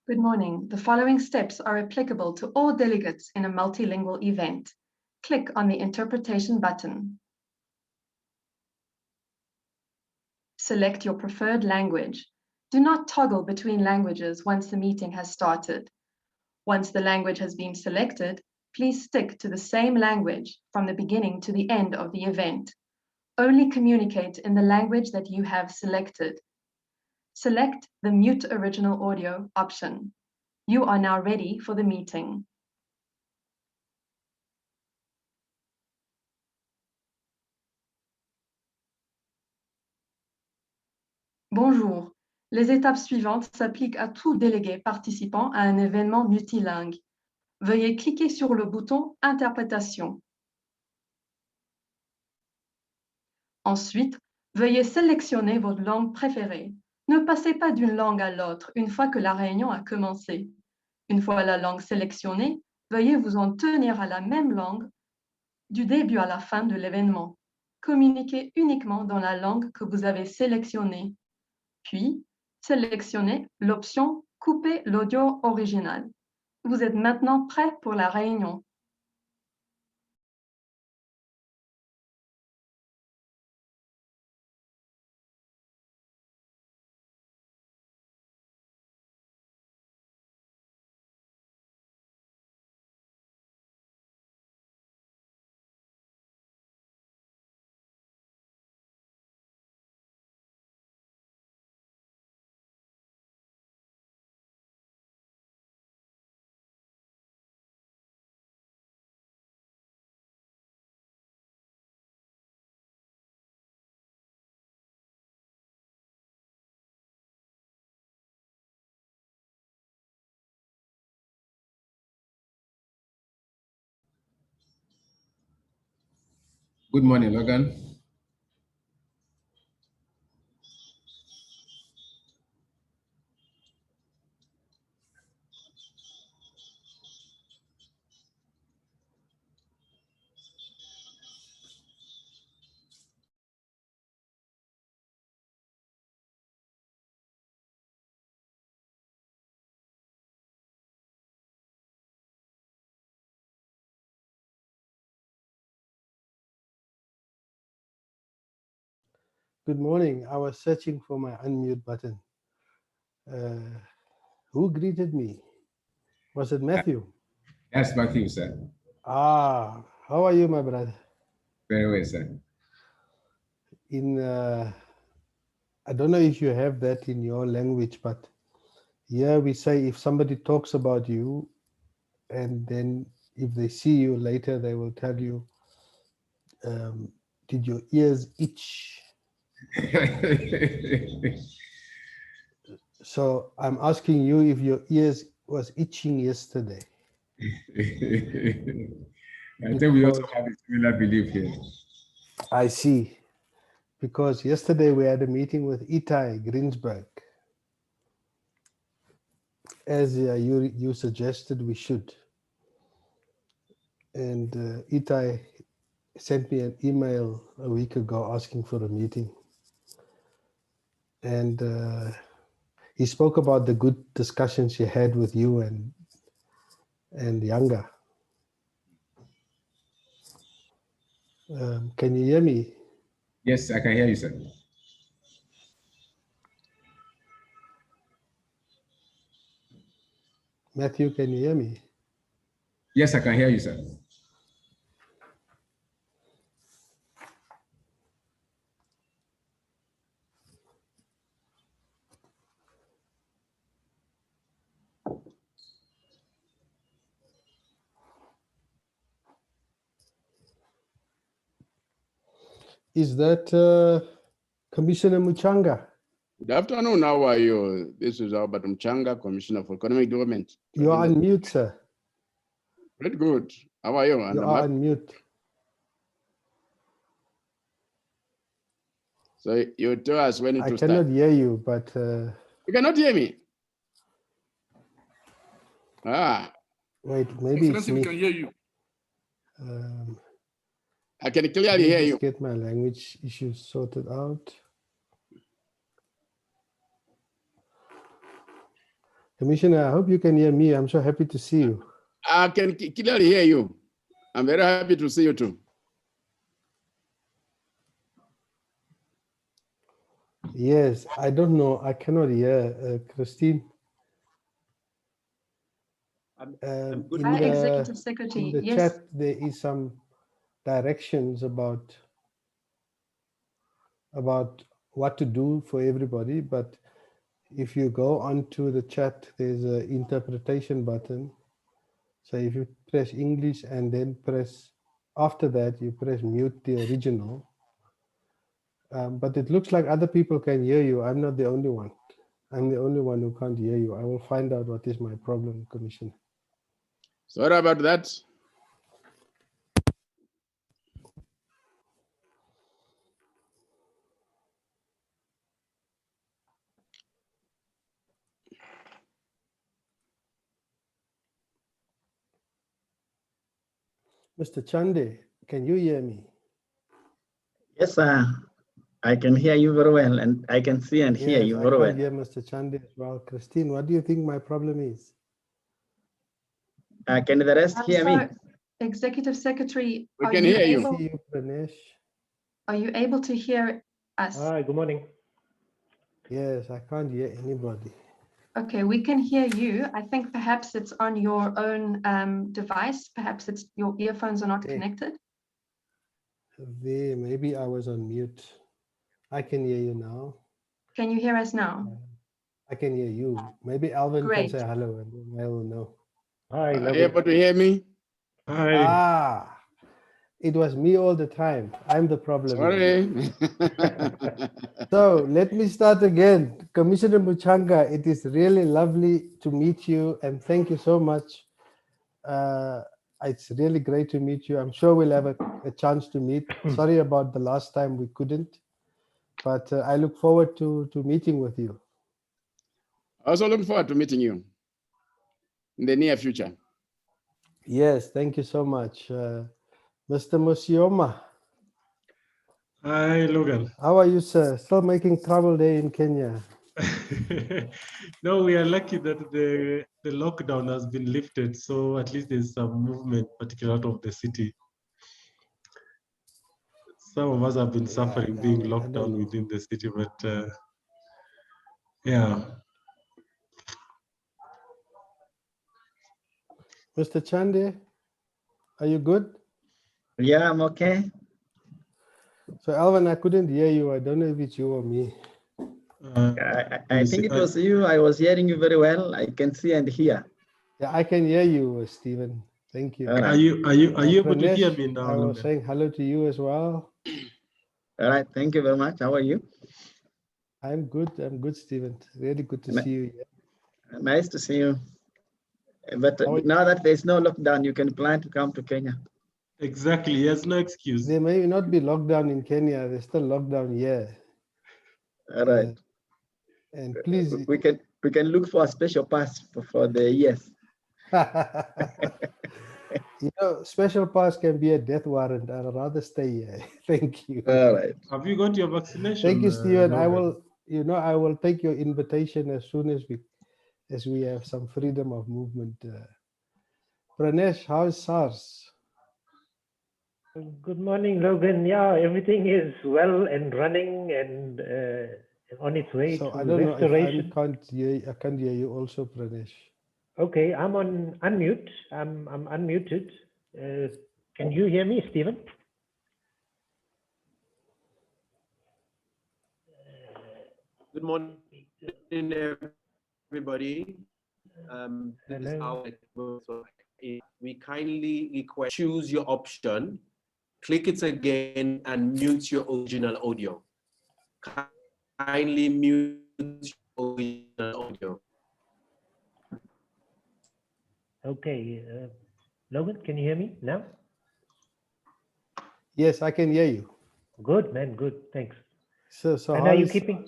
Good morning. The following steps are applicable to all delegates in a multilingual event. Click on the interpretation button. Select your preferred language. Do not toggle between languages once the meeting has started. Once the language has been selected, please stick to the same language from the beginning to the end of the event. Only communicate in the language that you have selected. Select the Mute Original Audio option. You are now ready for the meeting. Bonjour. Les étapes suivantes s'appliquent à tout délégué participant à un événement multilingue. Veuillez cliquer sur le bouton Interprétation. Ensuite, veuillez sélectionner votre langue préférée. Ne passez pas d'une langue à l'autre une fois que la réunion a commencé. Une fois la langue sélectionnée, veuillez vous en tenir à la même langue du début à la fin de l'événement. Communiquez uniquement dans la langue que vous avez sélectionnée. Puis, sélectionnez l'option « Couper l'audio original ». Vous êtes maintenant prêt pour la réunion. Good morning, Logan. Good morning. I was searching for my unmute button. Who greeted me? Was it Matthew? Yes, Matthew, sir. Ah, how are you, my brother? Very well, sir. I don't know if you have that in your language, but here we say if somebody talks about you, and then if they see you later, they will tell you, did your ears itch? So I'm asking you if your ears was itching yesterday. I think we also have a similar belief here. I see. Because yesterday we had a meeting with Itai Greensburg. As you suggested we should. And Itai sent me an email a week ago asking for a meeting. And he spoke about the good discussions he had with you and Yanga. Can you hear me? Yes, I can hear you, sir. Matthew, can you hear me? Yes, I can hear you, sir. Is that Commissioner Muchanga? Good afternoon. How are you? This is Albert Mchanga, Commissioner for Economic Development. You are on mute, sir. Very good. How are you? You are on mute. So you tell us when to start. I cannot hear you, but... You cannot hear me? Ah. Wait, maybe it's me. We can hear you. I can clearly hear you. Get my language issues sorted out. Commissioner, I hope you can hear me. I'm so happy to see you. I can clearly hear you. I'm very happy to see you too. Yes, I don't know. I cannot hear Christine. good. In Hi, the, Executive Secretary. in the Yes, chat, there is some directions about what to do for everybody. But if you go onto the chat, there's an interpretation button. So if you press English and then after that, you press mute the original. But it looks like other people can hear you. I'm not the only one. I'm the only one who can't hear you. I will find out what is my problem, Commissioner. Sorry about that. Mr. Chande, can you hear me? Yes, sir. I can hear you very well, and I can see and hear Yes, you I very can't well. hear Mr. Chande as well. Christine, what do you think my problem is? Can the rest hear me? so Executive Secretary, We are can you hear you. able? See you, Pranesh. Are you able to hear us? Hi, good morning. Yes, I can't hear anybody. Okay, we can hear you. I think perhaps it's on your own device. Perhaps it's your earphones are not Okay. connected. There, maybe I was on mute. I can hear you now. Can you hear us now? I can hear you. Maybe Alvin Great. can say hello and then I will know. Hi, Are you Logan. able to hear me? Hi. Ah, it was me all the time. I'm the problem. here. Sorry. So let me start again. Commissioner Muchanga, it is really lovely to meet you and thank you so much. It's really great to meet you. I'm sure we'll have a chance to meet. Sorry about the last time we couldn't, but I look forward to meeting with you. Also looking forward to meeting you in the near future. Yes, thank you so much. Mr. Musioma, Hi, Logan. how are you, sir? Still making trouble there in Kenya? No, we are lucky that the lockdown has been lifted, so at least there's some movement, particularly out of the city. Some of us have been suffering being I locked don't down know. within the city, but yeah. Mr. Chande, are you good? Yeah, I'm okay. So Alvin, I couldn't hear you. I don't know if it's you or me. I think it was you. I was hearing you very well. I can see and hear. Yeah, I can hear you, Stephen. Thank you. All right. Are you able to hear Pranesh, me now, I was Logan? saying hello to you as well. All right. Thank you very much. How are you? I'm good. I'm good, Stephen. Really good to Ni- see you. Nice to see you. But How are you? now that there's no lockdown, you can plan to come to Kenya. Exactly. He has no excuse. There may not be lockdown in Kenya. There's still lockdown here. All right. And please, We can look for a special pass for the yes. you know, special pass can be a death warrant. I'd rather stay here. Thank you. All right. Have you got your vaccination? Thank you, Stephen. I Logan? will, I will take your invitation as soon as we have some freedom of movement. Pranesh, how's SARS? Good morning, Logan. Yeah, everything is well and running and on its way So to I don't know if restoration. I can't hear you also, Pranesh. Okay, I'm on unmute. I'm unmuted. Can you hear me, Stephen? Good morning, everybody. This is how it works. We kindly request choose your option, click it again, and mute your original audio. Kindly mute your original audio. Okay, Logan, can you hear me now? Yes, I can hear you. Good, man. Good. Thanks. So And how are you is keeping?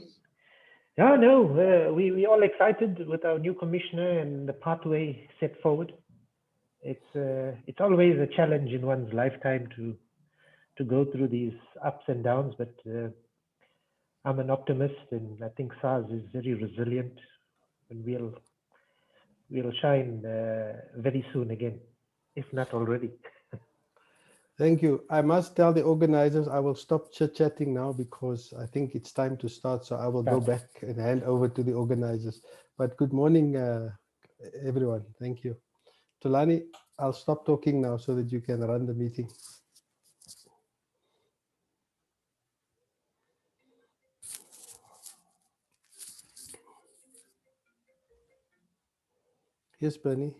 Yeah, no, we all excited with our new commissioner and the pathway set forward. It's always a challenge in one's lifetime to go through these ups and downs, but I'm an optimist, and I think SARS is very resilient, and will shine very soon again, if not already. Thank you. I must tell the organizers I will stop chit-chatting now because I think it's time to start. So I will go back and hand over to the organizers. But good morning, everyone. Thank you. Tulani, I'll stop talking now so that you can run the meeting. Yes, Bernie.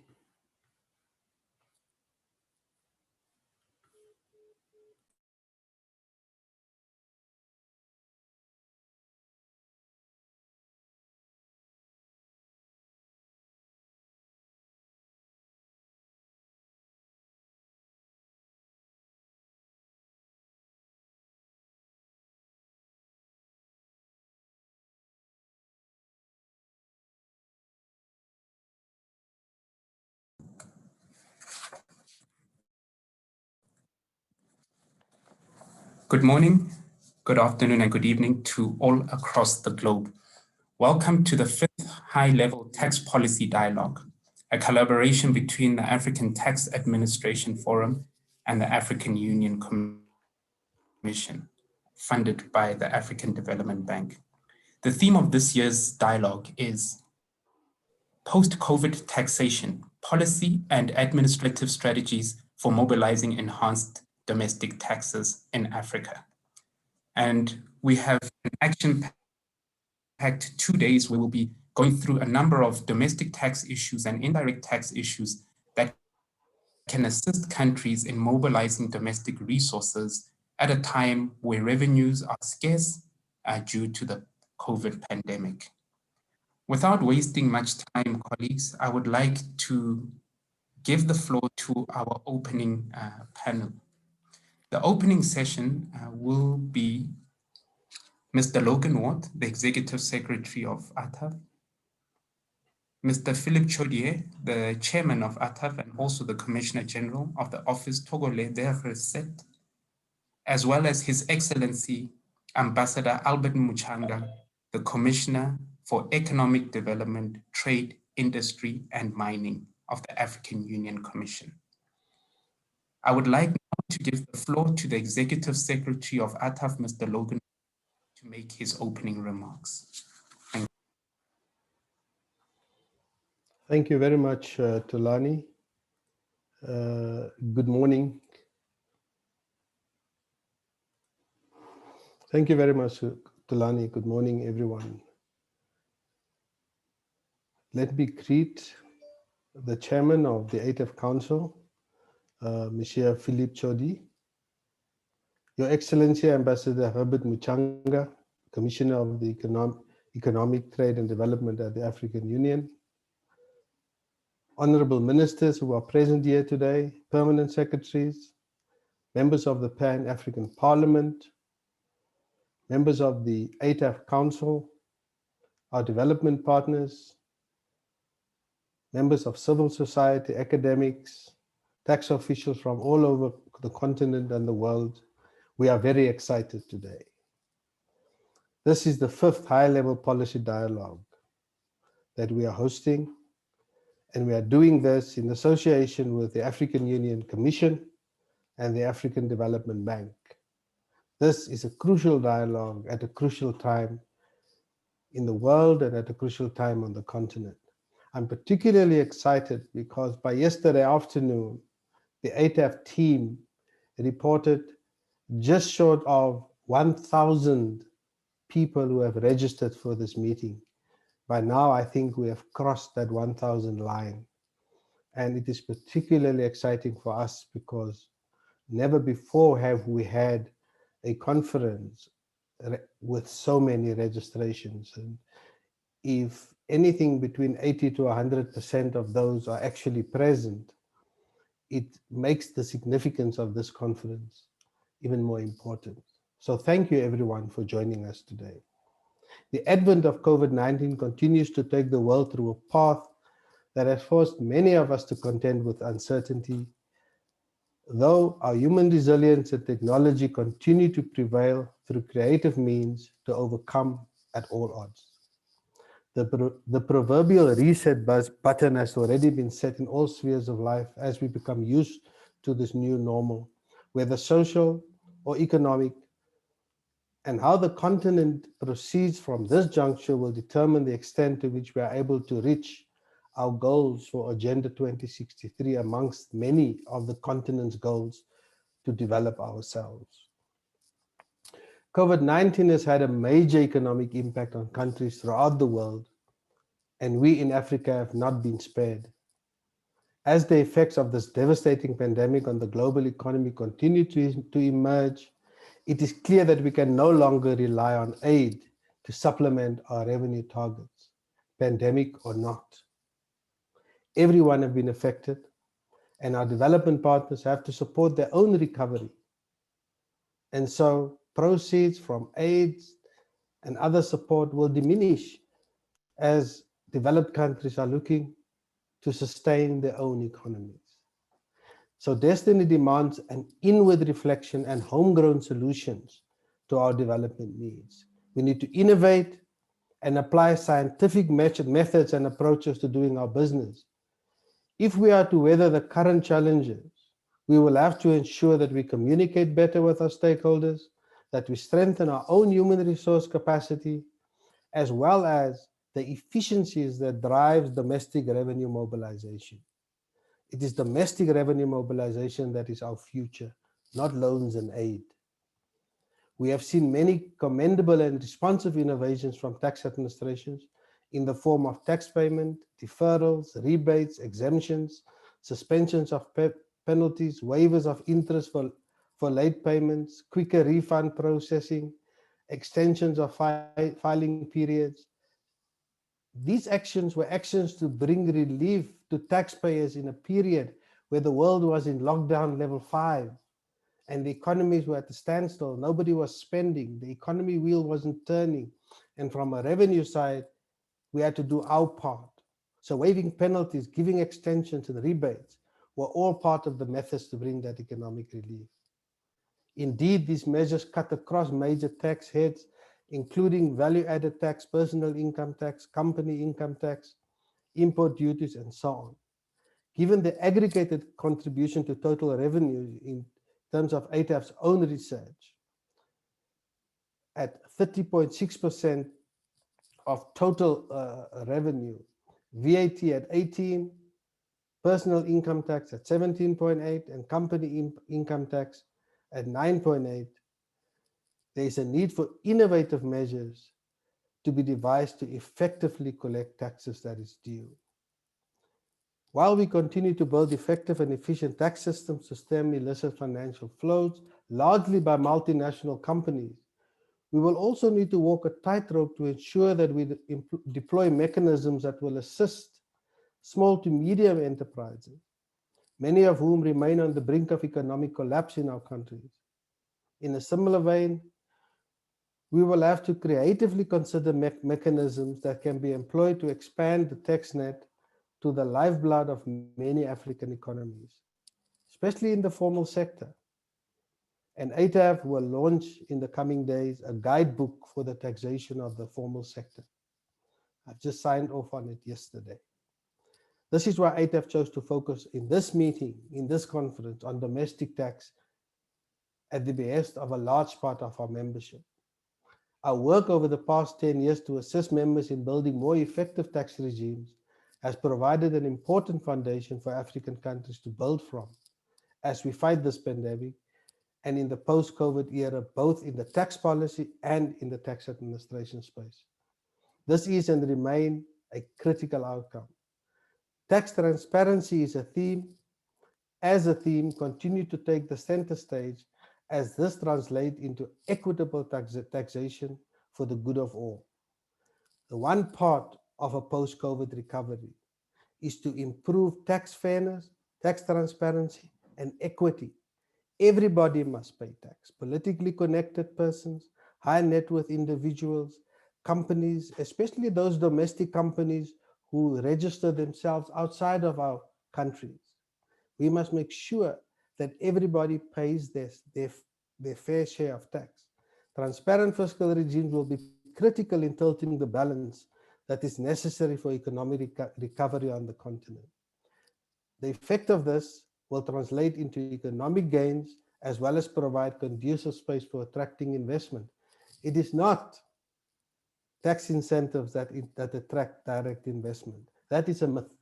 Good morning, good afternoon, and good evening to all across the globe. Welcome to the 5th High-Level Tax Policy Dialogue, a collaboration between the African Tax Administration Forum and the African Union Commission, funded by the African Development Bank. The theme of this year's dialogue is Post-Covid Taxation, Policy and Administrative Strategies for Mobilizing Enhanced Domestic Taxes in Africa. And we have an action-packed 2 days where we'll be going through a number of domestic tax issues and indirect tax issues that can assist countries in mobilizing domestic resources at a time where revenues are scarce due to the COVID pandemic. Without wasting much time, colleagues, I would like to give the floor to our opening panel. The opening session will be Mr. Logan Watt, the Executive Secretary of ATAF, Mr. Philip Chodier, the Chairman of ATAF and also the Commissioner General of the Office Togolese des Recettes, as well as His Excellency Ambassador Albert Muchanga, the Commissioner for Economic Development, Trade, Industry and Mining of the African Union Commission. I would like now to give the floor to the Executive Secretary of ATAF, Mr. Logan, to make his opening remarks. Thank you very much, Tulani. Good morning. Thank you very much, Tulani. Good morning, everyone. Let me greet the Chairman of the ATAF Council, Monsieur Philippe Chodi, Your Excellency Ambassador Herbert Muchanga, Commissioner of the Economic Trade and Development at the African Union, Honorable Ministers who are present here today, Permanent Secretaries, members of the Pan-African Parliament, members of the ATAF Council, our development partners, members of civil society, academics, tax officials from all over the continent and the world. We are very excited today. This is the 5th high-level policy dialogue that we are hosting, and we are doing this in association with the African Union Commission and the African Development Bank. This is a crucial dialogue at a crucial time in the world and at a crucial time on the continent. I'm particularly excited because by yesterday afternoon, the ATAF team reported just short of 1,000 people who have registered for this meeting. By now, I think we have crossed that 1,000 line. And it is particularly exciting for us because never before have we had a conference with so many registrations. And if anything between 80 to 100% of those are actually present, it makes the significance of this conference even more important. So thank you everyone for joining us today. The advent of COVID-19 continues to take the world through a path that has forced many of us to contend with uncertainty. Though our human resilience and technology continue to prevail through creative means to overcome at all odds. The proverbial reset button has already been set in all spheres of life as we become used to this new normal, whether social or economic, and how the continent proceeds from this juncture will determine the extent to which we are able to reach our goals for Agenda 2063 amongst many of the continent's goals to develop ourselves. COVID-19 has had a major economic impact on countries throughout the world, and we in Africa have not been spared. As the effects of this devastating pandemic on the global economy continue to emerge, it is clear that we can no longer rely on aid to supplement our revenue targets, pandemic or not. Everyone has been affected, and our development partners have to support their own recovery. And so proceeds from aid and other support will diminish as developed countries are looking to sustain their own economies. So destiny demands an inward reflection and homegrown solutions to our development needs. We need to innovate and apply scientific methods and approaches to doing our business. If we are to weather the current challenges, we will have to ensure that we communicate better with our stakeholders, that we strengthen our own human resource capacity, as well as the efficiencies that drives domestic revenue mobilization. It is domestic revenue mobilization that is our future, not loans and aid. We have seen many commendable and responsive innovations from tax administrations in the form of tax payment, deferrals, rebates, exemptions, suspensions of penalties, waivers of interest for late payments, quicker refund processing, extensions of filing periods. These actions were actions to bring relief to taxpayers in a period where the world was in lockdown level 5 and the economies were at a standstill. Nobody was spending, the economy wheel wasn't turning. And from a revenue side, we had to do our part. So waiving penalties, giving extensions and rebates were all part of the methods to bring that economic relief. Indeed, these measures cut across major tax heads, including value-added tax, personal income tax, company income tax, import duties, and so on. Given the aggregated contribution to total revenue in terms of ATAF's own research, at 30.6% of total revenue, VAT at 18, personal income tax at 17.8, and company income tax at 9.8, there is a need for innovative measures to be devised to effectively collect taxes that is due. While we continue to build effective and efficient tax systems to stem illicit financial flows, largely by multinational companies, we will also need to walk a tightrope to ensure that we deploy mechanisms that will assist small to medium enterprises, many of whom remain on the brink of economic collapse in our countries. In a similar vein, we will have to creatively consider mechanisms that can be employed to expand the tax net to the lifeblood of many African economies, especially in the formal sector. And ATAF will launch in the coming days a guidebook for the taxation of the formal sector. I've just signed off on it yesterday. This is why ATAF chose to focus in this meeting, in this conference, on domestic tax at the behest of a large part of our membership. Our work over the past 10 years to assist members in building more effective tax regimes has provided an important foundation for African countries to build from as we fight this pandemic and in the post-COVID era, both in the tax policy and in the tax administration space. This is and remains a critical outcome. Tax transparency is a theme. As a theme, continue to take the center stage as this translates into equitable taxation for the good of all. The one part of a post-COVID recovery is to improve tax fairness, tax transparency, and equity. Everybody must pay tax. Politically connected persons, high net worth individuals, companies, especially those domestic companies who register themselves outside of our countries. We must make sure that everybody pays their fair share of tax. Transparent fiscal regimes will be critical in tilting the balance that is necessary for economic recovery on the continent. The effect of this will translate into economic gains as well as provide conducive space for attracting investment. It is not tax incentives that attract direct investment. That is a myth.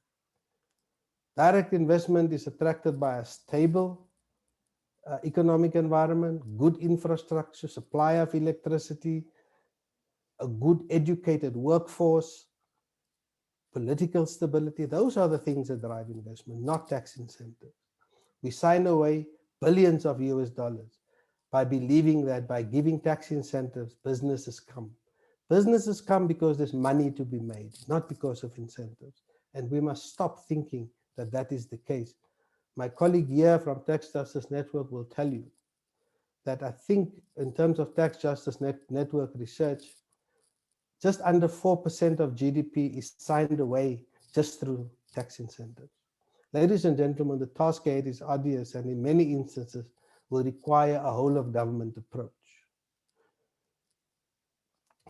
Direct investment is attracted by a stable economic environment, good infrastructure, supply of electricity, a good educated workforce, political stability. Those are the things that drive investment, not tax incentives. We sign away billions of US dollars by believing that by giving tax incentives, businesses come. Businesses come because there's money to be made, not because of incentives. And we must stop thinking that that is the case. My colleague here from Tax Justice Network will tell you that I think in terms of Tax Justice Network research, just under 4% of GDP is signed away just through tax incentives. Ladies and gentlemen, the task ahead is obvious and in many instances will require a whole of government approach.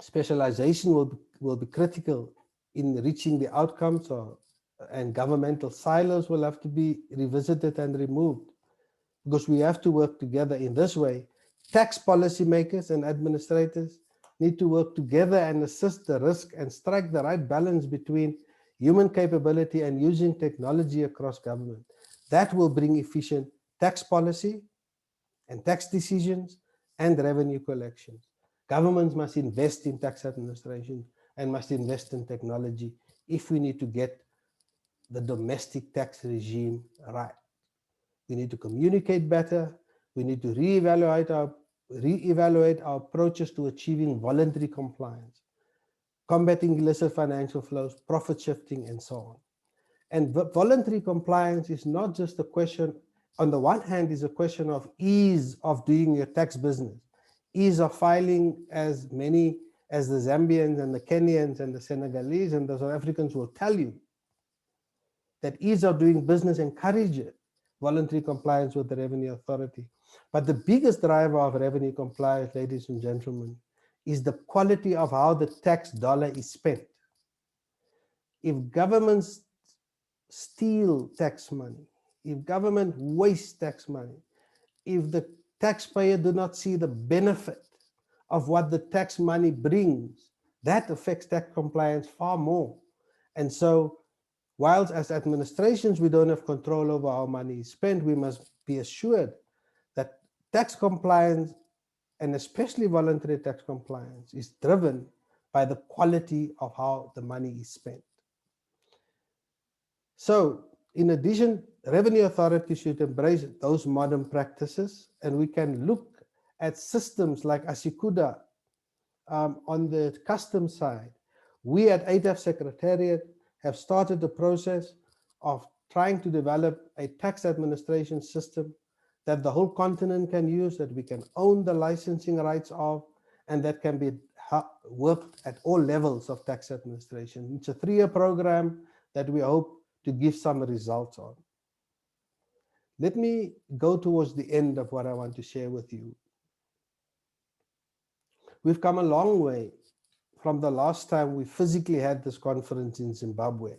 Specialization will be critical in reaching the outcomes, and governmental silos will have to be revisited and removed because we have to work together in this way. Tax policymakers and administrators need to work together and assist the risk and strike the right balance between human capability and using technology across government. That will bring efficient tax policy and tax decisions and revenue collections. Governments must invest in tax administration and must invest in technology if we need to get the domestic tax regime right. We need to communicate better. We need to reevaluate our approaches to achieving voluntary compliance, combating illicit financial flows, profit shifting, and so on. And voluntary compliance is not just a question, on the one hand, is a question of ease of doing your tax business, ease of filing as many as the Zambians and the Kenyans and the Senegalese and the South Africans will tell you that ease of doing business encourages voluntary compliance with the Revenue Authority. But the biggest driver of revenue compliance, ladies and gentlemen, is the quality of how the tax dollar is spent. If governments steal tax money, if government wastes tax money, if the taxpayer do not see the benefit of what the tax money brings, that affects tax compliance far more. And so, whilst as administrations we don't have control over how money is spent, we must be assured that tax compliance, and especially voluntary tax compliance, is driven by the quality of how the money is spent. So, in addition, revenue authorities should embrace those modern practices, and we can look at systems like Asikuda on the customs side. We at ATAF Secretariat have started the process of trying to develop a tax administration system that the whole continent can use, that we can own the licensing rights of, and that can be worked at all levels of tax administration. It's a 3-year program that we hope to give some results on. Let me go towards the end of what I want to share with you. We've come a long way from the last time we physically had this conference in Zimbabwe.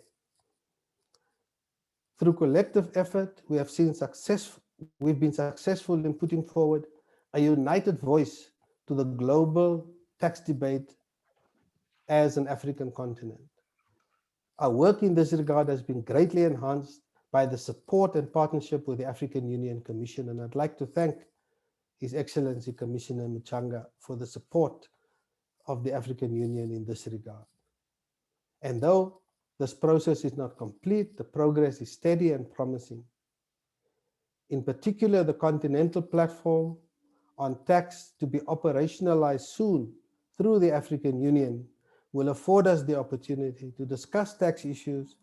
Through collective effort, we've been successful in putting forward a united voice to the global tax debate as an African continent. Our work in this regard has been greatly enhanced by the support and partnership with the African Union Commission, and I'd like to thank His Excellency Commissioner Muchanga for the support of the African Union in this regard. And though this process is not complete, the progress is steady and promising. In particular, the Continental Platform on Tax to be operationalized soon through the African Union will afford us the opportunity to discuss tax issues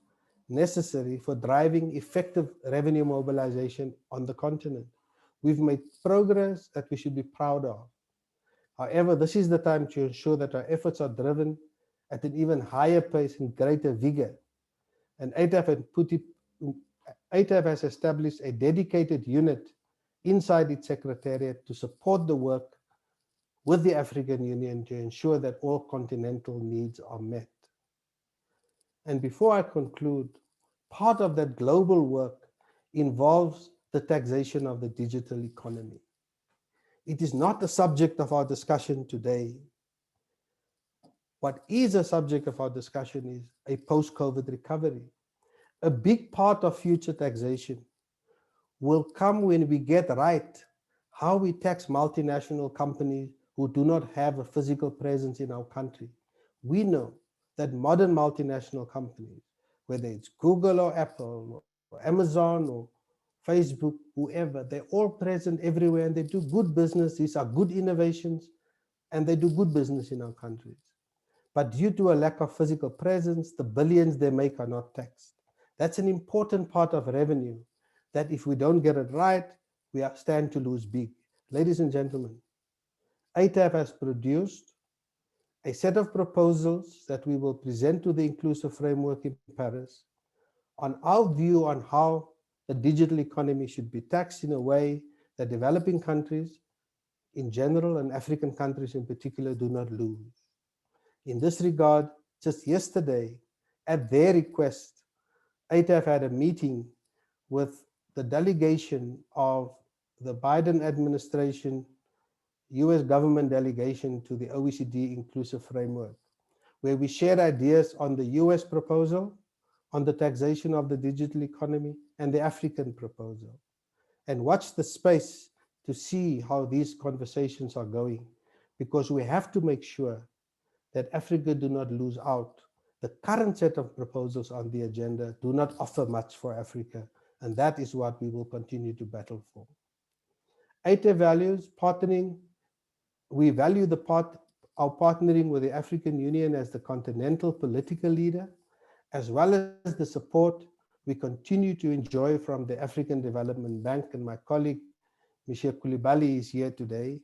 necessary for driving effective revenue mobilization on the continent. We've made progress that we should be proud of. However, this is the time to ensure that our efforts are driven at an even higher pace and greater vigor. And ATAF has established a dedicated unit inside its secretariat to support the work with the African Union to ensure that all continental needs are met. And before I conclude, part of that global work involves the taxation of the digital economy. It is not the subject of our discussion today. What is a subject of our discussion is a post-COVID recovery. A big part of future taxation will come when we get right how we tax multinational companies who do not have a physical presence in our country. We know that modern multinational companies, whether it's Google or Apple or Amazon or Facebook, whoever, they're all present everywhere and they do good business. These are good innovations and they do good business in our countries. But due to a lack of physical presence, the billions they make are not taxed. That's an important part of revenue that if we don't get it right, we stand to lose big. Ladies and gentlemen, ATAF has produced a set of proposals that we will present to the inclusive framework in Paris on our view on how the digital economy should be taxed in a way that developing countries in general and African countries in particular do not lose. In this regard, just yesterday, at their request, ATAF had a meeting with the delegation of the Biden administration, US government delegation to the OECD Inclusive Framework, where we shared ideas on the US proposal on the taxation of the digital economy and the African proposal, and watch the space to see how these conversations are going, because we have to make sure that Africa do not lose out. The current set of proposals on the agenda do not offer much for Africa, and that is what we will continue to battle for. ATAF values partnering. We value our partnering with the African Union as the continental political leader, as well as the support we continue to enjoy from the African Development Bank, and my colleague, Michel Koulibaly, is here today.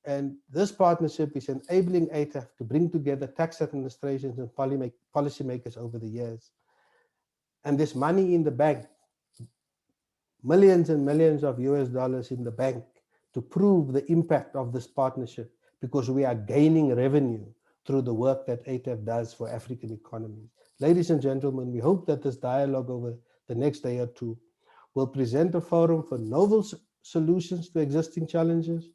And this partnership is enabling ATAF to bring together tax administrations and policymakers over the years. And there's money in the bank, millions and millions of US dollars in the bank to prove the impact of this partnership, because we are gaining revenue through the work that ATAF does for African economies. Ladies and gentlemen, we hope that this dialogue over the next day or two will present a forum for novel solutions to existing challenges,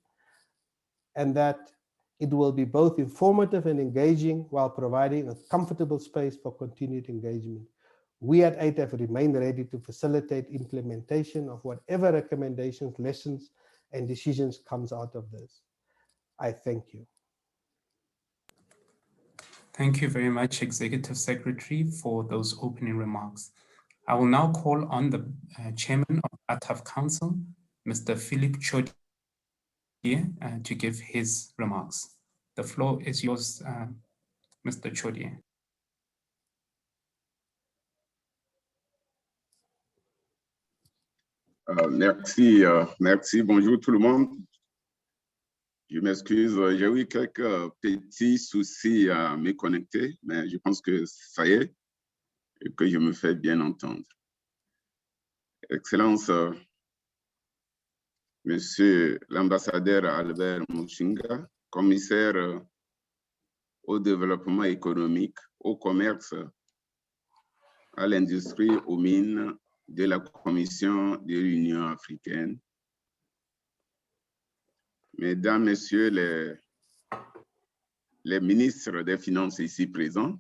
and that it will be both informative and engaging while providing a comfortable space for continued engagement. We at ATAF remain ready to facilitate implementation of whatever recommendations, lessons, and decisions comes out of this. I thank you. Thank you very much, Executive Secretary, for those opening remarks. I will now call on the Chairman of ATAF Council, Mr. Philippe Chaudier, to give his remarks. The floor is yours, Mr. Chaudier. Merci, bonjour tout le monde. Je m'excuse, j'ai eu quelques petits soucis à me connecter, mais je pense que ça y est et que je me fais bien entendre. Excellence, Monsieur l'ambassadeur Albert Muchinga, commissaire au développement économique, au commerce, à l'industrie, aux mines de la Commission de l'Union africaine. Mesdames, Messieurs les ministres des Finances ici présents,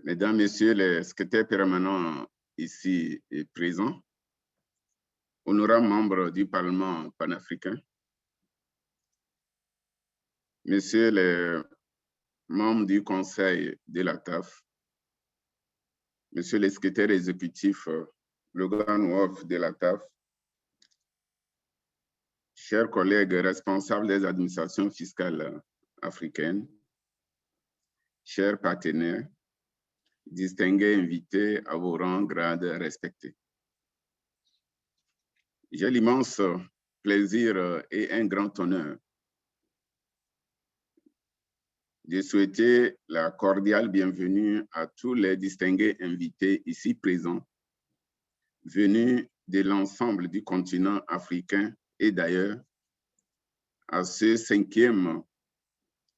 Mesdames, Messieurs les secrétaires permanents ici présents, honorables membres du Parlement panafricain, Messieurs les membres du Conseil de l'ATAF, Messieurs les secrétaires exécutifs, le Grand Oeuvre de l'ATAF, chers collègues responsables des administrations fiscales africaines, chers partenaires, distingués invités à vos rangs, grades respectés. J'ai l'immense plaisir et un grand honneur de souhaiter la cordiale bienvenue à tous les distingués invités ici présents, venus de l'ensemble du continent africain et d'ailleurs à ce 5e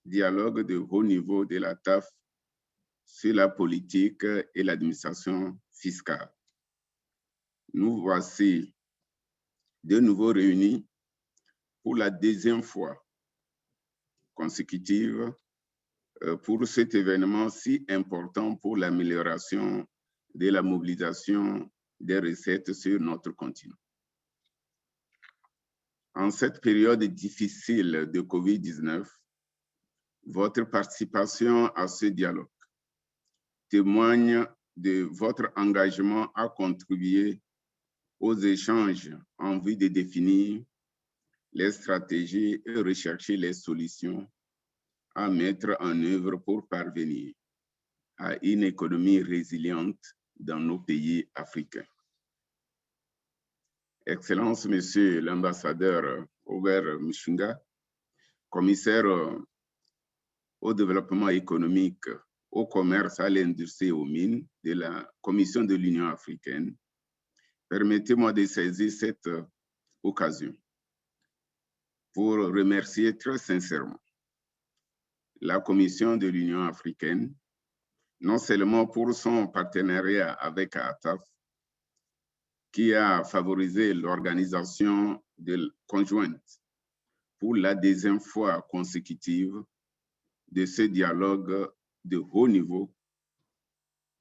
dialogue de haut niveau de la ATAF sur la politique et l'administration fiscale. Nous voici de nouveau réunis pour la deuxième fois consécutive pour cet événement si important pour l'amélioration de la mobilisation des recettes sur notre continent. En cette période difficile de COVID-19, votre participation à ce dialogue témoigne de votre engagement à contribuer aux échanges en vue de définir les stratégies et rechercher les solutions à mettre en œuvre pour parvenir à une économie résiliente dans nos pays africains. Excellence, Monsieur l'ambassadeur Ober Mshunga, commissaire au développement économique, au commerce, à l'industrie et aux mines de la Commission de l'Union africaine, permettez-moi de saisir cette occasion pour remercier très sincèrement la Commission de l'Union africaine, non seulement pour son partenariat avec ATAF, qui a favorisé l'organisation conjointe pour la deuxième fois consécutive de ce dialogue de haut niveau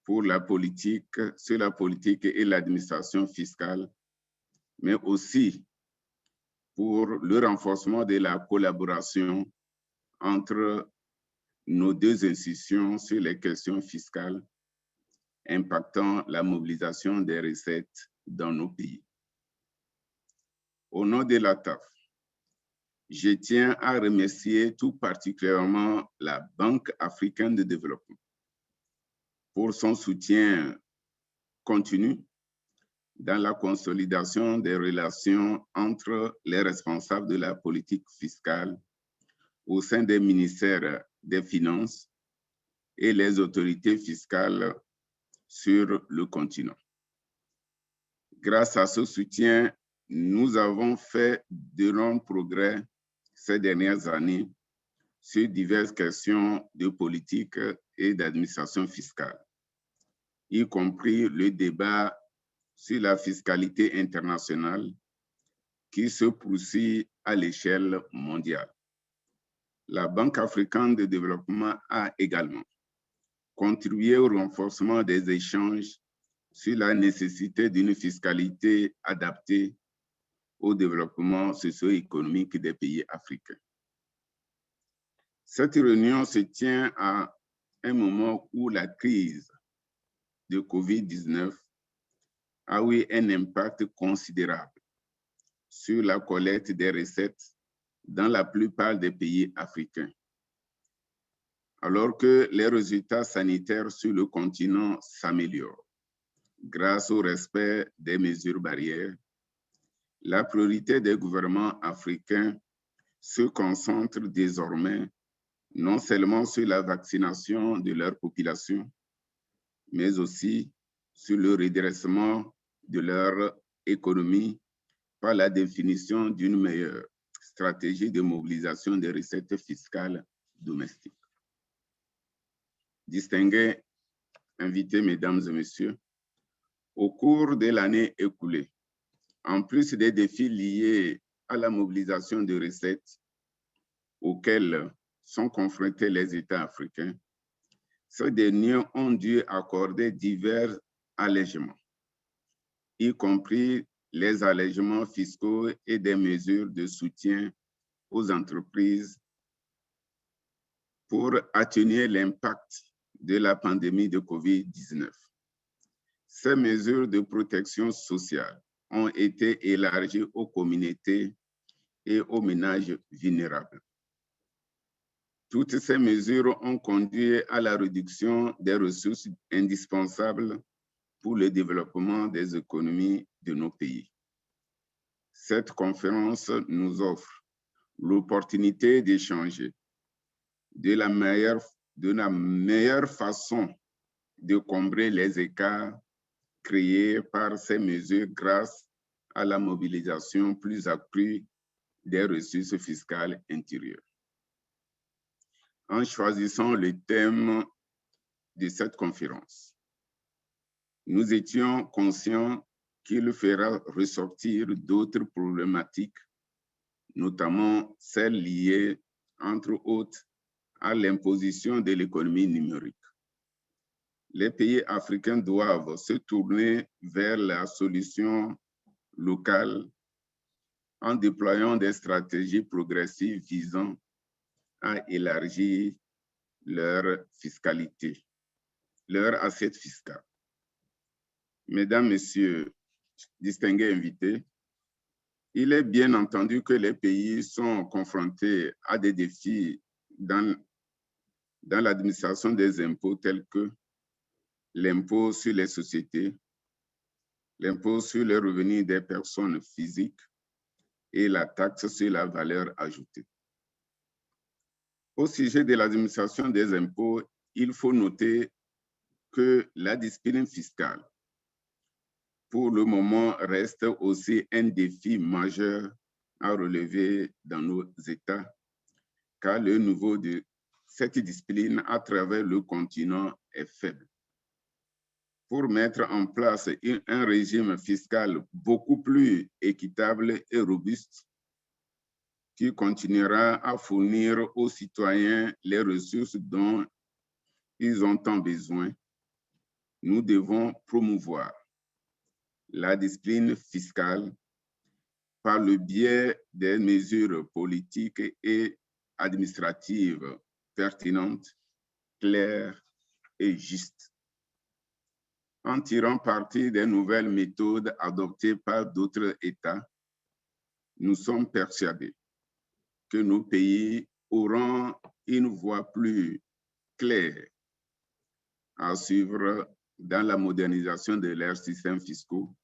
pour la politique, sur la politique et l'administration fiscale, mais aussi pour le renforcement de la collaboration entre nos deux institutions sur les questions fiscales impactant la mobilisation des recettes dans nos pays. Au nom de l'ATAF, je tiens à remercier tout particulièrement la Banque africaine de développement pour son soutien continu dans la consolidation des relations entre les responsables de la politique fiscale au sein des ministères des Finances et les autorités fiscales sur le continent. Grâce à ce soutien, nous avons fait d'énormes progrès ces dernières années sur diverses questions de politique et d'administration fiscale, y compris le débat sur la fiscalité internationale qui se poursuit à l'échelle mondiale. La Banque africaine de développement a également contribué au renforcement des échanges sur la nécessité d'une fiscalité adaptée au développement socio-économique des pays africains. Cette réunion se tient à un moment où la crise de COVID-19 a eu un impact considérable sur la collecte des recettes dans la plupart des pays africains. Alors que les résultats sanitaires sur le continent s'améliorent grâce au respect des mesures barrières, la priorité des gouvernements africains se concentre désormais non seulement sur la vaccination de leur population, mais aussi sur le redressement de leur économie par la définition d'une meilleure stratégie de mobilisation des recettes fiscales domestiques. Distingués invités, mesdames et messieurs, au cours de l'année écoulée, en plus des défis liés à la mobilisation de recettes auxquels sont confrontés les États africains, ces derniers ont dû accorder divers allègements, y compris les allègements fiscaux et des mesures de soutien aux entreprises pour atténuer l'impact de la pandémie de COVID-19. Ces mesures de protection sociale ont été élargies aux communautés et aux ménages vulnérables. Toutes ces mesures ont conduit à la réduction des ressources indispensables pour le développement des économies de nos pays. Cette conférence nous offre l'opportunité d'échanger de la meilleure façon de combler les écarts créés par ces mesures grâce à la mobilisation plus accrue des ressources fiscales intérieures. en choisissant le thème de cette conférence. Nous étions conscients qu'il fera ressortir d'autres problématiques, notamment celles liées, entre autres, à l'imposition de l'économie numérique. Les pays africains doivent se tourner vers la solution locale en déployant des stratégies progressives visant à élargir leur fiscalité, leur assiette fiscale. Mesdames, Messieurs, distingués invités, il est bien entendu que les pays sont confrontés à des défis dans l'administration des impôts tels que l'impôt sur les sociétés, l'impôt sur les revenus des personnes physiques et la taxe sur la valeur ajoutée. Au sujet de l'administration des impôts, il faut noter que la discipline fiscale, pour le moment, reste aussi un défi majeur à relever dans nos États, car le niveau de cette discipline à travers le continent est faible. Pour mettre en place un régime fiscal beaucoup plus équitable et robuste, qui continuera à fournir aux citoyens les ressources dont ils ont tant besoin, nous devons promouvoir la discipline fiscale par le biais des mesures politiques et administratives pertinentes, claires et justes. En tirant parti des nouvelles méthodes adoptées par d'autres États, nous sommes persuadés que nos pays auront une voie plus claire à suivre dans la modernisation de leurs systèmes fiscaux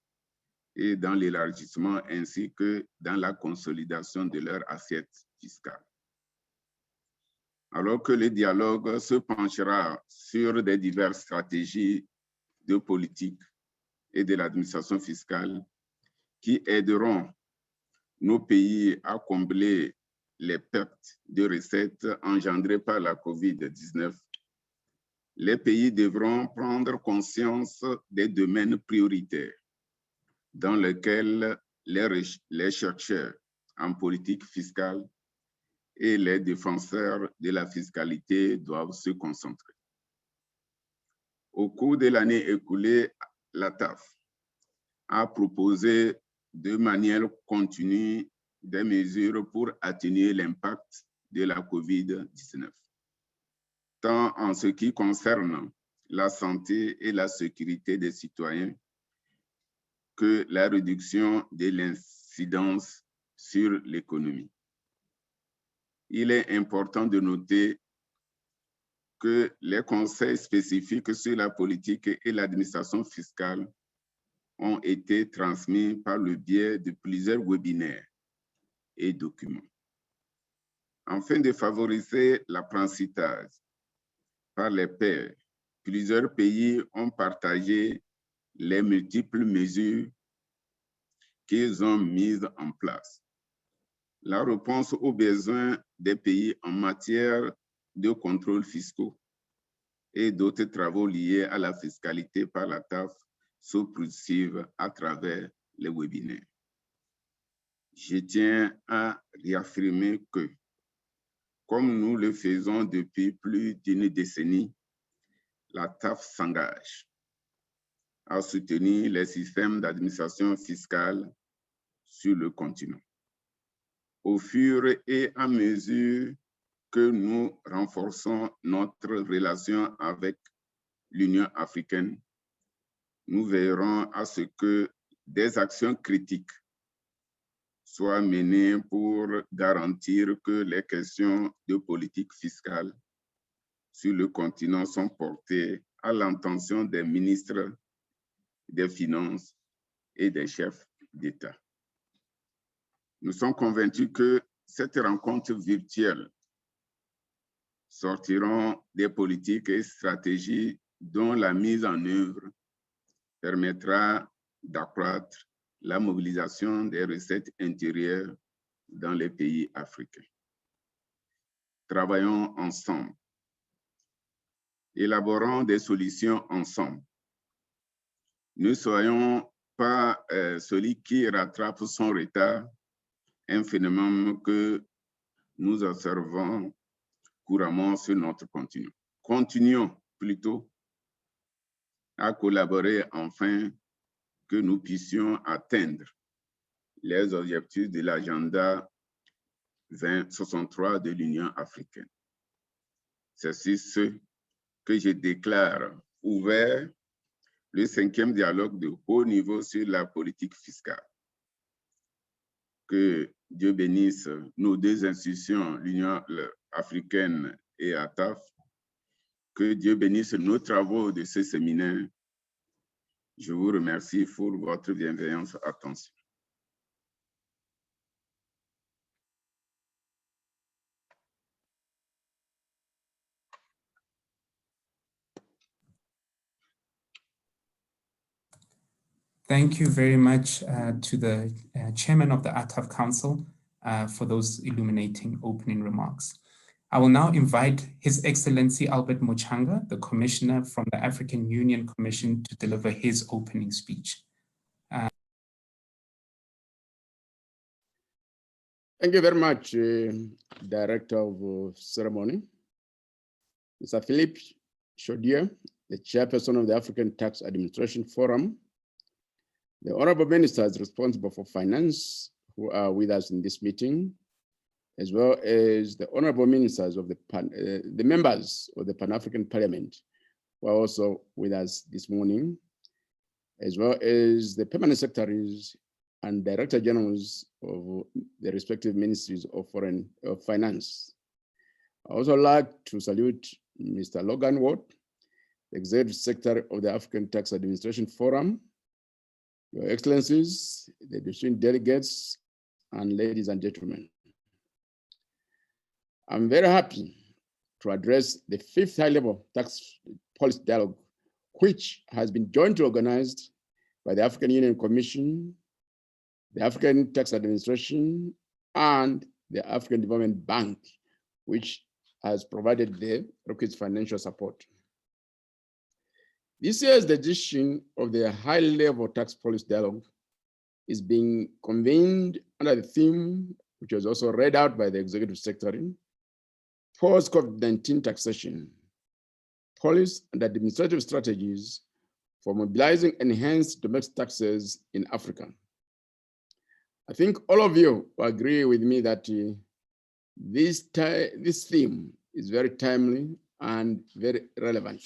et dans l'élargissement ainsi que dans la consolidation de leur assiette fiscale. Alors que le dialogue se penchera sur des diverses stratégies de politique et de l'administration fiscale qui aideront nos pays à combler les pertes de recettes engendrées par la COVID-19, les pays devront prendre conscience des domaines prioritaires dans lesquels les chercheurs en politique fiscale et les défenseurs de la fiscalité doivent se concentrer. Au cours de l'année écoulée, l'ATAF a proposé de manière continue des mesures pour atténuer l'impact de la COVID-19, tant en ce qui concerne la santé et la sécurité des citoyens que la réduction de l'incidence sur l'économie. Il est important de noter que les conseils spécifiques sur la politique et l'administration fiscale ont été transmis par le biais de plusieurs webinaires et documents. Afin de favoriser l'apprentissage par les pairs, plusieurs pays ont partagé les multiples mesures qu'ils ont mises en place. La réponse aux besoins des pays en matière de contrôle fiscaux et d'autres travaux liés à la fiscalité par la TAF se poursuivent à travers les webinaires. Je tiens à réaffirmer que, comme nous le faisons depuis plus d'une décennie, la TAF s'engage à soutenir les systèmes d'administration fiscale sur le continent. Au fur et à mesure que nous renforçons notre relation avec l'Union africaine, nous veillerons à ce que des actions critiques soient menées pour garantir que les questions de politique fiscale sur le continent sont portées à l'intention des ministres des Finances et des chefs d'État. Nous sommes convaincus que cette rencontre virtuelle sortiront des politiques et stratégies dont la mise en œuvre permettra d'accroître la mobilisation des recettes intérieures dans les pays africains. Travaillons ensemble. Élaborons des solutions ensemble. Ne soyons pas celui qui rattrape son retard, un phénomène que nous observons couramment sur notre continent. Continuons plutôt à collaborer afin que nous puissions atteindre les objectifs de l'agenda 2063 de l'Union africaine. C'est ce que je déclare ouvert le 5e dialogue de haut niveau sur la politique fiscale. Que Dieu bénisse nos deux institutions, l'Union africaine et ATAF. Que Dieu bénisse nos travaux de ce séminaire. Je vous remercie pour votre bienveillance et attention. Thank you very much to the chairman of the ATAF Council for those illuminating opening remarks. I will now invite His Excellency Albert Muchanga, the Commissioner from the African Union Commission, to deliver his opening speech. Thank you very much, Director of Ceremony. Mr. Philippe Chaudier, the Chairperson of the African Tax Administration Forum, the Honorable Ministers responsible for finance who are with us in this meeting, as well as the Honorable Ministers of the members of the Pan-African Parliament who are also with us this morning, as well as the Permanent Secretaries and Director Generals of the respective Ministries of Finance. I also like to salute Mr. Logan Ward, the Executive Secretary of the African Tax Administration Forum, Your Excellencies, the distinguished delegates, and ladies and gentlemen. I'm very happy to address the 5th high-level tax policy dialogue, which has been jointly organized by the African Union Commission, the African Tax Administration, and the African Development Bank, which has provided the requisite financial support. This year's edition of the high-level tax policy dialogue is being convened under the theme, which was also read out by the Executive Secretary, Post-COVID-19 Taxation, Policy and Administrative Strategies for Mobilizing Enhanced Domestic Taxes in Africa. I think all of you will agree with me that this theme is very timely and very relevant.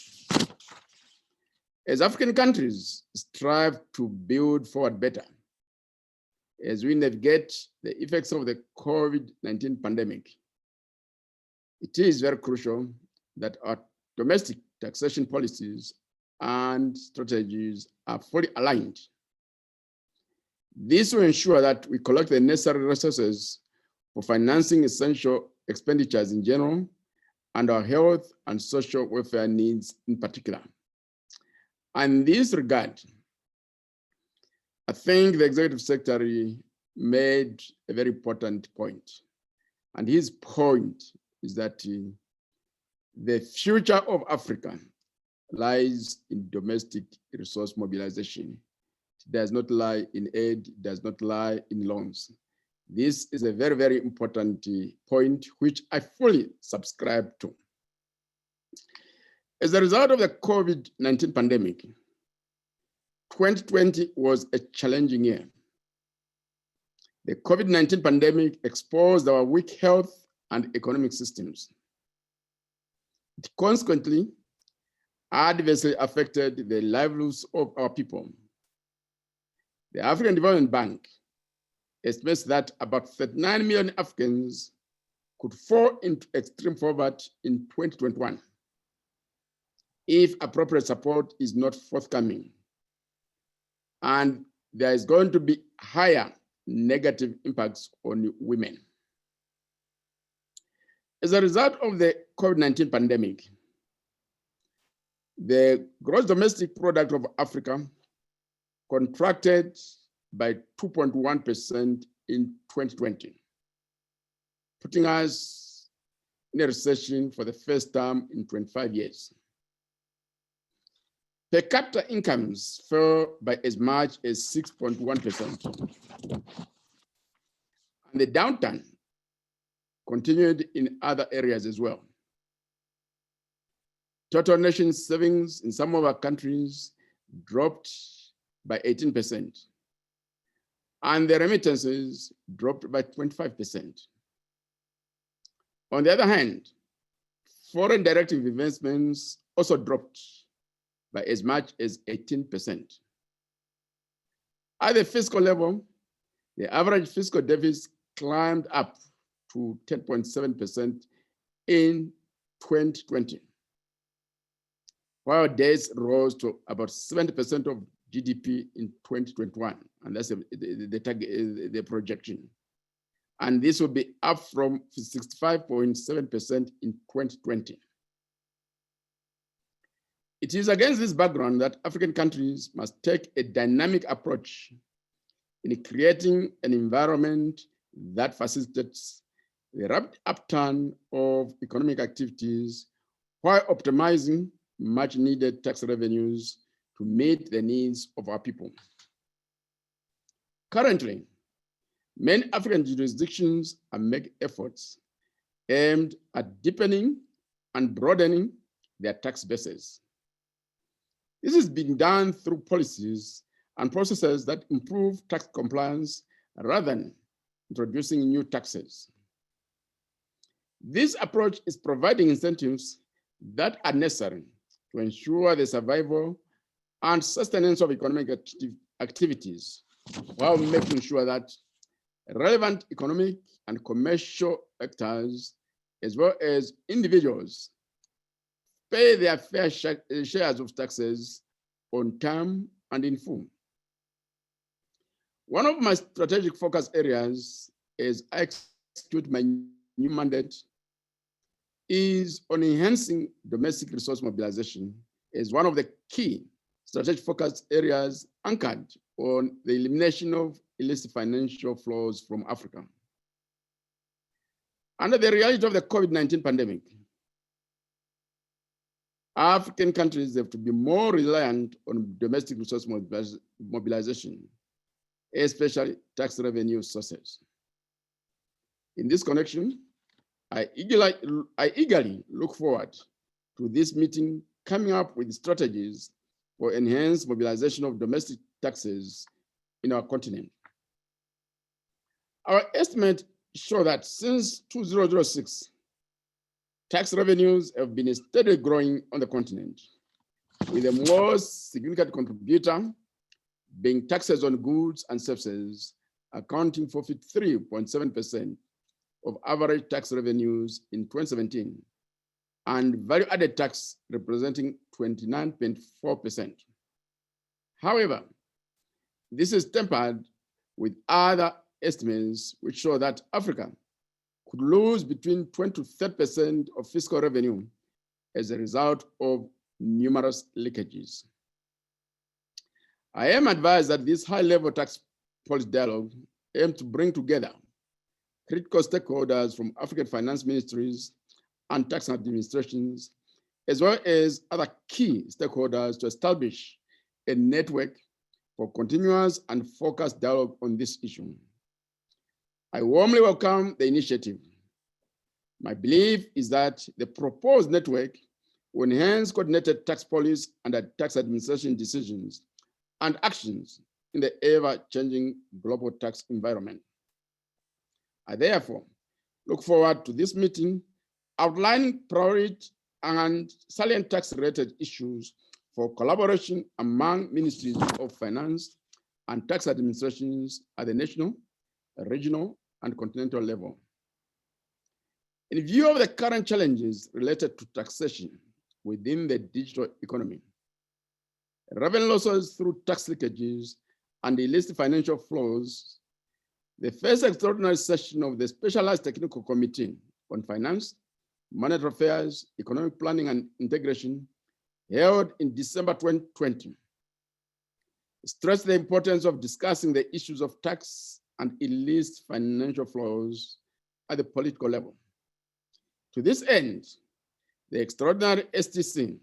As African countries strive to build forward better, as we navigate the effects of the COVID-19 pandemic, it is very crucial that our domestic taxation policies and strategies are fully aligned. This will ensure that we collect the necessary resources for financing essential expenditures in general and our health and social welfare needs in particular. And in this regard, I think the Executive Secretary made a very important point. And his point is that the future of Africa lies in domestic resource mobilization. It does not lie in aid, it does not lie in loans. This is a very, very important point, which I fully subscribe to. As a result of the COVID-19 pandemic, 2020 was a challenging year. The COVID-19 pandemic exposed our weak health and economic systems. It consequently adversely affected the livelihoods of our people. The African Development Bank estimates that about 39 million Africans could fall into extreme poverty in 2021 if appropriate support is not forthcoming. And there is going to be higher negative impacts on women. As a result of the COVID-19 pandemic, the gross domestic product of Africa contracted by 2.1% in 2020, putting us in a recession for the first time in 25 years. Per capita incomes fell by as much as 6.1%. And the downturn continued in other areas as well. Total nation savings in some of our countries dropped by 18%, and the remittances dropped by 25%. On the other hand, foreign direct investments also dropped by as much as 18%. At the fiscal level, the average fiscal deficit climbed up to 10.7% in 2020, while debts rose to about 70% of GDP in 2021, and that's the projection. And this will be up from 65.7% in 2020. It is against this background that African countries must take a dynamic approach in creating an environment that facilitates the rapid upturn of economic activities while optimizing much needed tax revenues to meet the needs of our people. Currently, many African jurisdictions are making efforts aimed at deepening and broadening their tax bases. This is being done through policies and processes that improve tax compliance rather than introducing new taxes. This approach is providing incentives that are necessary to ensure the survival and sustenance of economic activities, while making sure that relevant economic and commercial actors, as well as individuals, pay their fair shares of taxes on time and in full. One of my strategic focus areas as I execute my new mandate is on enhancing domestic resource mobilization as one of the key strategic focus areas anchored on the elimination of illicit financial flows from Africa. Under the reality of the COVID-19 pandemic, African countries have to be more reliant on domestic resource mobilization, especially tax revenue sources. In this connection, I eagerly look forward to this meeting coming up with strategies for enhanced mobilization of domestic taxes in our continent. Our estimates show that since 2006, tax revenues have been steadily growing on the continent, with the most significant contributor being taxes on goods and services, accounting for 53.7% of average tax revenues in 2017, and value-added tax representing 29.4%. However, this is tempered with other estimates which show that Africa could lose between 20 to 30% of fiscal revenue as a result of numerous leakages. I am advised that this high-level tax policy dialogue aims to bring together critical stakeholders from African finance ministries and tax administrations, as well as other key stakeholders to establish a network for continuous and focused dialogue on this issue. I warmly welcome the initiative. My belief is that the proposed network will enhance coordinated tax policy and tax administration decisions and actions in the ever-changing global tax environment. I therefore look forward to this meeting outlining priority and salient tax-related issues for collaboration among ministries of finance and tax administrations at the national, regional, and continental level. In view of the current challenges related to taxation within the digital economy, revenue losses through tax leakages and illicit financial flows, the first extraordinary session of the Specialized Technical Committee on Finance, Monetary Affairs, Economic Planning and Integration, held in December 2020, stressed the importance of discussing the issues of tax and illicit financial flows at the political level. To this end, the extraordinary STC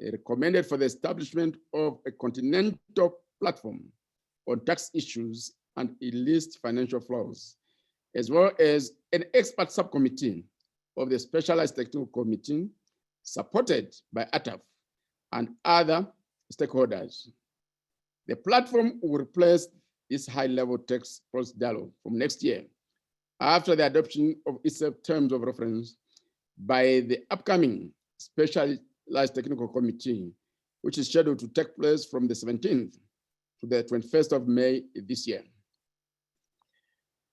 recommended for the establishment of a continental platform on tax issues and illicit financial flows, as well as an expert subcommittee of the Specialized Technical Committee supported by ATAF and other stakeholders. The platform will replace this high-level tax policy dialogue from next year after the adoption of its terms of reference by the upcoming Specialized Technical Committee, which is scheduled to take place from the 17th to the 21st of May this year.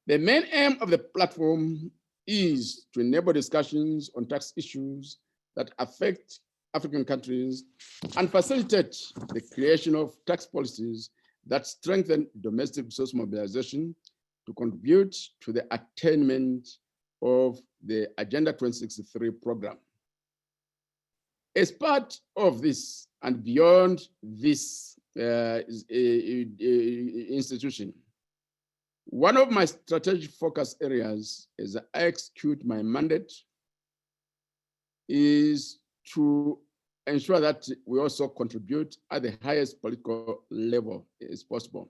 The main aim of the platform is to enable discussions on tax issues that affect African countries and facilitate the creation of tax policies that strengthen domestic resource mobilization to contribute to the attainment of the Agenda 2063 program. As part of this and beyond this institution, one of my strategic focus areas as I execute my mandate is to ensure that we also contribute at the highest political level as possible.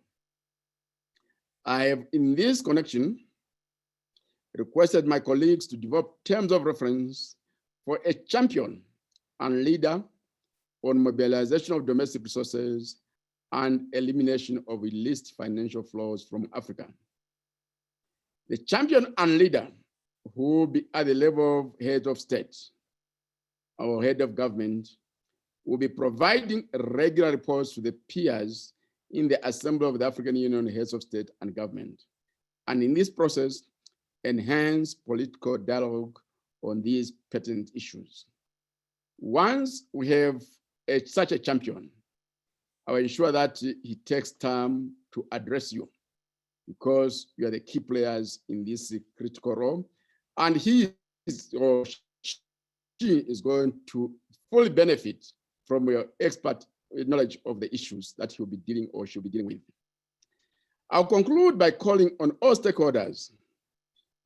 I have, in this connection, requested my colleagues to develop terms of reference for a champion and leader on mobilization of domestic resources and elimination of illicit financial flows from Africa. The champion and leader who will be at the level of head of state or head of government will be providing regular reports to the peers in the Assembly of the African Union Heads of State and Government. And in this process, enhance political dialogue on these pertinent issues. Once we have such a champion, I will ensure that he takes time to address you because you are the key players in this critical role. And he is, or she is going to fully benefit from your expert knowledge of the issues that he'll be dealing or she'll be dealing with. I'll conclude by calling on all stakeholders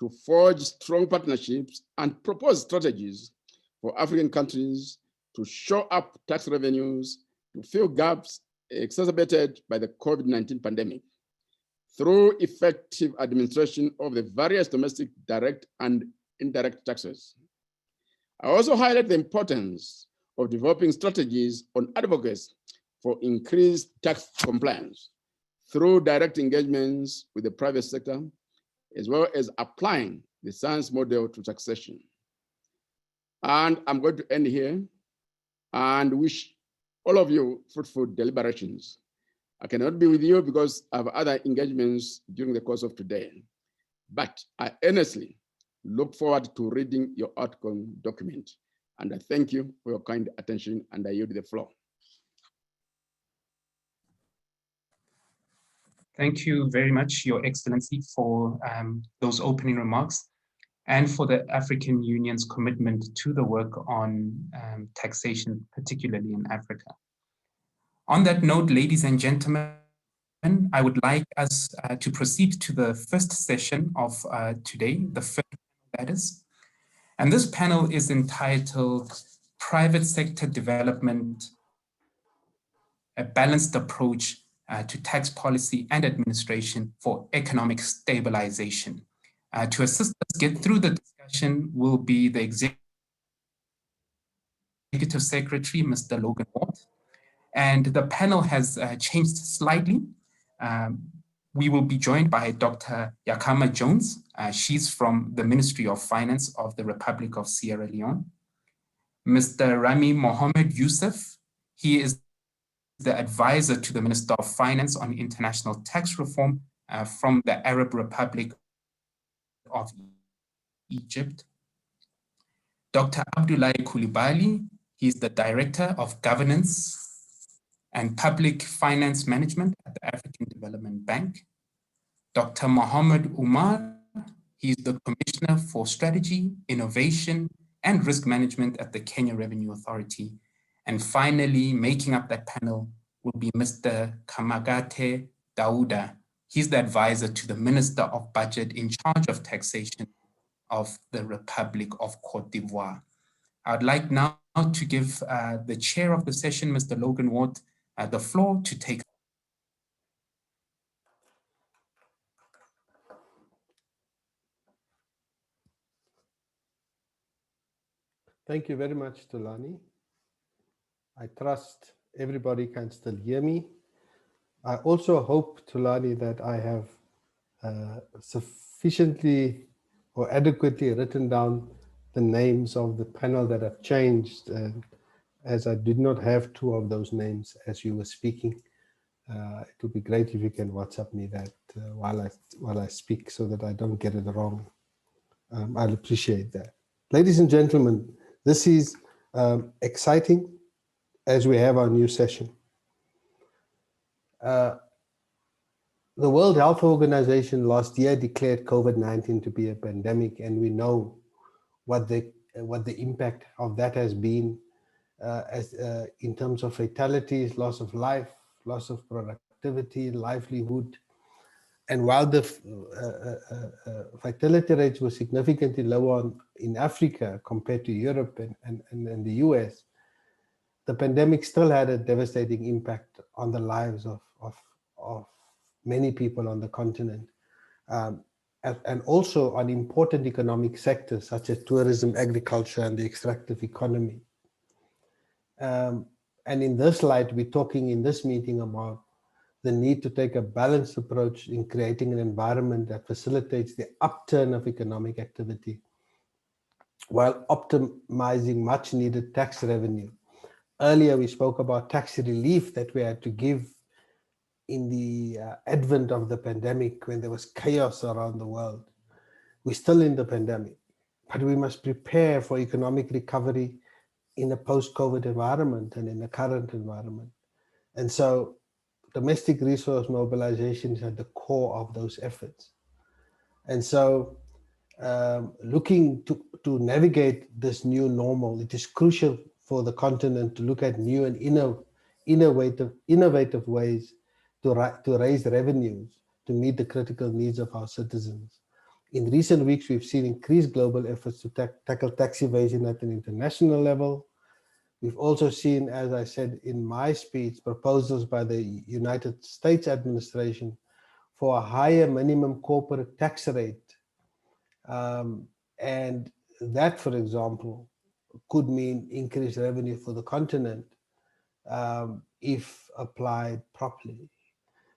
to forge strong partnerships and propose strategies for African countries to shore up tax revenues, to fill gaps exacerbated by the COVID-19 pandemic through effective administration of the various domestic direct and indirect taxes. I also highlight the importance of developing strategies on advocacy for increased tax compliance through direct engagements with the private sector, as well as applying the science model to taxation. And I'm going to end here and wish all of you fruitful deliberations. I cannot be with you because I have other engagements during the course of today, but I earnestly look forward to reading your outcome document. And I thank you for your kind attention, and I yield the floor. Thank you very much, Your Excellency, for those opening remarks and for the African Union's commitment to the work on taxation, particularly in Africa. On that note, ladies and gentlemen, I would like us to proceed to the first session of today, the first panel that is. And this panel is entitled Private Sector Development, a Balanced Approach to Tax Policy and Administration for Economic Stabilization. To assist us get through the discussion will be the Executive Secretary, Mr. Logan Ward. And the panel has changed slightly. We will be joined by Dr. Yakama Jones. She's from the Ministry of Finance of the Republic of Sierra Leone. Mr. Rami Mohammed Youssef, he is the advisor to the Minister of Finance on International Tax Reform from the Arab Republic of Egypt. Dr. Abdullahi Koulibaly, he's the Director of Governance and Public Finance Management at the African Development Bank. Dr. Mohammed Umar, he's the Commissioner for Strategy, Innovation, and Risk Management at the Kenya Revenue Authority. And finally, making up that panel will be Mr. Kamagate Dauda. He's the advisor to the Minister of Budget in charge of taxation of the Republic of Cote d'Ivoire. I'd like now to give the chair of the session, Mr. Logan Ward, the floor to take. Thank you very much, Tulani. I trust everybody can still hear me. I also hope, Tulani, that I have sufficiently or adequately written down the names of the panel that have changed, as I did not have two of those names as you were speaking. It would be great if you can WhatsApp me that while I speak so that I don't get it wrong. I'll appreciate that. Ladies and gentlemen, this is exciting as we have our new session. The World Health Organization last year declared COVID-19 to be a pandemic, and we know what the impact of that has been in terms of fatalities, loss of life, loss of productivity, livelihood. And while the fatality rates were significantly lower in Africa compared to Europe and the US, the pandemic still had a devastating impact on the lives of many people on the continent, and also on important economic sectors such as tourism, agriculture, and the extractive economy. And in this light, we're talking in this meeting about the need to take a balanced approach in creating an environment that facilitates the upturn of economic activity while optimizing much needed tax revenue. Earlier, we spoke about tax relief that we had to give in the advent of the pandemic when there was chaos around the world. We're still in the pandemic, but we must prepare for economic recovery in a post-COVID environment and in the current environment. And so domestic resource mobilization is at the core of those efforts. And so looking to navigate this new normal, it is crucial for the continent to look at new and innovative ways to raise revenues to meet the critical needs of our citizens. In recent weeks, we've seen increased global efforts to tackle tax evasion at an international level. We've also seen, as I said in my speech, proposals by the United States administration for a higher minimum corporate tax rate. And that, for example, could mean increased revenue for the continent if applied properly.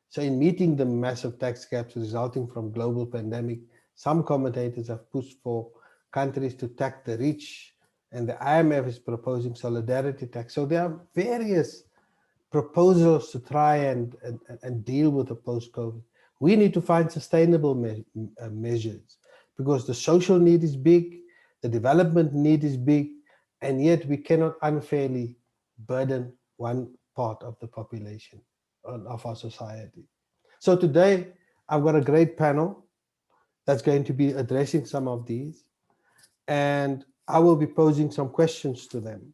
So in meeting the massive tax gaps resulting from global pandemic, some commentators have pushed for countries to tax the rich, and the IMF is proposing solidarity tax. So there are various proposals to try and deal with the post-COVID. We need to find sustainable measures because the social need is big, the development need is big, and yet we cannot unfairly burden one part of the population of our society. So today, I've got a great panel that's going to be addressing some of these, and I will be posing some questions to them.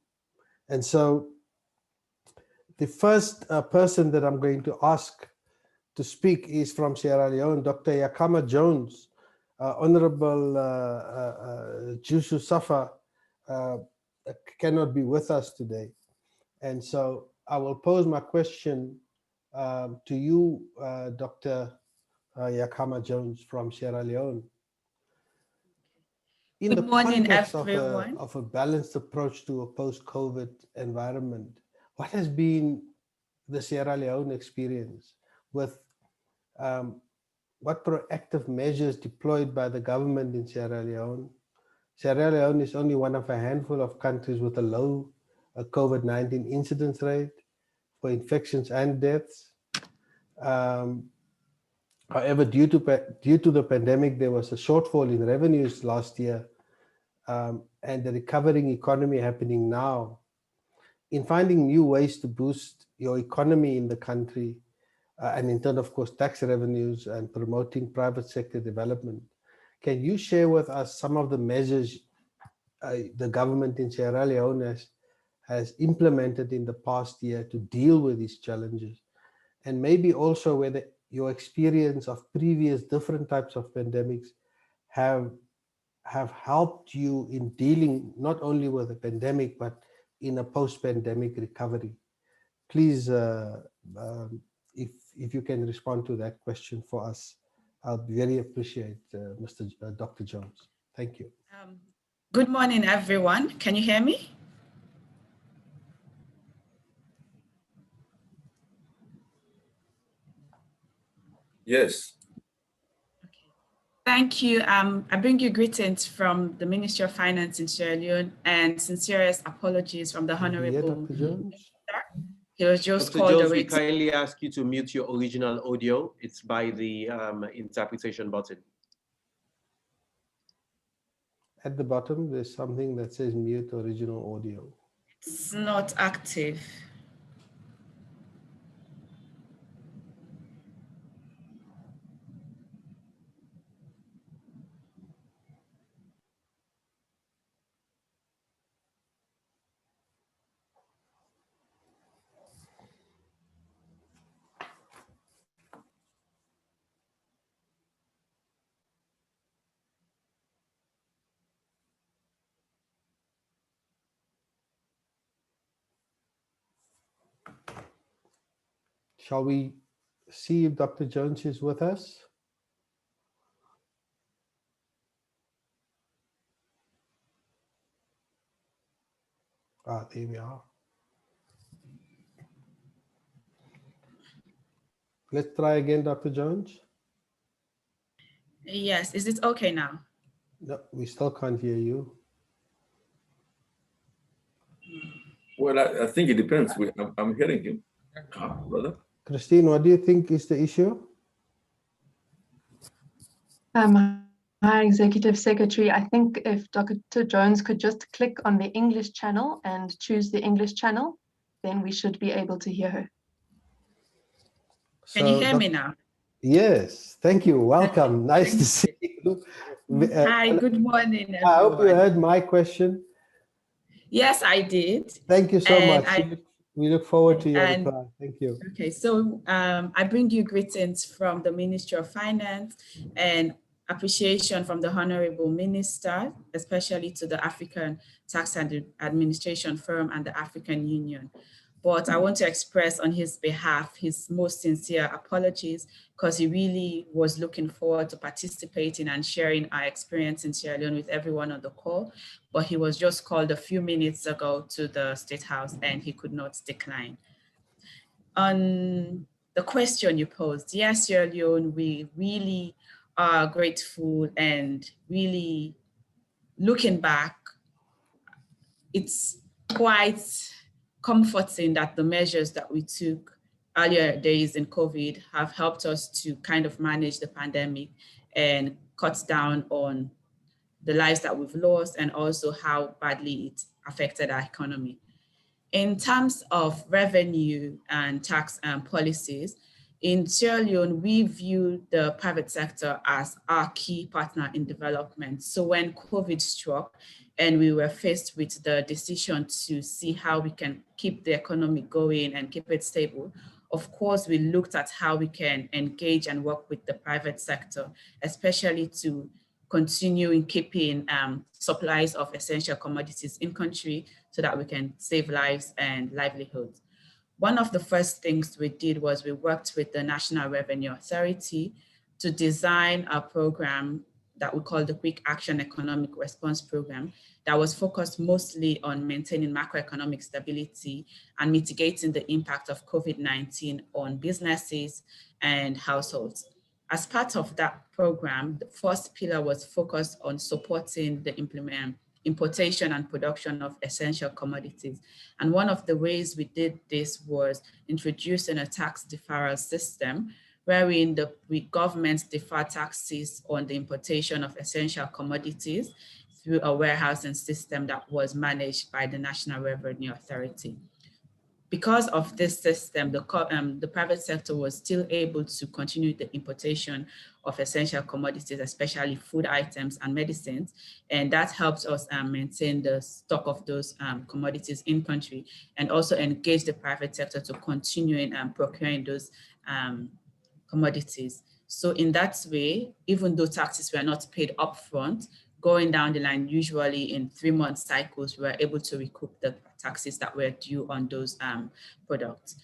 And so the first person that I'm going to ask to speak is from Sierra Leone, Dr. Yakama Jones. Honorable Jushu Safa cannot be with us today. And so I will pose my question to you, Dr. Yakama Jones from Sierra Leone. In the context of a balanced approach to a post-COVID environment, what has been the Sierra Leone experience with what proactive measures deployed by the government in Sierra Leone? Sierra Leone is only one of a handful of countries with a low COVID-19 incidence rate for infections and deaths. However, due to the pandemic, there was a shortfall in revenues last year, and the recovering economy happening now. In finding new ways to boost your economy in the country, and in turn, of course, tax revenues and promoting private sector development, can you share with us some of the measures the government in Sierra Leone has implemented in the past year to deal with these challenges? And maybe also whether your experience of previous different types of pandemics have have helped you in dealing not only with the pandemic, but in a post-pandemic recovery? Please, if you can respond to that question for us, I'll very appreciate Dr. Jones. Thank you. Good morning, everyone. Can you hear me? Yes. Okay. Thank you. I bring you greetings from the Ministry of Finance in Sierra Leone and sincerest apologies from the Honorable Dr. Jones. He was just Dr. called Jones, away. we kindly ask you to mute your original audio. It's by the interpretation button. At the bottom, there's something that says mute original audio. It's not active. Shall we see if Dr. Jones is with us? Ah, there we are. Let's try again, Dr. Jones. Yes, is it okay now? No, we still can't hear you. Well, I think it depends. I'm hearing him, brother. Christine, what do you think is the issue? Hi, Executive Secretary. I think if Dr. Jones could just click on the English channel and choose the English channel, then we should be able to hear her. Can you hear me now? Yes, thank you. Welcome. Nice to see you. Hi, good morning, everyone. I hope you heard my question. Yes, I did. Thank you so much. We look forward to your reply. Thank you. Okay, so I bring you greetings from the Ministry of Finance and appreciation from the Honorable Minister, especially to the African Tax Administration Firm and the African Union. But I want to express on his behalf his most sincere apologies, because he really was looking forward to participating and sharing our experience in Sierra Leone with everyone on the call. But he was just called a few minutes ago to the State House and he could not decline. On the question you posed, yes, Sierra Leone, we really are grateful, and really looking back, it's quite comforting that the measures that we took earlier days in COVID have helped us to kind of manage the pandemic and cut down on the lives that we've lost and also how badly it affected our economy. In terms of revenue and tax policies, in Sierra Leone, we view the private sector as our key partner in development. So when COVID struck and we were faced with the decision to see how we can keep the economy going and keep it stable, of course, we looked at how we can engage and work with the private sector, especially to continue in keeping supplies of essential commodities in country so that we can save lives and livelihoods. One of the first things we did was we worked with the National Revenue Authority to design a program that we call the Quick Action Economic Response Program that was focused mostly on maintaining macroeconomic stability and mitigating the impact of COVID-19 on businesses and households. As part of that program, the first pillar was focused on supporting the importation and production of essential commodities. And one of the ways we did this was introducing a tax deferral system wherein the governments defer taxes on the importation of essential commodities through a warehousing system that was managed by the National Revenue Authority. Because of this system, the private sector was still able to continue the importation of essential commodities, especially food items and medicines, and that helps us maintain the stock of those commodities in country, and also engage the private sector to continue in procuring those commodities. So in that way, even though taxes were not paid upfront, going down the line, usually in 3-month cycles, we were able to recoup the taxes that were due on those products.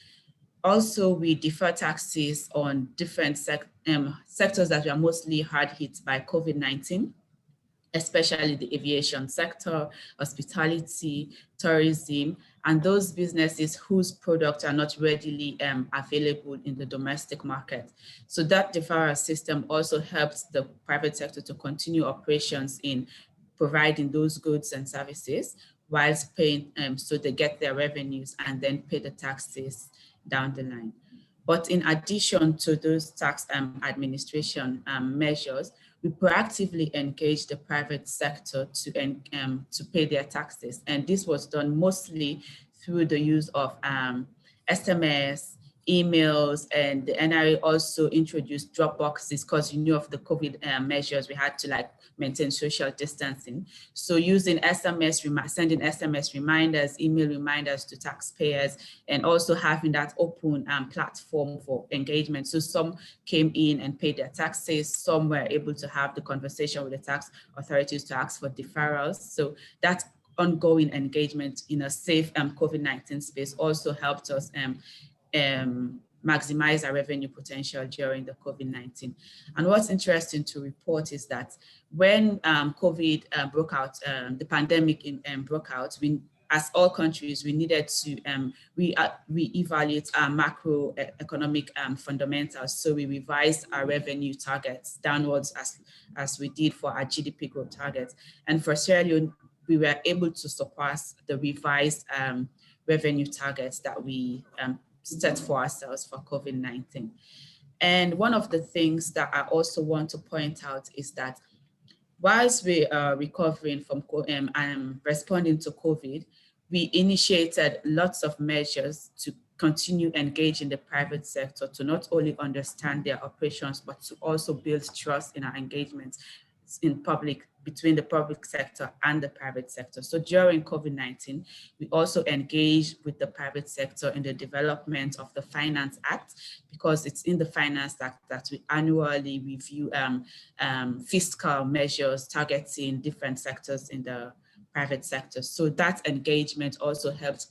Also, we defer taxes on different sectors that were mostly hard hit by COVID-19, especially the aviation sector, hospitality, tourism, and those businesses whose products are not readily available in the domestic market. So that deferral system also helps the private sector to continue operations in providing those goods and services whilst paying, so they get their revenues and then pay the taxes down the line. But in addition to those tax administration measures, we proactively engage the private sector to pay their taxes. And this was done mostly through the use of SMS, emails, and the NRA also introduced drop boxes because you knew of the COVID measures, we had to maintain social distancing. So using SMS, sending SMS reminders, email reminders to taxpayers, and also having that open platform for engagement. So some came in and paid their taxes, some were able to have the conversation with the tax authorities to ask for deferrals. So that ongoing engagement in a safe COVID-19 space also helped us maximize our revenue potential during the COVID-19. And what's interesting to report is that when COVID broke out, the pandemic broke out, as all countries, we needed to reevaluate our macroeconomic fundamentals. So we revised our revenue targets downwards as we did for our GDP growth targets. And for Sierra Leone, we were able to surpass the revised revenue targets that we set for ourselves for COVID-19. And one of the things that I also want to point out is that whilst we are recovering from and responding to COVID, we initiated lots of measures to continue engaging the private sector to not only understand their operations, but to also build trust in our engagements between the public sector and the private sector. So during COVID-19, we also engaged with the private sector in the development of the Finance Act, because it's in the Finance Act that we annually review fiscal measures targeting different sectors in the private sector. So that engagement also helps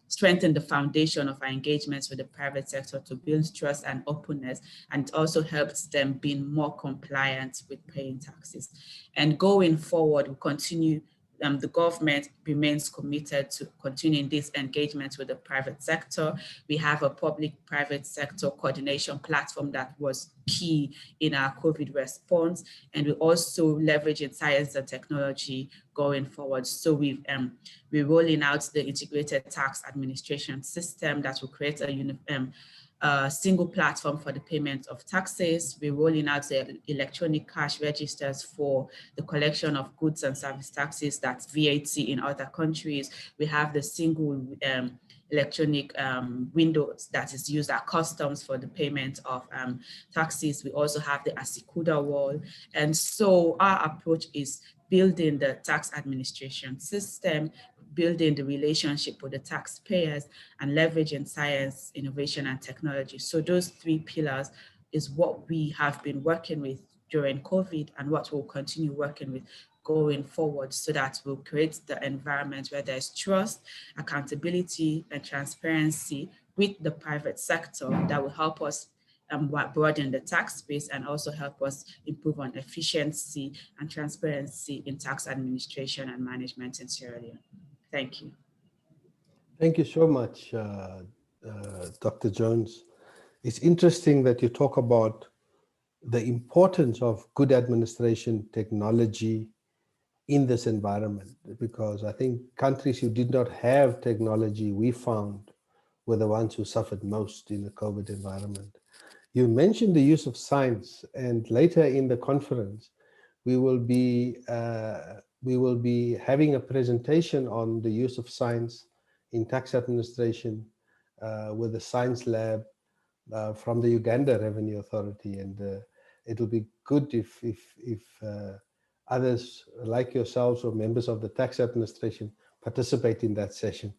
strengthen the foundation of our engagements with the private sector to build trust and openness, and it also helps them being more compliant with paying taxes. And going forward, we continue, the government remains committed to continuing this engagement with the private sector. We have a public-private sector coordination platform that was key in our COVID response, and we also leverage in science and technology going forward. So we're rolling out the integrated tax administration system that will create a single platform for the payment of taxes. We're rolling out the electronic cash registers for the collection of goods and service taxes, that's VAT in other countries. We have the single electronic windows that is used at customs for the payment of taxes. We also have the Asikuda wall. And so our approach is building the tax administration system, building the relationship with the taxpayers, and leveraging science, innovation, and technology. So those three pillars is what we have been working with during COVID and what we'll continue working with going forward, so that we'll create the environment where there's trust, accountability, and transparency with the private sector that will help us broaden the tax base and also help us improve on efficiency and transparency in tax administration and management in Sierra Leone. Thank you. Thank you so much, Dr. Jones. It's interesting that you talk about the importance of good administration technology in this environment, because I think countries who did not have technology, we found, were the ones who suffered most in the COVID environment. You mentioned the use of science, and later in the conference, we will be having a presentation on the use of science in tax administration with the science lab from the Uganda Revenue Authority, and it'll be good if others like yourselves or members of the tax administration participate in that session,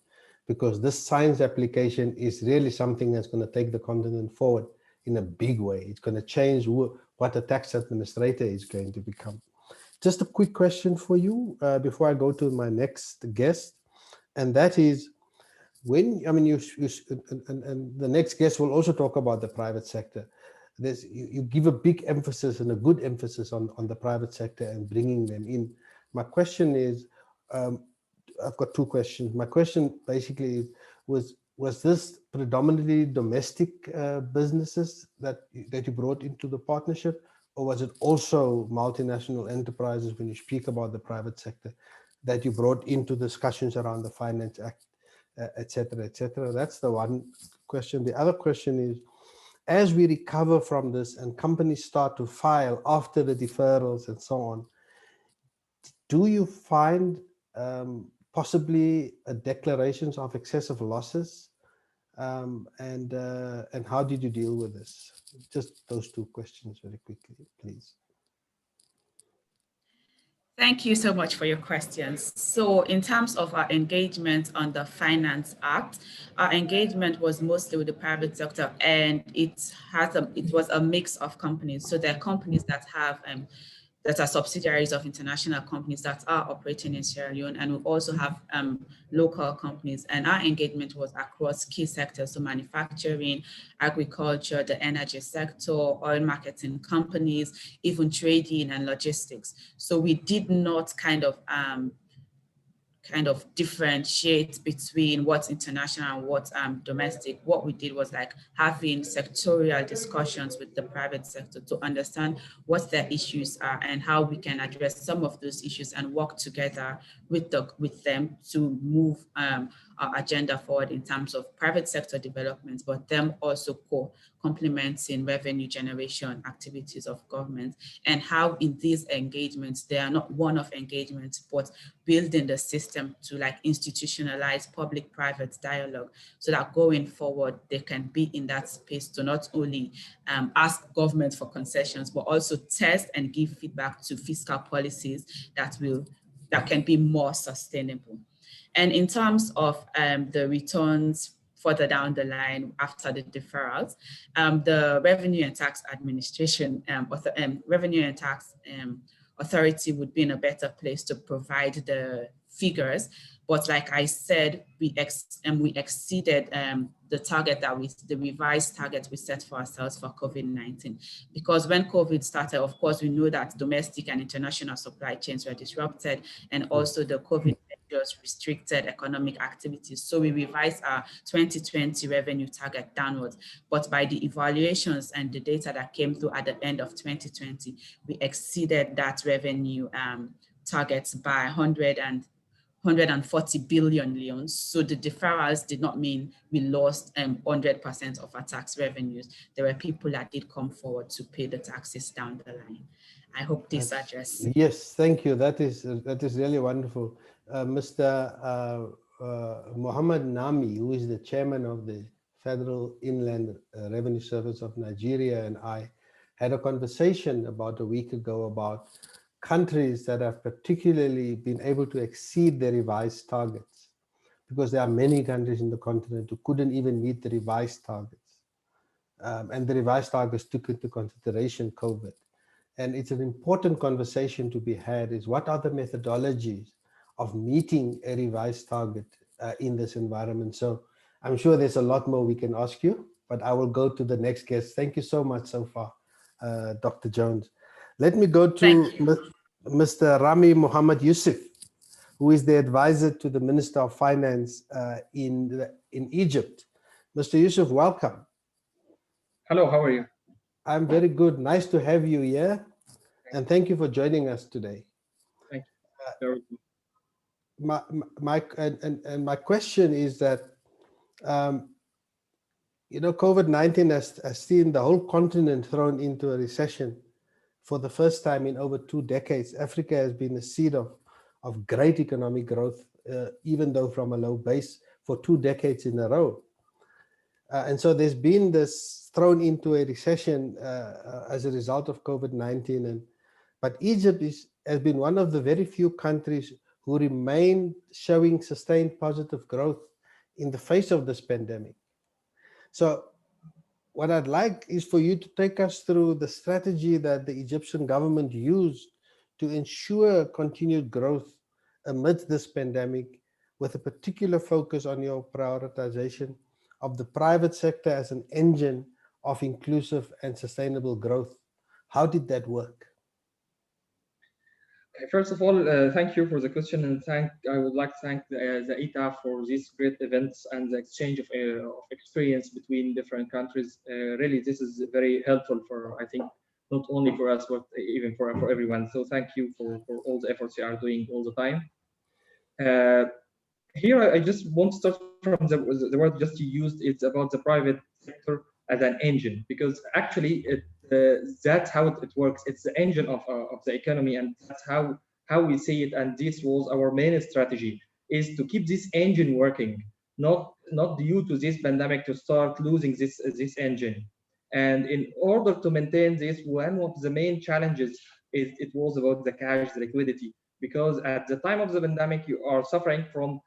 because this science application is really something that's going to take the continent forward in a big way. It's going to change what a tax administrator is going to become. Just a quick question for you before I go to my next guest, and that is, when, I mean, and the next guest will also talk about the private sector. You give a big emphasis and a good emphasis on the private sector and bringing them in. My question is, I've got two questions. My question basically was this predominantly domestic businesses that you brought into the partnership, or was it also multinational enterprises when you speak about the private sector that you brought into discussions around the Finance Act, et cetera, et cetera? That's the one question. The other question is, as we recover from this and companies start to file after the deferrals and so on, do you find possibly declarations of excessive losses? And how did you deal with this? Just those two questions very quickly, please. Thank you so much for your questions. So in terms of our engagement on the Finance Act, our engagement was mostly with the private sector, and it was a mix of companies. So there are companies that have that are subsidiaries of international companies that are operating in Sierra Leone, and we also have local companies. And our engagement was across key sectors, so manufacturing, agriculture, the energy sector, oil marketing companies, even trading and logistics. So we did not kind of differentiate between what's international and what's domestic. What we did was like having sectorial discussions with the private sector to understand what their issues are and how we can address some of those issues and work together with them to move our agenda forward in terms of private sector development, but them also complementing revenue generation activities of government, and how in these engagements, they are not one-off engagements, but building the system to like institutionalize public-private dialogue so that going forward, they can be in that space to not only ask government for concessions, but also test and give feedback to fiscal policies that can be more sustainable. And in terms of the returns further down the line after the deferrals, the Revenue and Tax Administration, Revenue and Tax Authority would be in a better place to provide the figures. But like I said, we exceeded the target the revised target we set for ourselves for COVID-19. Because when COVID started, of course, we know that domestic and international supply chains were disrupted, and also the COVID measures restricted economic activities. So we revised our 2020 revenue target downwards. But by the evaluations and the data that came through at the end of 2020, we exceeded that revenue targets by 140 billion leones. So the deferrals did not mean we lost 100% of our tax revenues. There were people that did come forward to pay the taxes down the line. I hope this addresses. Yes, thank you. That is really wonderful. Mr. Muhammad Nami, who is the chairman of the Federal Inland Revenue Service of Nigeria, and I had a conversation about a week ago about countries that have particularly been able to exceed their revised targets, because there are many countries in the continent who couldn't even meet the revised targets. And the revised targets took into consideration COVID. And it's an important conversation to be had, is what are the methodologies of meeting a revised target in this environment? So I'm sure there's a lot more we can ask you, but I will go to the next guest. Thank you so much so far, Dr. Jones. Let me go to Mr. Rami Muhammad Yusuf, who is the advisor to the Minister of Finance in Egypt. Mr. Yusuf, welcome. Hello, how are you? I'm very good. Nice to have you here. And thank you for joining us today. Thank you. My question is that, COVID-19 has seen the whole continent thrown into a recession. For the first time in over 2 decades, Africa has been a seed of great economic growth, even though from a low base, for 2 decades in a row. And so there's been this thrown into a recession as a result of COVID-19. But Egypt has been one of the very few countries who remain showing sustained positive growth in the face of this pandemic. So what I'd like is for you to take us through the strategy that the Egyptian government used to ensure continued growth amidst this pandemic, with a particular focus on your prioritization of the private sector as an engine of inclusive and sustainable growth? How did that work? First of all, thank you for the question, and I would like to thank the ATAF for these great events and the exchange of experience between different countries. Really, this is very helpful for, I think, not only for us, but even for everyone. So thank you for all the efforts you are doing all the time. Here, I just want to start from the word just you used. It's about the private sector as an engine, because actually that's how it works. It's the engine of the economy, and that's how we see it. And this was our main strategy, is to keep this engine working, not due to this pandemic to start losing this engine. And in order to maintain this, one of the main challenges it was about the cash, the liquidity, because at the time of the pandemic, you are suffering from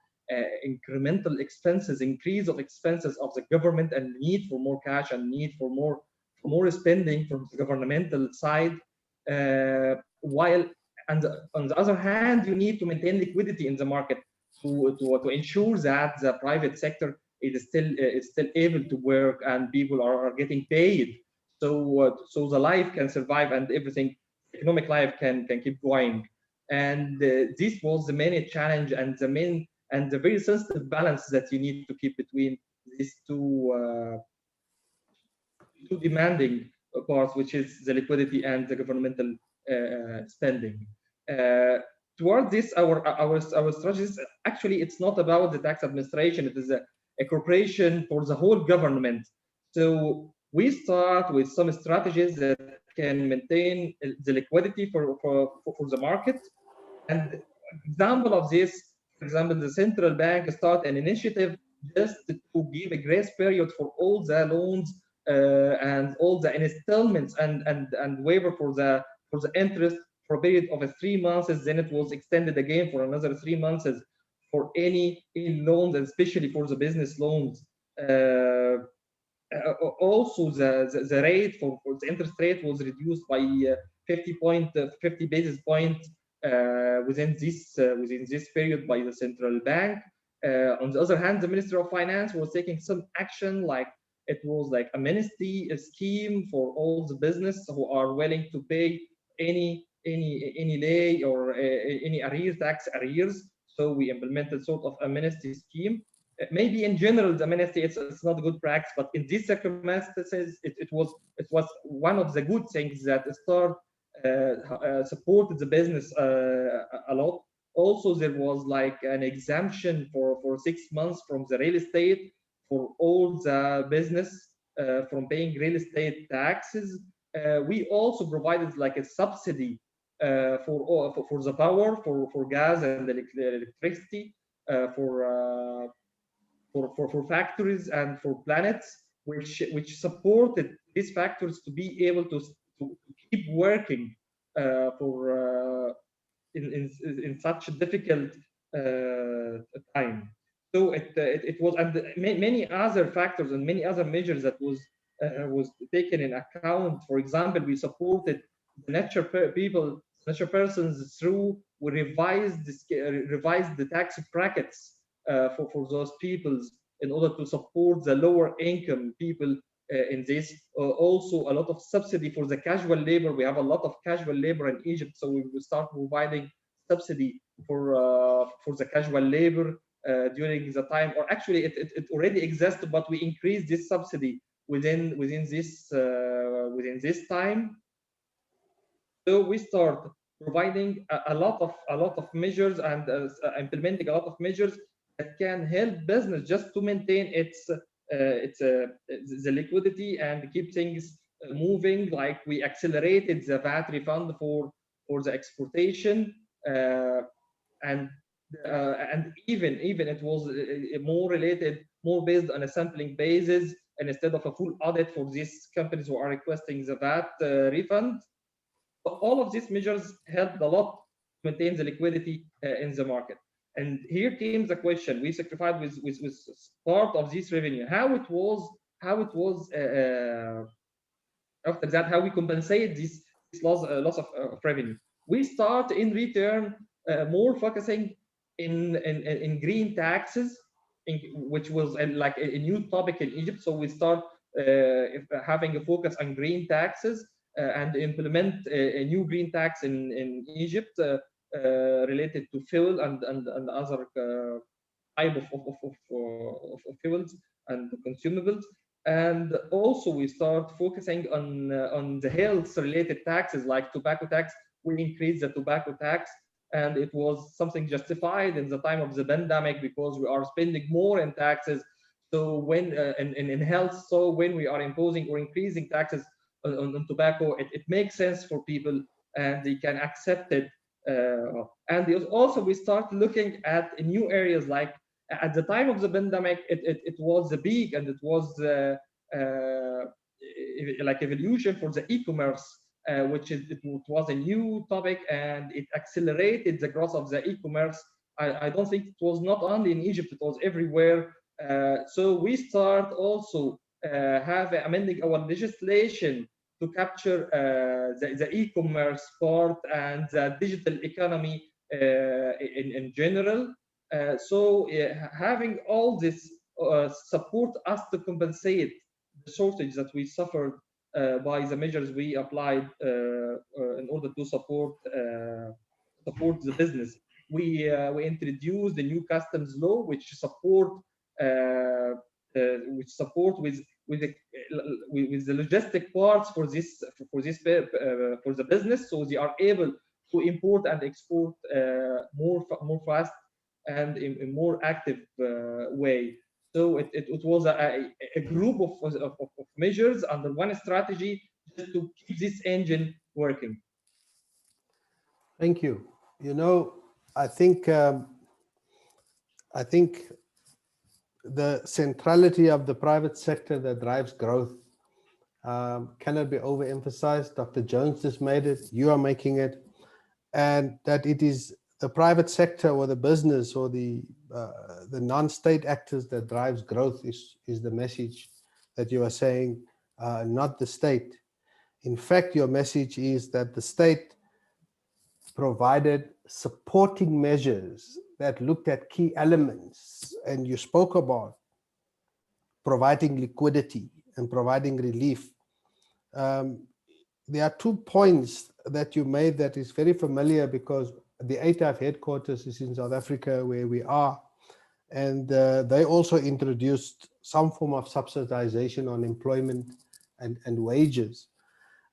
incremental expenses, increase of expenses of the government, and need for more cash and need for more spending from the governmental side. While on the other hand, you need to maintain liquidity in the market to ensure that the private sector is still able to work and people are getting paid, so the life can survive and everything, economic life can keep going. And this was the main challenge and the very sensitive balance that you need to keep between these two demanding parts, which is the liquidity and the governmental spending. Toward this, our strategies, actually, it's not about the tax administration. It is a corporation for the whole government. So we start with some strategies that can maintain the liquidity for the market. And example of this, for example, the central bank start an initiative just to give a grace period for all the loans and all the installments and waiver for the interest for a period of 3 months. Then it was extended again for another 3 months for any loans, especially for the business loans. Also, the rate for the interest rate was reduced by 50 basis points within this period by the central bank. On the other hand, the Minister of Finance was taking some action, like it was like amnesty scheme for all the business who are willing to pay any lay or any tax arrears. So we implemented sort of amnesty scheme. Maybe in general, the amnesty it's not a good practice, but in these circumstances, it was one of the good things that supported the business a lot. Also, there was like an exemption for 6 months from the real estate for all the business from paying real estate taxes. We also provided like a subsidy for the power, for gas and electricity, for factories and for planets, which supported these factories to be able to keep working in such a difficult time. So it was, and many other factors and many other measures that was taken in account. For example, we supported the natural persons through we revised the tax brackets for those peoples in order to support the lower income people in this. Also, a lot of subsidy for the casual labor. We have a lot of casual labor in Egypt, so we will start providing subsidy for the casual labor during the time, or actually it already exists, but we increased this subsidy within this time. So we start providing a lot of measures and implementing a lot of measures that can help business just to maintain the liquidity and keep things moving. Like we accelerated the VAT refund for the exportation, and even it was more based on a sampling basis, and instead of a full audit for these companies who are requesting the VAT refund. All of these measures helped a lot to maintain the liquidity in the market. And here came the question: we sacrificed with part of this revenue. How it was after that? How we compensate this loss of revenue? we start in return more focusing in green taxes, which was like a new topic in Egypt. So we start having a focus on green taxes and implement a new green tax in Egypt related to fuel and other type of fuels and consumables. And also we start focusing on the health related taxes like tobacco tax. We increased the tobacco tax, and it was something justified in the time of the pandemic because we are spending more in taxes. So when in health, so when we are imposing or increasing taxes on tobacco, it makes sense for people and they can accept it. And also we start looking at new areas like at the time of the pandemic, it was the peak, and it was like evolution for the e-commerce, which it was a new topic, and it accelerated the growth of the e-commerce. I don't think it was not only in Egypt, it was everywhere. So we start also amending our legislation to capture the e-commerce part and the digital economy in general. So having all this support us to compensate the shortage that we suffered by the measures we applied in order to support the business. We introduced the new customs law, which support with the logistic parts for the business, so they are able to import and export more fast and in a more active way. So it was a group of measures under one strategy just to keep this engine working. Thank you. You know, I think the centrality of the private sector that drives growth cannot be overemphasized. Dr. Jones just made it, you are making it, and that it is the private sector or the business or the non-state actors that drives growth is the message that you are saying, not the state. In fact, your message is that the state provided supporting measures that looked at key elements, and you spoke about providing liquidity and providing relief. There are 2 points that you made that is very familiar because the ATAF headquarters is in South Africa where we are, and they also introduced some form of subsidization on employment and wages.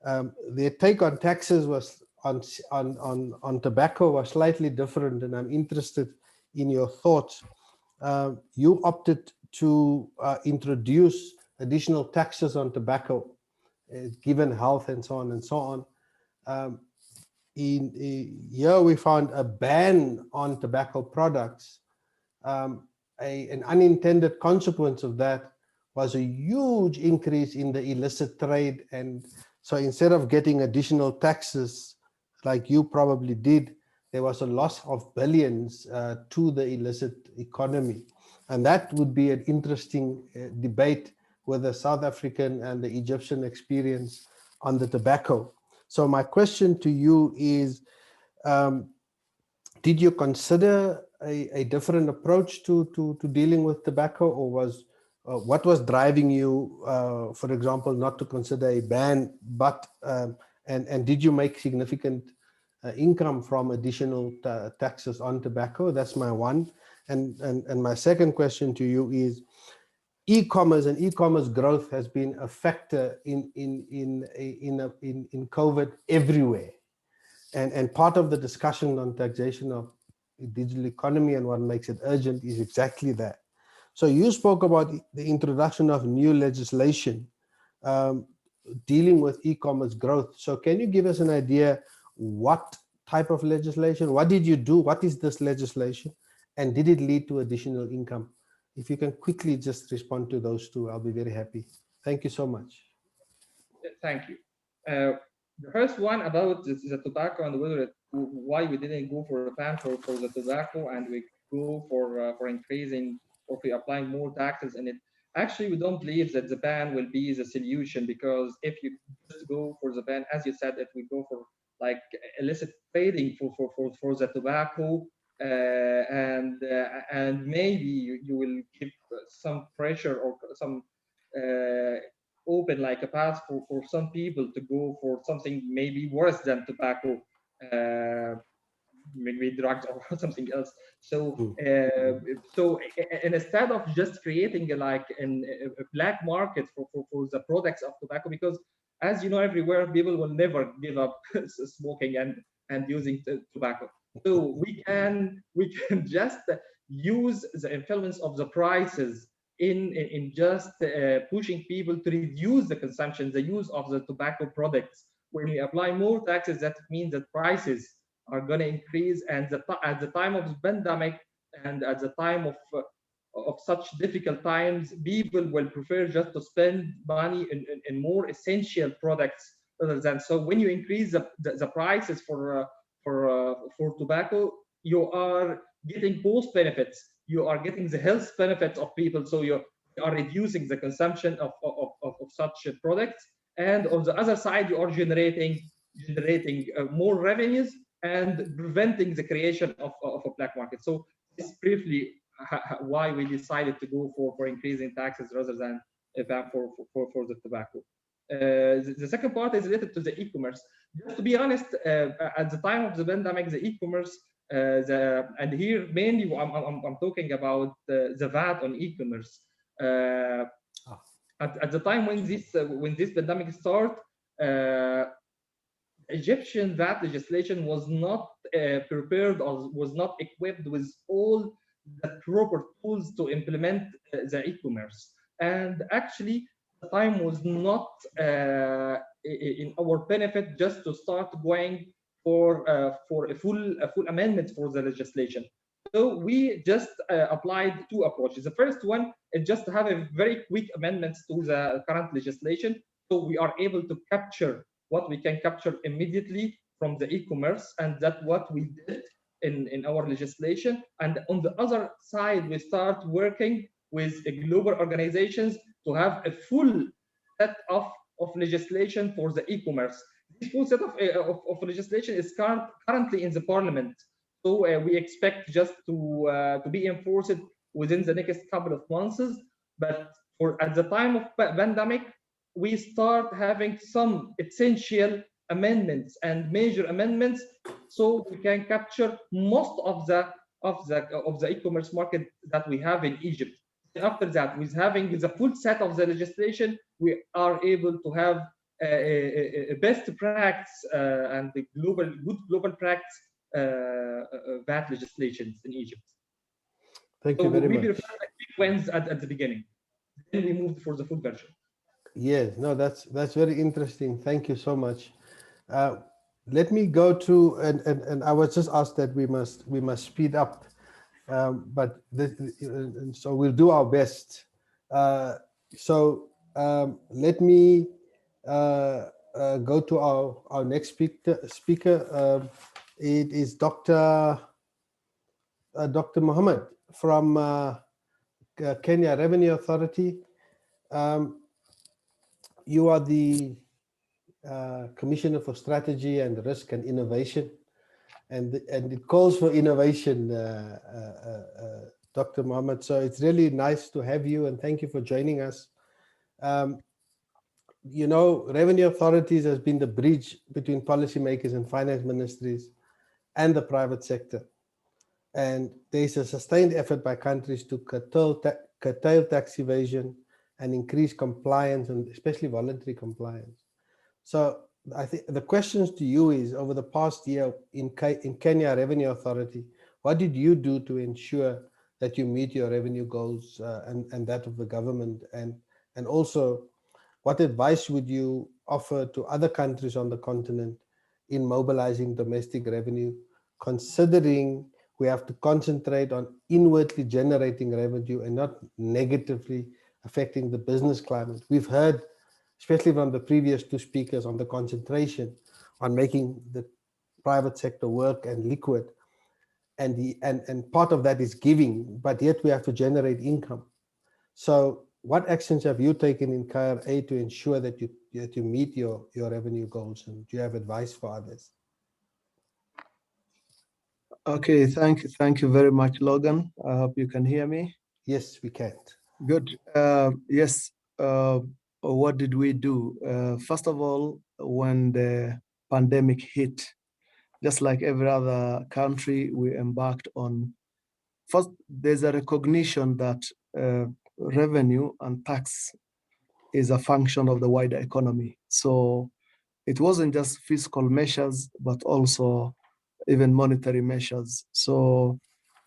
Their take on taxes was on tobacco was slightly different, and I'm interested in your thoughts. You opted to introduce additional taxes on tobacco, given health and so on and so on. Here we found a ban on tobacco products. An unintended consequence of that was a huge increase in the illicit trade, and so instead of getting additional taxes like you probably did, there was a loss of billions to the illicit economy. And that would be an interesting debate with the South African and the Egyptian experience on the tobacco. So my question to you is, did you consider a different approach to dealing with tobacco, or was what was driving you, for example, not to consider a ban, but and did you make significant income from additional taxes on tobacco? That's my one. And my second question to you is, e-commerce and e-commerce growth has been a factor in COVID everywhere. And part of the discussion on taxation of the digital economy and what makes it urgent is exactly that. So you spoke about the introduction of new legislation dealing with e-commerce growth. So can you give us an idea what type of legislation, what did you do, what is this legislation, and did it lead to additional income? If you can quickly just respond to those two, I'll be very happy. Thank you so much. Thank you. The first one about the tobacco and why we didn't go for a ban for the tobacco and we go for increasing or for applying more taxes in it. Actually, we don't believe that the ban will be the solution, because if you just go for the ban, as you said, if we go like illicit trading for the tobacco, and maybe you will give some pressure or some open like a path for some people to go for something maybe worse than tobacco, maybe drugs or something else. So instead of just creating like a black market for the products of tobacco, because as you know, everywhere people will never give up smoking and using tobacco. So we can just use the influence of the prices in just pushing people to reduce the consumption, the use of the tobacco products. When we apply more taxes, that means that prices are going to increase, and at the time of the pandemic and at the time of such difficult times, people will prefer just to spend money in more essential products rather than. So when you increase the prices for tobacco, you are getting both benefits. You are getting the health benefits of people, so you are reducing the consumption of such products, and on the other side, you are generating more revenues and preventing the creation of a black market. So this is briefly why we decided to go for increasing taxes rather than for the tobacco. The second part is related to the e-commerce. Just to be honest, at the time of the pandemic, the e-commerce, and here mainly I'm talking about the VAT on e-commerce. At the time when this pandemic started, Egyptian VAT legislation was not prepared or was not equipped with all the proper tools to implement the e-commerce. And actually, the time was not in our benefit just to start going for a full amendment for the legislation. So we just applied two approaches. The first one is just to have a very quick amendments to the current legislation, so we are able to capture what we can capture immediately from the e-commerce, and that's what we did in our legislation. And on the other side, we start working with global organizations to have a full set of legislation for the e-commerce. This full set of legislation is currently in the parliament. So we expect just to be enforced within the next couple of months. But at the time of pandemic, we start having some essential amendments and major amendments, so we can capture most of the e-commerce market that we have in Egypt. And after that, with having the full set of the legislation, we are able to have a best practice and the good global practice VAT legislations in Egypt. Thank you very much. We prefer sequence at the beginning, then we moved for the full version. Yes, no, that's very interesting. Thank you so much. Let me go to and I was just asked that we must speed up, but so we'll do our best. Let me go to our next speaker. It is Dr. Mohammed from Kenya Revenue Authority. You are the Commissioner for Strategy and Risk and Innovation, and it calls for innovation, Dr. Mohammed. So it's really nice to have you, and thank you for joining us. You know, revenue authorities has been the bridge between policymakers and finance ministries and the private sector. And there's a sustained effort by countries to curtail tax evasion and increase compliance, and especially voluntary compliance. So I think the questions to you is, over the past year in Kenya Revenue Authority, what did you do to ensure that you meet your revenue goals and that of the government? And also, what advice would you offer to other countries on the continent in mobilizing domestic revenue, considering we have to concentrate on inwardly generating revenue and not negatively affecting the business climate? We've heard, especially from the previous two speakers, on the concentration on making the private sector work and liquid, and part of that is giving, but yet we have to generate income. So what actions have you taken in KRA to ensure that you meet your revenue goals, and do you have advice for others? Okay, thank you very much, Logan. I hope you can hear me. Yes, we can. Good. Yes. What did we do? First of all, when the pandemic hit, just like every other country, we embarked on. First, there's a recognition that revenue and tax is a function of the wider economy. So it wasn't just fiscal measures, but also even monetary measures. So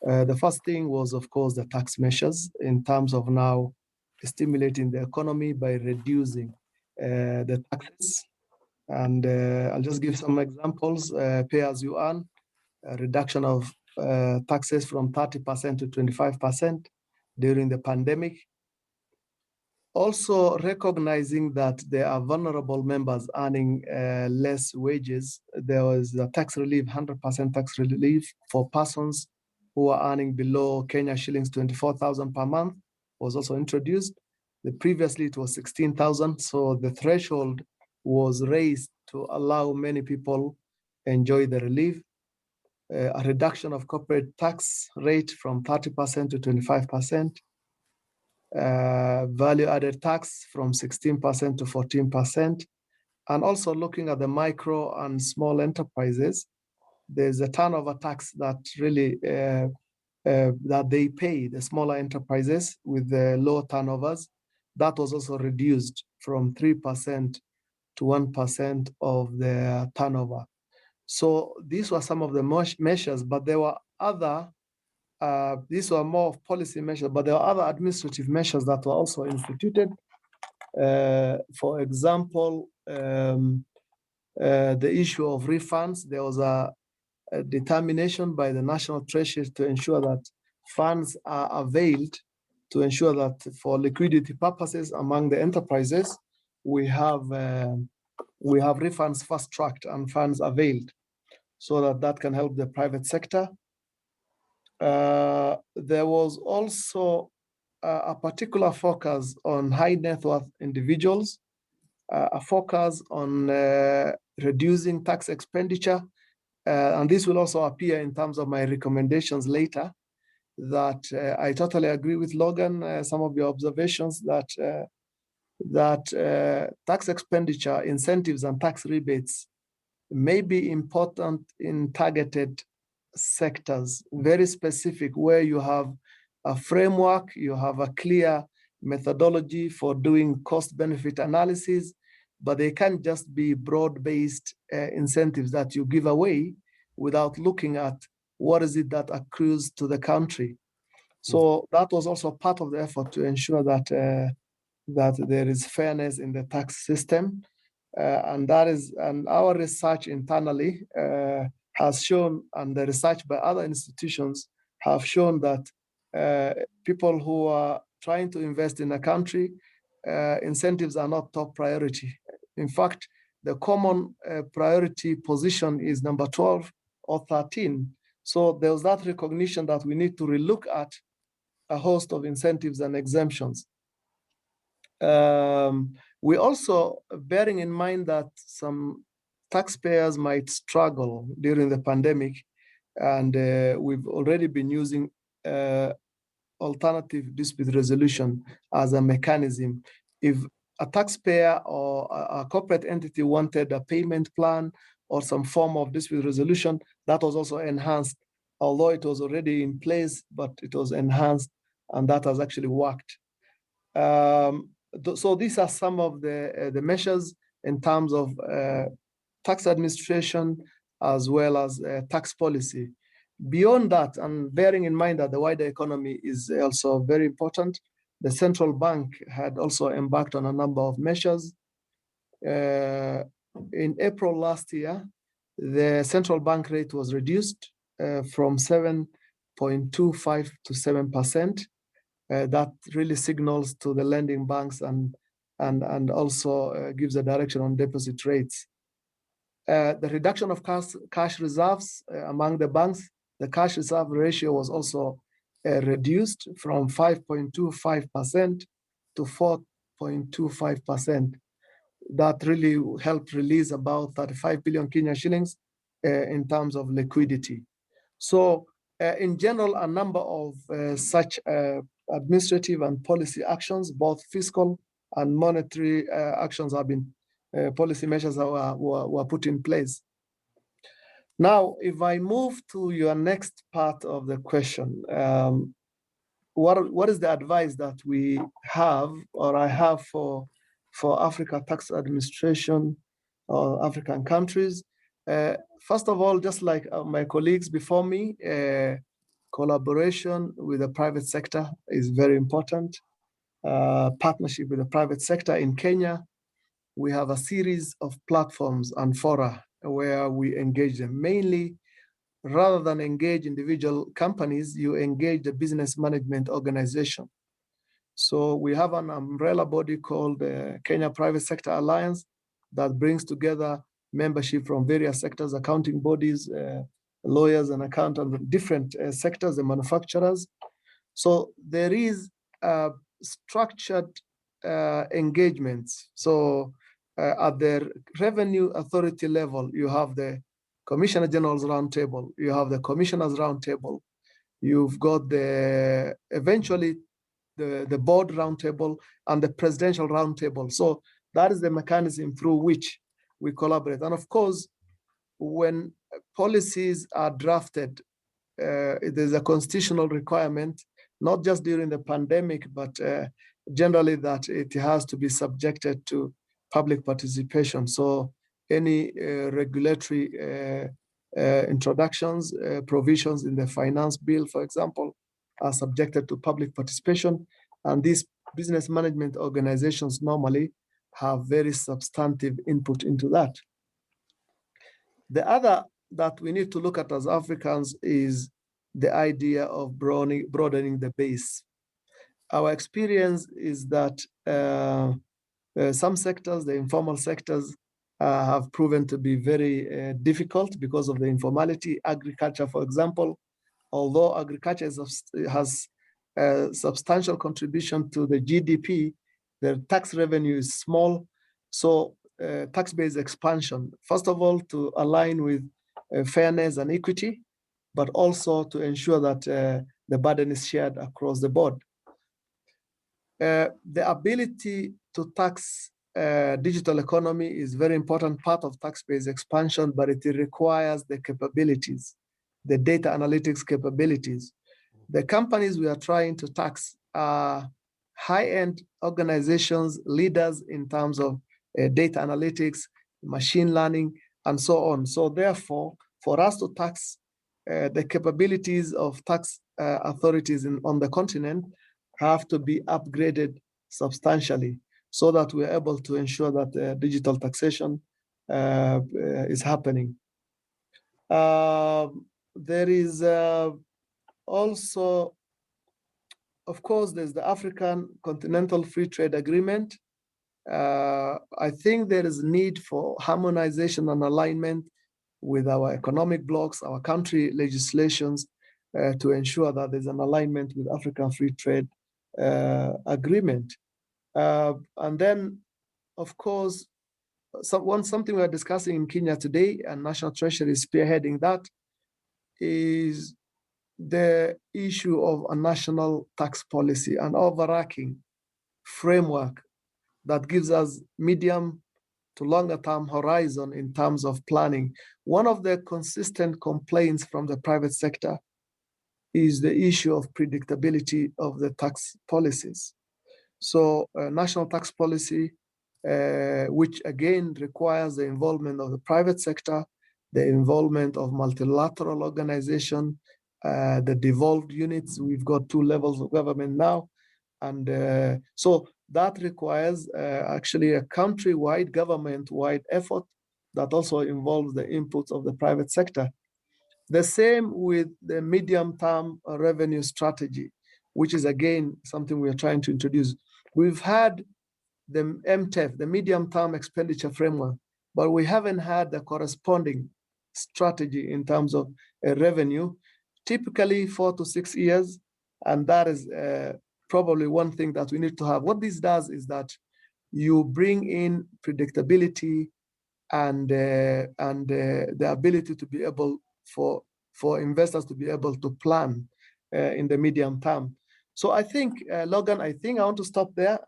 the first thing was, of course, the tax measures in terms of now stimulating the economy by reducing the taxes. And I'll just give some examples. Pay as you earn, a reduction of taxes from 30% to 25% during the pandemic. Also recognizing that there are vulnerable members earning less wages, there was a tax relief, 100% tax relief for persons who are earning below Kenya shillings 24,000 per month was also introduced. Previously it was 16,000, so the threshold was raised to allow many people enjoy the relief. A reduction of corporate tax rate from 30% to 25%. Value-added tax from 16% to 14%, and also looking at the micro and small enterprises, there's a turnover tax that really that they pay, the smaller enterprises with the low turnovers. That was also reduced from 3% to 1% of their turnover. So these were some of the measures, but there were other these were more of policy measures, but there are other administrative measures that were also instituted. For example, the issue of refunds. There was a determination by the National Treasury to ensure that funds are availed to ensure that for liquidity purposes among the enterprises, we have refunds fast-tracked and funds availed so that can help the private sector. There was also a particular focus on high net worth individuals, a focus on reducing tax expenditure. And this will also appear in terms of my recommendations later, that I totally agree with Logan, some of your observations that tax expenditure, incentives and tax rebates may be important in targeted sectors, very specific, where you have a framework, you have a clear methodology for doing cost-benefit analysis, but they can't just be broad-based incentives that you give away without looking at what is it that accrues to the country. So that was also part of the effort to ensure that that there is fairness in the tax system. And our research internally has shown, and the research by other institutions have shown that people who are trying to invest in a country, incentives are not top priority. In fact, the common priority position is number 12 or 13. So there was that recognition that we need to relook at a host of incentives and exemptions. We also, bearing in mind that some taxpayers might struggle during the pandemic, and we've already been using alternative dispute resolution as a mechanism. If a taxpayer or a corporate entity wanted a payment plan or some form of dispute resolution, that was also enhanced, although it was already in place, but it was enhanced, and that has actually worked. So these are some of the measures in terms of tax administration as well as tax policy. Beyond that, and bearing in mind that the wider economy is also very important, the central bank had also embarked on a number of measures. In April last year, the central bank rate was reduced from 7.25 to 7%. That really signals to the lending banks and also gives a direction on deposit rates. The reduction of cash reserves among the banks, the cash reserve ratio was also reduced from 5.25% to 4.25%. That really helped release about 35 billion Kenya shillings in terms of liquidity. So in general, a number of such administrative and policy actions, both fiscal and monetary actions have been, policy measures that were put in place. Now, if I move to your next part of the question, what is the advice that we have, or I have for Africa Tax Administration or African countries? First of all, just like my colleagues before me, collaboration with the private sector is very important. Partnership with the private sector. In Kenya, we have a series of platforms and fora where we engage them. Mainly, rather than engage individual companies, you engage the business management organization. So we have an umbrella body called the Kenya Private Sector Alliance that brings together membership from various sectors, accounting bodies, lawyers and accountants, different sectors, the manufacturers. So there is structured engagements. So at the revenue authority level, you have the Commissioner General's Roundtable, you have the Commissioners Roundtable, you've got the eventually the Board Roundtable and the Presidential Roundtable. So that is the mechanism through which we collaborate. And of course, when policies are drafted, there's a constitutional requirement, not just during the pandemic, but generally that it has to be subjected to public participation. So any regulatory introductions, provisions in the finance bill, for example, are subjected to public participation. And these business management organizations normally have very substantive input into that. The other that we need to look at as Africans is the idea of broadening the base. Our experience is that some sectors, the informal sectors, have proven to be very difficult because of the informality. Agriculture, for example, although agriculture has a substantial contribution to the GDP, the tax revenue is small. So tax-based expansion, first of all, to align with fairness and equity, but also to ensure that the burden is shared across the board. The ability to tax digital economy is very important part of tax-based expansion, but it requires the capabilities, the data analytics capabilities. The companies we are trying to tax are high-end organizations, leaders in terms of data analytics, machine learning, and so on. So therefore, for us to tax the capabilities of tax authorities on the continent have to be upgraded substantially so that we're able to ensure that digital taxation is happening. There is also, of course, there's the African Continental Free Trade Agreement. I think there is need for harmonization and alignment with our economic blocks, our country legislations, to ensure that there's an alignment with African Free Trade Agreement. And then, of course, something we're discussing in Kenya today, and National Treasury is spearheading that, is the issue of a national tax policy, an overarching framework that gives us medium to longer term horizon in terms of planning. One of the consistent complaints from the private sector is the issue of predictability of the tax policies. So national tax policy, which again requires the involvement of the private sector, the involvement of multilateral organization, the devolved units. We've got 2 levels of government now. And so that requires actually a country-wide, government-wide effort that also involves the inputs of the private sector. The same with the medium-term revenue strategy, which is again something we are trying to introduce. We've had the MTEF, the medium-term expenditure framework, but we haven't had the corresponding strategy in terms of revenue, typically 4 to 6 years, and that is probably one thing that we need to have. What this does is that you bring in predictability and the ability to be able for investors to be able to plan in the medium term. So I think, Logan, I want to stop there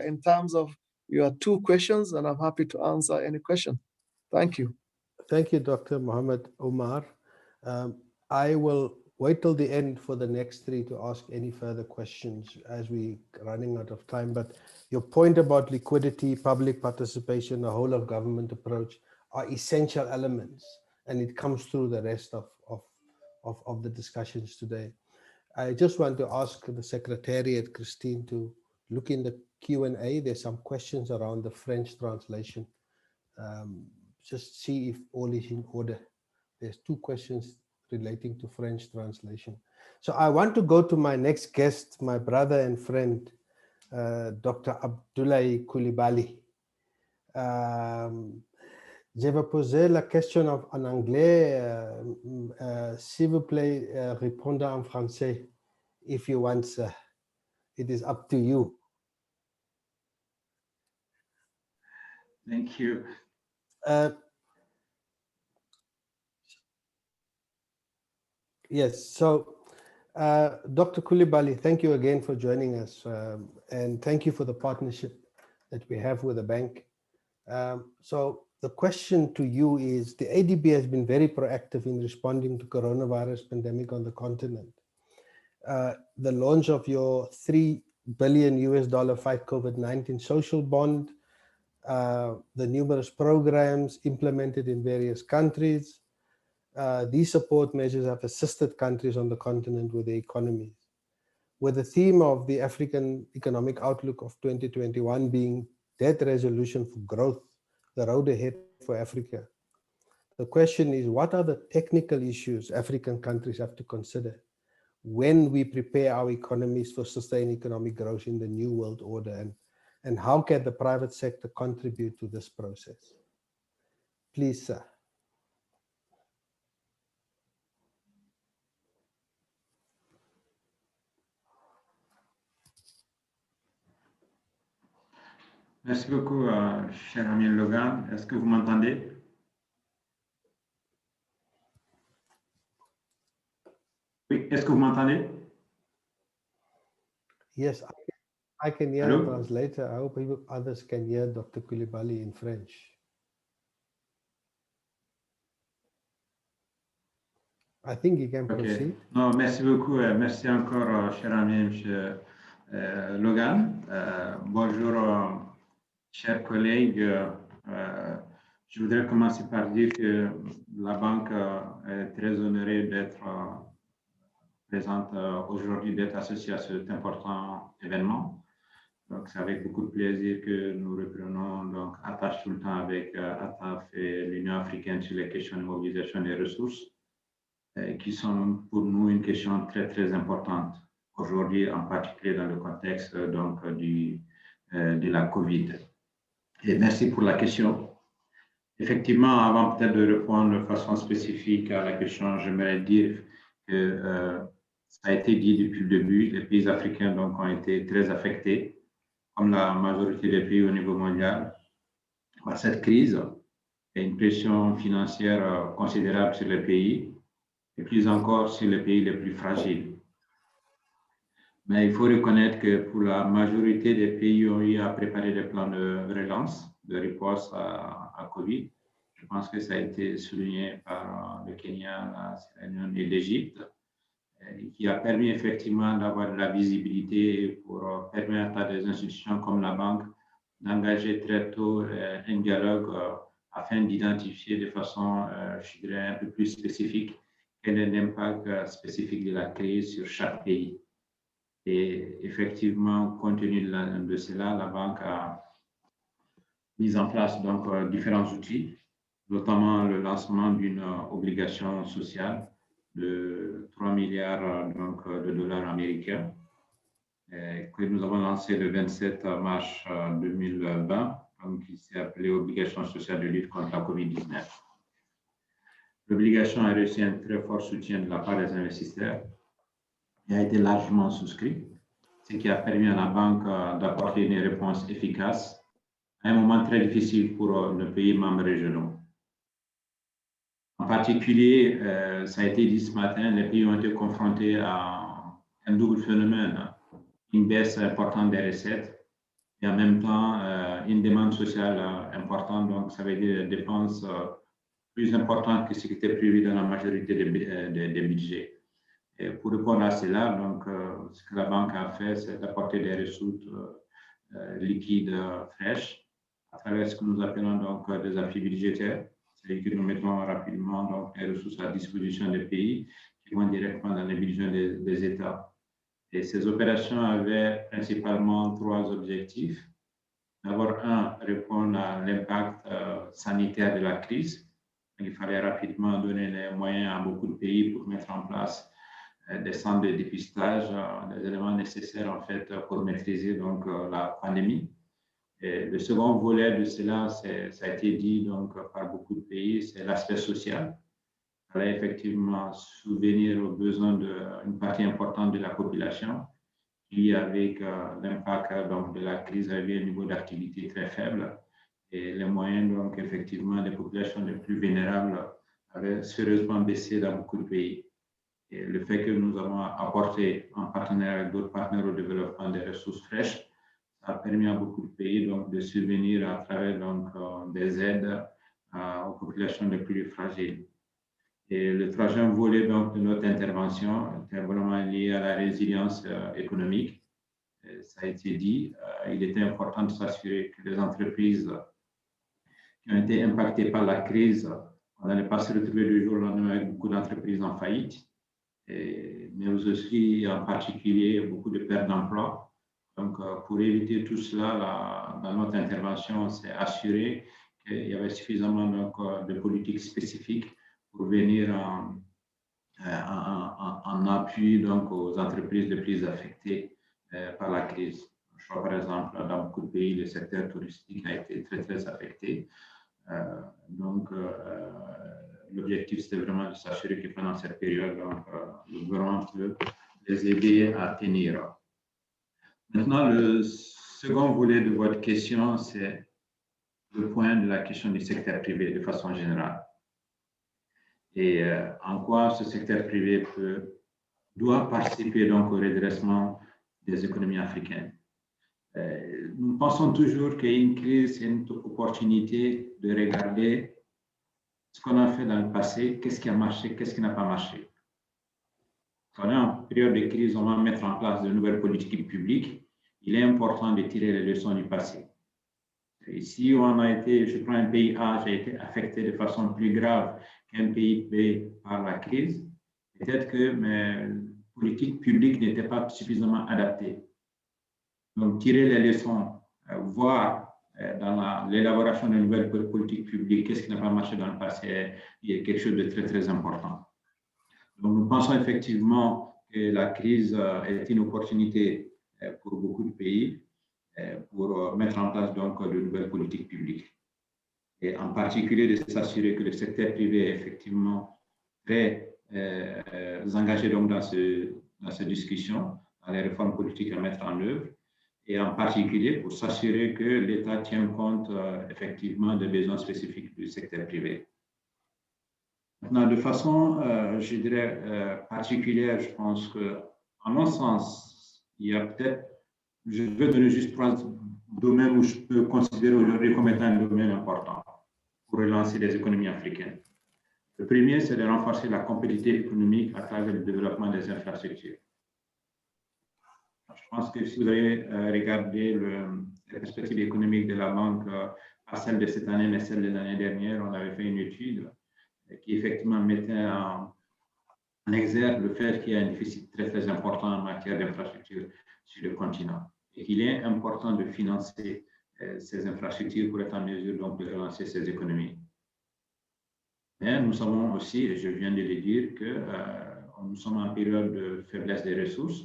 in terms of your 2 questions, and I'm happy to answer any question. Thank you. Thank you, Dr. Mohammed Omar. I will wait till the end for the next 3 to ask any further questions as we're running out of time. But your point about liquidity, public participation, the whole of government approach are essential elements, and it comes through the rest of the discussions today. I just want to ask the Secretariat, Christine, to look in the Q&A. There's some questions around the French translation. Just see if all is in order. There's 2 questions relating to French translation. So I want to go to my next guest, my brother and friend, Dr. Abdoulaye Coulibaly. Je vais poser la question en anglais. S'il vous plaît, répondez en français if you want, sir. It is up to you. Thank you. Yes, so Dr. Coulibaly, thank you again for joining us, and thank you for the partnership that we have with the bank. So the question to you is, the ADB has been very proactive in responding to coronavirus pandemic on the continent. The launch of your $3 billion Fight COVID-19 social bond, the numerous programs implemented in various countries. These support measures have assisted countries on the continent with their economies. With the theme of the African Economic Outlook of 2021 being debt resolution for growth, the road ahead for Africa. The question is, what are the technical issues African countries have to consider when we prepare our economies for sustained economic growth in the new world order, and how can the private sector contribute to this process? Please, sir. Merci beaucoup, cher ami Logan. Est-ce que vous m'entendez? Oui, est-ce que vous m'entendez? Yes, I can hear the translator. I hope others can hear Dr. Coulibaly in French. I think you can proceed. Non, merci beaucoup. Merci encore, cher ami, monsieur Logan. Bonjour, chers collègues. Je voudrais commencer par dire que la banque est très honorée d'être présente aujourd'hui, d'être associée à cet important événement. Donc, c'est avec beaucoup de plaisir que nous reprenons donc attache tout le temps avec ATAF et l'Union africaine sur les questions de mobilisation des ressources, qui sont pour nous une question très, très importante aujourd'hui, en particulier dans le contexte donc, de la COVID. Et merci pour la question. Effectivement, avant peut-être de répondre de façon spécifique à la question, j'aimerais dire que ça a été dit depuis le début, les pays africains donc, ont été très affectés, comme la majorité des pays au niveau mondial, par cette crise et une pression financière considérable sur les pays, et plus encore sur les pays les plus fragiles. Mais il faut reconnaître que pour la majorité des pays ont eu à préparer des plans de relance, de riposte à COVID. Je pense que ça a été souligné par le Kenya, la Sierra Leone et l'Égypte, qui a permis effectivement d'avoir de la visibilité pour permettre à des institutions comme la banque d'engager très tôt un dialogue afin d'identifier de façon, je dirais, un peu plus spécifique quel est l'impact spécifique de la crise sur chaque pays. Et effectivement, compte tenu de cela, la banque a mis en place donc différents outils, notamment le lancement d'une obligation sociale de 3 milliards donc, de dollars américains que nous avons lancé le 27 mars 2020, donc, qui s'est appelé Obligation sociale de lutte contre la COVID-19. L'obligation a reçu un très fort soutien de la part des investisseurs et a été largement souscrit, ce qui a permis à la banque d'apporter une réponse efficace à un moment très difficile pour nos pays membres régionaux. En particulier, ça a été dit ce matin, les pays ont été confrontés à un double phénomène, une baisse importante des recettes et en même temps une demande sociale importante, donc ça veut dire des dépenses plus importantes que ce qui était prévu dans la majorité des budgets. Et pour répondre à cela, donc, ce que la banque a fait, c'est d'apporter des ressources liquides fraîches à travers ce que nous appelons donc des appuis budgétaires. C'est-à-dire que nous mettons rapidement donc, les ressources à disposition des pays qui vont directement dans les budgets des États. Et ces opérations avaient principalement trois objectifs. D'abord, un, répondre à l'impact sanitaire de la crise. Il fallait rapidement donner les moyens à beaucoup de pays pour mettre en place des centres de dépistage, des éléments nécessaires en fait pour maîtriser donc la pandémie. Et le second volet de cela, ça a été dit donc par beaucoup de pays, c'est l'aspect social. Il fallait effectivement subvenir aux besoins d'une partie importante de la population qui, avec l'impact donc de la crise, avait un niveau d'activité très faible et les moyens donc effectivement des populations les plus vulnérables avaient sérieusement baissé dans beaucoup de pays. Et le fait que nous avons apporté, en partenariat avec d'autres partenaires au développement des ressources fraîches, ça a permis à beaucoup de pays donc, de subvenir à travers donc, des aides aux populations les plus fragiles. Et le troisième volet donc, de notre intervention était vraiment lié à la résilience économique. Et ça a été dit, il était important de s'assurer que les entreprises qui ont été impactées par la crise, on n'allait pas se retrouver du jour au lendemain avec beaucoup d'entreprises en faillite. Mais aussi en particulier beaucoup de pertes d'emploi. Donc, pour éviter tout cela, dans notre intervention, c'est assurer qu'il y avait suffisamment donc, de politiques spécifiques pour venir en appui donc, aux entreprises les plus affectées par la crise. Je crois, par exemple, dans beaucoup de pays, le secteur touristique a été très, très affecté. L'objectif, c'était vraiment de s'assurer que pendant cette période, le gouvernement peut les aider à tenir. Maintenant, le second volet de votre question, c'est le point de la question du secteur privé de façon générale. Et en quoi ce secteur privé doit participer donc au redressement des économies africaines. Nous pensons toujours qu'une crise, c'est une opportunité de regarder ce qu'on a fait dans le passé, qu'est-ce qui a marché, qu'est-ce qui n'a pas marché. Quand on est en période de crise, on va mettre en place de nouvelles politiques publiques. Il est important de tirer les leçons du passé. Et si on a été, je prends un pays A, j'ai été affecté de façon plus grave qu'un pays B par la crise, peut-être que mes politiques publiques n'étaient pas suffisamment adaptées. Donc, tirer les leçons, voir dans l'élaboration de nouvelles politiques publiques, qu'est-ce qui n'a pas marché dans le passé, il y a quelque chose de très, très important. Donc, nous pensons effectivement que la crise est une opportunité pour beaucoup de pays pour mettre en place donc de nouvelles politiques publiques. Et en particulier de s'assurer que le secteur privé est effectivement très engagé donc dans ces discussions, dans les réformes politiques à mettre en œuvre, et en particulier pour s'assurer que l'État tient compte effectivement des besoins spécifiques du secteur privé. Maintenant, de façon, je dirais, particulière, je pense qu'à mon sens, il y a peut-être, je vais donner juste trois domaines où je peux considérer aujourd'hui comme étant un domaine important pour relancer les économies africaines. Le premier, c'est de renforcer la compétitivité économique à travers le développement des infrastructures. Je pense que si vous avez regardé les perspectives économiques de la banque, pas celle de cette année, mais celle de l'année dernière, on avait fait une étude qui effectivement mettait en exergue le fait qu'il y a un déficit très, très important en matière d'infrastructures sur le continent et qu'il est important de financer ces infrastructures pour être en mesure donc, de relancer ces économies. Mais nous savons aussi, et je viens de le dire, que nous sommes en période de faiblesse des ressources.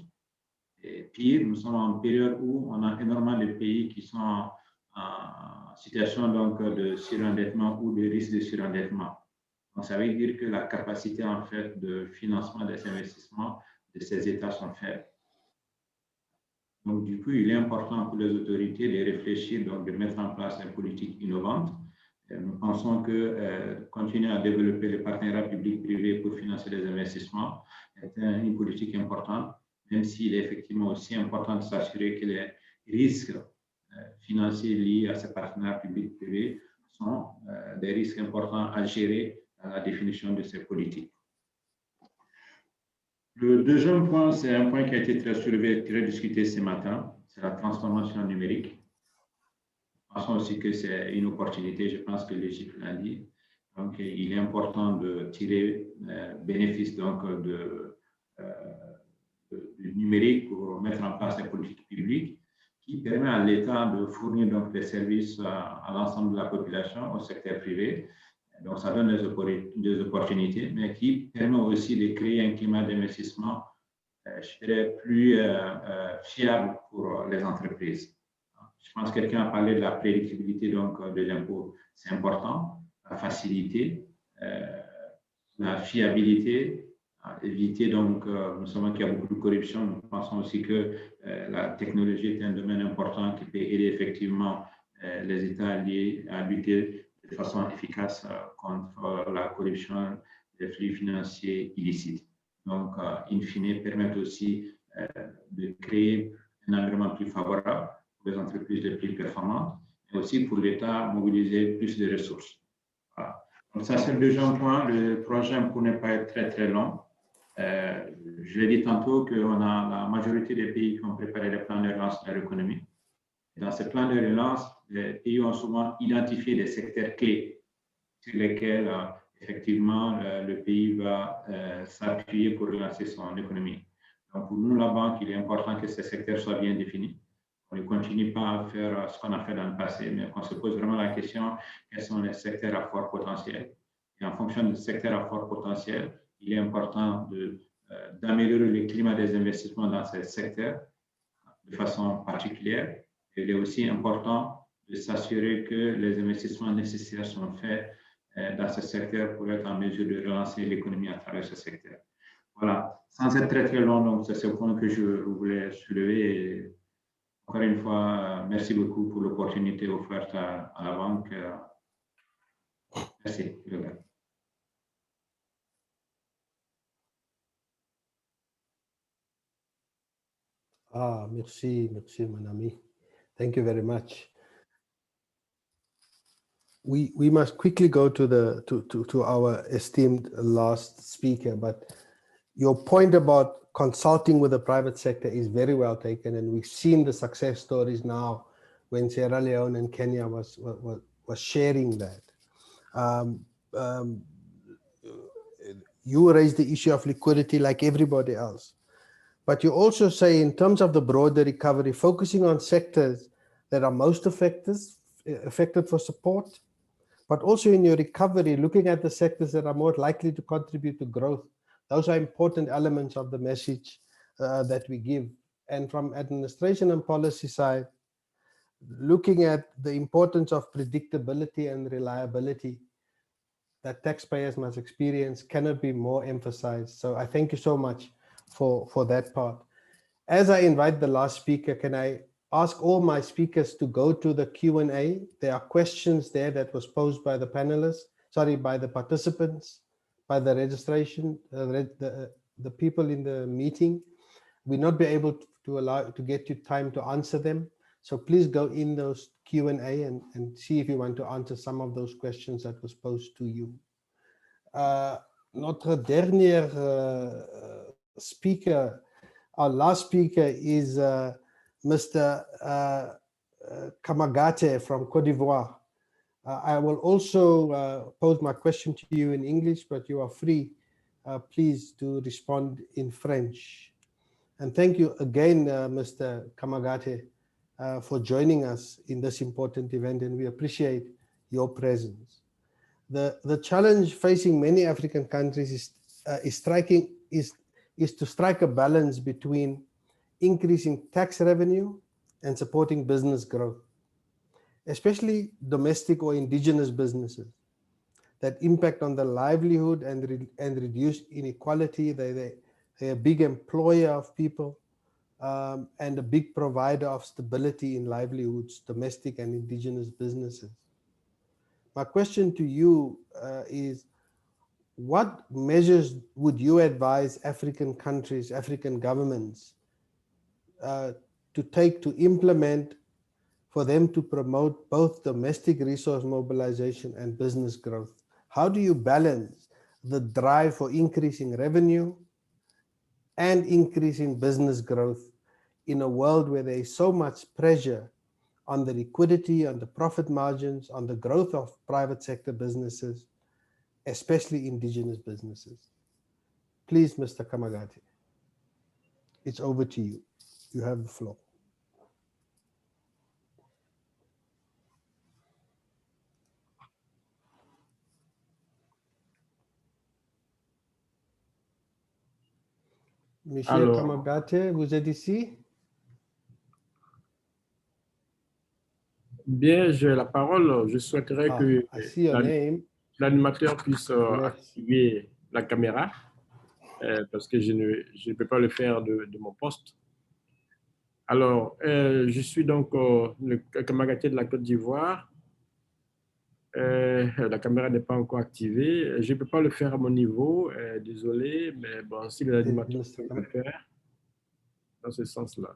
Et pire, nous sommes en période où on a énormément de pays qui sont en situation donc, de surendettement ou de risque de surendettement. Donc, ça veut dire que la capacité en fait, de financement des investissements de ces États sont faibles. Donc, du coup, il est important pour les autorités de réfléchir, donc de mettre en place une politique innovante. Et nous pensons pensons que continuer à développer les partenariats publics-privés pour financer les investissements est une politique importante, même s'il est effectivement aussi important de s'assurer que les risques financiers liés à ces partenariats publics-privés sont des risques importants à gérer dans la définition de ces politiques. Le deuxième point, c'est un point qui a été très soulevé, très discuté ce matin, c'est la transformation numérique. Pensons aussi que c'est une opportunité, je pense que l'Égypte l'a dit. Donc, il est important de tirer bénéfice donc, du numérique pour mettre en place des politiques publiques qui permettent à l'État de fournir donc, des services à l'ensemble de la population, au secteur privé. Donc, ça donne des opportunités, mais qui permet aussi de créer un climat d'investissement, je dirais, plus fiable pour les entreprises. Je pense que quelqu'un a parlé de la prédictibilité donc, de l'impôt, c'est important, la facilité, la fiabilité, éviter donc, nous savons qu'il y a beaucoup de corruption, nous pensons aussi que la technologie est un domaine important qui peut aider effectivement les États à lutter de façon efficace contre la corruption, les flux financiers illicites. Donc, in fine, permettre aussi de créer un environnement plus favorable pour les entreprises les plus performantes, mais aussi pour l'État mobiliser plus de ressources. Voilà. Donc, ça, c'est le deuxième point. Le troisième, pour ne pas être très, très long, je l'ai dit tantôt qu'on a la majorité des pays qui ont préparé les plans de relance de l'économie. Dans ces plans de relance, les pays ont souvent identifié des secteurs clés sur lesquels, effectivement, le pays va s'appuyer pour relancer son économie. Donc, pour nous, la banque, il est important que ces secteurs soient bien définis. On ne continue pas à faire ce qu'on a fait dans le passé, mais qu'on se pose vraiment la question, quels sont les secteurs à fort potentiel? Et en fonction des secteurs à fort potentiel, il est important d'améliorer le climat des investissements dans ces secteurs de façon particulière. Et il est aussi important de s'assurer que les investissements nécessaires sont faits dans ce secteur pour être en mesure de relancer l'économie à travers ce secteur. Voilà, sans être très très long, donc c'est ce point que je voulais soulever. Et encore une fois, merci beaucoup pour l'opportunité offerte à la banque. Merci. Merci, mon ami. Thank you very much. We must quickly go to our esteemed last speaker, but your point about consulting with the private sector is very well taken, and we've seen the success stories now when Sierra Leone and Kenya was sharing that. You raised the issue of liquidity like everybody else. But you also say in terms of the broader recovery, focusing on sectors that are most affected for support, but also in your recovery, looking at the sectors that are more likely to contribute to growth. Those are important elements of the message that we give. And from administration and policy side, looking at the importance of predictability and reliability that taxpayers must experience cannot be more emphasized. So I thank you so much for that part. As I invite the last speaker, can I ask all my speakers to go to the Q&A? There are questions there that was posed by the panelists, by the participants, by the registration, the people in the meeting. We'll not be able to get you time to answer them. So please go in those Q&A and see if you want to answer some of those questions that was posed to you. Notre dernier speaker, our last speaker is Mr. Kamagate from Côte d'Ivoire. I will also pose my question to you in English, but you are free, please, to respond in French. And thank you again, Mr. Kamagate, for joining us in this important event, and we appreciate your presence. The challenge facing many African countries is to strike a balance between increasing tax revenue and supporting business growth, especially domestic or indigenous businesses that impact on the livelihood and reduce inequality. They're a big employer of people and a big provider of stability in livelihoods, domestic and indigenous businesses. My question to you is, what measures would you advise African countries, African governments to take to implement for them to promote both domestic resource mobilization and business growth? How do you balance the drive for increasing revenue and increasing business growth in a world where there is so much pressure on the liquidity, on the profit margins, on the growth of private sector businesses, especially indigenous businesses? Please, Mr. Kamagate, it's over to you. You have the floor. Monsieur Kamagate, vous êtes ici? Bien, j'ai la parole. Je souhaiterais que l'animateur puisse activer la caméra parce que je ne peux pas le faire de mon poste. Alors, je suis donc le Kamagate de la Côte d'Ivoire. La caméra n'est pas encore activée. Je ne peux pas le faire à mon niveau, désolé, mais bon, si l'animateur peut le faire, dans ce sens-là.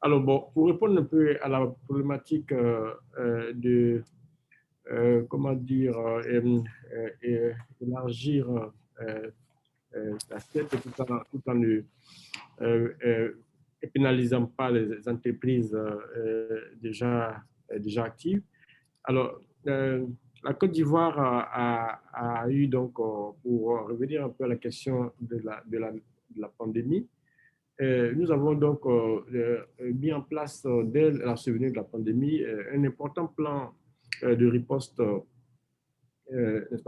Alors, bon, pour répondre un peu à la problématique de, comment dire, élargir l'assiette tout en ne pénalisant pas les entreprises déjà actives. Alors, la Côte d'Ivoire a eu donc, pour revenir un peu à la question de la pandémie, nous avons donc mis en place, dès la survenue de la pandémie, un important plan de riposte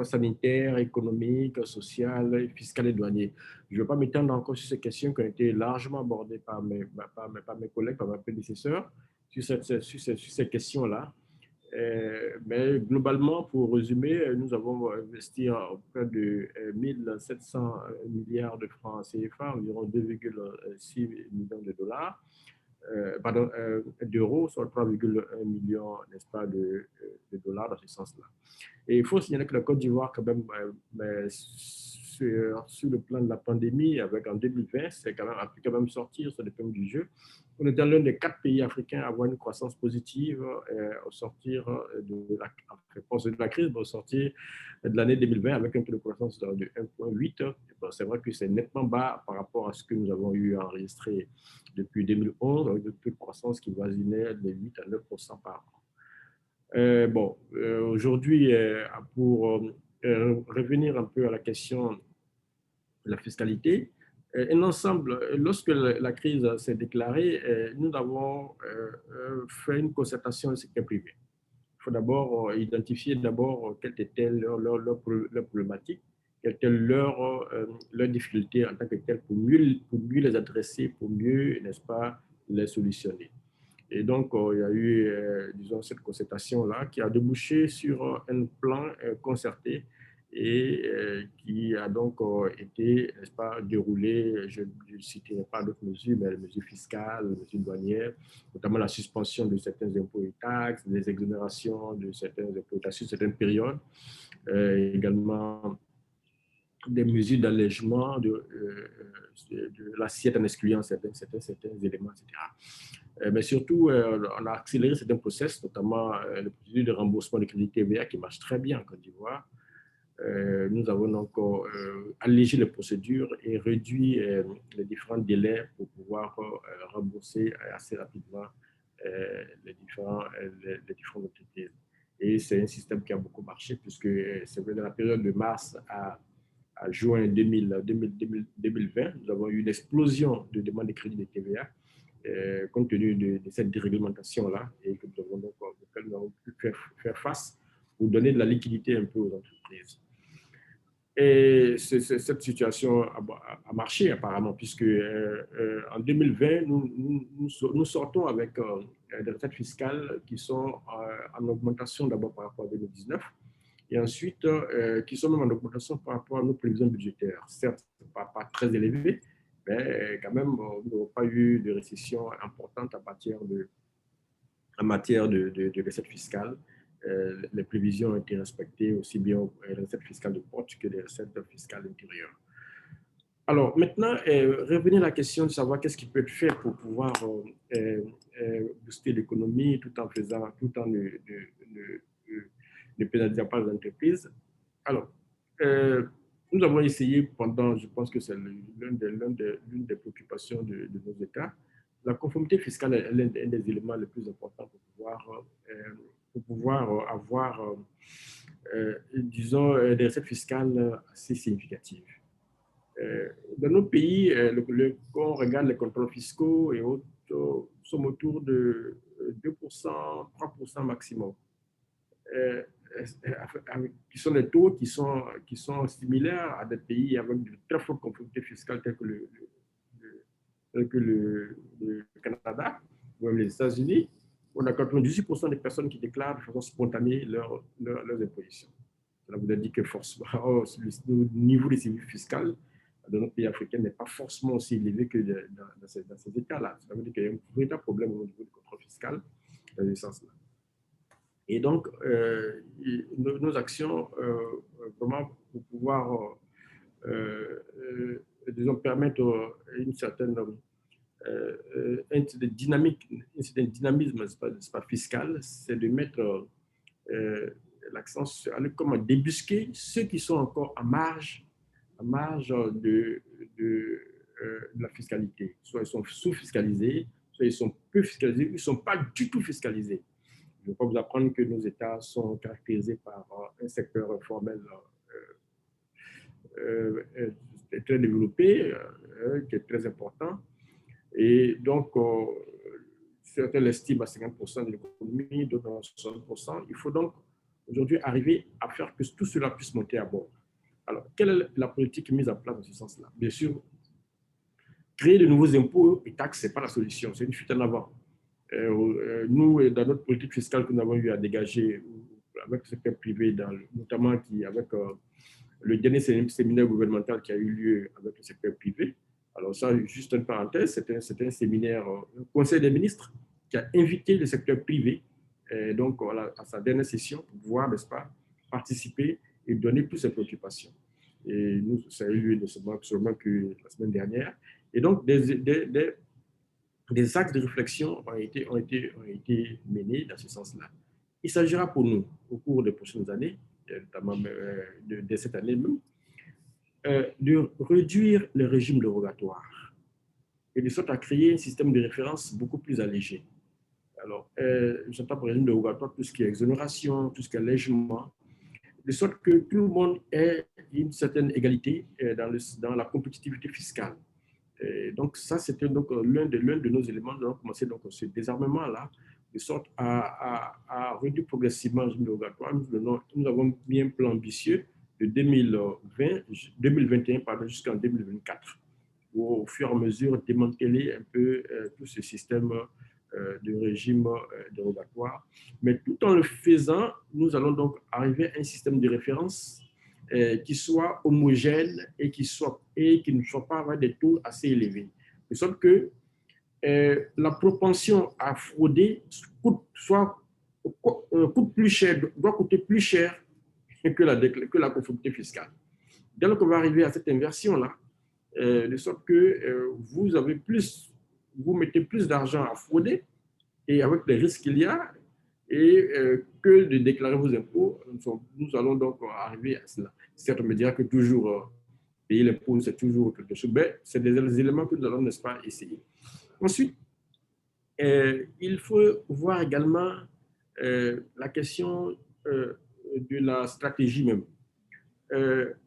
sanitaire, économique, social, fiscal et douanier. Je ne vais pas m'étendre encore sur ces questions qui ont été largement abordées par mes collègues, par mes prédécesseurs, sur ces questions-là. Mais globalement, pour résumer, nous avons investi près de 1 700 milliards de francs CFA, environ 2,6 millions de dollars, d'euros, soit 3,1 millions, n'est-ce pas, de dollars dans ce sens-là. Et il faut signaler que la Côte d'Ivoire, quand même, sur le plan de la pandémie, en 2020, a pu quand même sortir sur le thème du jeu. On était l'un des 4 pays africains à avoir une croissance positive au sortir de la crise, au sortir de l'année 2020 avec un taux de croissance de 1,8. Bon, c'est vrai que c'est nettement bas par rapport à ce que nous avons eu à enregistrer depuis 2011, avec un taux de croissance qui voisinait de 8 à 9% par an. Aujourd'hui, pour revenir un peu à la question de la fiscalité, un ensemble, lorsque la crise s'est déclarée, nous avons fait une concertation du secteur privé. Il faut d'abord identifier quelle était leur problématique, quelle était leur difficulté en tant que telle pour mieux les adresser, pour mieux, n'est-ce pas, les solutionner. Et donc, il y a eu, disons, cette concertation-là qui a débouché sur un plan concerté et qui a donc été, n'est-ce pas, déroulé. Je ne citerai pas d'autres mesures, mais les mesures fiscales, les mesures douanières, notamment la suspension de certains impôts et taxes, les exonérations de certains impôts et taxes sur certaines périodes, également des mesures d'allègement de l'assiette en excluant certains éléments, etc. Mais surtout, on a accéléré certains process, notamment le procédure de remboursement de crédit TVA qui marche très bien en Côte d'Ivoire. Nous avons donc allégé les procédures et réduit les différents délais pour pouvoir rembourser assez rapidement les différentes entités. Et c'est un système qui a beaucoup marché puisque c'est dans la période de mars à juin 2020, nous avons eu une explosion de demandes de crédit de TVA compte tenu de cette déréglementation-là et que nous avons donc nous avons pu faire face pour donner de la liquidité un peu aux entreprises. Et cette situation a marché apparemment puisque en 2020, nous sortons avec des recettes fiscales qui sont en augmentation d'abord par rapport à 2019 et ensuite qui sont même en augmentation par rapport à nos prévisions budgétaires. Certes, pas très élevées, mais quand même, nous n'avons pas eu de récession importante en matière de recettes fiscales. les prévisions ont été respectées aussi bien les recettes fiscales de porte que les recettes fiscales intérieures. Alors maintenant, revenir à la question de savoir qu'est-ce qui peut être fait pour pouvoir booster l'économie tout en ne pénalisant pas les entreprises. Alors, nous avons essayé pendant, je pense que c'est l'une des préoccupations de nos États, la conformité fiscale est l'un des éléments les plus importants pour pouvoir avoir, disons, des recettes fiscales assez significatives. Dans nos pays, quand on regarde les contrôles fiscaux et autres, sommes autour de 2%, 3% maximum. Qui sont des taux qui sont similaires à des pays avec de très fortes conformités fiscales telles que le Canada ou même les États-Unis. On a 98% des personnes qui déclarent de façon spontanée leurs impositions. Cela voudrait dire que forcément, le niveau de civisme fiscal dans nos pays africains n'est pas forcément aussi élevé que dans ces États-là. Cela veut dire qu'il y a un véritable problème au niveau du contrôle fiscal dans ce sens-là. Et donc, nos actions, vraiment, pour pouvoir, disons, permettre une certaine dynamisme fiscal, c'est de mettre l'accent sur comment débusquer ceux qui sont encore à marge de la fiscalité. Soit ils sont sous-fiscalisés, soit ils sont peu fiscalisés, ils ne sont pas du tout fiscalisés. Je ne vais pas vous apprendre que nos États sont caractérisés par un secteur formel très développé, qui est très important. Et donc, certains l'estiment à 50% de l'économie, d'autres à 60%. Il faut donc aujourd'hui arriver à faire que tout cela puisse monter à bord. Alors, quelle est la politique mise en place dans ce sens-là? Bien sûr, créer de nouveaux impôts et taxes, ce n'est pas la solution, c'est une fuite en avant. Nous, dans notre politique fiscale que nous avons eu à dégager avec le secteur privé, notamment avec le dernier séminaire gouvernemental qui a eu lieu avec le secteur privé. Alors ça, juste une parenthèse, c'était un séminaire, un conseil des ministres qui a invité le secteur privé donc, à sa dernière session pour pouvoir, n'est-ce pas, participer et donner toutes ses préoccupations. Et nous, ça a eu lieu seulement que la semaine dernière. Et donc, des axes de réflexion ont été menés dans ce sens-là. Il s'agira pour nous, au cours des prochaines années, notamment de cette année même, de réduire le régime dérogatoire et de sorte à créer un système de référence beaucoup plus allégé. Alors, j'entends par régime dérogatoire tout ce qui est exonération, tout ce qui est allègement, de sorte que tout le monde ait une certaine égalité dans la compétitivité fiscale. Et donc, ça, c'était donc l'un de nos éléments. Nous avons commencé donc ce désarmement-là, de sorte à réduire progressivement le régime dérogatoire. Nous avons mis un plan ambitieux de 2021 jusqu'en 2024, pour au fur et à mesure démanteler un peu tout ce système de régime dérogatoire. Mais tout en le faisant, nous allons donc arriver à un système de référence qui soit homogène et qui ne soit pas avec des taux assez élevés. De sorte que la propension à frauder coûte plus cher, doit coûter plus cher que la conformité fiscale. Dès lors qu'on va arriver à cette inversion-là, de sorte que vous mettez plus d'argent à frauder, et avec les risques qu'il y a, et que de déclarer vos impôts, nous allons donc arriver à cela. Certes, on me dira que toujours payer l'impôt, c'est toujours quelque chose, mais c'est des éléments que nous allons, n'est-ce pas, essayer. Ensuite, il faut voir également la question de la stratégie même.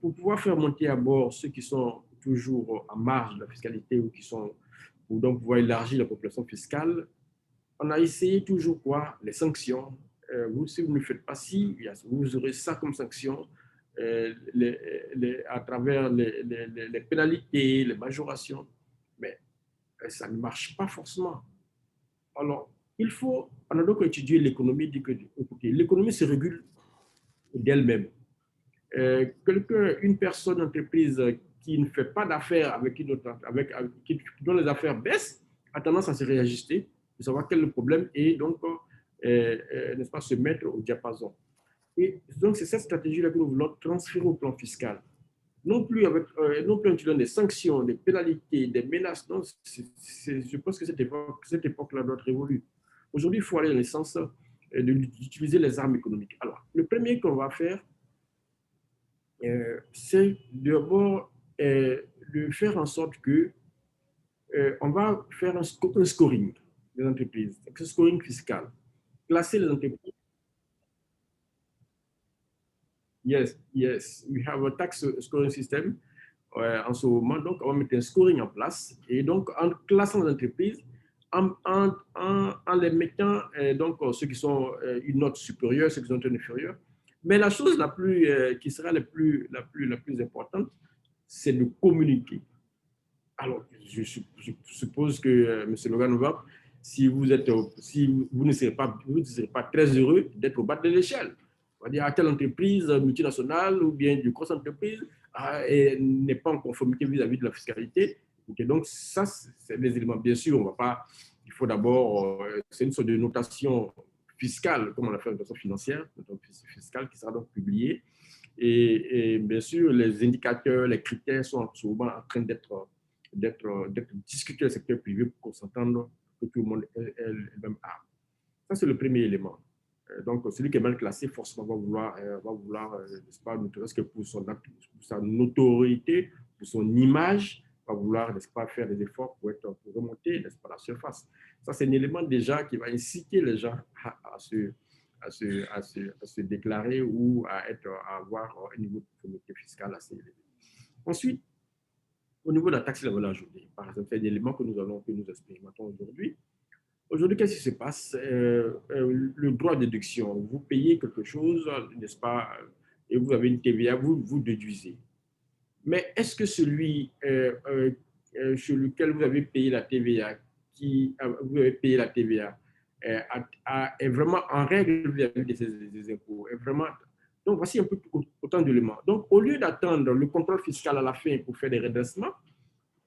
Pour pouvoir faire monter à bord ceux qui sont toujours en marge de la fiscalité ou qui sont, pour donc pouvoir élargir la population fiscale, on a essayé toujours quoi? Les sanctions. Si vous ne faites pas ci, vous aurez ça comme sanction à travers les pénalités, les majorations. Mais ça ne marche pas forcément. Alors, on a donc étudié l'économie, dit que l'économie se régule d'elle-même. Une personne, une entreprise qui ne fait pas d'affaires avec une autre, dont les affaires baissent, a tendance à se réajuster, de savoir quel est le problème et donc n'est-ce pas, se mettre au diapason. Et donc, c'est cette stratégie-là que nous voulons transférer au plan fiscal. Non plus en utilisant des sanctions, des pénalités, des menaces. Non, je pense que cette époque-là doit être révolue. Aujourd'hui, il faut aller dans le sens d'utiliser les armes économiques. Alors, le premier qu'on va faire, c'est d'abord de faire en sorte que on va faire un scoring des entreprises, un scoring fiscal. Classer les entreprises. Yes, we have a tax scoring system en ce moment. Donc, on va mettre un scoring en place. Et donc, en classant les entreprises, en les mettant, donc, ceux qui sont une note supérieure, ceux qui sont une inférieure. Mais la chose qui sera la plus importante, c'est de communiquer. Alors, je suppose que, M. Logan, si vous ne serez pas très heureux d'être au bas de l'échelle. On va dire à telle entreprise multinationale ou bien d'une grosse entreprise n'est pas en conformité vis-à-vis de la fiscalité. Okay, donc, ça, c'est des éléments. Bien sûr, on va pas. Il faut d'abord. C'est une sorte de notation fiscale, comme on l'a fait en notation financière, notation fiscale qui sera donc publiée. Et bien sûr, les indicateurs, les critères sont souvent en train d'être discutés dans le secteur privé pour qu'on s'entende que tout le monde ait le même arme. Ça, c'est le premier élément. Donc, celui qui est mal classé, forcément, va vouloir n'est-ce pas, ne que pour sa notoriété, pour son image, va vouloir, n'est-ce pas, faire des efforts pour remonter, n'est-ce pas, à la surface. Ça, c'est un élément déjà qui va inciter les gens à se déclarer ou à avoir un niveau de conformité fiscale assez élevé. Ensuite, au niveau de la taxe sur la valeur ajoutée, par exemple, c'est un élément que nous expérimentons aujourd'hui. Aujourd'hui, qu'est-ce qui se passe? Le droit de déduction, vous payez quelque chose, n'est-ce pas, et vous avez une TVA, vous déduisez. Mais est-ce que celui sur lequel vous avez payé la TVA, est vraiment en règle vis-à-vis des impôts? Donc, voici un peu autant d'éléments. Donc, au lieu d'attendre le contrôle fiscal à la fin pour faire des redressements,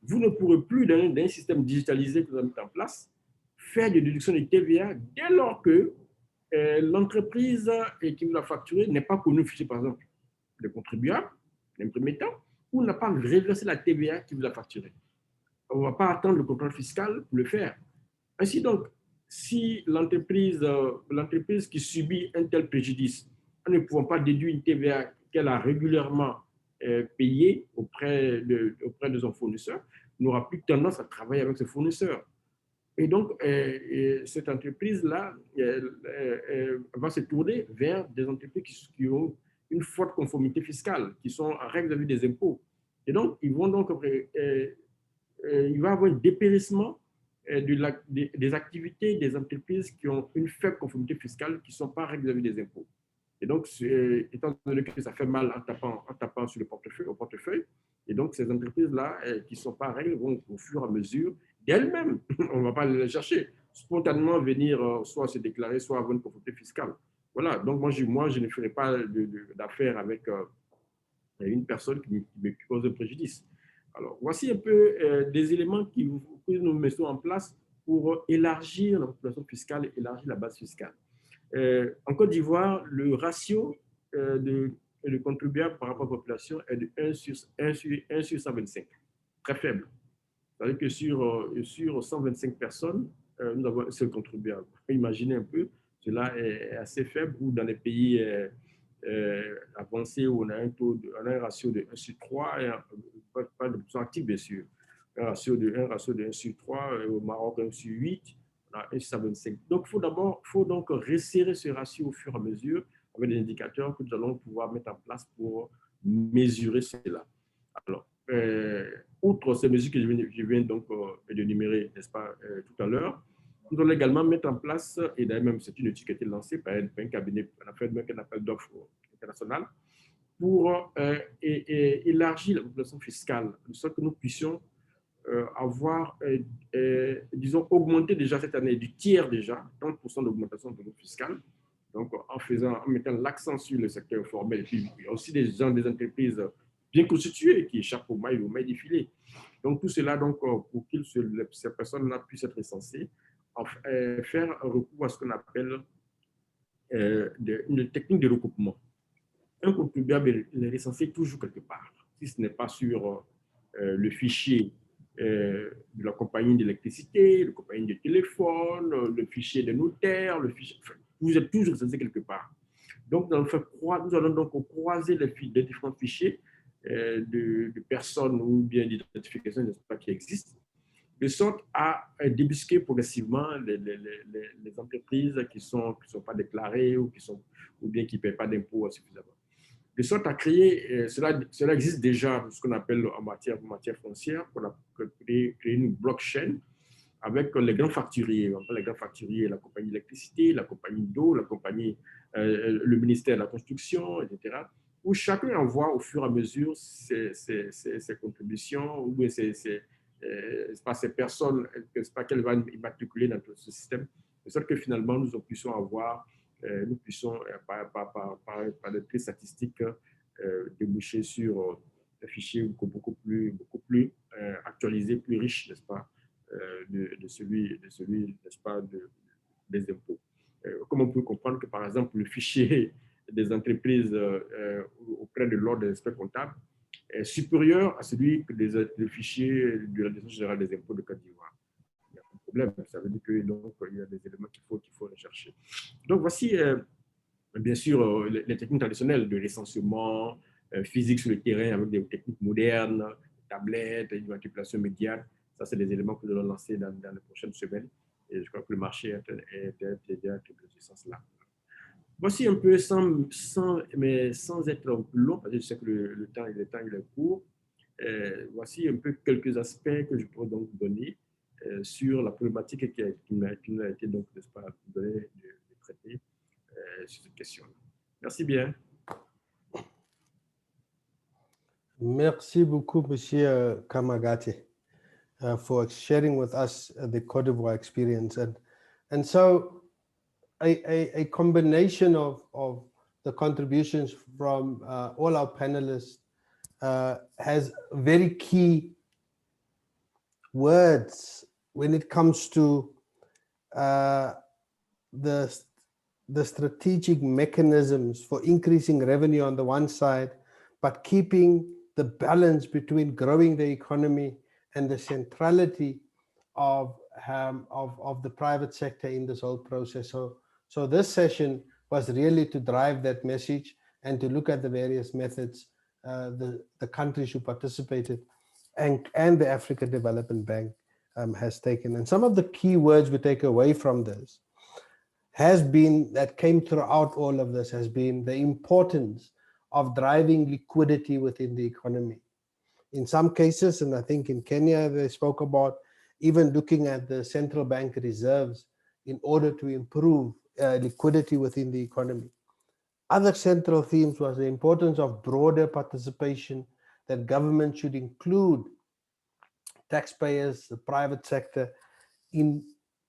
vous ne pourrez plus, dans un système digitalisé que vous avez mis en place, faire des déductions de TVA dès lors que l'entreprise qui vous a facturé n'est pas connue, par exemple, le contribuable, d'un premier temps, ou n'a pas reversé la TVA qui vous a facturé. On ne va pas attendre le contrôle fiscal pour le faire. Ainsi donc, si l'entreprise qui subit un tel préjudice, en ne pouvant pas déduire une TVA qu'elle a régulièrement payée auprès de son fournisseur, n'aura plus tendance à travailler avec ce fournisseur. Et donc, cette entreprise-là va se tourner vers des entreprises qui ont une forte conformité fiscale, qui sont en règle vis-à-vis des impôts. Et donc, il va y avoir un dépérissement des activités des entreprises qui ont une faible conformité fiscale, qui ne sont pas en règle vis-à-vis des impôts. Et donc, étant donné que ça fait mal en tapant sur au portefeuille, et donc ces entreprises-là qui ne sont pas en règle vont au fur et à mesure d'elles-mêmes, on ne va pas les chercher, spontanément venir soit se déclarer, soit avoir une conformité fiscale. Voilà, donc moi je ne ferai pas d'affaires avec une personne qui me cause un préjudice. Alors, voici un peu des éléments que nous mettons en place pour élargir la population fiscale et élargir la base fiscale. En Côte d'Ivoire, le ratio de contribuables par rapport à la population est de 1 sur 125, très faible. C'est-à-dire que sur 125 personnes, nous avons un seul contribuable. Imaginez un peu, cela est assez faible, ou dans les pays avancés où on a un ratio de 1 sur 3, pas de plus actif bien sûr, un ratio de 1 sur 3, au Maroc 1 sur 8, on a 1 sur 125. Donc, il faut donc resserrer ce ratio au fur et à mesure avec des indicateurs que nous allons pouvoir mettre en place pour mesurer cela. Alors, outre ces mesures que je viens donc d'énumérer, n'est-ce pas, tout à l'heure, nous allons également mettre en place, et d'ailleurs même c'est une étude qui a été lancée par un cabinet, on a fait un appel d'offres international, pour élargir la population fiscale, de sorte que nous puissions avoir, disons, augmenté déjà cette année du tiers déjà, 30% d'augmentation de population fiscale, donc en mettant l'accent sur le secteur informel, et puis il y a aussi des entreprises bien constituées qui échappent au mailles du filet. Donc tout cela, donc, pour que ces personnes-là puissent être recensées, faire un recours à ce qu'on appelle une technique de recoupement. Un contribuable est recensé toujours quelque part, si ce n'est pas sur le fichier de la compagnie d'électricité, la compagnie de téléphone, le fichier des notaires, le fichier, enfin, vous êtes toujours recensé quelque part. Donc, nous allons donc croiser les différents fichiers de personnes ou bien d'identification qui existent, de sorte à débusquer progressivement les entreprises qui sont pas déclarées ou bien qui ne paient pas d'impôts suffisamment. De sorte à créer, cela existe déjà, ce qu'on appelle en matière foncière, qu'on a créé une blockchain avec les grands facturiers. Les grands facturiers, la compagnie d'électricité, la compagnie d'eau, la compagnie, le ministère de la Construction, etc., où chacun envoie au fur et à mesure ses contributions ou ces personnes qu'elle va immatriculer dans ce système, de sorte que finalement, nous puissions avoir, par des traits statistiques, déboucher sur un fichier beaucoup plus actualisé, plus riche, n'est-ce pas, de celui n'est-ce pas, des impôts. Comme on peut comprendre que, par exemple, le fichier des entreprises auprès de l'ordre des experts comptables est supérieur à celui des fichiers de la Direction générale des impôts de Côte d'Ivoire. Il y a un problème, ça veut dire qu'il y a des éléments qu'il faut rechercher. Donc, voici, bien sûr, les techniques traditionnelles de recensement physique sur le terrain avec des techniques modernes, tablettes, une manipulation médiane. Ça, c'est des éléments que nous allons lancer dans les prochaines semaines. Et je crois que le marché est déjà dans ce sens-là. Voici un peu, sans être long, parce que je sais que le temps il est court, voici un peu quelques aspects que je pourrais donc donner sur la problématique qui m'a été donc, n'est-ce pas, donnée de traiter sur cette question. Merci bien. Merci beaucoup, Monsieur Kamagate, for sharing with us the Côte d'Ivoire experience. And so a combination of the contributions from all our panelists has very key words when it comes to the strategic mechanisms for increasing revenue on the one side, but keeping the balance between growing the economy and the centrality of the private sector in this whole process. So this session was really to drive that message and to look at the various methods the countries who participated and the African Development Bank has taken. And some of the key words we take away from this that came throughout all of this has been the importance of driving liquidity within the economy. In some cases, and I think in Kenya, they spoke about even looking at the central bank reserves in order to improve liquidity within the economy. Other central themes was the importance of broader participation, that government should include taxpayers, the private sector, in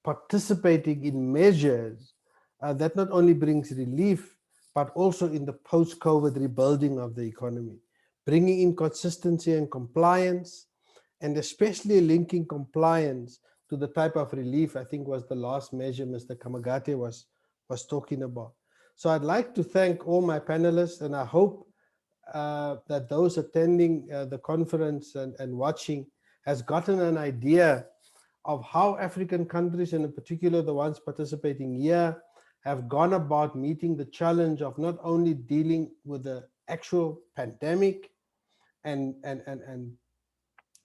participating in measures that not only brings relief, but also in the post-COVID rebuilding of the economy, bringing in consistency and compliance, and especially linking compliance to the type of relief, I think was the last measure Mr. Kamagate was talking about. So I'd like to thank all my panelists, and I hope that those attending the conference and watching has gotten an idea of how African countries, and in particular the ones participating here, have gone about meeting the challenge of not only dealing with the actual pandemic and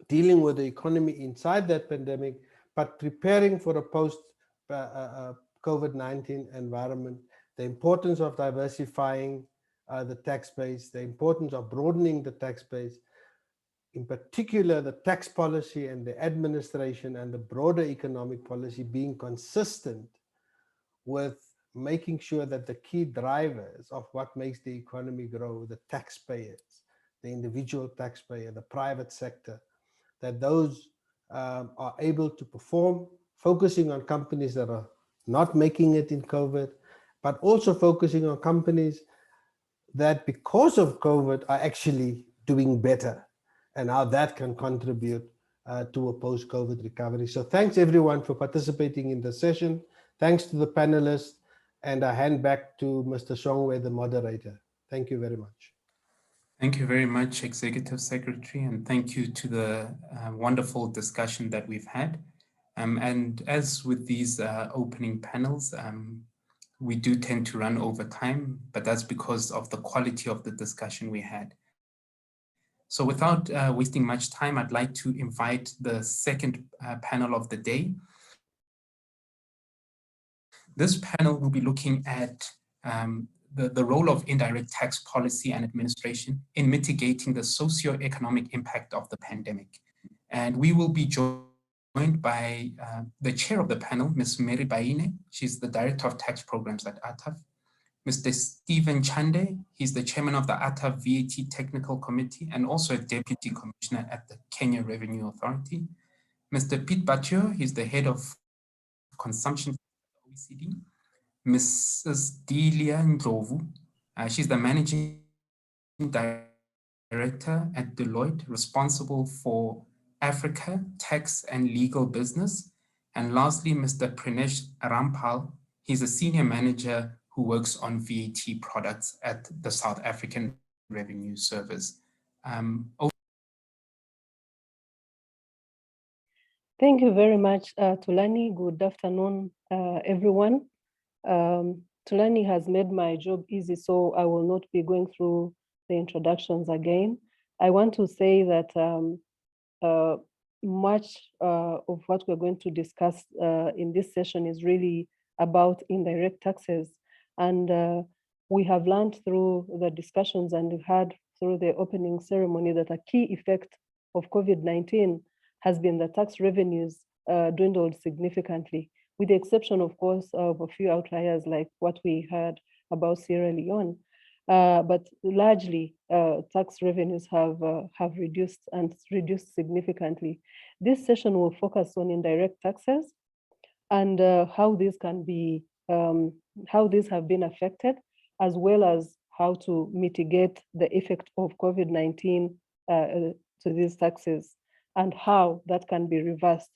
dealing with the economy inside that pandemic, but preparing for a post-COVID-19 environment, the importance of diversifying the tax base, the importance of broadening the tax base, in particular the tax policy and the administration and the broader economic policy being consistent with making sure that the key drivers of what makes the economy grow, the taxpayers, the individual taxpayer, the private sector, that those are able to perform, focusing on companies that are not making it in COVID, but also focusing on companies that because of COVID are actually doing better, and how that can contribute to a post-COVID recovery. So thanks everyone for participating in the session. Thanks to the panelists. And I hand back to Mr. Shongwe, the moderator. Thank you very much. Thank you very much, Executive Secretary, and thank you to the wonderful discussion that we've had. And as with these opening panels, we do tend to run over time, but that's because of the quality of the discussion we had. So without wasting much time, I'd like to invite the second panel of the day. This panel will be looking at the role of indirect tax policy and administration in mitigating the socio-economic impact of the pandemic. And we will be joined by the chair of the panel, Ms. Mary Baine. She's the Director of Tax Programs at ATAF. Mr. Stephen Chande, he's the chairman of the ATAF VAT Technical Committee and also a deputy commissioner at the Kenya Revenue Authority. Mr. Pete Batio, he's the head of consumption at the OECD. Mrs. Delia Ndlovu, she's the managing director at Deloitte, responsible for Africa, tax and legal business. And lastly, Mr. Pranesh Rampal, he's a senior manager who works on VAT products at the South African Revenue Service. Thank you very much, Tulani. Good afternoon, everyone. Tulani has made my job easy, so I will not be going through the introductions again. I want to say that much of what we're going to discuss in this session is really about indirect taxes. And we have learned through the discussions and heard through the opening ceremony that a key effect of COVID-19 has been the tax revenues dwindled significantly, with the exception, of course, of a few outliers like what we heard about Sierra Leone. But largely, tax revenues have reduced and reduced significantly. This session will focus on indirect taxes and how these can be, how these have been affected, as well as how to mitigate the effect of COVID-19 to these taxes and how that can be reversed.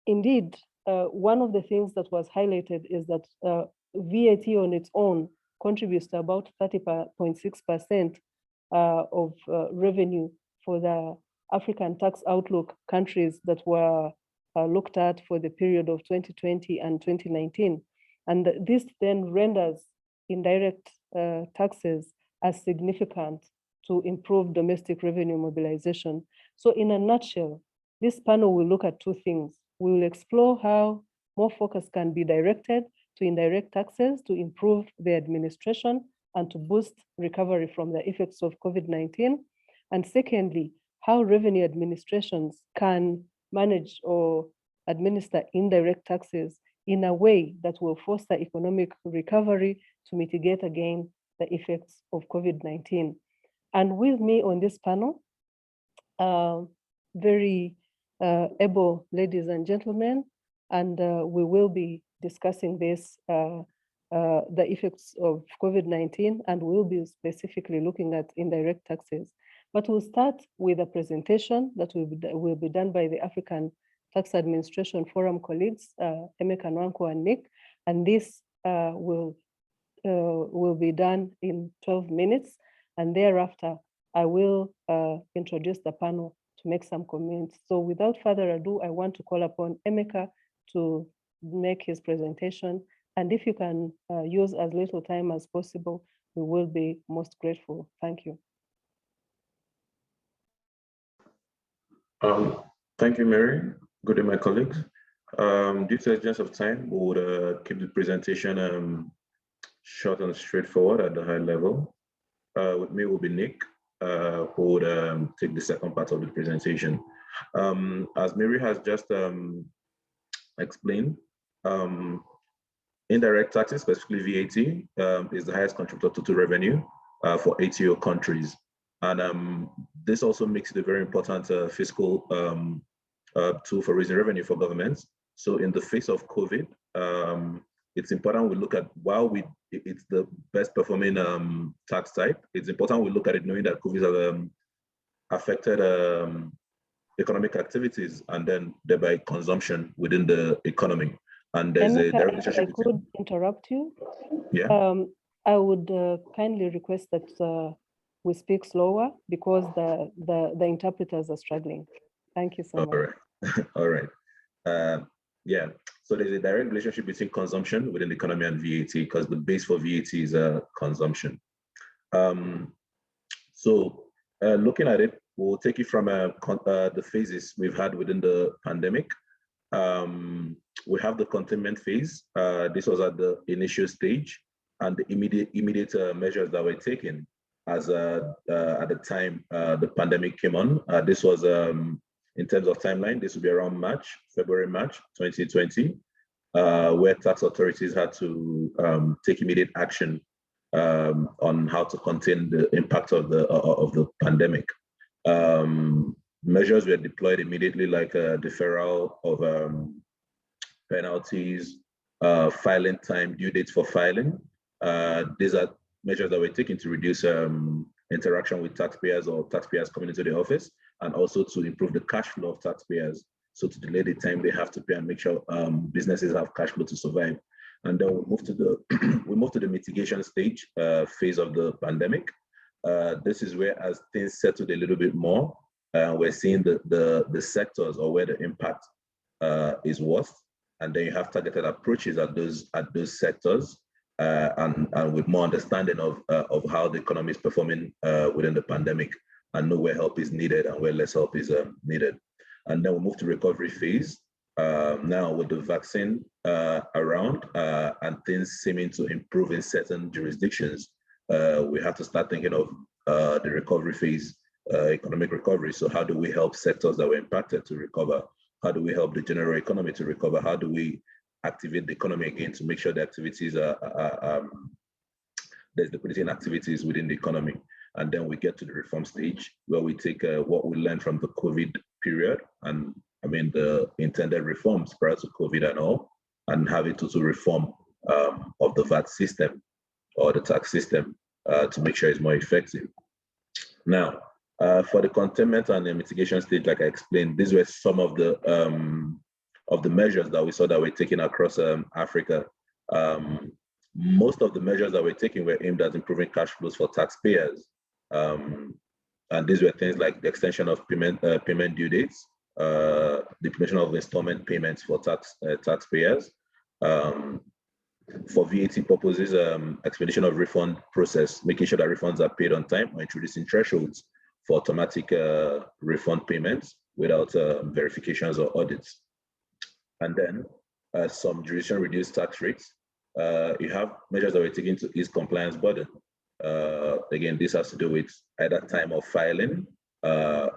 Indeed, one of the things that was highlighted is that VAT on its own contributes to about 30.6% of revenue for the African tax outlook countries that were looked at for the period of 2020 and 2019. And this then renders indirect taxes as significant to improve domestic revenue mobilization. So in a nutshell, this panel will look at two things. We will explore how more focus can be directed to indirect taxes to improve the administration and to boost recovery from the effects of COVID-19. And secondly, how revenue administrations can manage or administer indirect taxes in a way that will foster economic recovery to mitigate again the effects of COVID-19. And with me on this panel, very able ladies and gentlemen, and we will be discussing this, the effects of COVID-19, and we'll be specifically looking at indirect taxes. But we'll start with a presentation that will be done by the African Tax Administration Forum colleagues, Emeka Nwankwo and Nick, and this will be done in 12 minutes. And thereafter, I will introduce the panel to make some comments. So without further ado, I want to call upon Emeka to make his presentation. And if you can use as little time as possible, we will be most grateful. Thank you. Thank you, Mary. Good day, my colleagues. Due to the urgency of time, we would keep the presentation short and straightforward at the high level. With me will be Nick, who would take the second part of the presentation. As Mary has just explained, indirect taxes, specifically VAT, is the highest contributor to revenue for ATO countries. And this also makes it a very important fiscal tool for raising revenue for governments. So in the face of COVID, it's important we look at, while it's the best performing tax type, it's important we look at it knowing that COVID has affected economic activities and then thereby consumption within the economy. And there's a direct relationship I could interrupt you. Yeah. I would kindly request that we speak slower because the interpreters are struggling. Thank you so much. All right. All right. Yeah. So there's a direct relationship between consumption within the economy and VAT because the base for VAT is consumption. So looking at it, we'll take it from the phases we've had within the pandemic. We have the containment phase. This was at the initial stage, and the immediate measures that were taken as at the time the pandemic came on. This was in terms of timeline. This would be around February, March 2020, where tax authorities had to take immediate action on how to contain the impact of the pandemic. Measures were deployed immediately, like deferral of penalties, filing time, due dates for filing. These are measures that were taken to reduce interaction with taxpayers or taxpayers coming into the office, and also to improve the cash flow of taxpayers. So to delay the time they have to pay and make sure businesses have cash flow to survive. And then we move to the mitigation stage phase of the pandemic. This is where, as things settled a little bit more, we're seeing the sectors or where the impact is worst, and then you have targeted approaches at those sectors, and with more understanding of how the economy is performing within the pandemic, and know where help is needed and where less help is needed. And then we move to recovery phase. Now with the vaccine around and things seeming to improve in certain jurisdictions, we have to start thinking of the recovery phase, economic recovery. So how do we help sectors that were impacted to recover? How do we help the general economy to recover? How do we activate the economy again to make sure the activities there's liquidity in activities within the economy? And then we get to the reform stage where we take what we learned from the COVID period, and I mean the intended reforms prior to COVID and all, and have it to reform of the VAT system or the tax system to make sure it's more effective. Now, for the containment and the mitigation stage, like I explained, these were some of the measures that we saw that were taken across Africa. Most of the measures that were taken were aimed at improving cash flows for taxpayers. And these were things like the extension of payment due dates, the implementation of installment payments for taxpayers. For VAT purposes, expedition of refund process, making sure that refunds are paid on time, or introducing thresholds for automatic refund payments without verifications or audits. And then some jurisdiction reduced tax rates. You have measures that were taken to ease compliance burden. Again, this has to do with either time of filing,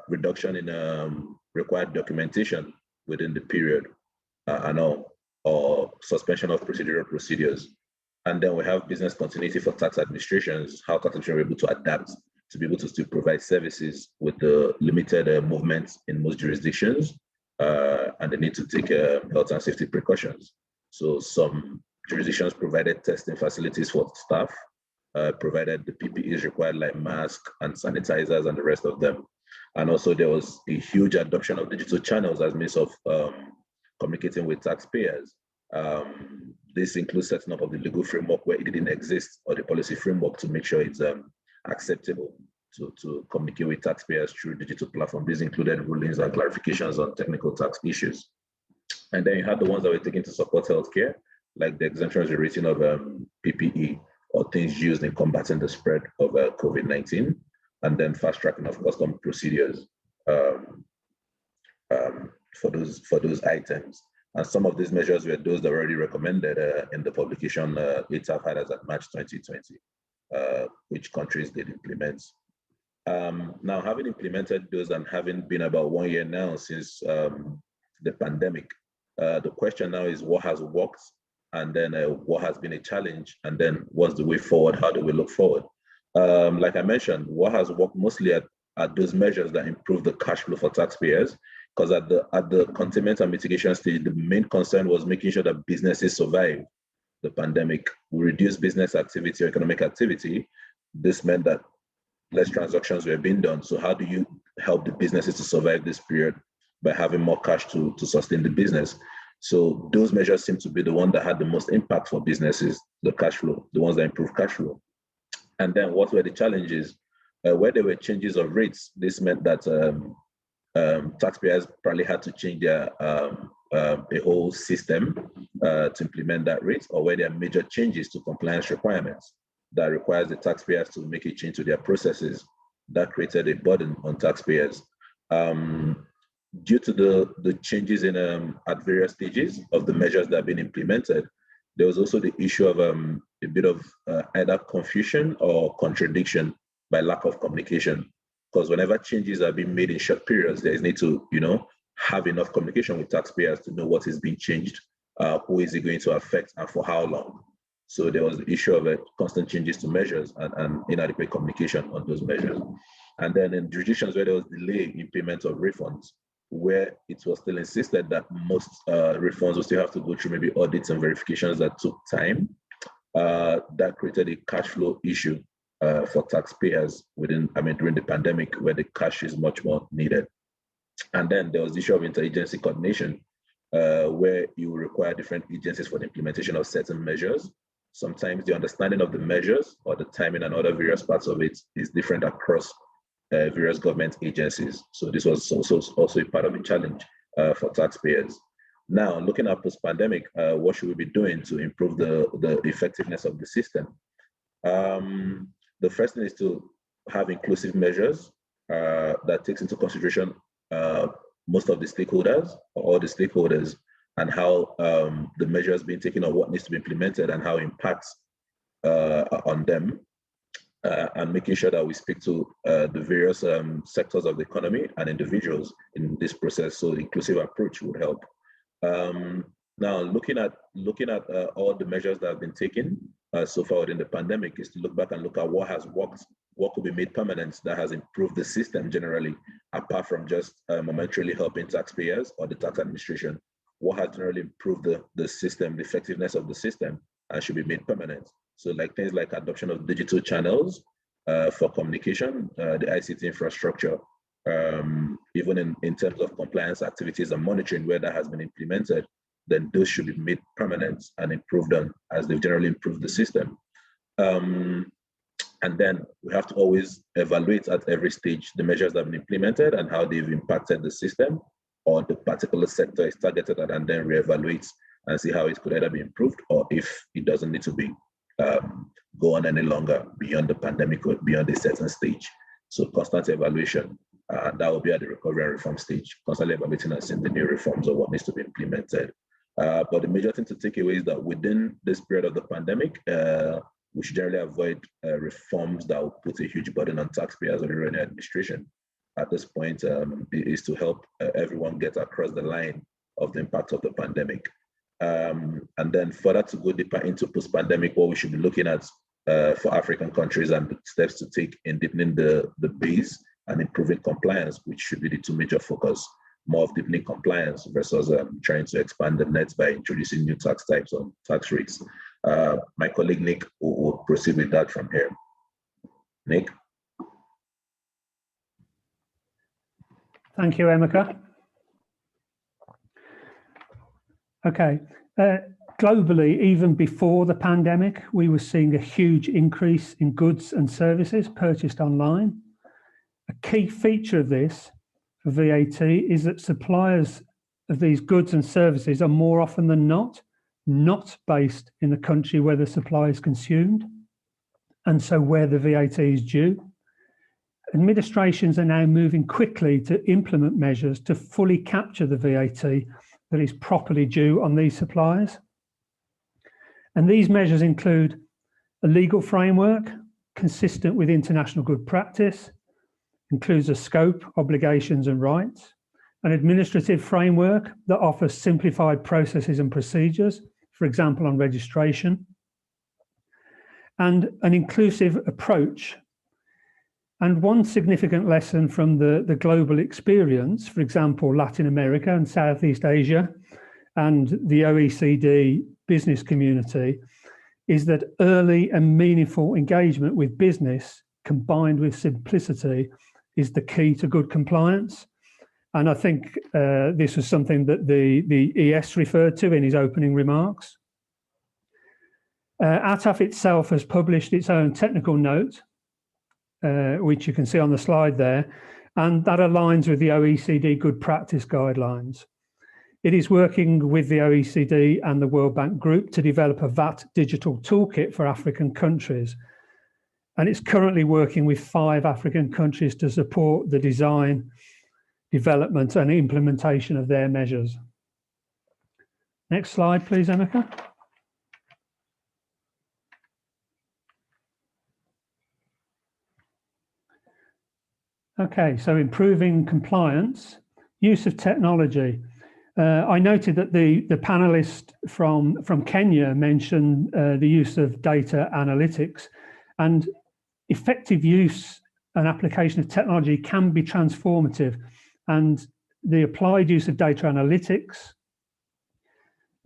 reduction in required documentation within the period, and all, or suspension of procedural procedures. And then we have business continuity for tax administrations, how tax administration are able to adapt to be able to still provide services with the limited movements in most jurisdictions, and they need to take health and safety precautions. So some jurisdictions provided testing facilities for staff, provided the PPEs required like masks and sanitizers and the rest of them. And also there was a huge adoption of digital channels as means of communicating with taxpayers. This includes setting up of the legal framework where it didn't exist, or the policy framework to make sure it's acceptable to communicate with taxpayers through digital platform. These included rulings and clarifications on technical tax issues. And then you had the ones that were taken to support healthcare, like the exemption rating of PPE, or things used in combating the spread of COVID-19, and then fast tracking of custom procedures for those items. And some of these measures were those that were already recommended in the publication ATAF had as at March 2020, which countries did implement. Now, having implemented those and having been about 1 year now since the pandemic, the question now is what has worked, and then what has been a challenge, and then what's the way forward? How do we look forward? Like I mentioned, what has worked mostly at those measures that improve the cash flow for taxpayers, because at the containment and mitigation stage, the main concern was making sure that businesses survive the pandemic. We reduced business activity or economic activity. This meant that less transactions were being done. So how do you help the businesses to survive this period? By having more cash to sustain the business. So those measures seem to be the one that had the most impact for businesses, the cash flow, the ones that improve cash flow. And then what were the challenges? Where there were changes of rates, this meant that taxpayers probably had to change their a whole system to implement that rate, or where there are major changes to compliance requirements that requires the taxpayers to make a change to their processes. That created a burden on taxpayers. Due to the changes in at various stages of the measures that have been implemented, there was also the issue of a bit of either confusion or contradiction by lack of communication. Because whenever changes are being made in short periods, there is need to, have enough communication with taxpayers to know what is being changed, who is it going to affect, and for how long. So there was the issue of constant changes to measures and inadequate communication on those measures. And then in jurisdictions where there was delay in payment of refunds, where it was still insisted that most refunds will still have to go through maybe audits and verifications that took time, that created a cash flow issue for taxpayers during the pandemic, where the cash is much more needed. And then there was the issue of interagency coordination, where you require different agencies for the implementation of certain measures. Sometimes the understanding of the measures or the timing and other various parts of it is different across various government agencies. So this was also a part of the challenge for taxpayers. Now, looking at post-pandemic, what should we be doing to improve the effectiveness of the system? The first thing is to have inclusive measures that takes into consideration most of the stakeholders, or all the stakeholders, and how the measures being taken or what needs to be implemented and how it impacts on them, and making sure that we speak to the various sectors of the economy and individuals in this process. So the inclusive approach would help. Now, looking at all the measures that have been taken so far within the pandemic, is to look back and look at what has worked, what could be made permanent that has improved the system generally, apart from just momentarily helping taxpayers or the tax administration. What has generally improved the system, the effectiveness of the system, and should be made permanent. So like things like adoption of digital channels for communication, the ICT infrastructure, even in terms of compliance activities and monitoring where that has been implemented, then those should be made permanent and improved on as they've generally improved the system. And then we have to always evaluate at every stage the measures that have been implemented and how they've impacted the system or the particular sector is targeted at, and then reevaluate and see how it could either be improved or if it doesn't need to be go on any longer beyond the pandemic or beyond a certain stage. So constant evaluation, that will be at the recovery and reform stage, constantly evaluating and seeing the new reforms or what needs to be implemented. But the major thing to take away is that within this period of the pandemic, we should generally avoid reforms that will put a huge burden on taxpayers or the revenue administration. At this point, is to help everyone get across the line of the impact of the pandemic. And then further to go deeper into post-pandemic, what we should be looking at for African countries and the steps to take in deepening the base and improving compliance, which should be the two major focus, more of deepening compliance versus trying to expand the net by introducing new tax types or tax rates. My colleague Nick will proceed with that from here. Nick? Thank you, Emeka. Okay, globally, even before the pandemic, we were seeing a huge increase in goods and services purchased online. A key feature of this for VAT is that suppliers of these goods and services are more often than not based in the country where the supply is consumed, and so where the VAT is due. Administrations are now moving quickly to implement measures to fully capture the VAT that is properly due on these suppliers. And these measures include a legal framework consistent with international good practice, includes a scope, obligations and rights, an administrative framework that offers simplified processes and procedures, for example, on registration, and an inclusive approach. And one significant lesson from the global experience, for example, Latin America and Southeast Asia and the OECD business community, is that early and meaningful engagement with business combined with simplicity is the key to good compliance. And I think this was something that the ES referred to in his opening remarks. ATAF itself has published its own technical note, which you can see on the slide there, and that aligns with the OECD good practice guidelines. It is working with the OECD and the World Bank Group to develop a VAT digital toolkit for African countries. And it's currently working with 5 African countries to support the design, development and implementation of their measures. Next slide, please, Emeka. Okay, so improving compliance, use of technology. I noted that the panelist from Kenya mentioned the use of data analytics, and effective use and application of technology can be transformative. And the applied use of data analytics,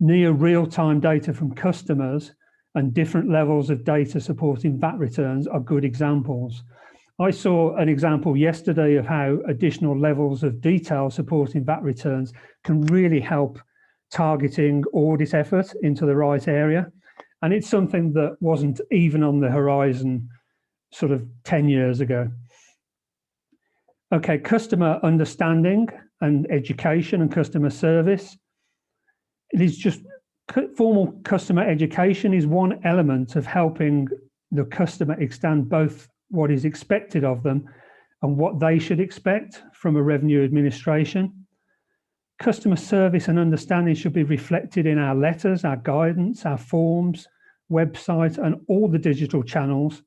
near real-time data from customers, and different levels of data supporting VAT returns are good examples. I saw an example yesterday of how additional levels of detail supporting VAT returns can really help targeting audit effort into the right area. And it's something that wasn't even on the horizon sort of 10 years ago. Okay, customer understanding and education and customer service. It is just formal customer education is one element of helping the customer extend both what is expected of them and what they should expect from a revenue administration. Customer service and understanding should be reflected in our letters, our guidance, our forms, website, and all the digital channels.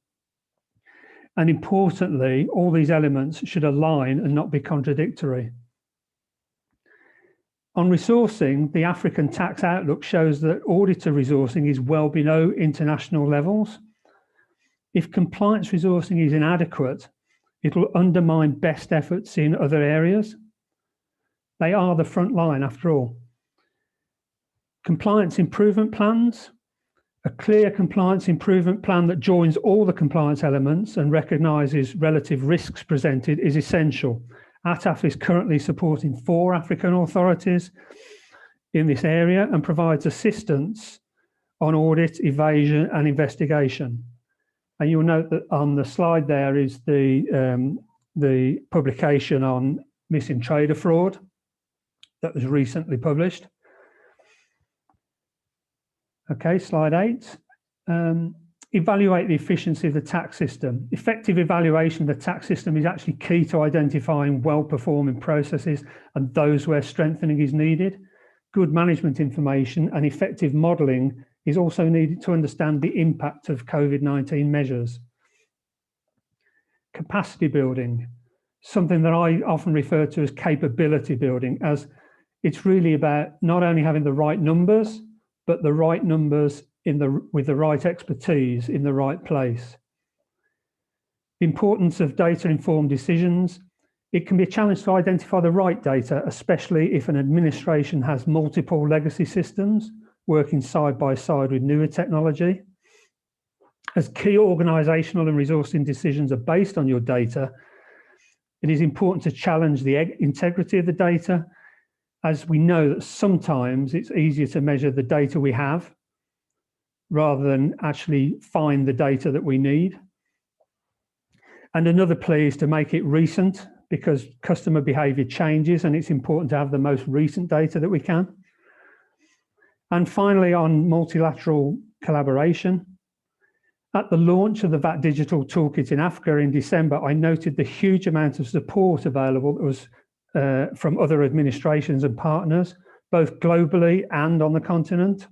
And importantly, all these elements should align and not be contradictory. On resourcing, the African Tax Outlook shows that auditor resourcing is well below international levels. If compliance resourcing is inadequate, it will undermine best efforts in other areas. They are the front line after all. Compliance improvement plans. A clear compliance improvement plan that joins all the compliance elements and recognises relative risks presented is essential. ATAF is currently supporting 4 African authorities in this area and provides assistance on audit, evasion and investigation. And you'll note that on the slide there is the publication on missing trader fraud that was recently published. Okay, slide 8. Evaluate the efficiency of the tax system. Effective evaluation of the tax system is actually key to identifying well-performing processes and those where strengthening is needed. Good management information and effective modelling is also needed to understand the impact of COVID-19 measures. Capacity building, something that I often refer to as capability building, as it's really about not only having the right numbers, but the right numbers with the right expertise in the right place. The importance of data-informed decisions. It can be a challenge to identify the right data, especially if an administration has multiple legacy systems working side by side with newer technology. As key organisational and resourcing decisions are based on your data, it is important to challenge the integrity of the data, as we know that sometimes it's easier to measure the data we have rather than actually find the data that we need. And another plea is to make it recent, because customer behaviour changes and it's important to have the most recent data that we can. And finally, on multilateral collaboration. At the launch of the VAT Digital Toolkit in Africa in December, I noted the huge amount of support available that was from other administrations and partners, both globally and on the continent.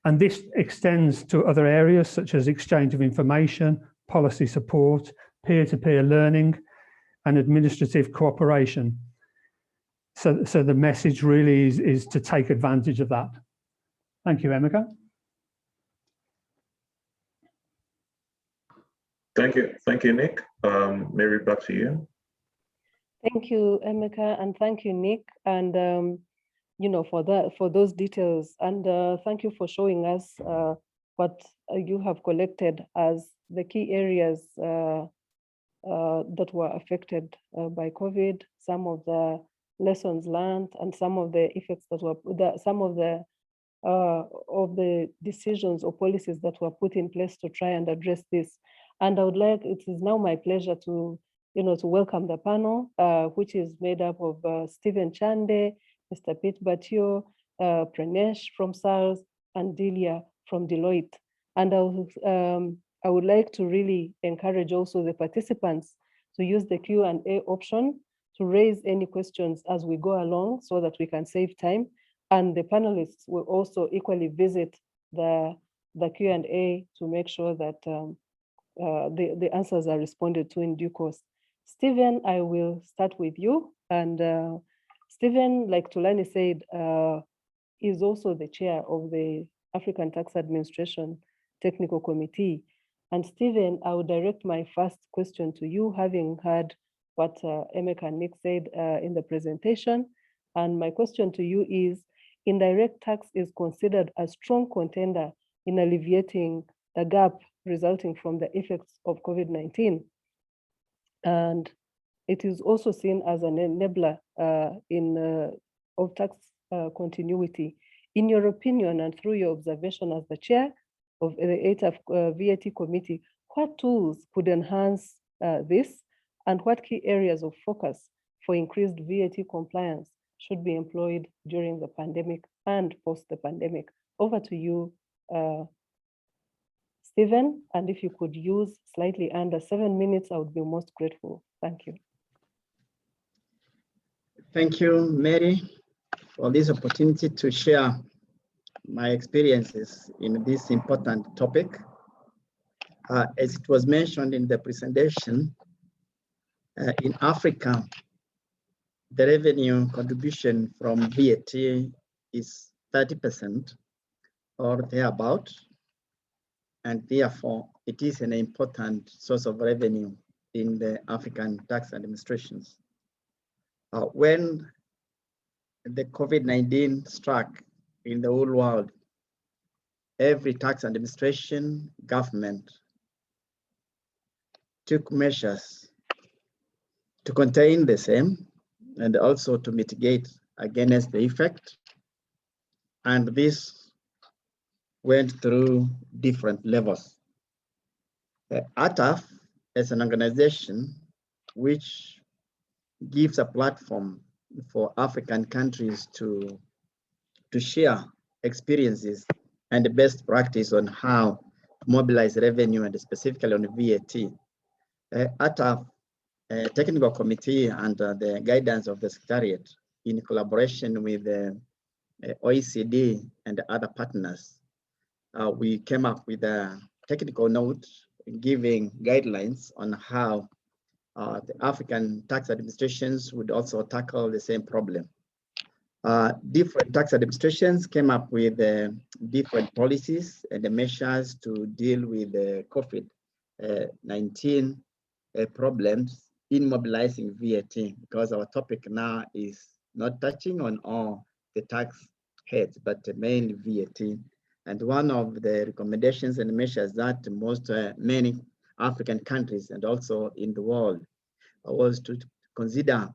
And this extends to other areas such as exchange of information, policy support, peer-to-peer learning, and administrative cooperation. So the message really is to take advantage of that. Thank you, Emeka. Thank you, Nick. Mary, back to you. Thank you, Emeka, and thank you, Nick, and for those details, and thank you for showing us what you have collected as the key areas that were affected by COVID, some of the lessons learned, and some of the effects that were, some of the decisions or policies that were put in place to try and address this. And I would like, it is now my pleasure to, to welcome the panel, which is made up of Stephen Chande, Mr. Pete Batio, Pranesh from SARS, and Delia from Deloitte. And I would like to really encourage also the participants to use the Q&A option to raise any questions as we go along so that we can save time. And the panelists will also equally visit the Q&A to make sure that the answers are responded to in due course. Stephen, I will start with you. And Stephen, like Tulani said, is also the chair of the African Tax Administration Technical Committee. And Stephen, I will direct my first question to you, having heard what Emeka and Nick said in the presentation. And my question to you is, indirect tax is considered a strong contender in alleviating the gap resulting from the effects of COVID-19. And it is also seen as an enabler of tax continuity. In your opinion, and through your observation as the chair of the ATAF VAT committee, what tools could enhance this, and what key areas of focus for increased VAT compliance should be employed during the pandemic and post the pandemic? Over to you, Stephen, and if you could use slightly under 7 minutes, I would be most grateful. Thank you. Thank you, Mary, for this opportunity to share my experiences in this important topic. As it was mentioned in the presentation, in Africa, the revenue contribution from VAT is 30% or thereabout, and therefore it is an important source of revenue in the African tax administrations. When the COVID-19 struck in the whole world, every tax administration, government took measures to contain the same and also to mitigate against the effect. And this went through different levels. ATAF is an organization which gives a platform for African countries to share experiences and best practice on how to mobilize revenue, and specifically on VAT. ATAF Technical Committee, under the guidance of the Secretariat, in collaboration with the OECD and other partners, we came up with a technical note giving guidelines on how the African tax administrations would also tackle the same problem. Different tax administrations came up with different policies and measures to deal with the COVID-19 problems in mobilizing VAT, because our topic now is not touching on all the tax heads, but mainly VAT. And one of the recommendations and measures that many African countries and also in the world was to consider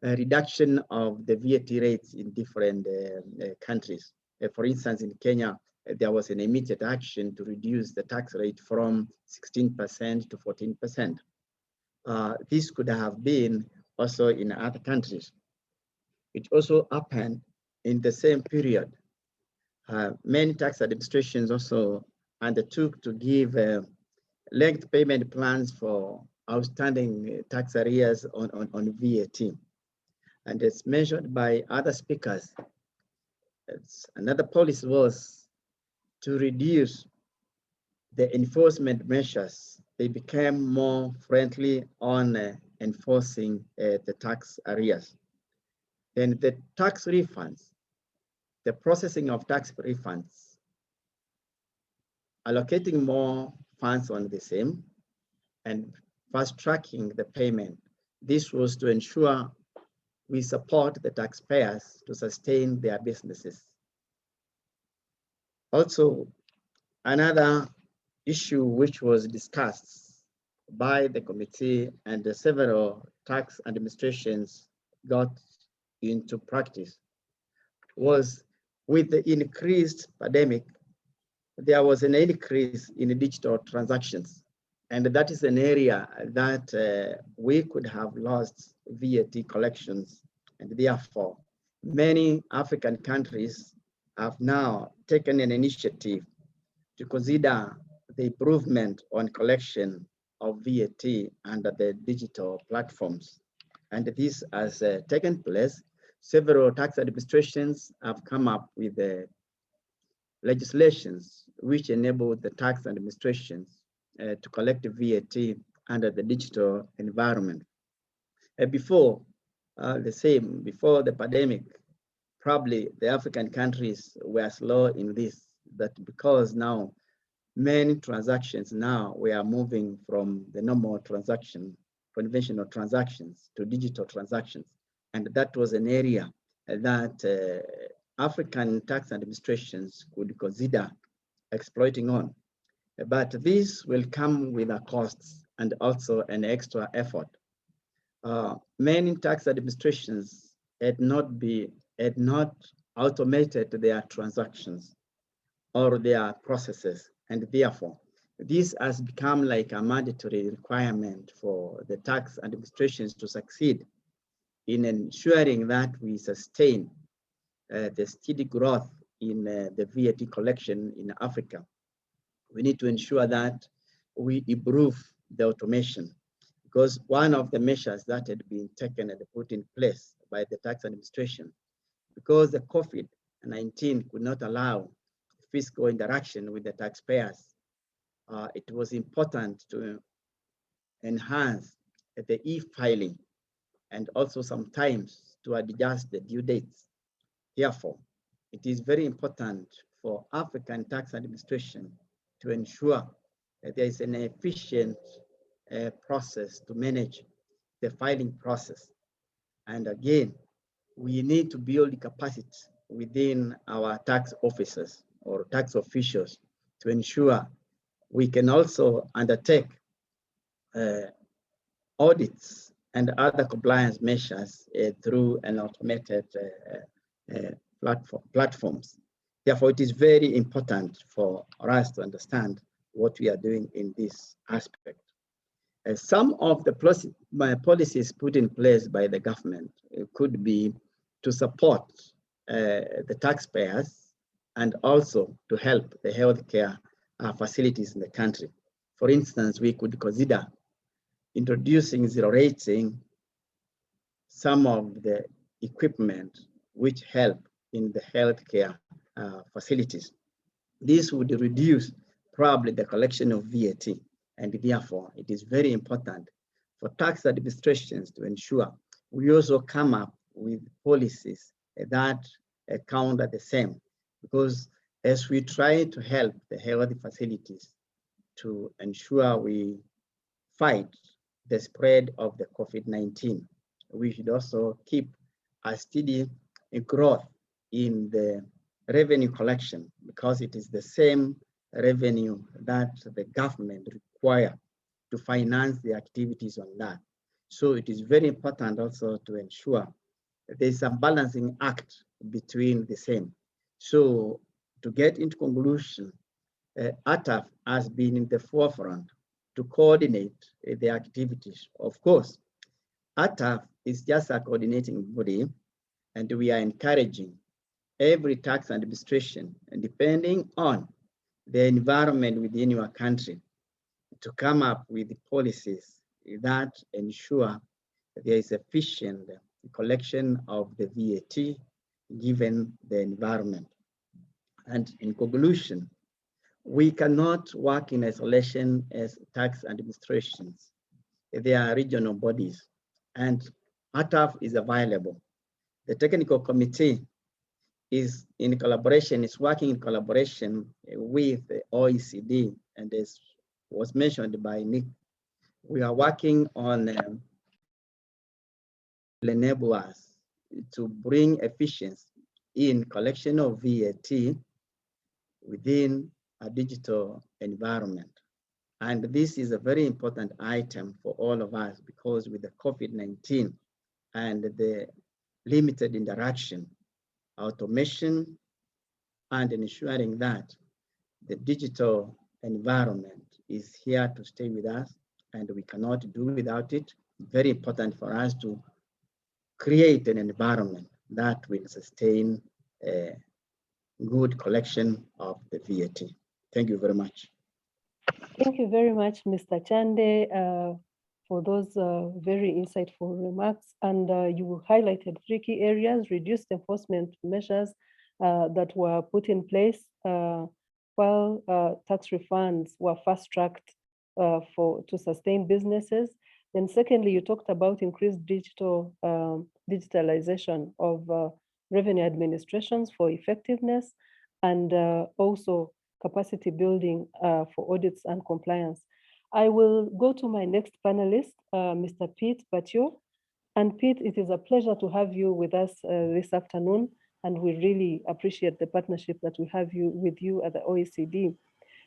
a reduction of the VAT rates in different countries. For instance, in Kenya, there was an immediate action to reduce the tax rate from 16% to 14%. This could have been also in other countries. It also happened in the same period. Many tax administrations also undertook to give length payment plans for outstanding tax arrears on VAT. And it's measured by other speakers. Another policy was to reduce the enforcement measures. They became more friendly on enforcing the tax arrears. Then the tax refunds, the processing of tax refunds, allocating more funds on the same, and fast tracking the payment. This was to ensure we support the taxpayers to sustain their businesses. Also, another issue which was discussed by the committee and several tax administrations got into practice was with the increased pandemic, there was an increase in digital transactions. And that is an area that we could have lost VAT collections. And therefore, many African countries have now taken an initiative to consider the improvement on collection of VAT under the digital platforms. And this has taken place. Several tax administrations have come up with legislations which enable the tax administrations to collect VAT under the digital environment. Before the pandemic, probably the African countries were slow in this, but because now many transactions now we are moving from the normal transaction, conventional transactions to digital transactions. And that was an area that African tax administrations could consider exploiting on. But this will come with a cost and also an extra effort. Many tax administrations had not automated their transactions or their processes, and therefore this has become like a mandatory requirement for the tax administrations to succeed in ensuring that we sustain the steady growth in the VAT collection in Africa. We need to ensure that we improve the automation, because one of the measures that had been taken and put in place by the tax administration, because the COVID-19 could not allow fiscal interaction with the taxpayers, it was important to enhance the e-filing and also sometimes to adjust the due dates. Therefore, it is very important for African tax administration to ensure that there is an efficient process to manage the filing process. And again, we need to build capacity within our tax officers or tax officials to ensure we can also undertake audits and other compliance measures through an automated platforms. Therefore, it is very important for us to understand what we are doing in this aspect. Some of the policies put in place by the government could be to support the taxpayers and also to help the healthcare facilities in the country. For instance, we could consider introducing zero rating some of the equipment which help in the healthcare facilities. This would reduce probably the collection of VAT, and therefore it is very important for tax administrations to ensure we also come up with policies that counter the same, because as we try to help the health facilities to ensure we fight the spread of the COVID-19, we should also keep a steady growth in the revenue collection, because it is the same revenue that the government require to finance the activities on that. So it is very important also to ensure that there is a balancing act between the same. So to get into conclusion, ATAF has been in the forefront to coordinate the activities. Of course, ATAF is just a coordinating body, and we are encouraging every tax administration, and depending on the environment within your country, to come up with policies that ensure that there is efficient collection of the VAT given the environment. And in conclusion, we cannot work in isolation as tax administrations. They are regional bodies, and ATAF is available. The technical committee is working in collaboration with the OECD, and as was mentioned by Nick, we are working on enable us to bring efficiency in collection of VAT within a digital environment. And this is a very important item for all of us because with the COVID-19 and the limited interaction, automation, and ensuring that the digital environment is here to stay with us and we cannot do without it. Very important for us to create an environment that will sustain a good collection of the VAT. Thank you very much. Thank you very much, Mr. Chande, for those very insightful remarks. And you highlighted 3 key areas: reduced enforcement measures that were put in place while tax refunds were fast-tracked to sustain businesses. Then secondly, you talked about increased digitalization of revenue administrations for effectiveness, and also capacity building for audits and compliance. I will go to my next panelist, Mr. Pete Batio. And Pete, it is a pleasure to have you with us this afternoon, and we really appreciate the partnership that we have with you at the OECD.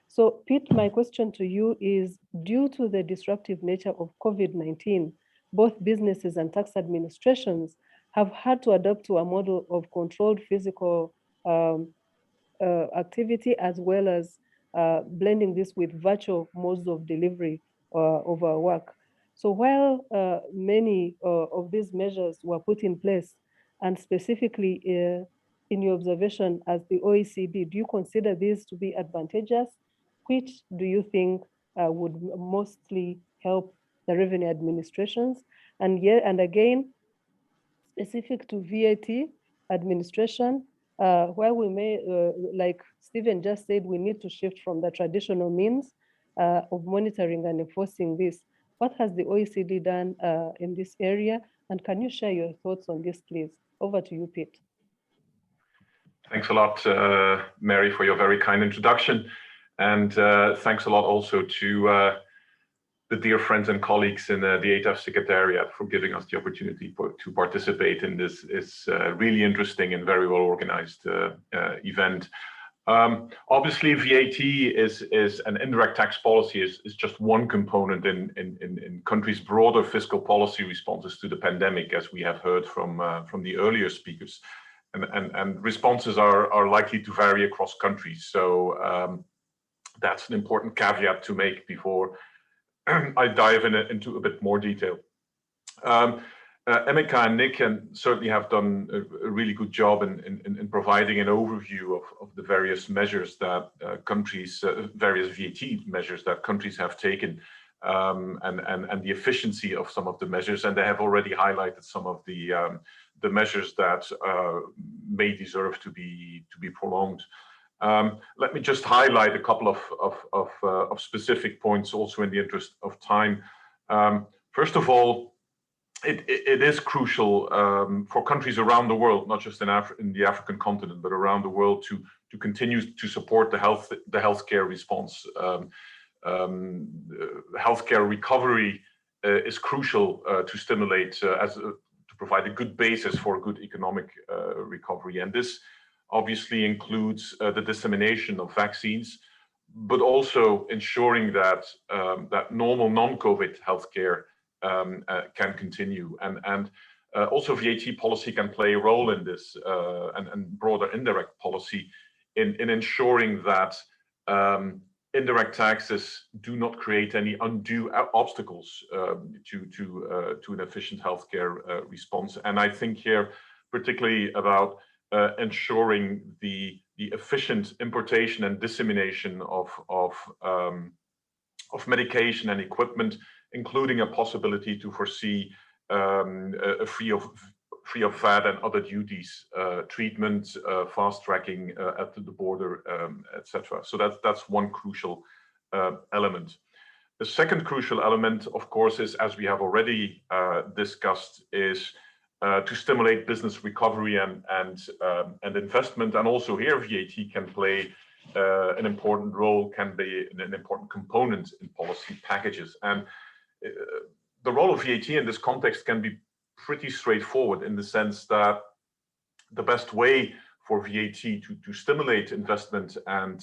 So Pete, my question to you is, due to the disruptive nature of COVID-19, both businesses and tax administrations have had to adapt to a model of controlled physical activity, as well as blending this with virtual modes of delivery of our work. So while many of these measures were put in place, and specifically in your observation as the OECD, do you consider these to be advantageous? Which do you think would mostly help the revenue administrations? And again, specific to VAT administration, where we may, like Stephen just said, we need to shift from the traditional means of monitoring and enforcing this. What has the OECD done in this area? And can you share your thoughts on this, please? Over to you, Pete. Thanks a lot, Mary, for your very kind introduction. And thanks a lot also to the dear friends and colleagues in the ATAF Secretariat for giving us the opportunity to participate in this really interesting and very well organized event. Obviously, VAT is an indirect tax policy is just one component in countries' broader fiscal policy responses to the pandemic, as we have heard from the earlier speakers. And responses are likely to vary across countries. So that's an important caveat to make before I dive into a bit more detail. Emeka and Nick certainly have done a really good job in providing an overview of the various measures that various VAT measures that countries have taken, and the efficiency of some of the measures. And they have already highlighted some of the measures that may deserve to be prolonged. Let me just highlight a couple of specific points also in the interest of time. First of all, it is crucial for countries around the world, not just in the African continent, but around the world, to continue to support the healthcare response. Healthcare recovery is crucial to stimulate, to provide a good basis for a good economic recovery. And this obviously includes the dissemination of vaccines, but also ensuring that that normal non-COVID healthcare can continue. And also VAT policy can play a role in this, and broader indirect policy in ensuring that indirect taxes do not create any undue obstacles to an efficient healthcare response. And I think here particularly about ensuring the efficient importation and dissemination of medication and equipment, including a possibility to foresee a free of VAT and other duties treatment, fast tracking at the border, etc. So that's one crucial element. The second crucial element, of course, is, as we have already discussed, is to stimulate business recovery and investment. And also here, VAT can play an important role, can be an important component in policy packages. And the role of VAT in this context can be pretty straightforward, in the sense that the best way for VAT to stimulate investment and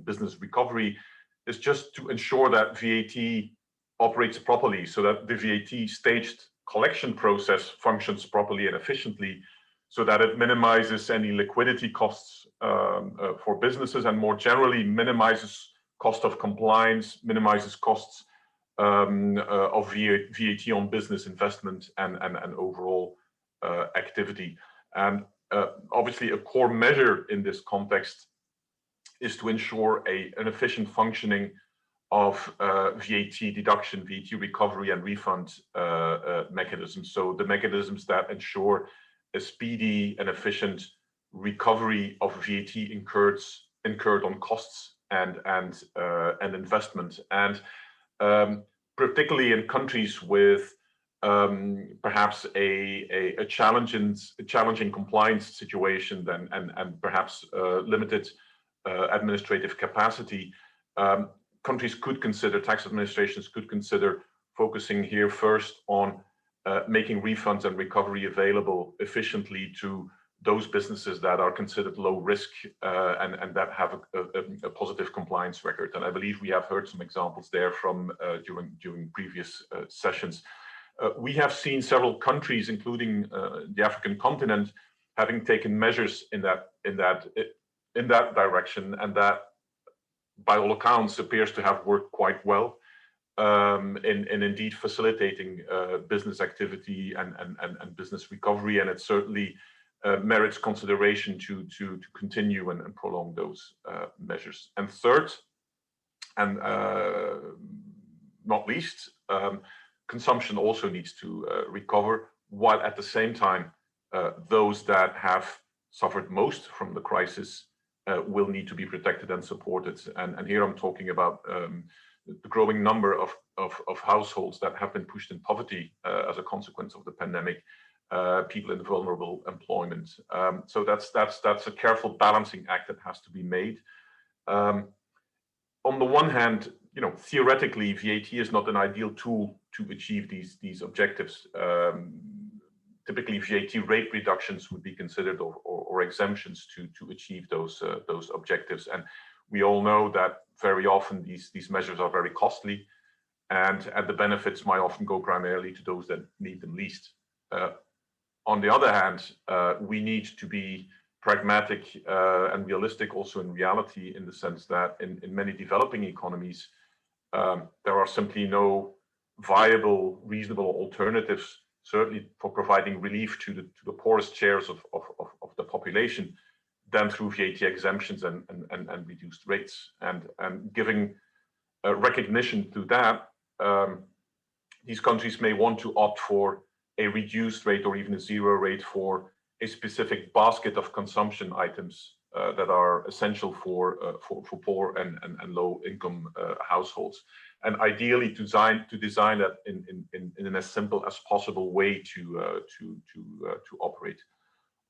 business recovery is just to ensure that VAT operates properly, so that the VAT staged collection process functions properly and efficiently, so that it minimizes any liquidity costs for businesses, and more generally minimizes cost of compliance, minimizes costs of VAT on business investment and overall activity. And obviously a core measure in this context is to ensure an efficient functioning of VAT deduction, VAT recovery and refund mechanisms. So the mechanisms that ensure a speedy and efficient recovery of VAT incurred on costs and investment. And particularly in countries with perhaps a challenging compliance situation and perhaps limited administrative capacity, countries could consider, tax administrations could consider focusing here first on making refunds and recovery available efficiently to those businesses that are considered low risk and that have a positive compliance record. And I believe we have heard some examples there from during previous sessions. We have seen several countries, including the African continent, having taken measures in that direction, and that, by all accounts, appears to have worked quite well in indeed facilitating business activity and business recovery, and it certainly merits consideration to continue and prolong those measures. And third, and not least, consumption also needs to recover, while at the same time those that have suffered most from the crisis will need to be protected and supported. And here I'm talking about the growing number of households that have been pushed in poverty as a consequence of the pandemic, people in vulnerable employment. So that's a careful balancing act that has to be made. On the one hand, theoretically, VAT is not an ideal tool to achieve these objectives. Typically, VAT rate reductions would be considered or exemptions to achieve those objectives. And we all know that very often these measures are very costly, and the benefits might often go primarily to those that need them least. On the other hand, we need to be pragmatic and realistic also in reality, in the sense that in many developing economies, there are simply no viable, reasonable alternatives, certainly for providing relief to the poorest shares of the population, than through VAT exemptions and reduced rates. And giving recognition to that, these countries may want to opt for a reduced rate or even a zero rate for a specific basket of consumption items that are essential for poor and low income households, and ideally to design that in as simple as possible way to operate.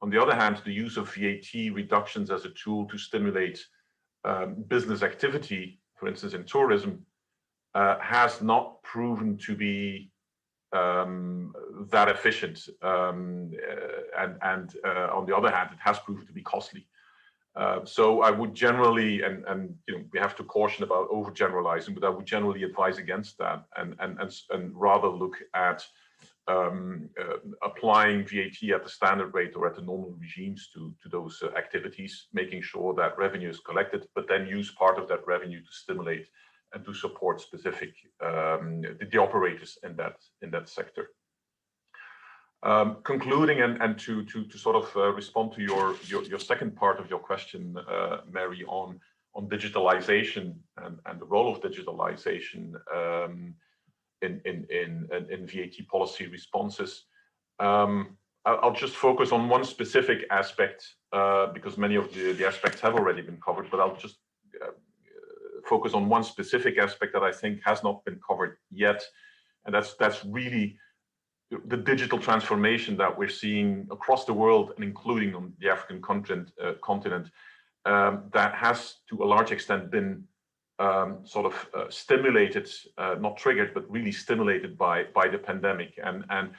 On the other hand, the use of VAT reductions as a tool to stimulate business activity, for instance in tourism, has not proven to be that efficient, and on the other hand, it has proven to be costly. So I would generally, and we have to caution about overgeneralizing, but I would generally advise against that, and rather look at applying VAT at the standard rate or at the normal regimes to those activities, making sure that revenue is collected, but then use part of that revenue to stimulate and to support specific the operators in that sector. Concluding and to sort of respond to your second part of your question, Mary, on digitalization and the role of digitalization in VAT policy responses. I'll just focus on one specific aspect because many of the aspects have already been covered, but I'll just focus on one specific aspect that I think has not been covered yet, and that's really the digital transformation that we're seeing across the world, and including on the African continent, that has to a large extent been sort of stimulated, not triggered, but really stimulated by the pandemic, and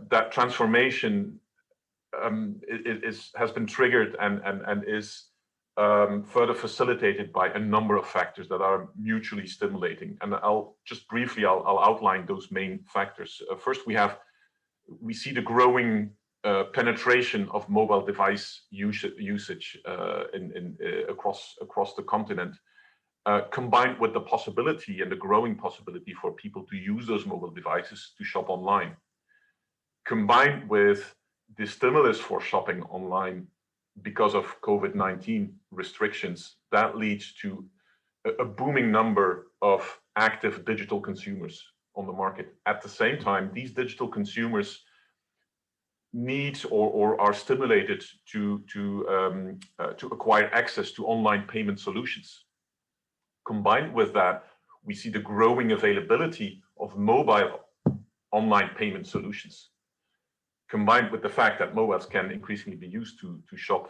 that transformation has been triggered and is further facilitated by a number of factors that are mutually stimulating. And I'll just briefly, I'll outline those main factors. First, we see the growing penetration of mobile device usage across the continent, combined with the possibility and the growing possibility for people to use those mobile devices to shop online, combined with the stimulus for shopping online because of COVID-19 restrictions. That leads to a booming number of active digital consumers on the market. At the same time, these digital consumers need or are stimulated to acquire access to online payment solutions. Combined with that, we see the growing availability of mobile online payment solutions, combined with the fact that mobiles can increasingly be used to shop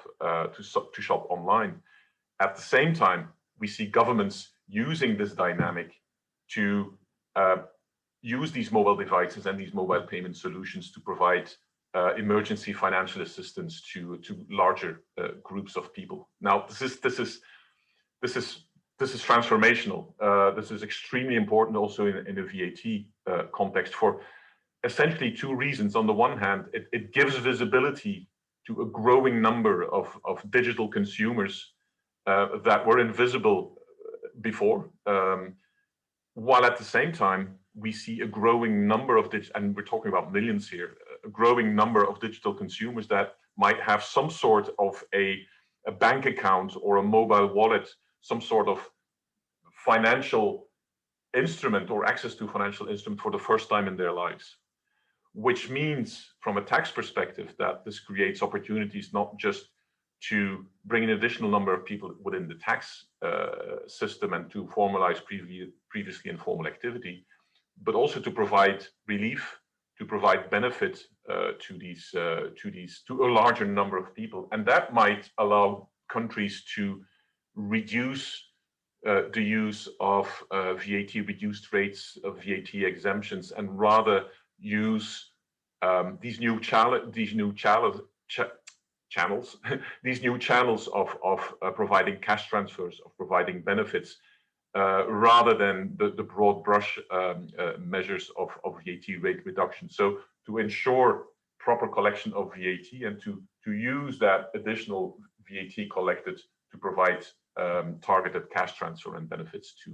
online. At the same time, we see governments using this dynamic to use these mobile devices and these mobile payment solutions to provide emergency financial assistance to larger groups of people. Now, this is transformational. This is extremely important also in a VAT context for essentially two reasons. On the one hand, it gives visibility to a growing number of digital consumers that were invisible before, while at the same time, we see a growing number of and we're talking about millions here, a growing number of digital consumers that might have some sort of a bank account or a mobile wallet, some sort of financial instrument or access to financial instrument for the first time in their lives. Which means, from a tax perspective, that this creates opportunities not just to bring an additional number of people within the tax system and to formalize previously informal activity, but also to provide relief, to provide benefit to a larger number of people. And that might allow countries to reduce the use of VAT reduced rates, of VAT exemptions, and rather use these new channels of providing cash transfers, of providing benefits, rather than the broad brush measures of VAT rate reduction. So to ensure proper collection of VAT and to use that additional VAT collected to provide targeted cash transfer and benefits to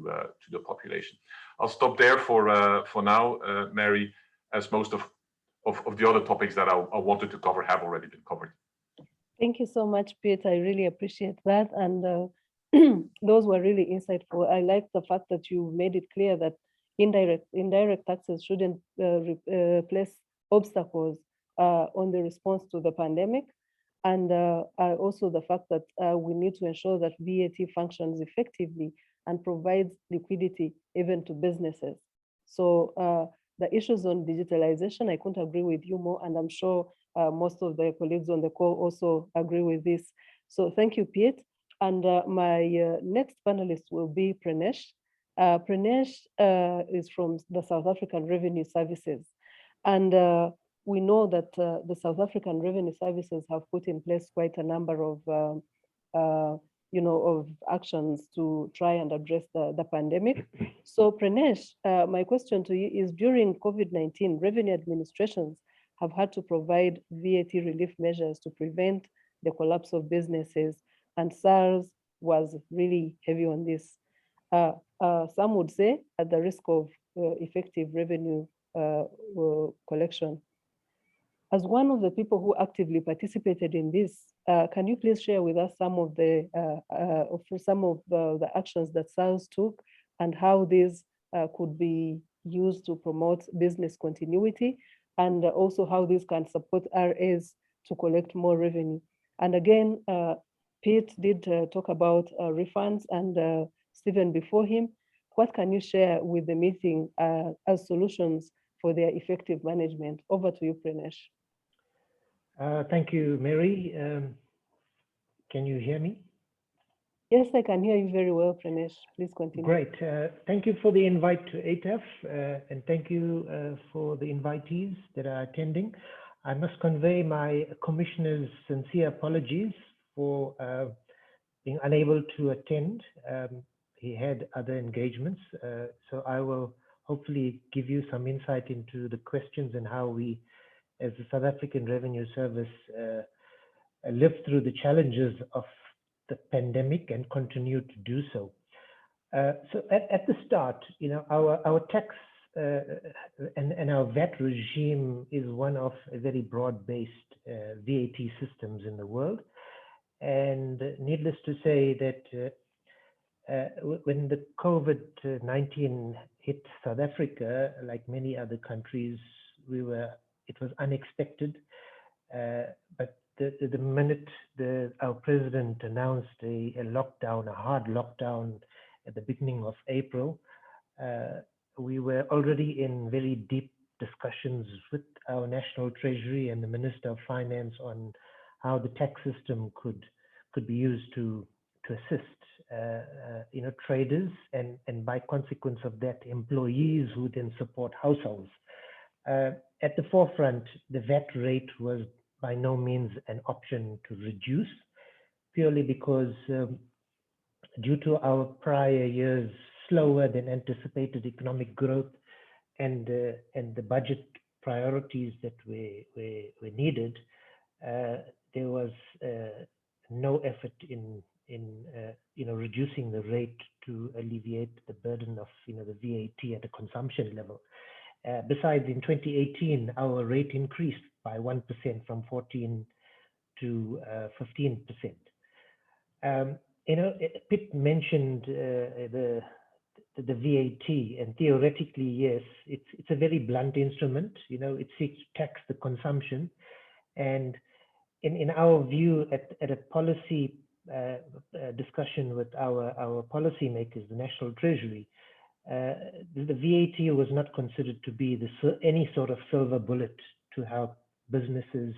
the population. I'll stop there for now, Mary, as most of the other topics that I wanted to cover have already been covered. Thank you so much, Pete. I really appreciate that. And those were really insightful. I like the fact that you made it clear that indirect taxes shouldn't place obstacles on the response to the pandemic. And also the fact that we need to ensure that VAT functions effectively and provides liquidity even to businesses. So the issues on digitalization, I couldn't agree with you more, and I'm sure most of the colleagues on the call also agree with this. So thank you, Pete. And my next panelist will be Pranesh. Pranesh is from the South African Revenue Services. And we know that the South African Revenue Services have put in place quite a number of of actions to try and address the pandemic. So Pranesh, my question to you is, during COVID-19, revenue administrations have had to provide VAT relief measures to prevent the collapse of businesses, and SARS was really heavy on this. Some would say at the risk of effective revenue collection. As one of the people who actively participated in this, can you please share with us some of the actions that SARS took and how these could be used to promote business continuity, and also how this can support RAs to collect more revenue? And again, Pete did talk about refunds, and Stephen before him. What can you share with the meeting as solutions for their effective management? Over to you, Pranesh. Thank you, Mary. Can you hear me? Yes, I can hear you very well, Pranesh. Please continue. Great. Thank you for the invite to ATAF, and thank you for the invitees that are attending. I must convey my commissioner's sincere apologies for being unable to attend. He had other engagements, so I will hopefully give you some insight into the questions and how we, as the South African Revenue Service, lived through the challenges of the pandemic and continue to do so. So at the start, our tax and our VAT regime is one of a very broad-based VAT systems in the world. And needless to say that when the COVID-19 hit South Africa, like many other countries, it was unexpected. But the minute our president announced a lockdown, a hard lockdown at the beginning of April, we were already in very deep discussions with our National Treasury and the Minister of Finance on how the tax system could be used to assist traders and by consequence of that, employees who then support households. At the forefront, the VAT rate was by no means an option to reduce, purely because due to our prior years' slower than anticipated economic growth and the budget priorities that were needed, there was no effort in reducing the rate to alleviate the burden of the VAT at a consumption level. Besides, in 2018, our rate increased by 1% from 14 to 15%. Pitt mentioned the VAT, and theoretically, yes, it's a very blunt instrument. It seeks to tax the consumption, and in our view, at a policy discussion with our policymakers, the National Treasury, the VAT was not considered to be any sort of silver bullet to help businesses,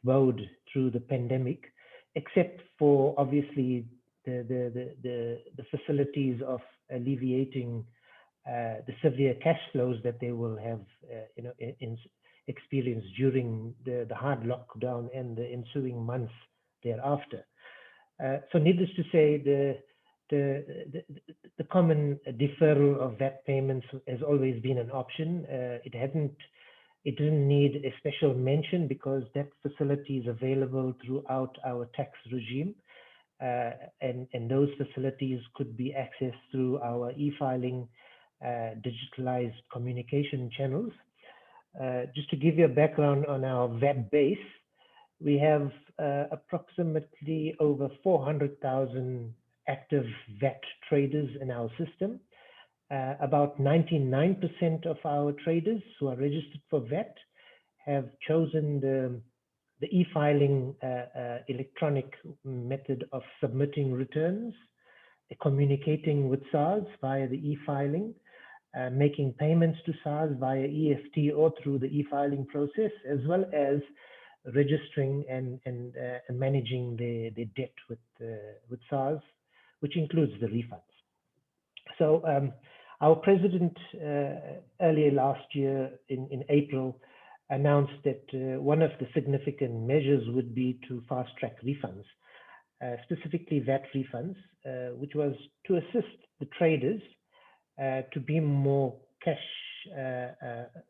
bowed through the pandemic, except for obviously the facilities of alleviating the severe cash flows that they will have, experienced during the hard lockdown and the ensuing months thereafter. So, needless to say, the common deferral of VAT payments has always been an option. It didn't need a special mention because that facility is available throughout our tax regime, and those facilities could be accessed through our e-filing, digitalized communication channels. Just to give you a background on our VAT base, we have approximately over 400,000 active VAT traders in our system. About 99% of our traders who are registered for VAT have chosen the e-filing electronic method of submitting returns, communicating with SARS via the e-filing, making payments to SARS via EFT or through the e-filing process, as well as registering and managing the debt with SARS, which includes the refunds. So our president earlier last year in April announced that one of the significant measures would be to fast-track refunds, specifically VAT refunds, which was to assist the traders to be more cash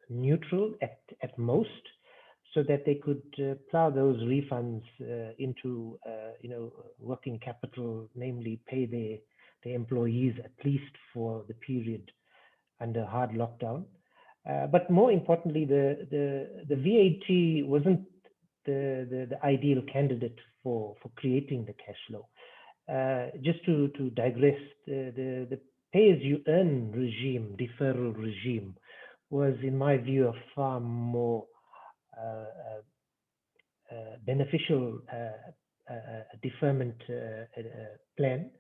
neutral at most, so that they could plow those refunds into working capital, namely pay their employees at least for the period under hard lockdown. But more importantly, the VAT wasn't the ideal candidate for creating the cash flow. Just to digress, the pay-as-you-earn regime, deferral regime, was, in my view, a far more beneficial deferment plan,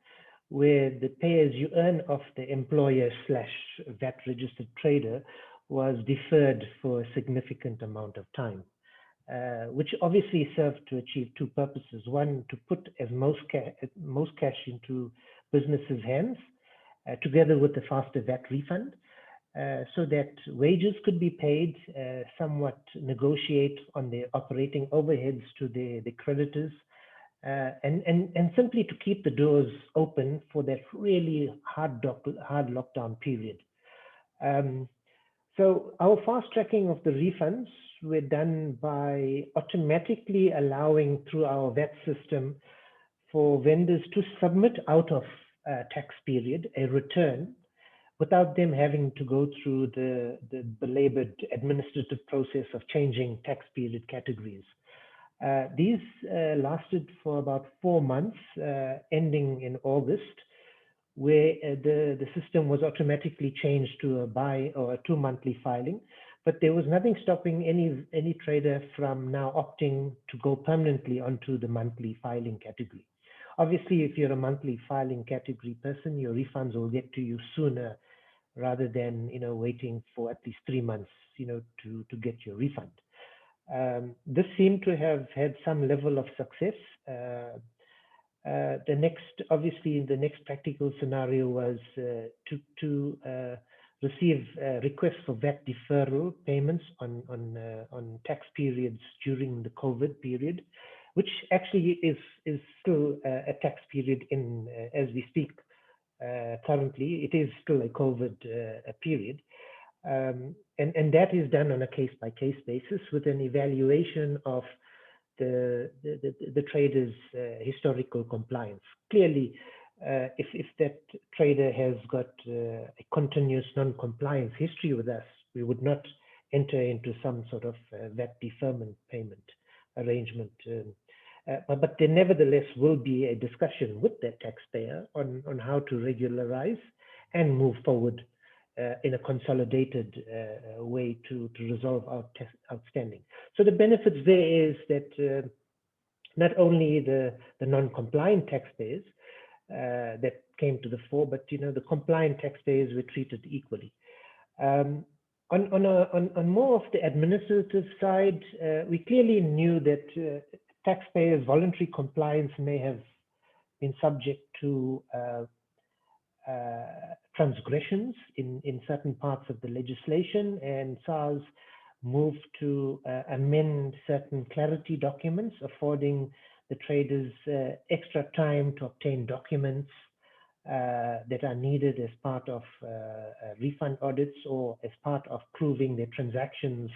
where the pay-as-you-earn of the employer/VAT registered trader was deferred for a significant amount of time, which obviously served to achieve two purposes. One, to put as most cash into businesses' hands, together with the faster VAT refund, so that wages could be paid, somewhat negotiate on the operating overheads to the creditors, and simply to keep the doors open for that really hard lockdown period. So our fast tracking of the refunds were done by automatically allowing through our VAT system for vendors to submit out of tax period a return without them having to go through the belabored administrative process of changing tax period categories. These lasted for about 4 months, ending in August, where the system was automatically changed to a or a 2-monthly filing, but there was nothing stopping any trader from now opting to go permanently onto the monthly filing category. Obviously, if you're a monthly filing category person, your refunds will get to you sooner rather than waiting for at least 3 months to get your refund. This seemed to have had some level of success. Obviously, the next practical scenario was to receive requests for VAT deferral payments on tax periods during the COVID period, which actually is still a tax period as we speak. Currently, it is still a COVID period. And that is done on a case-by-case basis with an evaluation of the trader's historical compliance. Clearly, if that trader has got a continuous non-compliance history with us, we would not enter into some sort of VAT deferment payment arrangement. But there nevertheless will be a discussion with that taxpayer on how to regularize and move forward in a consolidated way to resolve our outstanding. So the benefits there is that not only the non-compliant taxpayers that came to the fore, but the compliant taxpayers were treated equally. On more of the administrative side, we clearly knew that taxpayers' voluntary compliance may have been subject to transgressions in certain parts of the legislation, and SARS moved to amend certain clarity documents, affording the traders extra time to obtain documents that are needed as part of refund audits or as part of proving their transactions.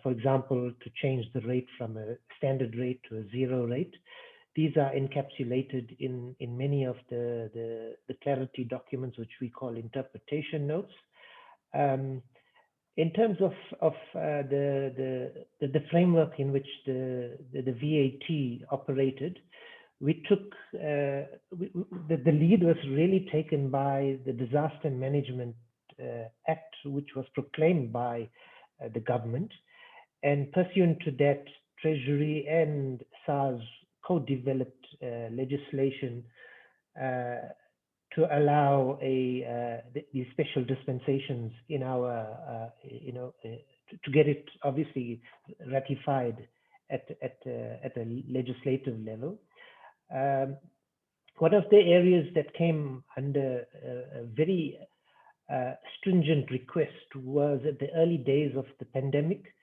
For example, to change the rate from a standard rate to a zero rate. These are encapsulated in many of the clarity documents, which we call interpretation notes. In terms of the framework in which the VAT operated, we took the lead was really taken by the Disaster Management Act, which was proclaimed by the government. And pursuant to that, Treasury and SARS co-developed legislation to allow these special dispensations in our, to get it obviously ratified at a legislative level. One of the areas that came under a very stringent request was at the early days of the pandemic,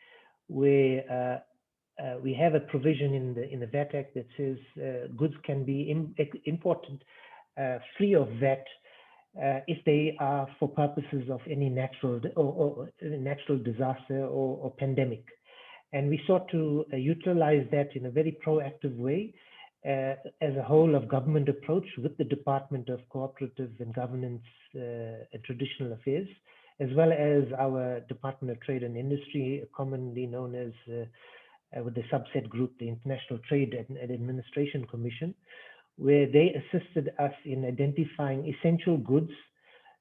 where we have a provision in the VAT Act that says goods can be imported free of VAT if they are for purposes of any natural disaster or pandemic. And we sought to utilize that in a very proactive way as a whole of government approach with the Department of Cooperative and Governance and Traditional Affairs, as well as our Department of Trade and Industry, commonly known as with the subset group, the International Trade and Administration Commission, where they assisted us in identifying essential goods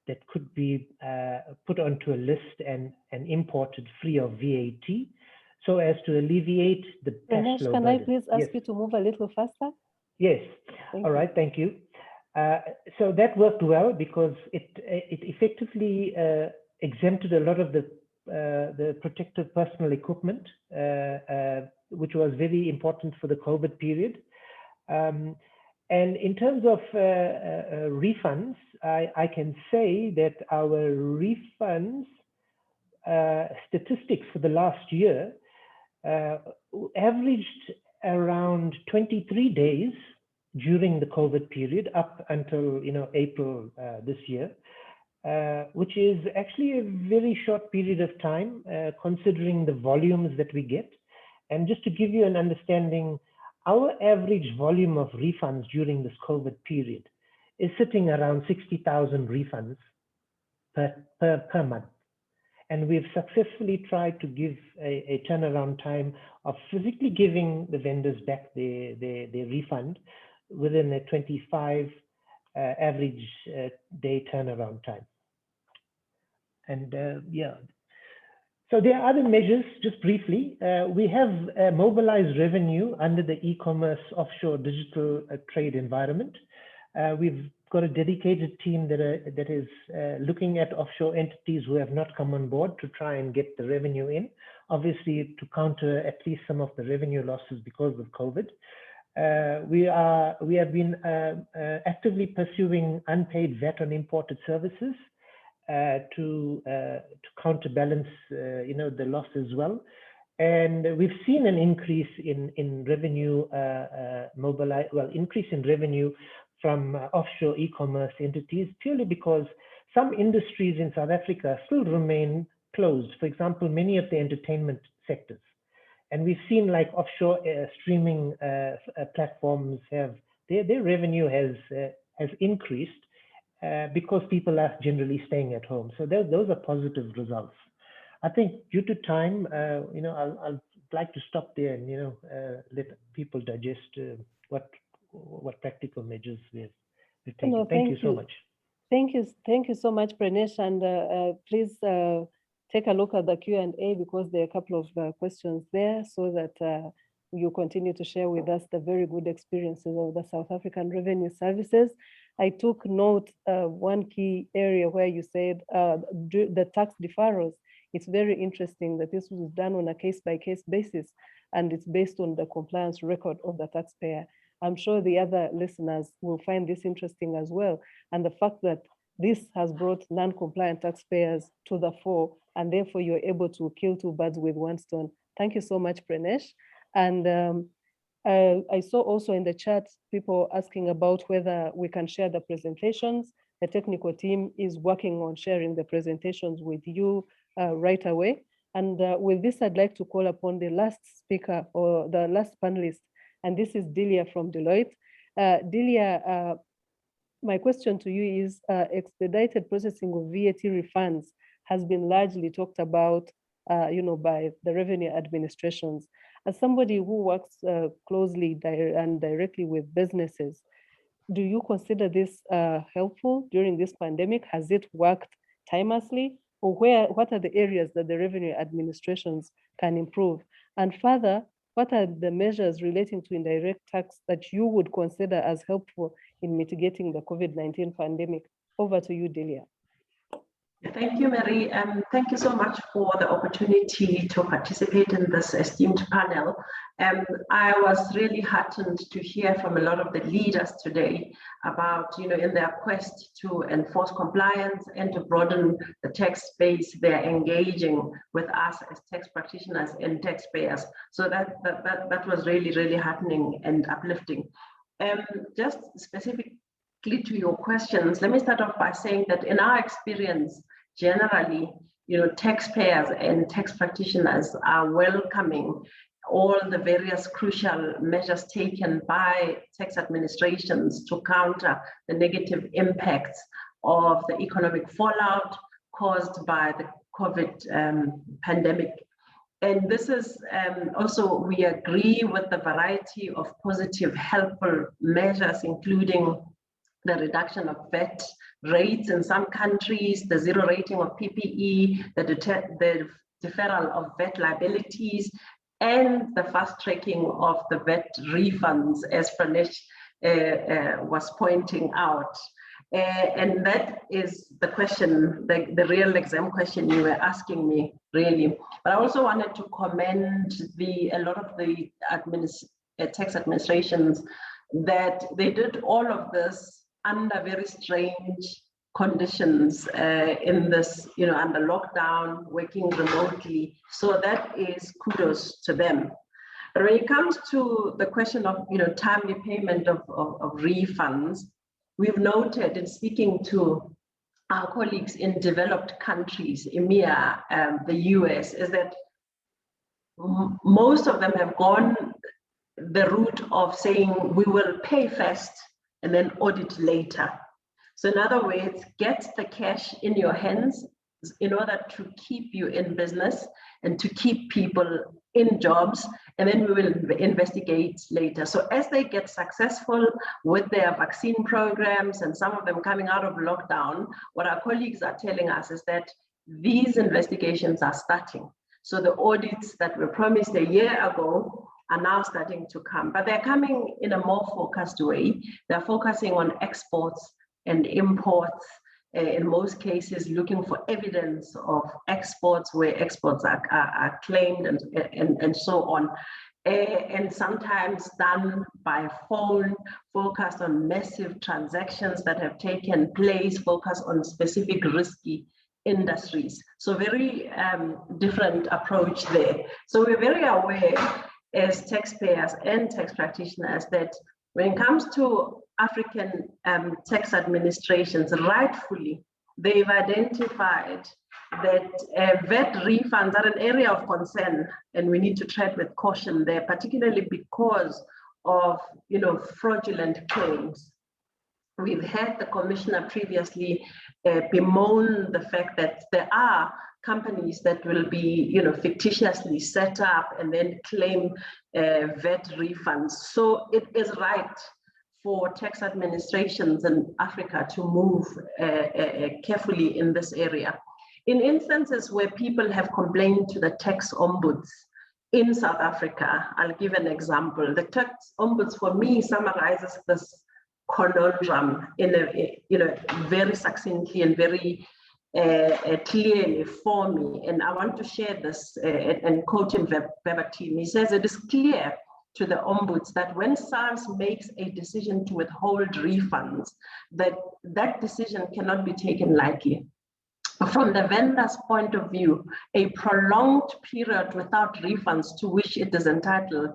that could be put onto a list and imported free of VAT, so as to alleviate the cash flow can burden. I please ask you to move a little faster? Yes. All right. Thank you. So that worked well because it effectively exempted a lot of the protective personal equipment, which was very important for the COVID period. And in terms of refunds, I can say that our refunds statistics for the last year averaged around 23 days during the COVID period up until April this year, which is actually a very short period of time considering the volumes that we get. And just to give you an understanding, our average volume of refunds during this COVID period is sitting around 60,000 refunds per month. And we've successfully tried to give a turnaround time of physically giving the vendors back their refund within a 25 average day turnaround time. And yeah, so there are other measures, just briefly. We have mobilized revenue under the e-commerce offshore digital trade environment. We've got a dedicated team that is looking at offshore entities who have not come on board to try and get the revenue in, obviously to counter at least some of the revenue losses because of COVID. We have been actively pursuing unpaid VAT on imported services to counterbalance the loss as well. And we've seen an increase in revenue increase in revenue from offshore e-commerce entities, purely because some industries in South Africa still remain closed. For example, many of the entertainment sectors. And we've seen like offshore streaming platforms have, their revenue has increased because people are generally staying at home. So those are positive results. I think due to time, I'd like to stop there and let people digest what practical measures we've taken. No, thank you so much. Thank you so much, Pranesh, and please take a look at the Q&A because there are a couple of questions there, so that you continue to share with us the very good experiences of the South African Revenue Services. I took note of one key area where you said the tax deferrals. It's very interesting that this was done on a case-by-case basis, and it's based on the compliance record of the taxpayer. I'm sure the other listeners will find this interesting as well. And the fact that this has brought non-compliant taxpayers to the fore, and therefore you're able to kill two birds with one stone. Thank you so much, Pranesh. And I saw also in the chat people asking about whether we can share the presentations. The technical team is working on sharing the presentations with you right away. And with this, I'd like to call upon the last speaker or the last panelist, and this is Delia from Deloitte. Delia, my question to you is expedited processing of VAT refunds has been largely talked about by the revenue administrations. As somebody who works closely and directly with businesses, do you consider this helpful during this pandemic? Has it worked timelessly? Or what are the areas that the revenue administrations can improve? And further, what are the measures relating to indirect tax that you would consider as helpful in mitigating the COVID-19 pandemic? Over to you, Delia. Thank you, Mary. Thank you so much for the opportunity to participate in this esteemed panel. I was really heartened to hear from a lot of the leaders today about, in their quest to enforce compliance and to broaden the tax base, they're engaging with us as tax practitioners and taxpayers. So that was really, really heartening and uplifting. Just specifically to your questions, let me start off by saying that in our experience, generally, taxpayers and tax practitioners are welcoming all the various crucial measures taken by tax administrations to counter the negative impacts of the economic fallout caused by the COVID pandemic. And this is also, we agree with the variety of positive, helpful measures, including the reduction of VAT rates in some countries, the zero rating of PPE, the deferral of VAT liabilities, and the fast tracking of the VAT refunds, as Pranesh was pointing out. And that is the question, the real exam question you were asking me, really. But I also wanted to commend a lot of the tax administrations that they did all of this under very strange conditions in this, under lockdown, working remotely. So that is kudos to them. But when it comes to the question of, timely payment of refunds, we've noted in speaking to our colleagues in developed countries, EMEA, the US, is that most of them have gone the route of saying we will pay first and then audit later. So in other words, get the cash in your hands in order to keep you in business and to keep people in jobs, and then we will investigate later. So as they get successful with their vaccine programs and some of them coming out of lockdown, what our colleagues are telling us is that these investigations are starting. So the audits that were promised a year ago are now starting to come, but they're coming in a more focused way. They're focusing on exports and imports, in most cases looking for evidence of exports where exports are claimed and so on. And sometimes done by phone, focused on massive transactions that have taken place, focused on specific risky industries. So very different approach there. So we're very aware as taxpayers and tax practitioners that when it comes to African tax administrations, rightfully, they've identified that VAT refunds are an area of concern, and we need to tread with caution there, particularly because of fraudulent claims. We've had the commissioner previously bemoan the fact that there are companies that will be fictitiously set up and then claim VAT refunds. So it is right for tax administrations in Africa to move carefully in this area. In instances where people have complained to the tax ombuds in South Africa, I'll give an example. The tax ombuds for me summarizes this conundrum in a very succinctly and very clearly for me, and I want to share this and quote him verbatim. He says, it is clear to the ombuds that when SARS makes a decision to withhold refunds, that decision cannot be taken lightly. From the vendor's point of view, a prolonged period without refunds to which it is entitled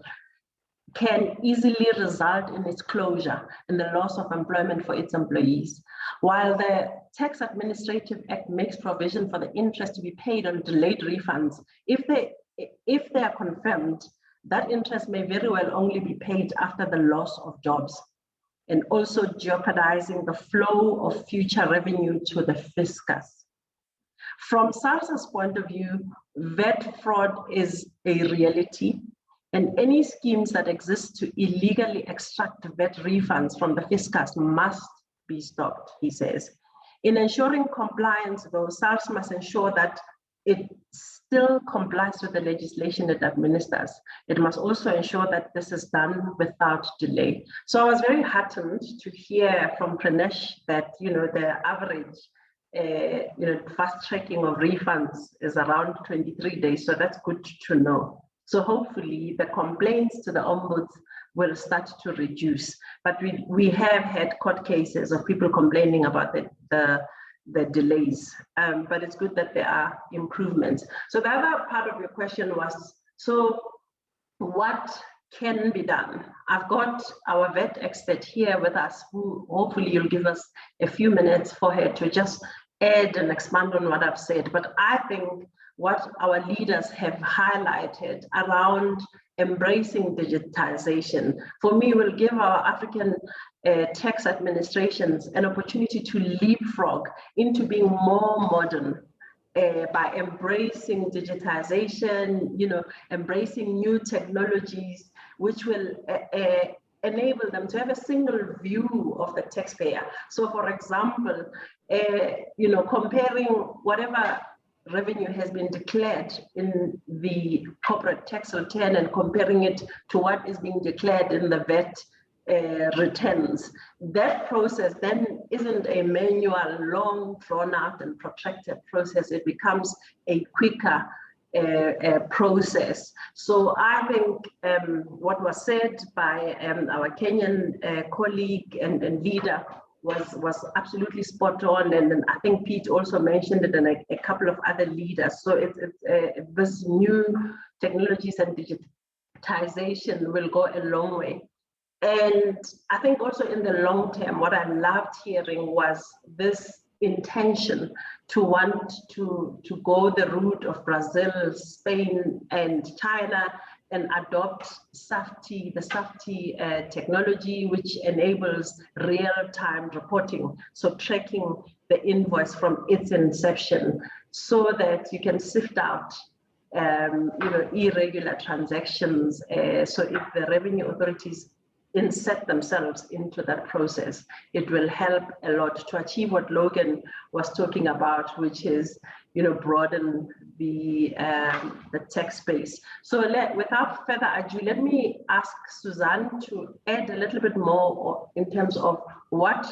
can easily result in its closure and the loss of employment for its employees. While the Tax Administrative Act makes provision for the interest to be paid on delayed refunds, if they are confirmed, that interest may very well only be paid after the loss of jobs, and also jeopardizing the flow of future revenue to the fiscus. From SARS's point of view, VAT fraud is a reality, and any schemes that exist to illegally extract VAT refunds from the fiscus must be stopped, he says. In ensuring compliance, though, SARS must ensure that it still complies with the legislation it administers. It must also ensure that this is done without delay. So I was very heartened to hear from Pranesh that the average fast tracking of refunds is around 23 days. So that's good to know. So hopefully the complaints to the ombuds will start to reduce. But we have had court cases of people complaining about the delays, but it's good that there are improvements. So the other part of your question was, so what can be done? I've got our vet expert here with us, who hopefully you'll give us a few minutes for her to just add and expand on what I've said. But I think what our leaders have highlighted around embracing digitization, for me, will give our African tax administrations an opportunity to leapfrog into being more modern by embracing digitization, embracing new technologies, which will enable them to have a single view of the taxpayer. So for example, comparing whatever revenue has been declared in the corporate tax return and comparing it to what is being declared in the VAT returns. That process then isn't a manual, long, drawn out and protracted process. It becomes a quicker process. So I think what was said by our Kenyan colleague and leader was absolutely spot on, and I think Pete also mentioned it, and a couple of other leaders. So it's this new technologies and digitization will go a long way. And I think also in the long term, what I loved hearing was this intention to want to go the route of Brazil, Spain, and China, and adopt SAFTI, the SAFTI technology, which enables real-time reporting. So tracking the invoice from its inception, so that you can sift out irregular transactions. So if the revenue authorities insert themselves into that process, it will help a lot to achieve what Logan was talking about, which is, broaden the tax base. So without further ado, let me ask Suzanne to add a little bit more in terms of what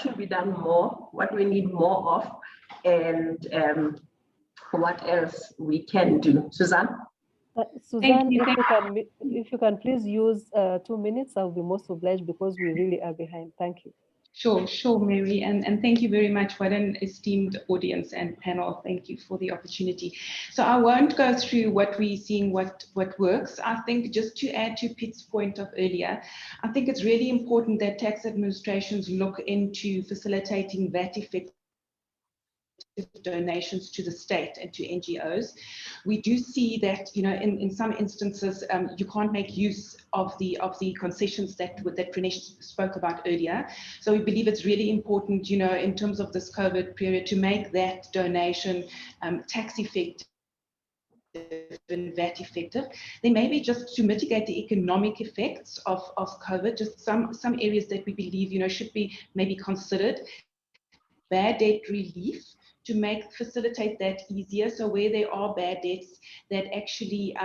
should be done more, what we need more of, and what else we can do. Suzanne? Suzanne, if you can please use 2 minutes, I'll be most obliged, because we really are behind. Thank you. Sure, Mary, and thank you very much. What an esteemed audience and panel. Thank you for the opportunity. So I won't go through what we're seeing, what works. I think just to add to Pete's point of earlier, I think it's really important that tax administrations look into facilitating VAT effective donations to the state and to NGOs. We do see that, in some instances, you can't make use of the concessions that Pranesh spoke about earlier. So we believe it's really important, in terms of this COVID period, to make that donation tax effective and VAT effective. Then maybe just to mitigate the economic effects of COVID, just some areas that we believe, should be maybe considered. Bad debt relief, to facilitate that easier. So where there are bad debts, that actually,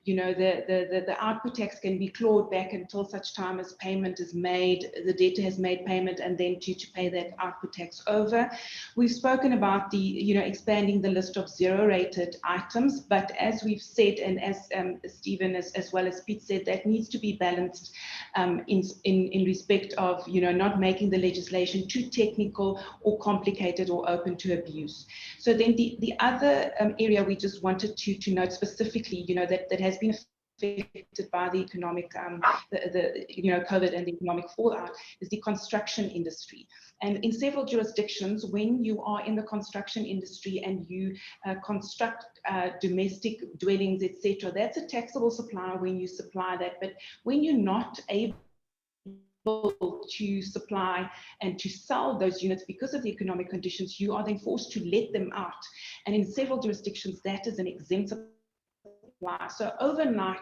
the output tax can be clawed back until such time as payment is made, the debtor has made payment, and then to pay that output tax over. We've spoken about the, expanding the list of zero-rated items, but as we've said, and as Stephen as well as Pete said, that needs to be balanced in respect of, not making the legislation too technical or complicated or open to abuse. So then the other area we just wanted to note specifically, that has been affected by the economic, COVID and the economic fallout, is the construction industry. And in several jurisdictions, when you are in the construction industry and you construct domestic dwellings, etc., that's a taxable supplier when you supply that. But when you're not able to supply and to sell those units because of the economic conditions, you are then forced to let them out. And in several jurisdictions, that is an exempt supply. So overnight,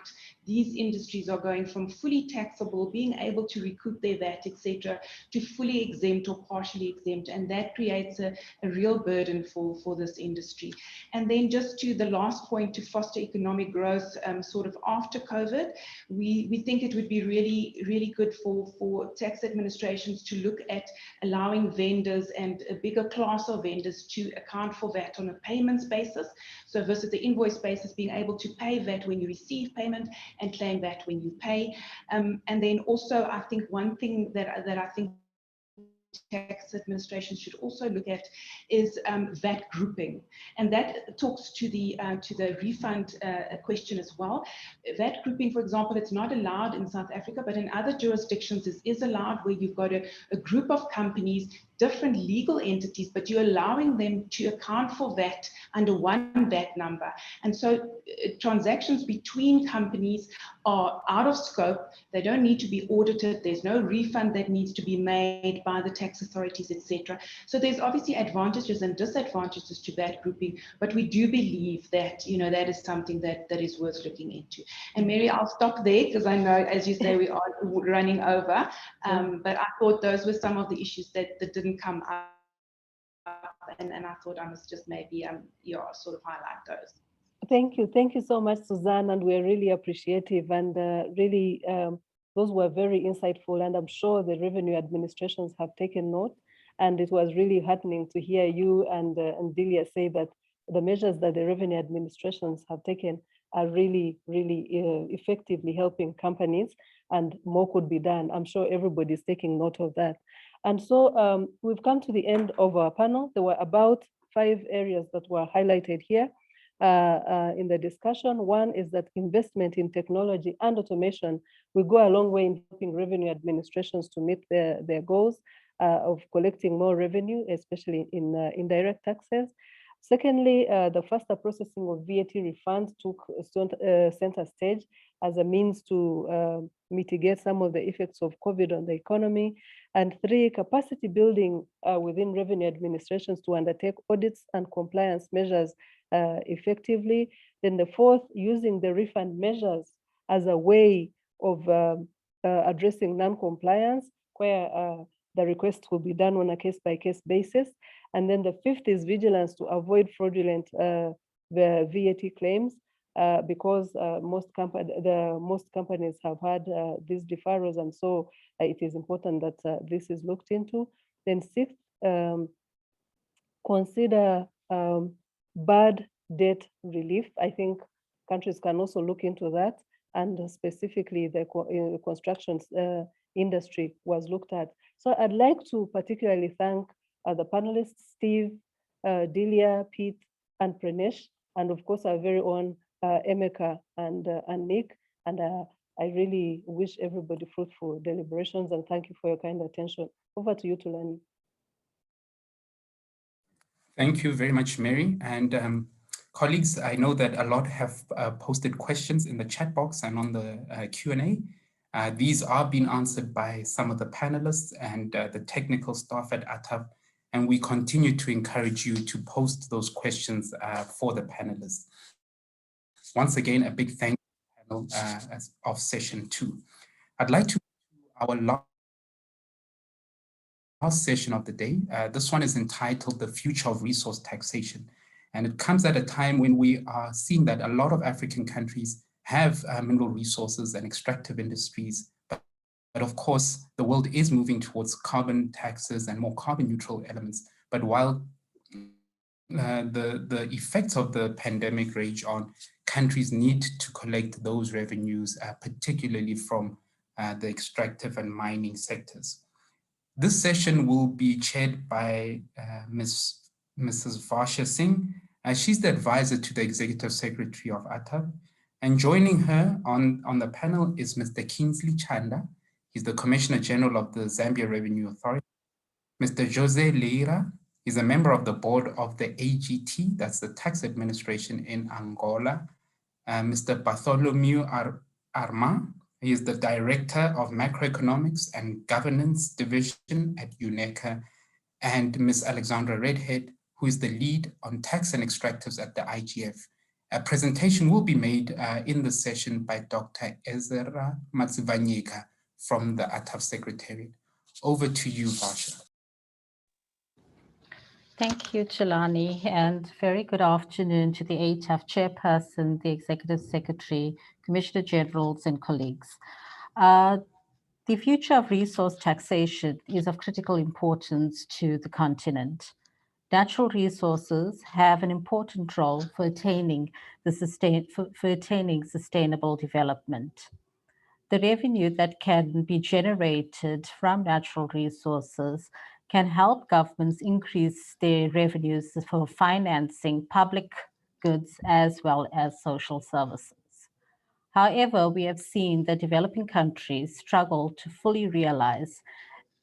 these industries are going from fully taxable, being able to recoup their VAT, etc., to fully exempt or partially exempt, and that creates a real burden for this industry. And then just to the last point, to foster economic growth sort of after COVID, we think it would be really, really good for tax administrations to look at allowing vendors and a bigger class of vendors to account for VAT on a payments basis. So versus the invoice basis, being able to pay VAT when you receive payment and claim VAT when you pay. And then also, I think one thing that I think tax administration should also look at is VAT grouping, and that talks to the refund question as well. VAT grouping, for example, it's not allowed in South Africa, but in other jurisdictions it is allowed, where you've got a group of companies, different legal entities, but you're allowing them to account for VAT under one VAT number. And so transactions between companies are out of scope. They don't need to be audited. There's no refund that needs to be made by the tax authorities, etc. So there's obviously advantages and disadvantages to VAT grouping, but we do believe that, that is something that is worth looking into. And Mary, I'll stop there because I know, as you say, we are running over, but I thought those were some of the issues that didn't come up, and I thought I must just maybe sort of highlight those. Thank you so much, Suzanne, and we're really appreciative, and really those were very insightful, and I'm sure the revenue administrations have taken note. And it was really heartening to hear you and Delia say that the measures that the revenue administrations have taken are really, really effectively helping companies, and more could be done. I'm sure everybody's taking note of that. And so we've come to the end of our panel. There were about 5 areas that were highlighted here in the discussion. One is that investment in technology and automation will go a long way in helping revenue administrations to meet their goals of collecting more revenue, especially in indirect taxes. Secondly, the faster processing of VAT refunds took center stage as a means to mitigate some of the effects of COVID on the economy. And 3, capacity building within revenue administrations to undertake audits and compliance measures effectively. Then the 4th, using the refund measures as a way of addressing non-compliance, where the request will be done on a case-by-case basis. And then the 5th is vigilance to avoid fraudulent the VAT claims, because most companies have had these deferrals, and so it is important that this is looked into. Then 6th, consider bad debt relief. I think countries can also look into that, and specifically the construction industry was looked at. So I'd like to particularly thank the panelists, Steve, Delia, Pete, and Pranesh, and of course our very own Emeka and Nick. And I really wish everybody fruitful deliberations, and thank you for your kind attention. Over to you, Tulani. Thank you very much, Mary. And colleagues, I know that a lot have posted questions in the chat box and on the Q&A. These are being answered by some of the panelists and the technical staff at ATAF, and we continue to encourage you to post those questions for the panelists. Once again, a big thank you to the panel of session 2. I'd like to our last session of the day. This one is entitled The Future of Resource Taxation. And it comes at a time when we are seeing that a lot of African countries have mineral resources and extractive industries. But of course, the world is moving towards carbon taxes and more carbon neutral elements. But while the effects of the pandemic rage on, countries need to collect those revenues, particularly from the extractive and mining sectors. This session will be chaired by Mrs. Varsha Singh. She's the advisor to the Executive Secretary of ATAF. And joining her on the panel is Mr. Kingsley Chanda. He's the Commissioner General of the Zambia Revenue Authority. Mr. Jose Leira is a member of the board of the AGT, that's the tax administration in Angola. Mr. Bartholomew Arma, he is the Director of Macroeconomics and Governance Division at UNECA, and Ms. Alexandra Redhead, who is the lead on tax and extractives at the IGF. A presentation will be made in the session by Dr. Ezra Matsivanyika from the ATAF Secretariat. Over to you, Varsha. Thank you, Chilani, and very good afternoon to the ATAF Chairperson, the Executive Secretary, Commissioner Generals, and colleagues. The future of resource taxation is of critical importance to the continent. Natural resources have an important role for attaining sustainable development. The revenue that can be generated from natural resources can help governments increase their revenues for financing public goods as well as social services. However, we have seen that developing countries struggle to fully realize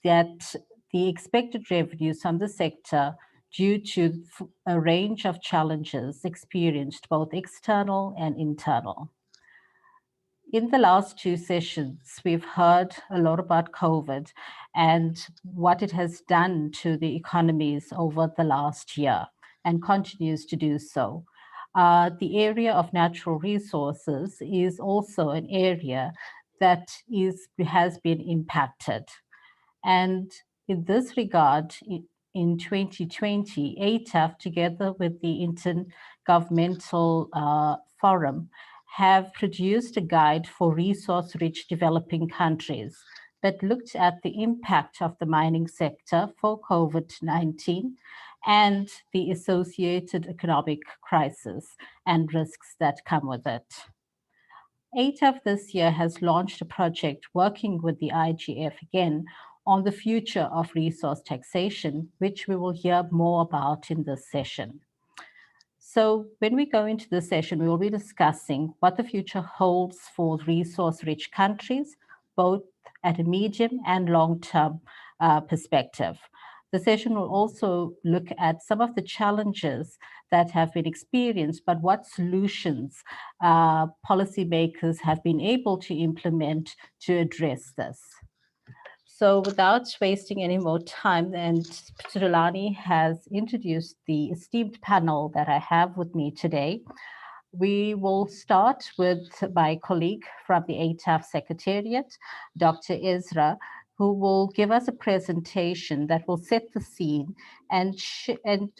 that the expected revenues from the sector due to a range of challenges experienced, both external and internal. In the last 2 sessions, we've heard a lot about COVID and what it has done to the economies over the last year and continues to do so. The area of natural resources is also an area that has been impacted. And in this regard, in 2020, ATAF, together with the Intergovernmental Forum, have produced a guide for resource-rich developing countries that looked at the impact of the mining sector for COVID-19 and the associated economic crisis and risks that come with it. ATAF this year has launched a project working with the IGF again on the future of resource taxation, which we will hear more about in this session. So when we go into this session, we will be discussing what the future holds for resource-rich countries, both at a medium and long-term perspective. The session will also look at some of the challenges that have been experienced, but what solutions policymakers have been able to implement to address this. So without wasting any more time, and Tulani has introduced the esteemed panel that I have with me today. We will start with my colleague from the ATAF Secretariat, Dr. Ezra, who will give us a presentation that will set the scene and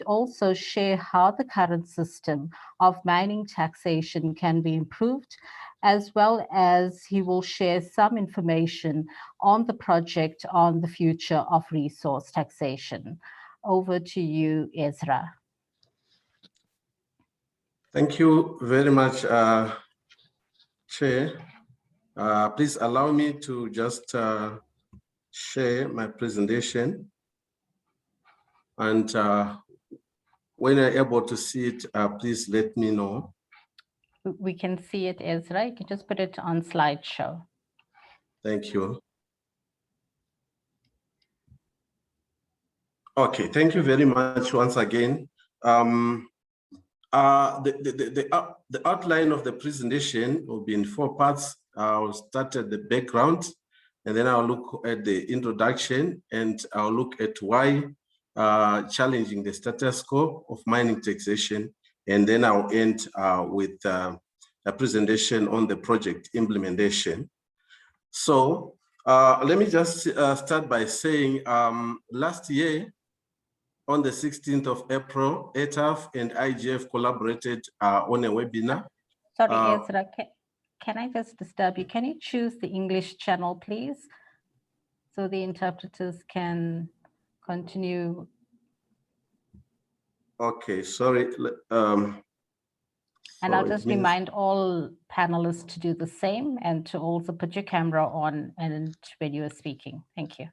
also share how the current system of mining taxation can be improved, as well as he will share some information on the project on the future of resource taxation. Over to you, Ezra. Thank you very much, Chair. Please allow me to just share my presentation. And when you're able to see it, please let me know. We can see it, Ezra. You can just put it on slideshow. Thank you. Okay, thank you very much once again. The outline of the presentation will be in 4 parts. I'll start at the background, and then I'll look at the introduction, and I'll look at why challenging the status quo of mining taxation, and then I'll end with a presentation on the project implementation. So let me just start by saying last year, on the 16th of April, ATAF and IGF collaborated on a webinar. Sorry, Ezra, can I just disturb you? Can you choose the English channel, please? So the interpreters can continue. Okay, sorry. And I'll just remind all panelists to do the same and to also put your camera on and when you are speaking. Thank you.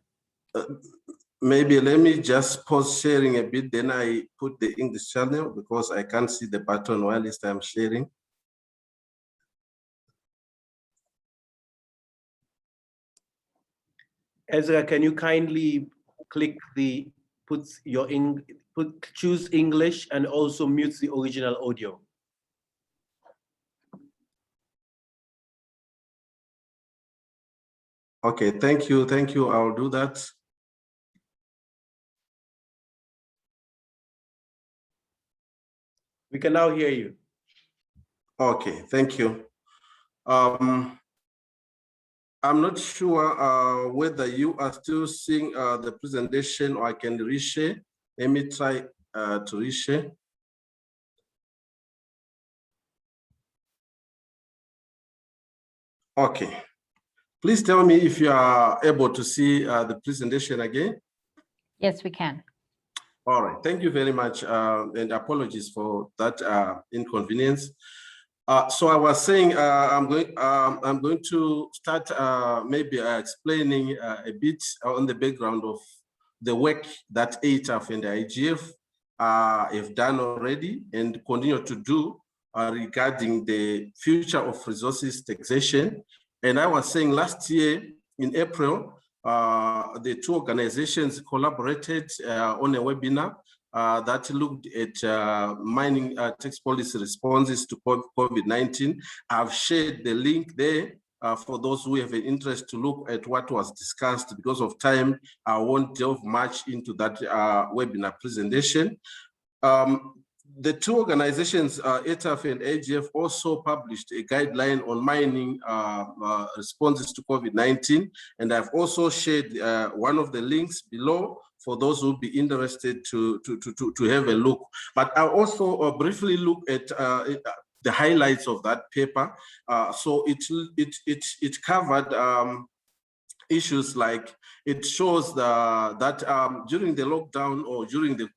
Maybe let me just pause sharing a bit, then I put the English channel because I can't see the button while I'm sharing. Ezra, can you kindly click the choose English and also mute the original audio? Okay, thank you, I'll do that. We can now hear you. Okay, thank you. I'm not sure whether you are still seeing the presentation or I can reshare. Let me try to reshare. Okay. Please tell me if you are able to see the presentation again. Yes, we can. All right, thank you very much, and apologies for that inconvenience. So I was saying I'm going to start maybe explaining a bit on the background of the work that ATAF and the IGF have done already and continue to do regarding the future of resources taxation. And I was saying last year in April, the 2 organizations collaborated on a webinar that looked at mining tax policy responses to COVID-19. I've shared the link there for those who have an interest to look at what was discussed. Because of time, I won't delve much into that webinar presentation. The 2 organizations, ATAF and AGF, also published a guideline on mining responses to COVID-19, and I've also shared one of the links below for those who will be interested to have a look. But I'll also briefly look at the highlights of that paper. So it covered issues like it shows that during the lockdown or during the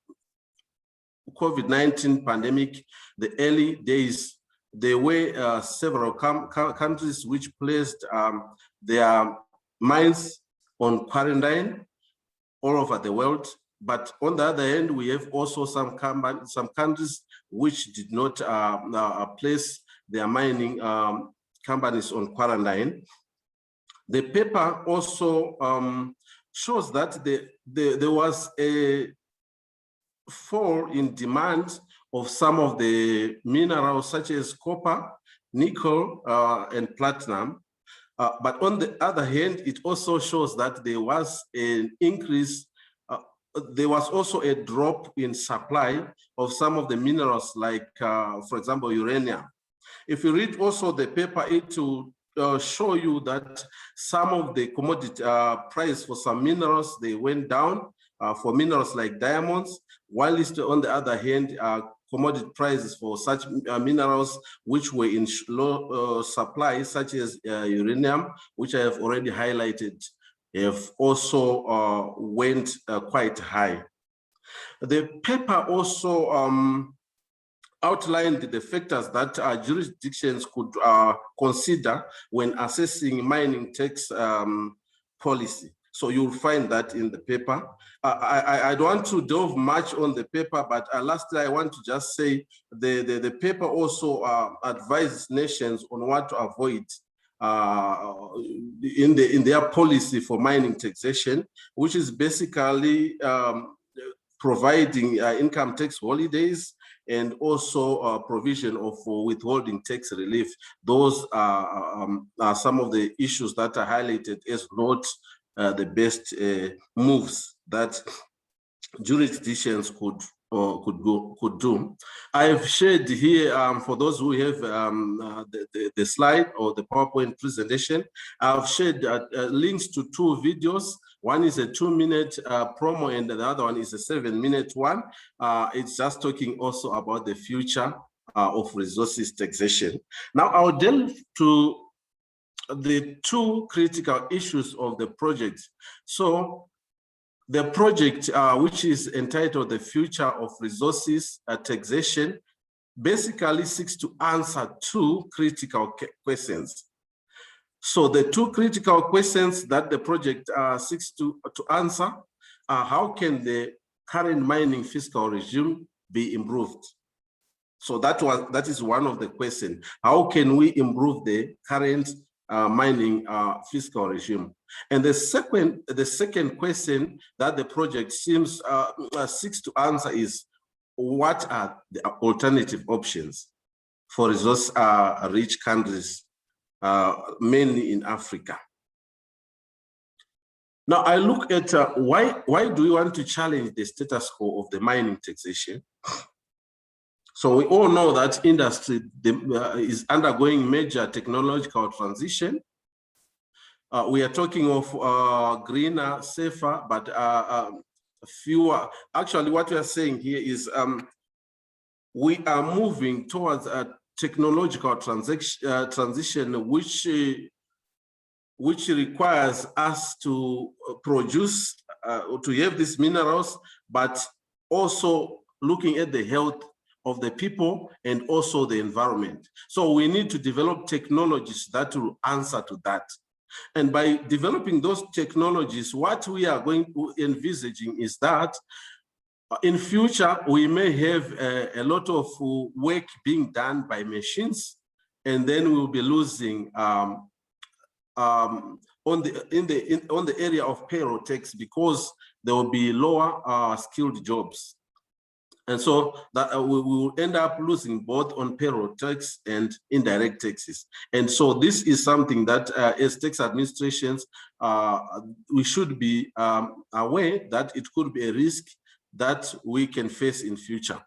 COVID-19 pandemic, the early days, there were several countries which placed their mines on quarantine all over the world. But on the other hand, we have also some countries which did not place their mining companies on quarantine. The paper also shows that there was a fall in demand of some of the minerals such as copper, nickel, and platinum. But on the other hand, it also shows that there was an increase. There was also a drop in supply of some of the minerals like, for example, uranium. If you read also the paper, it will show you that some of the commodity price for some minerals, they went down for minerals like diamonds, while on the other hand, commodity prices for such minerals which were in low supply, such as uranium, which I have already highlighted, have also went quite high. The paper also outlined the factors that jurisdictions could consider when assessing mining tax policy. So you'll find that in the paper. I don't want to delve much on the paper, but lastly, I want to just say the paper also advises nations on what to avoid in their policy for mining taxation, which is basically providing income tax holidays and also provision of withholding tax relief. Those are some of the issues that are highlighted as not the best moves that jurisdictions could do. I have shared here for those who have the slide or the PowerPoint presentation. I've shared links to 2 videos. One is a 2-minute promo and the other one is a 7-minute one. It's just talking also about the future of resources taxation. Now I'll delve to the 2 critical issues of the project. So the project, which is entitled The Future of Resources Taxation, basically seeks to answer 2 critical questions. So the 2 critical questions that the project seeks to answer are: how can the current mining fiscal regime be improved? So that is one of the questions. How can we improve the current mining fiscal regime? And the second question that the project seeks to answer is: what are the alternative options for resource-rich countries, mainly in Africa? Now I look at why do we want to challenge the status quo of the mining taxation? So we all know that industry is undergoing major technological transition. We are talking of greener, safer, but fewer. Actually, what we are saying here is we are moving towards a technological transition which requires us to produce, to have these minerals, but also looking at the health of the people and also the environment. So we need to develop technologies that will answer to that. And by developing those technologies, what we are going to envisaging is that in future, we may have a lot of work being done by machines, and then we'll be losing on the area of payroll tax, because there will be lower skilled jobs. And so that we will end up losing both on payroll tax and indirect taxes. And so this is something that as tax administrations, we should be aware that it could be a risk that we can face in future.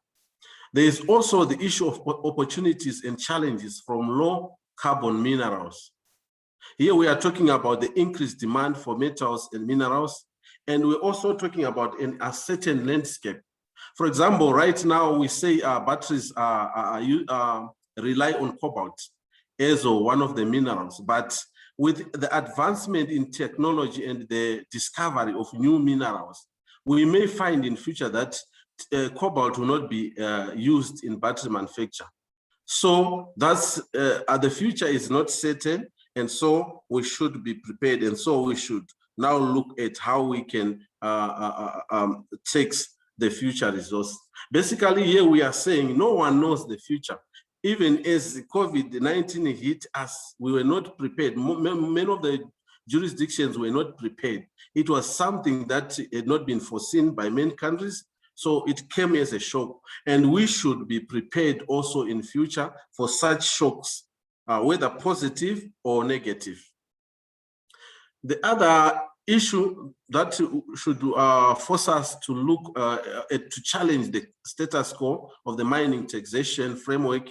There is also the issue of opportunities and challenges from low carbon minerals. Here we are talking about the increased demand for metals and minerals, and we're also talking about a certain landscape. For example, right now we say batteries rely on cobalt as one of the minerals, but with the advancement in technology and the discovery of new minerals, we may find in future that cobalt will not be used in battery manufacture. So that's the future is not certain, and so we should be prepared, and so we should now look at how we can tax the future resource. Basically, here we are saying no one knows the future. Even as COVID-19 hit us, we were not prepared. Many of the jurisdictions were not prepared. It was something that had not been foreseen by many countries, so it came as a shock. And we should be prepared also in future for such shocks, whether positive or negative. The other issue that should force us to look to challenge the status quo of the mining taxation framework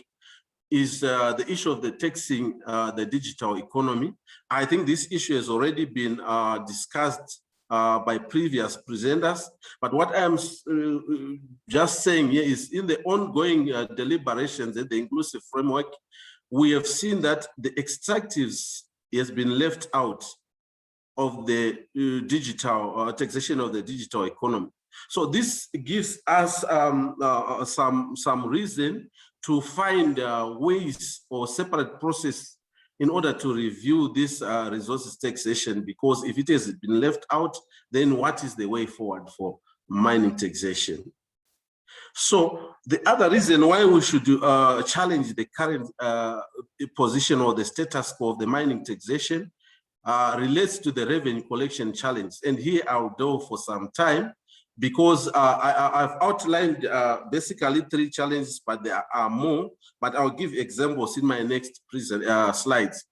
is the issue of the taxing the digital economy. I think this issue has already been discussed by previous presenters, but what I'm just saying here is in the ongoing deliberations at the inclusive framework, we have seen that the extractives has been left out of the digital taxation of the digital economy. So this gives us some reason to find ways or separate process in order to review this resources taxation, because if it has been left out, then what is the way forward for mining taxation? So the other reason why we should challenge the current position or the status quo of the mining taxation relates to the revenue collection challenge. And here I'll go for some time because I've outlined basically 3 challenges, but there are more, but I'll give examples in my next slides.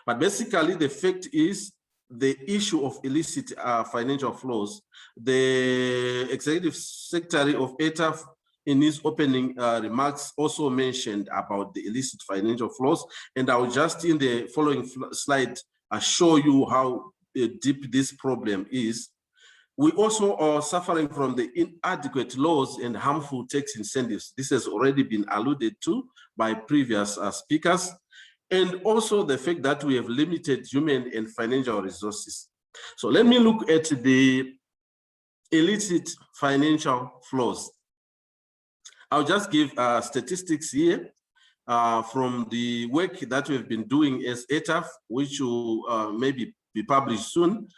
But basically the fact is the issue of illicit financial flows. The Executive Secretary of ATAF in his opening remarks also mentioned about the illicit financial flows, and I'll just in the following slide show you how deep this problem is. We also are suffering from the inadequate laws and harmful tax incentives. This has already been alluded to by previous speakers. And also the fact that we have limited human and financial resources. So let me look at the illicit financial flows. I'll just give statistics here from the work that we've been doing as ATAF, which will maybe be published soon.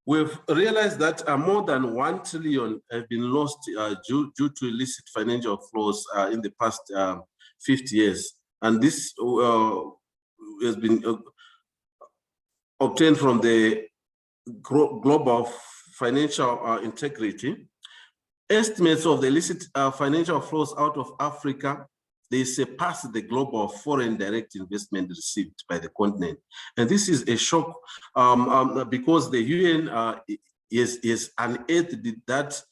We've realized that more than 1 trillion have been lost due to illicit financial flows in the past 50 years. And this has been obtained from the Global Financial Integrity. Estimates of the illicit financial flows out of Africa, they surpass the global foreign direct investment received by the continent. And this is a shock because the UN is unearthed that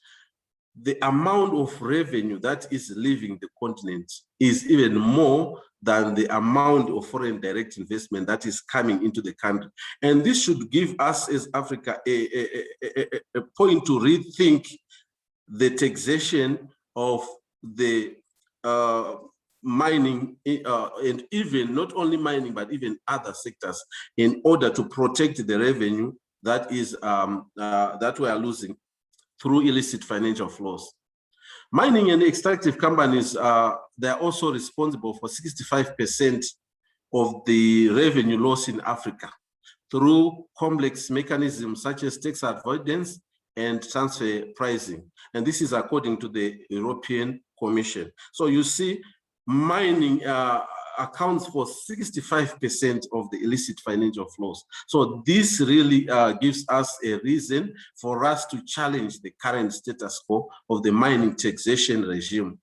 the amount of revenue that is leaving the continent is even more than the amount of foreign direct investment that is coming into the country. And this should give us as Africa a point to rethink the taxation of the mining and even not only mining, but even other sectors in order to protect the revenue that is that we are losing through illicit financial flows. Mining and extractive companies, they're also responsible for 65% of the revenue loss in Africa through complex mechanisms such as tax avoidance and transfer pricing. And this is according to the European Commission. So you see, mining accounts for 65% of the illicit financial flows. So this really gives us a reason for us to challenge the current status quo of the mining taxation regime.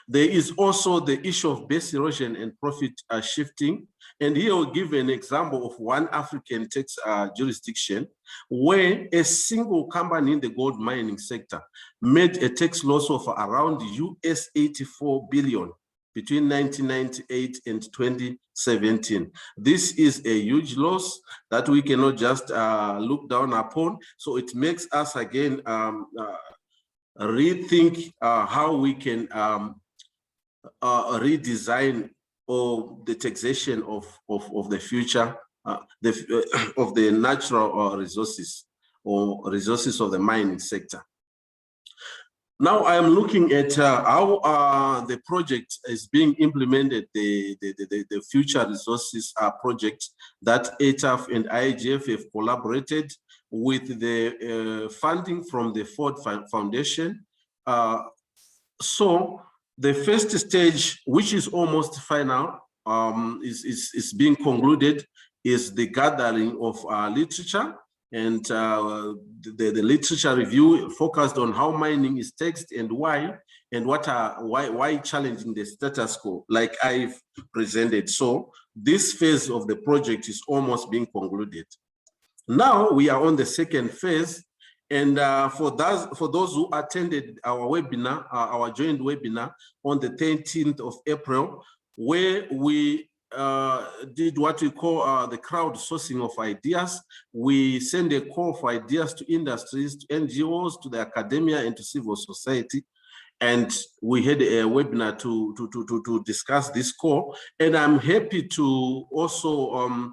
There is also the issue of base erosion and profit shifting. And here I'll give an example of one African tax jurisdiction where a single company in the gold mining sector made a tax loss of around US 84 billion between 1998 and 2017. This is a huge loss that we cannot just look down upon. So it makes us again rethink how we can redesign the taxation of the future, of the natural resources or resources of the mining sector. Now I am looking at how the project is being implemented, the Future Resources project that ATAF and IGF have collaborated with the funding from the Ford Foundation. So the first stage, which is almost final, is being concluded, is the gathering of literature, and the literature review focused on how mining is taxed and why, and why challenging the status quo, like I've presented. So this phase of the project is almost being concluded. Now we are on the second phase, and for those who attended our webinar, our joint webinar on the 13th of April, where we did what we call the crowdsourcing of ideas. We send a call for ideas to industries, to NGOs, to the academia, and to civil society. And we had a webinar to discuss this call. And I'm happy to also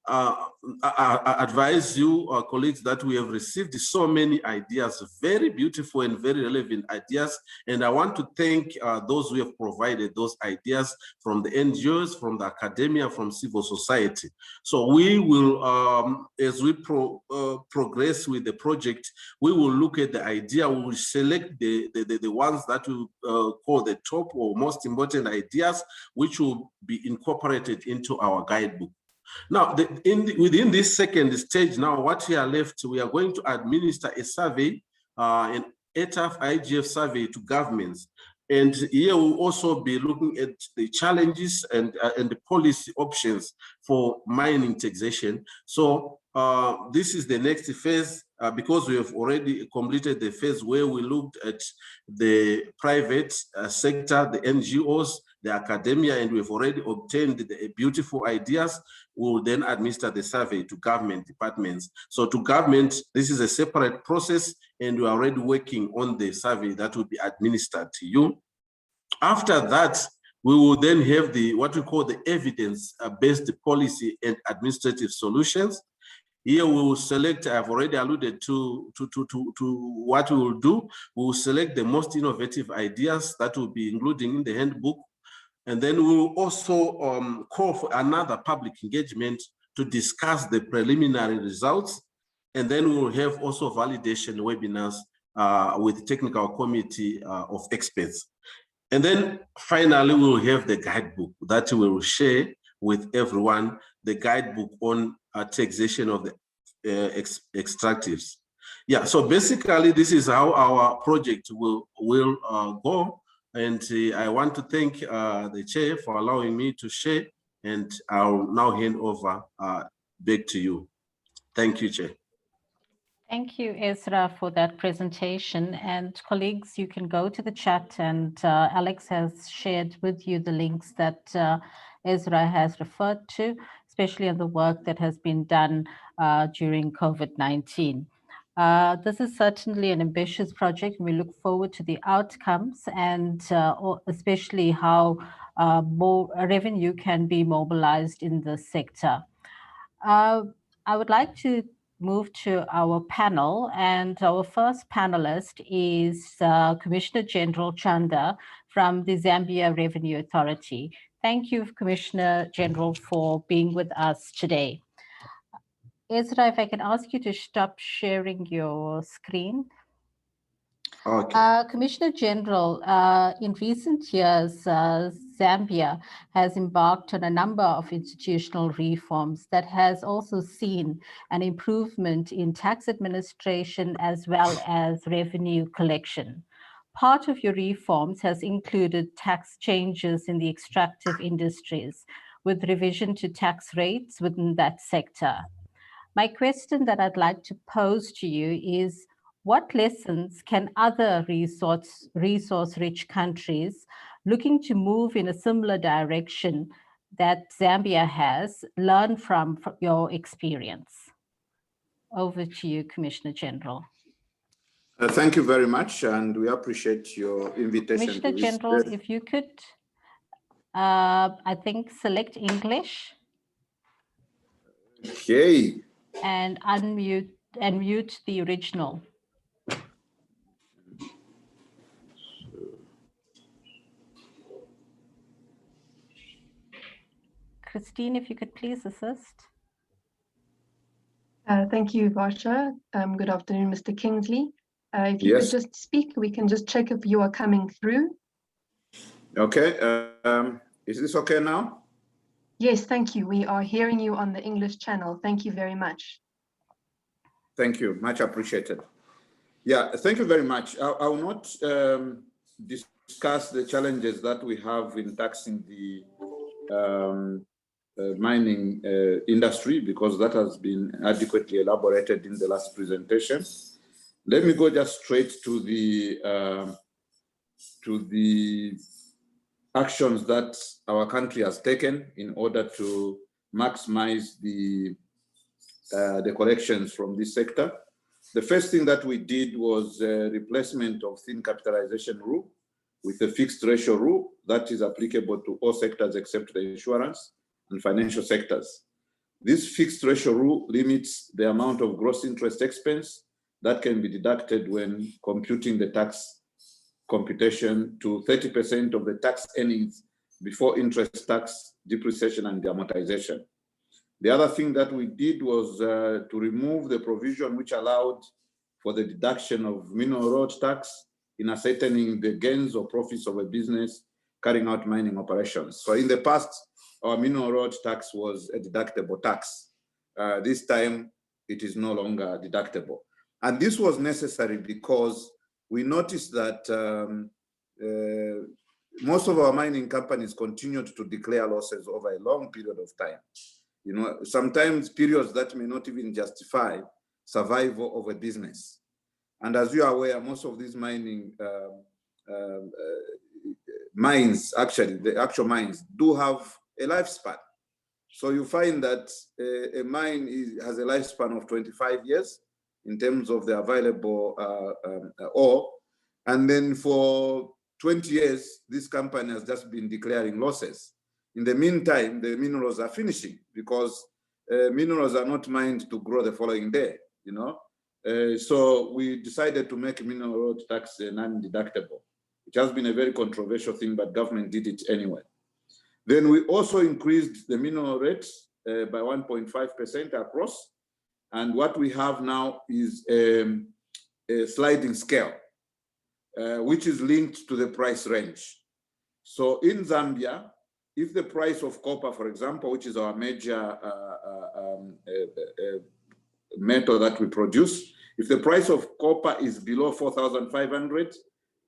advise you, colleagues, that we have received so many ideas, very beautiful and very relevant ideas. And I want to thank those who have provided those ideas from the NGOs, from the academia, from civil society. So we will, as we progress with the project, we will look at the idea, we will select the ones that we call the top or most important ideas, which will be incorporated into our guidebook. Now, within this second stage, now what we are left, we are going to administer a survey, an ATAF IGF survey to governments. And here we'll also be looking at the challenges and the policy options for mining taxation. So this is the next phase, because we have already completed the phase where we looked at the private sector, the NGOs, the academia, and we've already obtained the beautiful ideas. We will then administer the survey to government departments. So to government, this is a separate process, and we're already working on the survey that will be administered to you. After that, we will then have what we call the evidence-based policy and administrative solutions. Here we will select, I've already alluded to what we will do. We will select the most innovative ideas that will be included in the handbook. And then we will also call for another public engagement to discuss the preliminary results. And then we will have also validation webinars with technical committee of experts. And then finally, we will have the guidebook that we will share with everyone, the guidebook on taxation of the extractives. Yeah, so basically this is how our project will go. And I want to thank the chair for allowing me to share, and I'll now hand over back to you. Thank you, Chair. Thank you, Ezra, for that presentation. And colleagues, you can go to the chat, and Alex has shared with you the links that Ezra has referred to, especially on the work that has been done during COVID-19. This is certainly an ambitious project. We look forward to the outcomes, and especially how more revenue can be mobilized in the sector. I would like to move to our panel, and our first panelist is Commissioner General Chanda from the Zambia Revenue Authority. Thank you, Commissioner General, for being with us today. Ezra, if I can ask you to stop sharing your screen. Okay. Commissioner General, in recent years, Zambia has embarked on a number of institutional reforms that has also seen an improvement in tax administration as well as revenue collection. Part of your reforms has included tax changes in the extractive industries with revision to tax rates within that sector. My question that I'd like to pose to you is, what lessons can other resource-rich countries looking to move in a similar direction that Zambia has learn from your experience? Over to you, Commissioner General. Thank you very much, and we appreciate your invitation. Commissioner General, if you could, I think, select English. Okay. And mute the original. Christine, if you could please assist. Thank you, Varsha. Good afternoon, Mr. Kingsley. If you could just speak, we can just check if you are coming through. Okay. Is this okay now? Yes, thank you. We are hearing you on the English channel. Thank you very much. Thank you. Much appreciated. Yeah, thank you very much. I will not discuss the challenges that we have in taxing the mining industry, because that has been adequately elaborated in the last presentation. Let me go just straight to the actions that our country has taken in order to maximize the collections from this sector. The first thing that we did was replacement of thin capitalization rule with a fixed ratio rule that is applicable to all sectors except the insurance and financial sectors. This fixed ratio rule limits the amount of gross interest expense that can be deducted when computing the tax computation to 30% of the tax earnings before interest, tax, depreciation, and amortization. The other thing that we did was to remove the provision which allowed for the deduction of mineral royalty tax in ascertaining the gains or profits of a business carrying out mining operations. So in the past, our mineral royalty tax was a deductible tax. This time, it is no longer deductible. And this was necessary because we noticed that most of our mining companies continued to declare losses over a long period of time. You know, sometimes periods that may not even justify survival of a business. And as you are aware, most of these mining mines, actually, the actual mines do have a lifespan. So you find that a mine has a lifespan of 25 years in terms of the available ore. And then for 20 years, this company has just been declaring losses. In the meantime, the minerals are finishing because minerals are not mined to grow the following day, you know. So we decided to make mineral royalty tax non-deductible. It has been a very controversial thing, but government did it anyway. Then we also increased the mineral rates by 1.5% across. And what we have now is a sliding scale, which is linked to the price range. So in Zambia, if the price of copper, for example, which is our major metal that we produce, if the price of copper is below 4,500,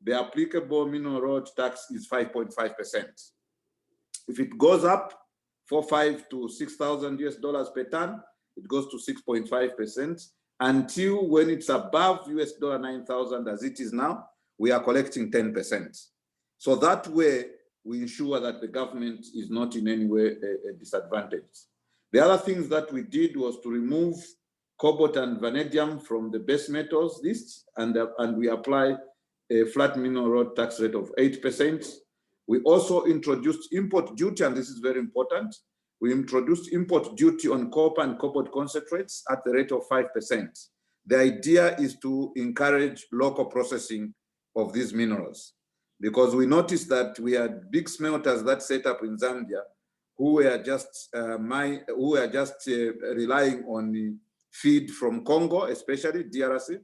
the applicable mineral royalty tax is 5.5%. If it goes up 4,500 to 6,000 US dollars per ton, it goes to 6.5% until when it's above US dollar 9,000 as it is now, we are collecting 10%. So that way, we ensure that the government is not in any way disadvantaged. The other things that we did was to remove cobalt and vanadium from the base metals list, and we apply a flat mineral royalty tax rate of 8%. We also introduced import duty, and this is very important. We introduced import duty on copper and cobalt concentrates at the rate of 5%. The idea is to encourage local processing of these minerals, because we noticed that we had big smelters that set up in Zambia who were just relying on the feed from Congo, especially DRC,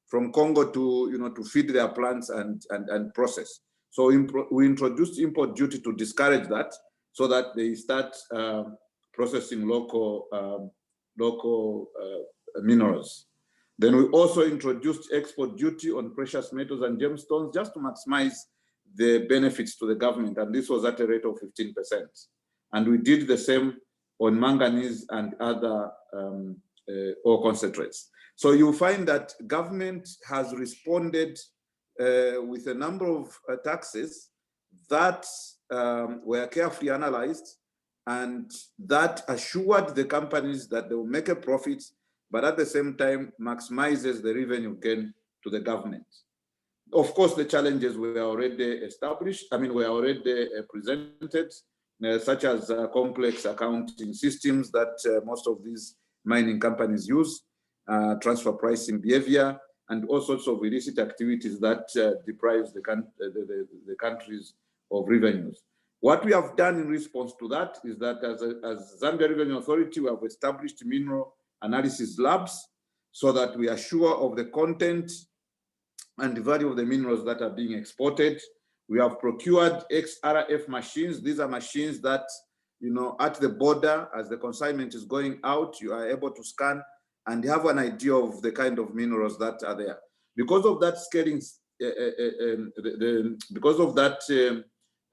from Congo to feed their plants and process. So we introduced import duty to discourage that, so that they start processing local minerals. Then we also introduced export duty on precious metals and gemstones just to maximize the benefits to the government, and this was at a rate of 15%. And we did the same on manganese and other ore concentrates. So you find that government has responded with a number of taxes that were carefully analyzed and that assured the companies that they will make a profit, but at the same time maximizes the revenue gain to the government. Of course, the challenges were already established, were already presented, such as complex accounting systems that most of these mining companies use, transfer pricing behavior, and all sorts of illicit activities that deprives the countries of revenues. What we have done in response to that is that as Zambia Revenue Authority, we have established mineral analysis labs so that we are sure of the content and the value of the minerals that are being exported. We have procured XRF machines. These are machines that, you know, at the border, as the consignment is going out, you are able to scan and have an idea of the kind of minerals that are there. Because of that scaling, because of that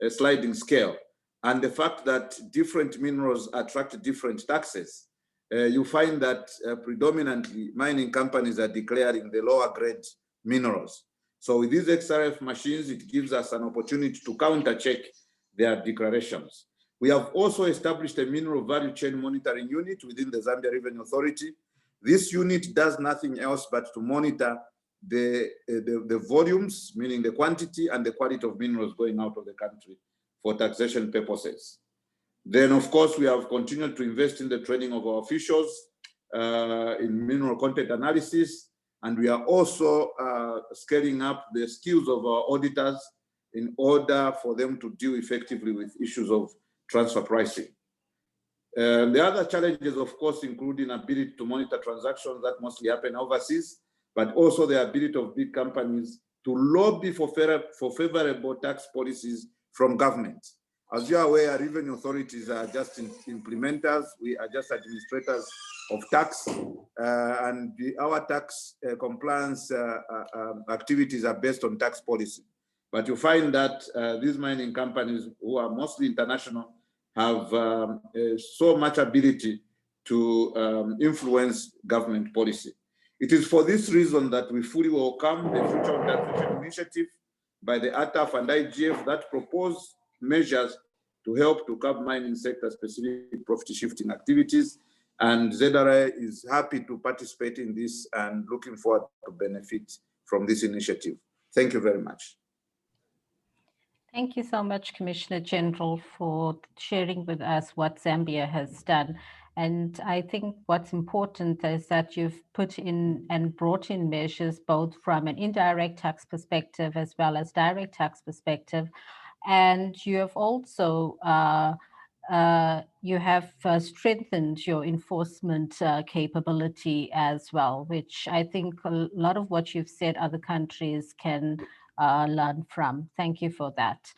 sliding scale, and the fact that different minerals attract different taxes, you find that predominantly mining companies are declaring the lower grade minerals. So with these XRF machines, it gives us an opportunity to counter-check their declarations. We have also established a mineral value chain monitoring unit within the Zambia Revenue Authority. This unit does nothing else but to monitor the volumes, meaning the quantity and the quality of minerals going out of the country for taxation purposes. Then, of course, we have continued to invest in the training of our officials in mineral content analysis, and we are also scaling up the skills of our auditors in order for them to deal effectively with issues of transfer pricing. The other challenges, of course, include inability to monitor transactions that mostly happen overseas, but also the ability of big companies to lobby for favorable tax policies from government. As you are aware, revenue authorities are just implementers. We are just administrators of tax, and our tax compliance activities are based on tax policy. But you find that these mining companies, who are mostly international, have so much ability to influence government policy. It is for this reason that we fully welcome the Future of Taxation Initiative by the ATAF and IGF that propose measures to help to curb mining sector specific profit shifting activities. And ZRA is happy to participate in this and looking forward to benefit from this initiative. Thank you very much. Thank you so much, Commissioner General, for sharing with us what Zambia has done. And I think what's important is that you've put in and brought in measures both from an indirect tax perspective as well as direct tax perspective. And you have also strengthened your enforcement capability as well, which I think a lot of what you've said other countries can learn from. Thank you for that.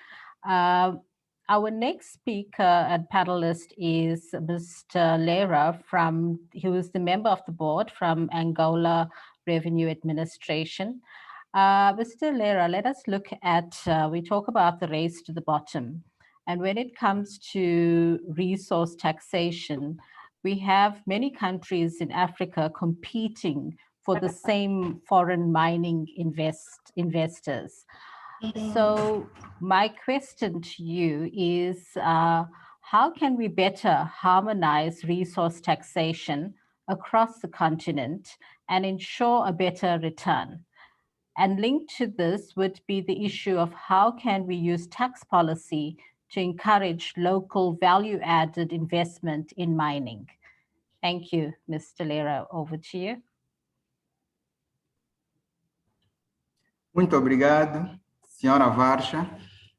Our next speaker and panelist is Mr. Lera, who is the member of the board from Angola Revenue Administration. Mr. Lera, let us look at, we talk about the race to the bottom. And when it comes to resource taxation, we have many countries in Africa competing for the same foreign mining investors. So my question to you is, how can we better harmonize resource taxation across the continent and ensure a better return? And linked to this would be the issue of how can we use tax policy to encourage local value-added investment in mining? Thank you, Mr. Lera, over to you. Muito obrigado, senhora Varsha.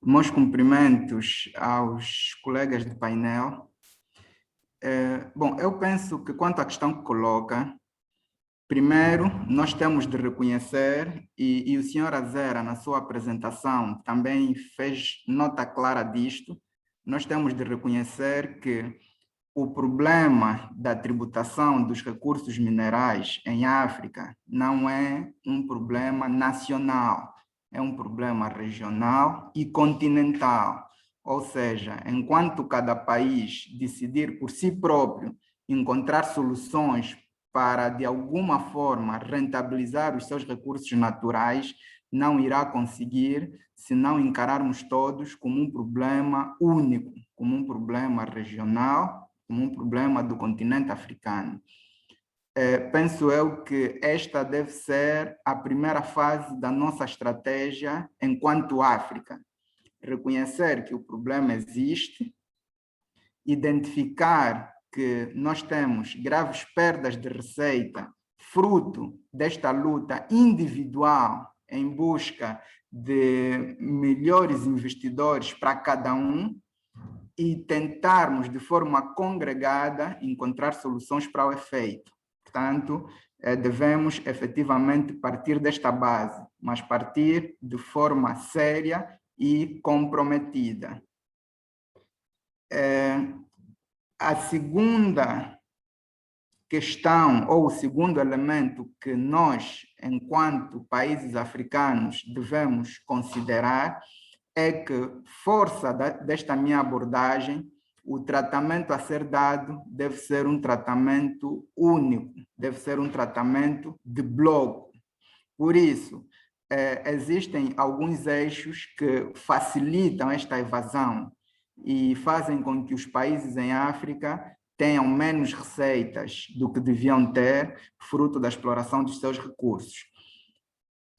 Meus cumprimentos aos colegas do painel. Bom, eu penso que quanto à questão que coloca, primeiro, nós temos de reconhecer, e o senhor Azera, na sua apresentação, também fez nota clara disto, nós temos de reconhecer que o problema da tributação dos recursos minerais em África não é um problema nacional, é um problema regional e continental. Ou seja, enquanto cada país decidir por si próprio encontrar soluções para, de alguma forma, rentabilizar os seus recursos naturais, não irá conseguir se não encararmos todos como um problema único, como um problema regional, como um problema do continente africano. Penso eu que esta deve ser a primeira fase da nossa estratégia enquanto África. Reconhecer que o problema existe, identificar que nós temos graves perdas de receita fruto desta luta individual em busca de melhores investidores para cada um, e tentarmos de forma congregada encontrar soluções para o efeito. Portanto, devemos efetivamente partir desta base, mas partir de forma séria e comprometida. A segunda questão, ou o segundo elemento que nós, enquanto países africanos, devemos considerar é que, força desta minha abordagem, o tratamento a ser dado deve ser um tratamento único, deve ser um tratamento de bloco. Por isso, existem alguns eixos que facilitam esta evasão e fazem com que os países em África tenham menos receitas do que deviam ter, fruto da exploração dos seus recursos.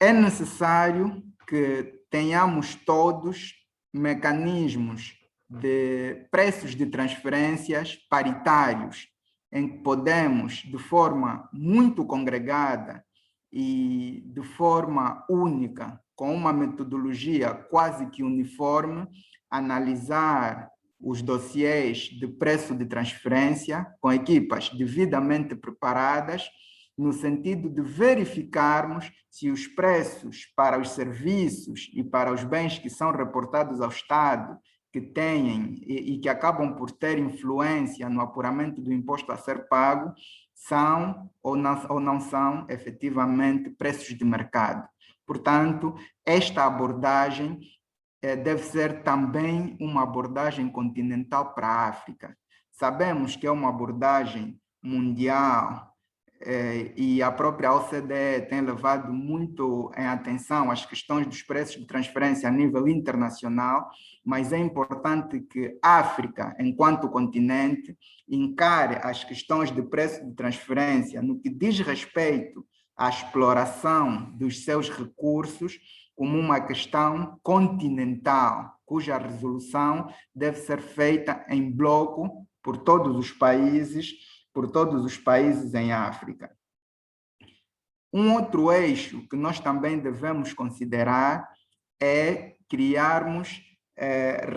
É necessário que tenhamos todos mecanismos de preços de transferências paritários, em que podemos, de forma muito congregada e de forma única, com uma metodologia quase que uniforme, analisar os dossiês de preço de transferência com equipas devidamente preparadas, no sentido de verificarmos se os preços para os serviços e para os bens que são reportados ao Estado, que têm e que acabam por ter influência no apuramento do imposto a ser pago, são ou não são efetivamente preços de mercado. Portanto, esta abordagem deve ser também uma abordagem continental para a África. Sabemos que é uma abordagem mundial, e a própria OCDE tem levado muito em atenção as questões dos preços de transferência a nível internacional, mas é importante que a África, enquanto continente, encare as questões de preço de transferência no que diz respeito à exploração dos seus recursos como uma questão continental, cuja resolução deve ser feita em bloco por todos os países em África. Um outro eixo que nós também devemos considerar é criarmos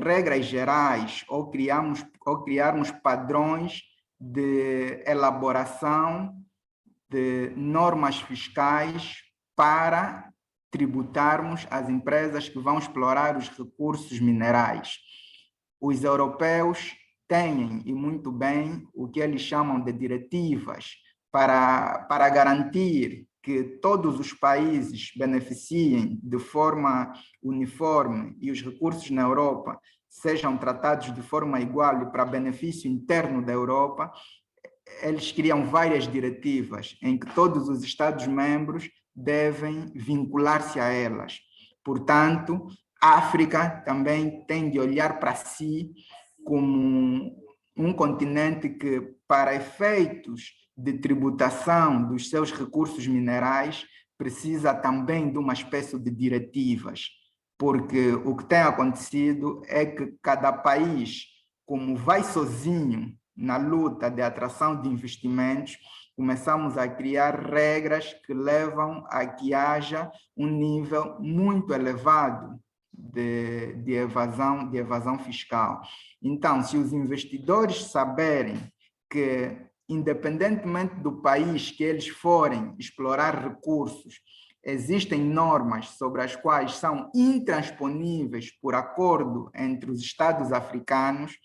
regras gerais ou criarmos padrões de elaboração de normas fiscais para tributarmos as empresas que vão explorar os recursos minerais. Os europeus têm, e muito bem, o que eles chamam de diretivas para garantir que todos os países beneficiem de forma uniforme e os recursos na Europa sejam tratados de forma igual e para benefício interno da Europa. Eles criam várias diretivas em que todos os Estados-membros devem vincular-se a elas. Portanto, a África também tem de olhar para si como um continente que, para efeitos de tributação dos seus recursos minerais, precisa também de uma espécie de diretivas, porque o que tem acontecido é que cada país, como vai sozinho na luta de atração de investimentos, começamos a criar regras que levam a que haja um nível muito elevado de evasão fiscal. Então, se os investidores saberem que, independentemente do país que eles forem explorar recursos, existem normas sobre as quais são intransponíveis por acordo entre os Estados africanos,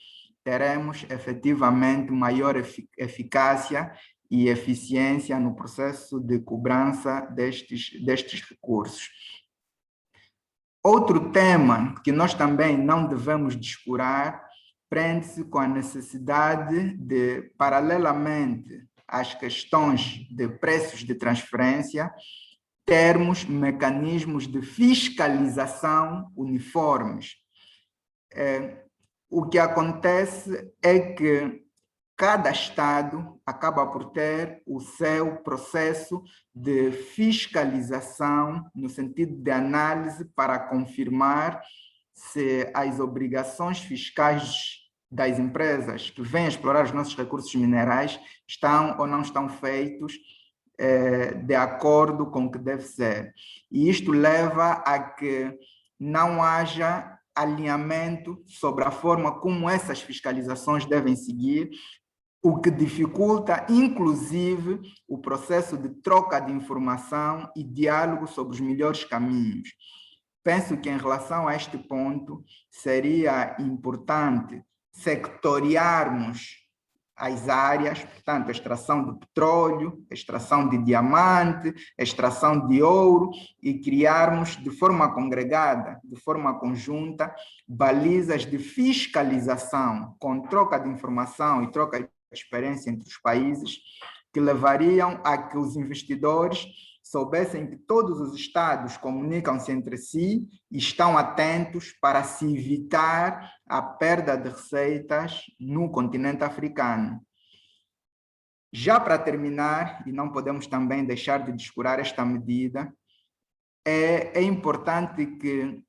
teremos efetivamente maior eficácia e eficiência no processo de cobrança destes recursos. Outro tema que nós também não devemos descurar prende-se com a necessidade de, paralelamente às questões de preços de transferência, termos mecanismos de fiscalização uniformes. O que acontece é que cada Estado acaba por ter o seu processo de fiscalização, no sentido de análise para confirmar se as obrigações fiscais das empresas que vêm explorar os nossos recursos minerais estão ou não estão feitos de acordo com o que deve ser. E isto leva a que não haja alinhamento sobre a forma como essas fiscalizações devem seguir, o que dificulta, inclusive, o processo de troca de informação e diálogo sobre os melhores caminhos. Penso que, em relação a este ponto, seria importante sectoriarmos as áreas, portanto, a extração de petróleo, a extração de diamante, a extração de ouro, e criarmos de forma congregada, de forma conjunta, balizas de fiscalização com troca de informação e troca de experiência entre os países, que levariam a que os investidores soubessem que todos os estados comunicam-se entre si e estão atentos para se evitar a perda de receitas no continente africano. Já para terminar, e não podemos também deixar de descurar esta medida, é importante que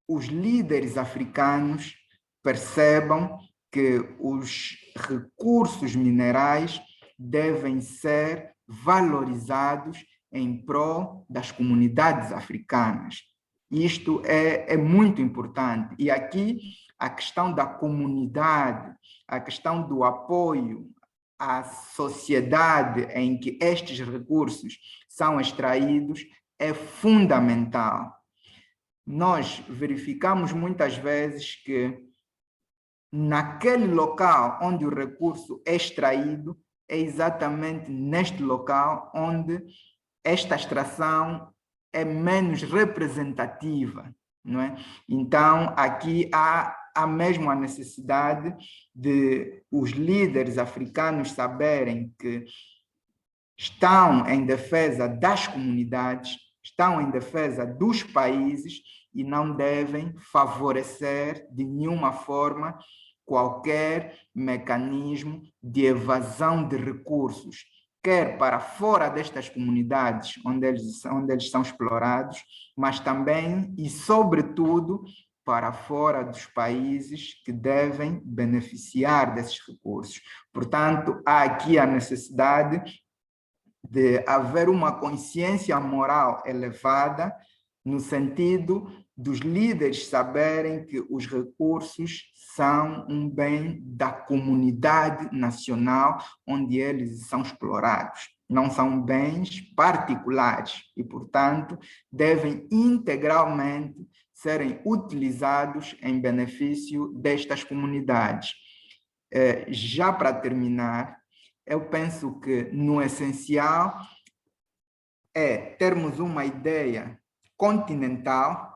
os líderes africanos percebam que os recursos minerais devem ser valorizados em prol das comunidades africanas. Isto é muito importante. E aqui a questão da comunidade, a questão do apoio à sociedade em que estes recursos são extraídos é fundamental. Nós verificamos muitas vezes que naquele local onde o recurso é extraído, é exatamente neste local onde esta extração é menos representativa, não é? Então, aqui há mesmo a necessidade de os líderes africanos saberem que estão em defesa das comunidades, estão em defesa dos países e não devem favorecer de nenhuma forma qualquer mecanismo de evasão de recursos, quer para fora destas comunidades onde eles são explorados, mas também e sobretudo para fora dos países que devem beneficiar desses recursos. Portanto, há aqui a necessidade de haver uma consciência moral elevada, no sentido dos líderes saberem que os recursos são um bem da comunidade nacional onde eles são explorados. Não são bens particulares e, portanto, devem integralmente serem utilizados em benefício destas comunidades. Já para terminar, eu penso que, no essencial, é termos uma ideia continental,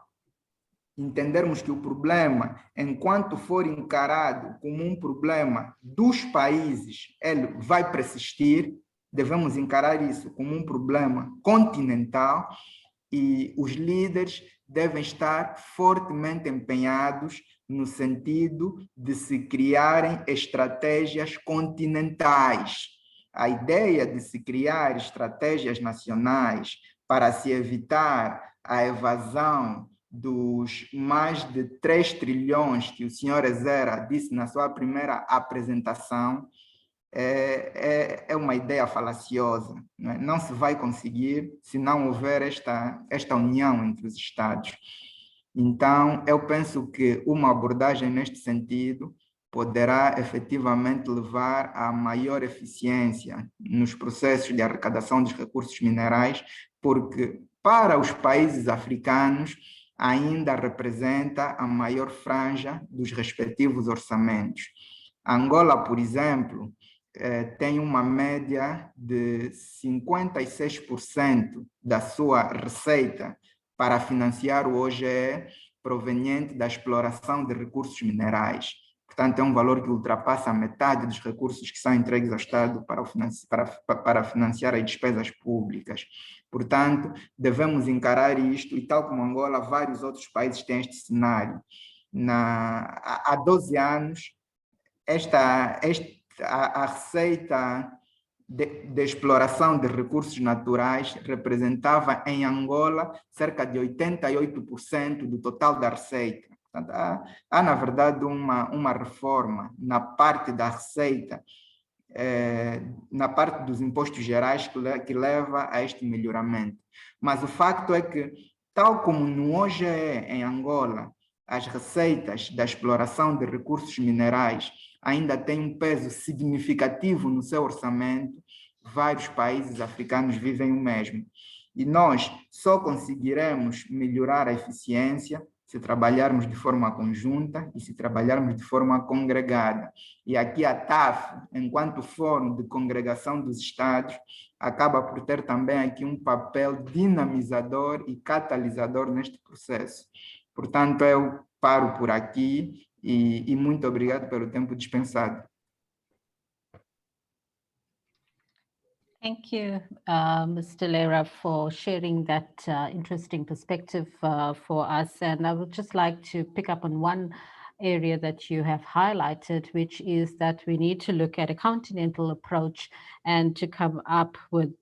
entendermos que o problema, enquanto for encarado como um problema dos países, ele vai persistir, devemos encarar isso como um problema continental e os líderes devem estar fortemente empenhados no sentido de se criarem estratégias continentais. A ideia de se criar estratégias nacionais para se evitar a evasão dos mais de 3 trilhões que o senhor Ezera disse na sua primeira apresentação é uma ideia falaciosa. Não se vai conseguir se não houver esta união entre os Estados. Então, eu penso que uma abordagem neste sentido poderá efetivamente levar a maior eficiência nos processos de arrecadação dos recursos minerais, porque para os países africanos ainda representa a maior franja dos respectivos orçamentos. Angola, por exemplo, tem uma média de 56% da sua receita para financiar o OGE proveniente da exploração de recursos minerais. Portanto, é um valor que ultrapassa a metade dos recursos que são entregues ao Estado para financiar as despesas públicas. Portanto, devemos encarar isto, e tal como Angola, vários outros países têm este cenário. Há 12 anos, a receita de exploração de recursos naturais representava em Angola cerca de 88% do total da receita. Portanto, há na verdade uma reforma na parte da receita, na parte dos impostos gerais que leva a este melhoramento. Mas o facto é que, tal como no OGE em Angola, as receitas da exploração de recursos minerais ainda têm um peso significativo no seu orçamento, vários países africanos vivem o mesmo. E nós só conseguiremos melhorar a eficiência se trabalharmos de forma conjunta e se trabalharmos de forma congregada. E aqui a ATAF, enquanto fórum de congregação dos Estados, acaba por ter também aqui um papel dinamizador e catalisador neste processo. Portanto, eu paro por aqui e muito obrigado pelo tempo dispensado. Thank you, Mr. Lera, for sharing that interesting perspective for us. And I would just like to pick up on one area that you have highlighted, which is that we need to look at a continental approach and to come up with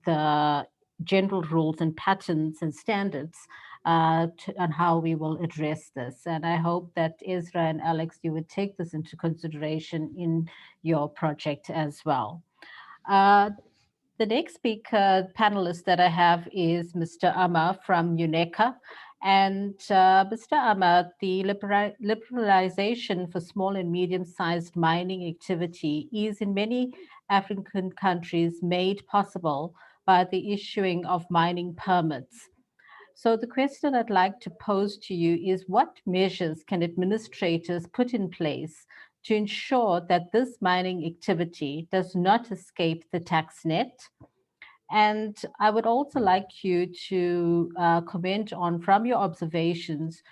general rules and patterns and standards on how we will address this. And I hope that Ezra and Alex, you would take this into consideration in your project as well. The next speaker panelist that I have is Mr. Amar from UNECA. And Mr. Amar, the liberalization for small and medium-sized mining activity is in many African countries made possible by the issuing of mining permits. So the question I'd like to pose to you is, what measures can administrators put in place to ensure that this mining activity does not escape the tax net? And I would also like you to comment on, from your observations,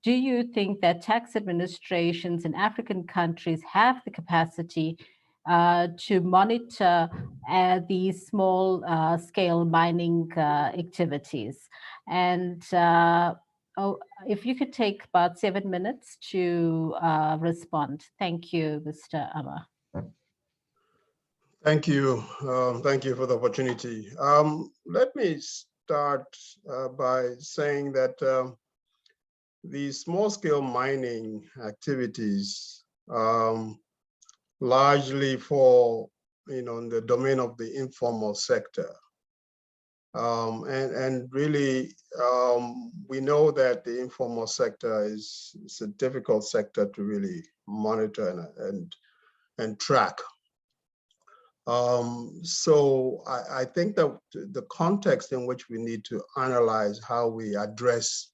do you think that tax administrations in African countries have the capacity to monitor these small scale mining activities? And if you could take about 7 minutes to respond. Thank you, Mr. Amar. Thank you. Thank you for the opportunity. Let me start by saying that the small-scale mining activities largely fall, in the domain of the informal sector. And really, we know that the informal sector is a difficult sector to really monitor and track. So I think that the context in which we need to analyze how we address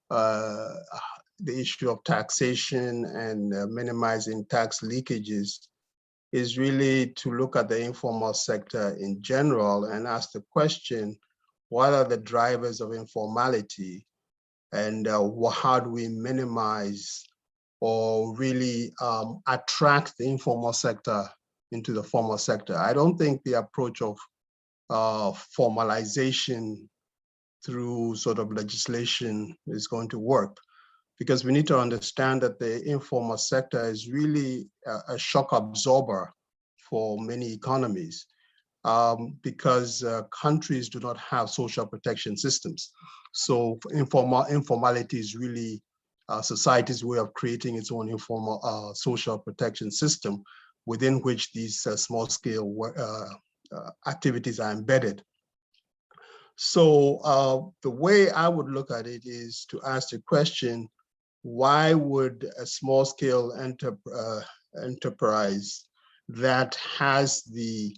the issue of taxation and minimizing tax leakages is really to look at the informal sector in general and ask the question, what are the drivers of informality, and how do we minimize or really attract the informal sector into the formal sector? I don't think the approach of formalization through sort of legislation is going to work, because we need to understand that the informal sector is really a shock absorber for many economies, because countries do not have social protection systems. So informality is really society's way of creating its own informal social protection system, within which these small-scale activities are embedded. So the way I would look at it is to ask the question, why would a small-scale enterprise that has the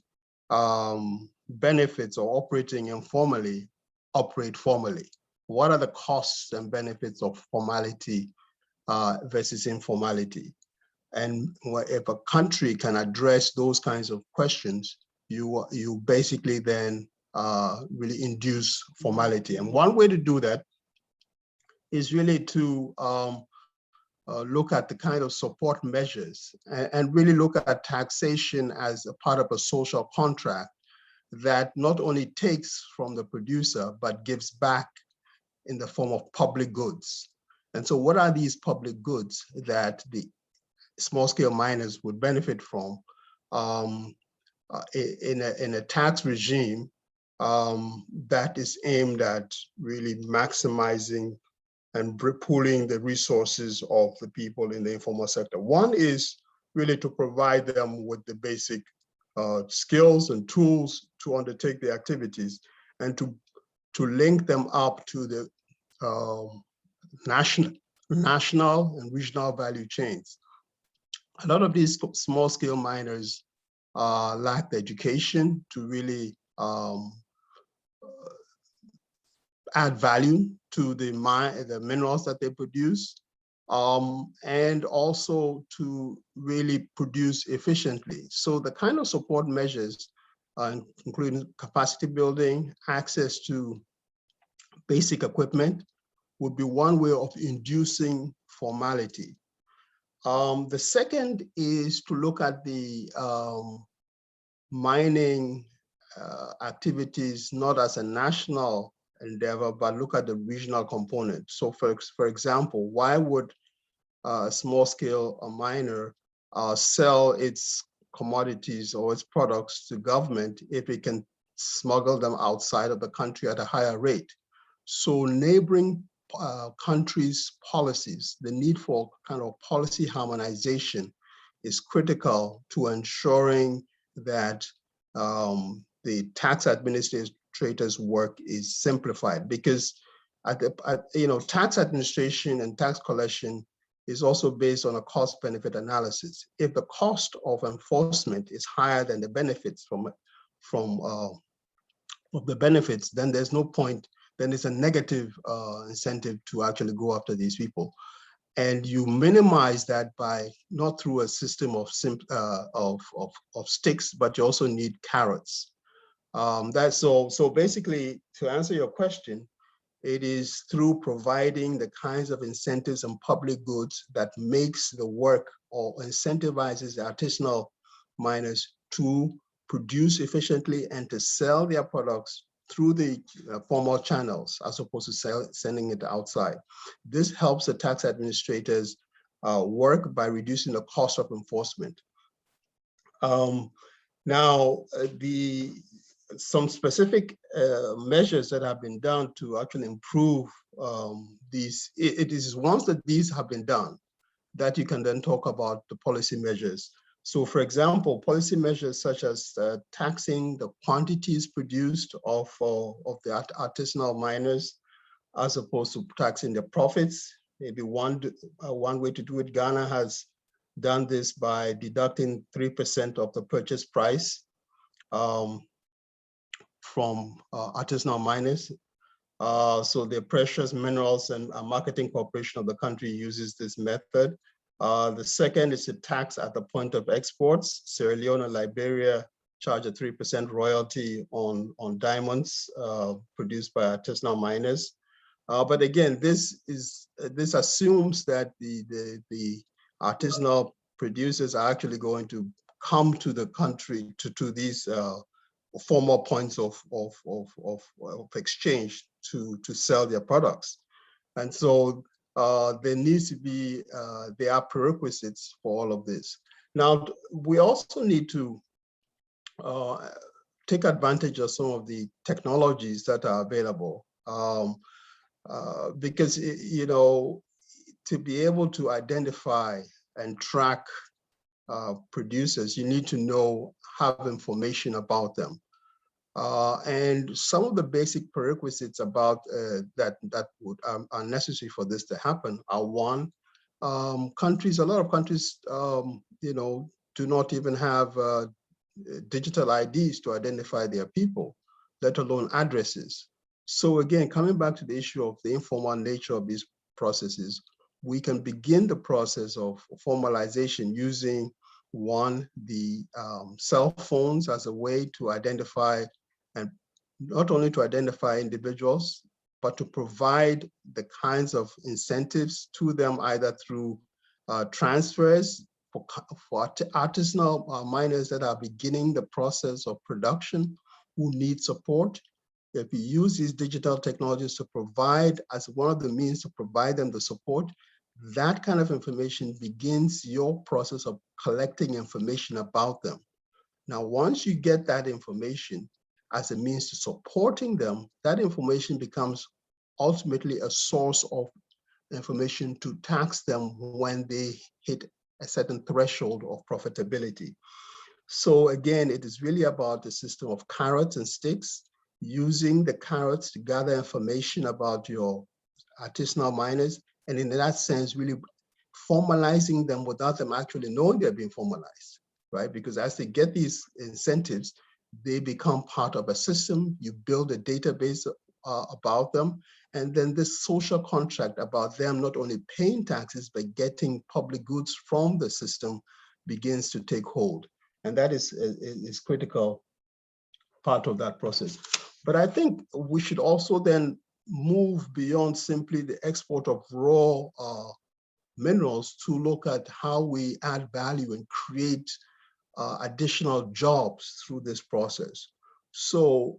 benefits of operating informally operate formally? What are the costs and benefits of formality versus informality? And if a country can address those kinds of questions, you basically then really induce formality. And one way to do that is really to look at the kind of support measures and really look at taxation as a part of a social contract that not only takes from the producer, but gives back in the form of public goods. And so what are these public goods that the small-scale miners would benefit from in a tax regime that is aimed at really maximizing and pooling the resources of the people in the informal sector? One is really to provide them with the basic skills and tools to undertake the activities, and to link them up to the national and regional value chains. A lot of these small scale miners lack the education to really add value to the minerals that they produce, and also to really produce efficiently. So the kind of support measures, including capacity building, access to basic equipment, would be one way of inducing formality. The second is to look at the mining activities not as a national endeavor, but look at the regional component. So for example, why would a small scale miner sell its commodities or its products to government if it can smuggle them outside of the country at a higher rate? So neighboring countries' policies, the need for kind of policy harmonization is critical to ensuring that the tax administrators' work is simplified, because tax administration and tax collection is also based on a cost-benefit analysis. If the cost of enforcement is higher than the benefits of the benefits, then there's no point. Then it's a negative incentive to actually go after these people. And you minimize that by not through a system of sticks, but you also need carrots. So basically, to answer your question, it is through providing the kinds of incentives and public goods that makes the work or incentivizes the artisanal miners to produce efficiently and to sell their products through the formal channels as opposed to sending it outside. This helps the tax administrators work by reducing the cost of enforcement. Now, some specific measures that have been done to actually improve these, it is once that these have been done that you can then talk about the policy measures. So for example, policy measures such as taxing the quantities produced of the artisanal miners as opposed to taxing the profits. Maybe one way to do it, Ghana has done this by deducting 3% of the purchase price from artisanal miners. So the Precious Minerals and Marketing Corporation of the country uses this method. The second is a tax at the point of exports. Sierra Leone and Liberia charge a 3% royalty on diamonds produced by artisanal miners. But again, this assumes that the artisanal producers are actually going to come to the country to these formal points of exchange to sell their products. And so there needs to be, there are prerequisites for all of this. Now, we also need to take advantage of some of the technologies that are available. Because, to be able to identify and track producers, you need to have information about them. And some of the basic prerequisites about that are necessary for this to happen are: one, a lot of countries, do not even have digital IDs to identify their people, let alone addresses. So again, coming back to the issue of the informal nature of these processes, we can begin the process of formalization using, one, the cell phones as a way to identify, and not only to identify individuals, but to provide the kinds of incentives to them, either through transfers for artisanal miners that are beginning the process of production who need support. If you use these digital technologies to provide, as one of the means to provide them the support, that kind of information begins your process of collecting information about them. Now, once you get that information as a means to supporting them, that information becomes ultimately a source of information to tax them when they hit a certain threshold of profitability. So again, it is really about the system of carrots and sticks, using the carrots to gather information about your artisanal miners And in that sense, really formalizing them without them actually knowing they're being formalized, right? Because as they get these incentives, they become part of a system. You build a database about them, and then this social contract about them not only paying taxes, but getting public goods from the system begins to take hold. And that is critical part of that process. But I think we should also then move beyond simply the export of raw minerals to look at how we add value and create additional jobs through this process. So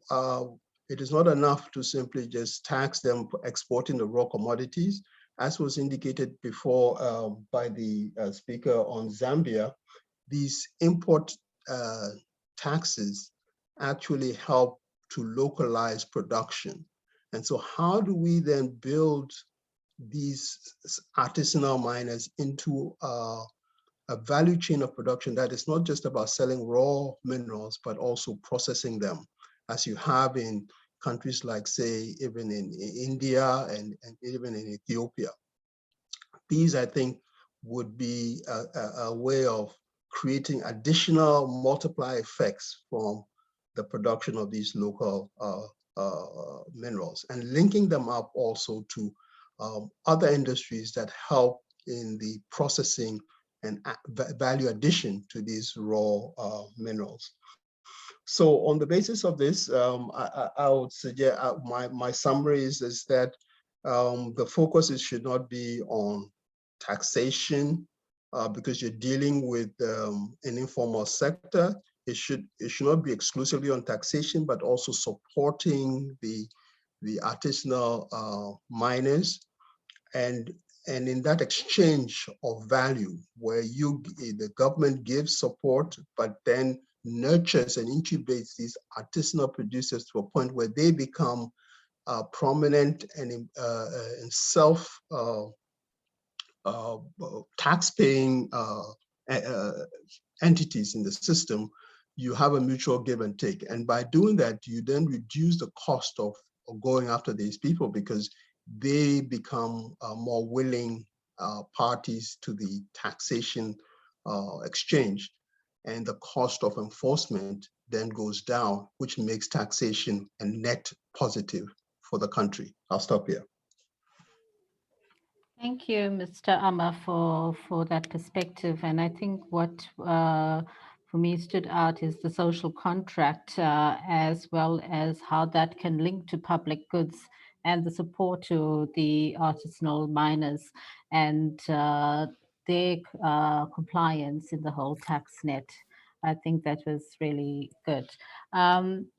it is not enough to simply just tax them for exporting the raw commodities. As was indicated before by the speaker on Zambia, these import taxes actually help to localize production. And so how do we then build these artisanal miners into a value chain of production that is not just about selling raw minerals, but also processing them, as you have in countries like, say, even in India and even in Ethiopia. These, I think, would be a way of creating additional multiplier effects from the production of these local minerals, and linking them up also to other industries that help in the processing and value addition to these raw minerals. So on the basis of this, I would suggest my summary is that the focus should not be on taxation because you're dealing with an informal sector. It should not be exclusively on taxation, but also supporting the artisanal miners, and in that exchange of value, where the government gives support, but then nurtures and incubates these artisanal producers to a point where they become prominent and self tax-paying entities in the system. You have a mutual give and take. And by doing that, you then reduce the cost of going after these people, because they become more willing parties to the taxation exchange. And the cost of enforcement then goes down, which makes taxation a net positive for the country. I'll stop here. Thank you, Mr. Amma, for that perspective. And I think what for me stood out is the social contract, as well as how that can link to public goods and the support to the artisanal miners and their compliance in the whole tax net. I think that was really good.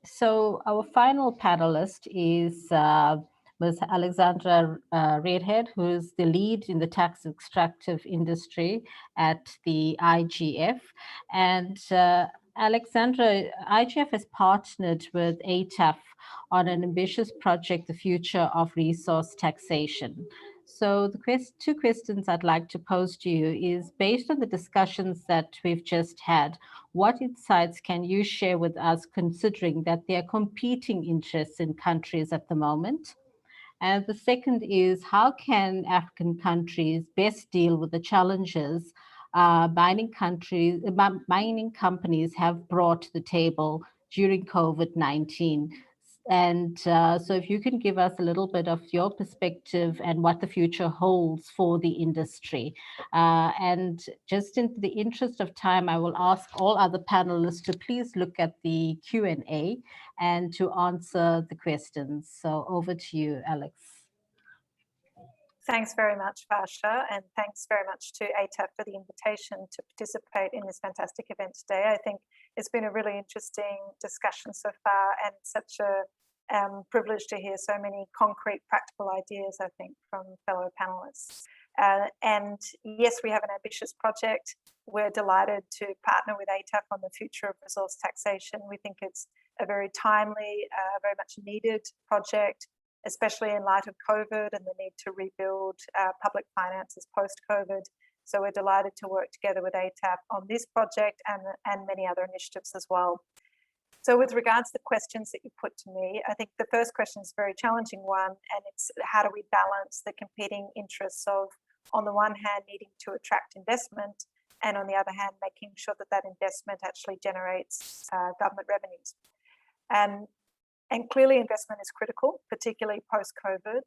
So our final panelist is Ms. Alexandra Redhead, who is the lead in the tax extractive industry at the IGF. And Alexandra, IGF has partnered with ATAF on an ambitious project, the future of resource taxation. So the two questions I'd like to pose to you is, based on the discussions that we've just had, what insights can you share with us, considering that there are competing interests in countries at the moment? And the second is, how can African countries best deal with the challenges mining companies have brought to the table during COVID-19? And so if you can give us a little bit of your perspective and what the future holds for the industry. And just in the interest of time, I will ask all other panelists to please look at the Q&A and to answer the questions. So over to you, Alex. Thanks very much, Varsha, and thanks very much to ATAF for the invitation to participate in this fantastic event today. I think it's been a really interesting discussion so far, and such a privilege to hear so many concrete, practical ideas, I think, from fellow panelists. And yes, we have an ambitious project. We're delighted to partner with ATAF on the future of resource taxation. We think it's a very timely, very much needed project, especially in light of COVID and the need to rebuild public finances post-COVID. So we're delighted to work together with ATAF on this project and many other initiatives as well. So with regards to the questions that you put to me, I think the first question is a very challenging one, and it's how do we balance the competing interests of, on the one hand, needing to attract investment, and on the other hand, making sure that that investment actually generates government revenues. And clearly investment is critical, particularly post-COVID.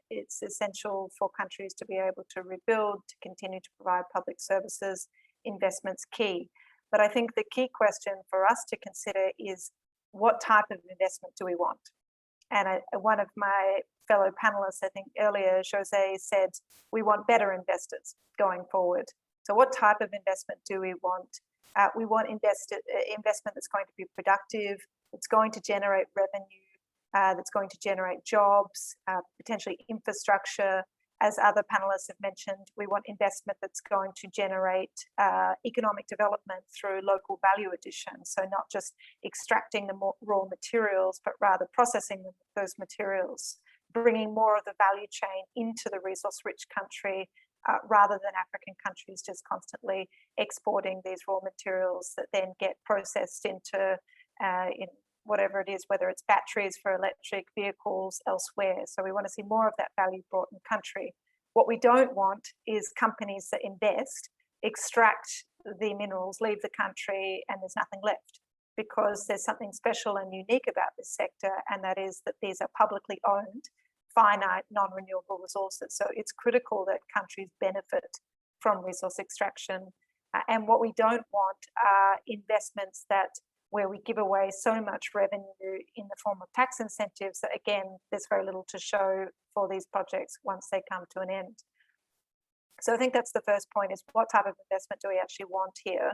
It's essential for countries to be able to rebuild, to continue to provide public services. Investment's key. But I think the key question for us to consider is what type of investment do we want? And one of my fellow panelists, I think earlier, Jose, said, we want better investors going forward. So what type of investment do we want? We want investment that's going to be productive, it's going to generate revenue, that's going to generate jobs, potentially infrastructure. As other panelists have mentioned, we want investment that's going to generate economic development through local value addition. So not just extracting the raw materials, but rather processing those materials, bringing more of the value chain into the resource-rich country, rather than African countries just constantly exporting these raw materials that then get processed into in whatever it is, whether it's batteries for electric vehicles elsewhere. So we want to see more of that value brought in country. What we don't want is companies that invest, extract the minerals, leave the country, and there's nothing left, because there's something special and unique about this sector, and that is that these are publicly owned, finite, non-renewable resources. So it's critical that countries benefit from resource extraction. And what we don't want are investments where we give away so much revenue in the form of tax incentives that, again, there's very little to show for these projects once they come to an end. So I think that's the first point, is what type of investment do we actually want here?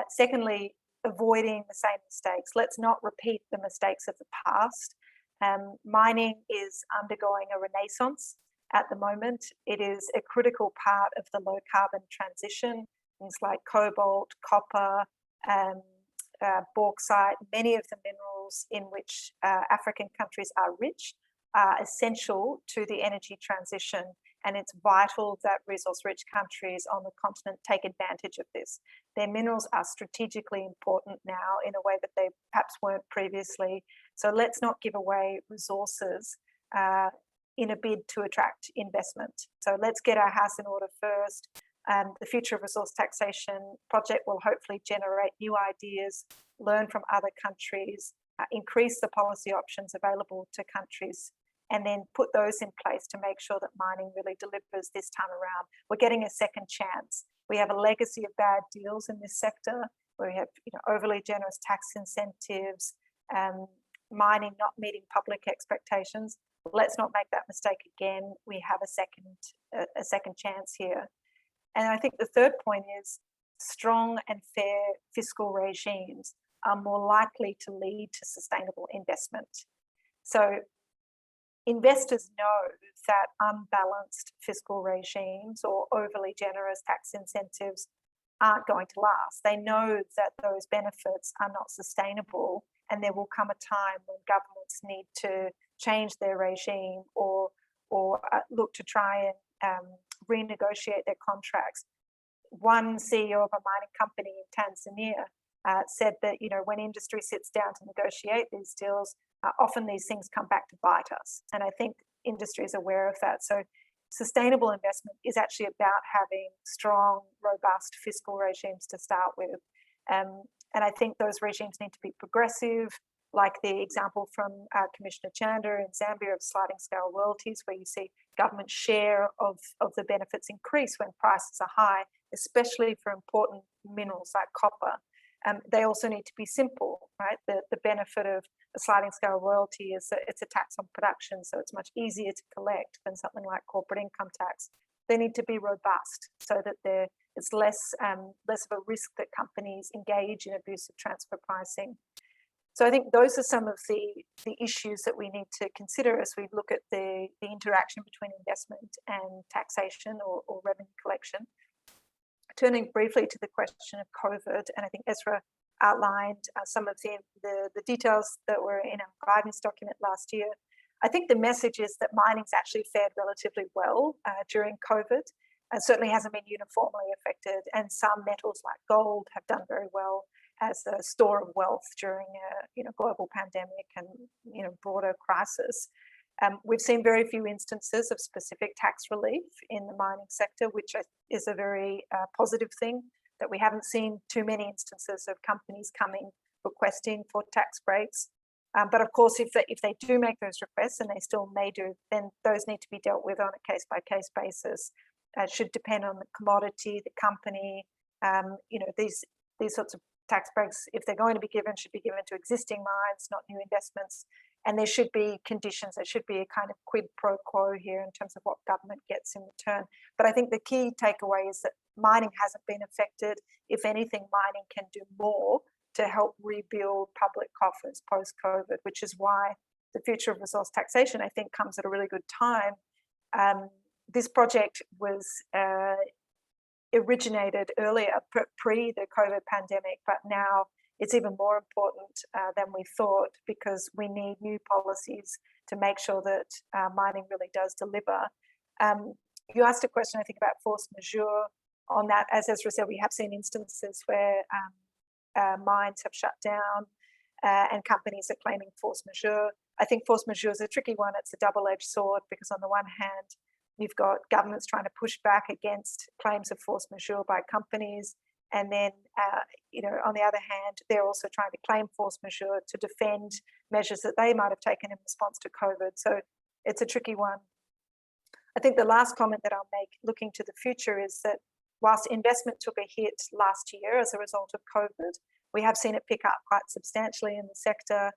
Secondly, avoiding the same mistakes. Let's not repeat the mistakes of the past. Mining is undergoing a renaissance at the moment. It is a critical part of the low carbon transition. Things like cobalt, copper, bauxite, many of the minerals in which African countries are rich are essential to the energy transition, and it's vital that resource-rich countries on the continent take advantage of this. Their minerals are strategically important now in a way that they perhaps weren't previously. So let's not give away resources in a bid to attract investment. So let's get our house in order first. The Future of Resource Taxation project will hopefully generate new ideas, learn from other countries, increase the policy options available to countries, and then put those in place to make sure that mining really delivers this time around. We're getting a second chance. We have a legacy of bad deals in this sector, where we have overly generous tax incentives, mining not meeting public expectations. Let's not make that mistake again. We have a second chance here. And I think the third point is strong and fair fiscal regimes are more likely to lead to sustainable investment. So investors know that unbalanced fiscal regimes or overly generous tax incentives aren't going to last. They know that those benefits are not sustainable, and there will come a time when governments need to change their regime or look to try and renegotiate their contracts. One CEO of a mining company in Tanzania said that when industry sits down to negotiate these deals, often these things come back to bite us. And I think industry is aware of that. So sustainable investment is actually about having strong, robust fiscal regimes to start with. And I think those regimes need to be progressive, like the example from Commissioner Chanda in Zambia of sliding scale royalties, where you see government share of the benefits increase when prices are high, especially for important minerals like copper. They also need to be simple, right? The benefit of a sliding scale royalty is that it's a tax on production, so it's much easier to collect than something like corporate income tax. They need to be robust so that it's less of a risk that companies engage in abusive transfer pricing. So I think those are some of the issues that we need to consider as we look at the interaction between investment and taxation or revenue collection. Turning briefly to the question of COVID, and I think Ezra outlined some of the details that were in our guidance document last year. I think the message is that mining's actually fared relatively well during COVID, and certainly hasn't been uniformly affected, and some metals like gold have done very well. as a store of wealth during a global pandemic and broader crisis. We've seen very few instances of specific tax relief in the mining sector, which is a very positive thing, that we haven't seen too many instances of companies coming requesting for tax breaks. But of course, if they do make those requests, and they still may do, then those need to be dealt with on a case-by-case basis. It should depend on the commodity, the company. These sorts of tax breaks, if they're going to be given, should be given to existing mines, not new investments. And there should be conditions. There should be a kind of quid pro quo here in terms of what government gets in return. But I think the key takeaway is that mining hasn't been affected. If anything, mining can do more to help rebuild public coffers post-COVID, which is why the future of resource taxation, I think, comes at a really good time. This project was originated earlier, pre the COVID pandemic, but now it's even more important than we thought, because we need new policies to make sure that mining really does deliver. You asked a question, I think, about force majeure. On that, as Ezra said, we have seen instances where mines have shut down and companies are claiming force majeure. I think force majeure is a tricky one. It's a double-edged sword, because on the one hand, you've got governments trying to push back against claims of force majeure by companies. And then, on the other hand, they're also trying to claim force majeure to defend measures that they might have taken in response to COVID. So it's a tricky one. I think the last comment that I'll make looking to the future is that whilst investment took a hit last year as a result of COVID, we have seen it pick up quite substantially in the sector,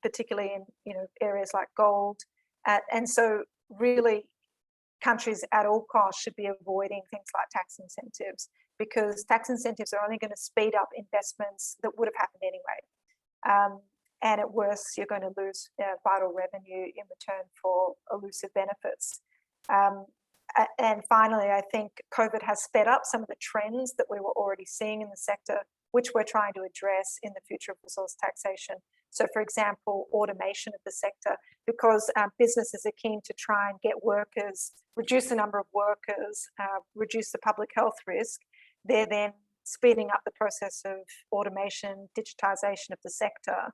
particularly in areas like gold. And so really, countries at all costs should be avoiding things like tax incentives, because tax incentives are only going to speed up investments that would have happened anyway. And at worst, you're going to lose vital revenue in return for elusive benefits. And finally, I think COVID has sped up some of the trends that we were already seeing in the sector, which we're trying to address in the future of resource taxation. So, for example, automation of the sector, because businesses are keen to try and get workers, reduce the number of workers, reduce the public health risk. They're then speeding up the process of automation, digitization of the sector,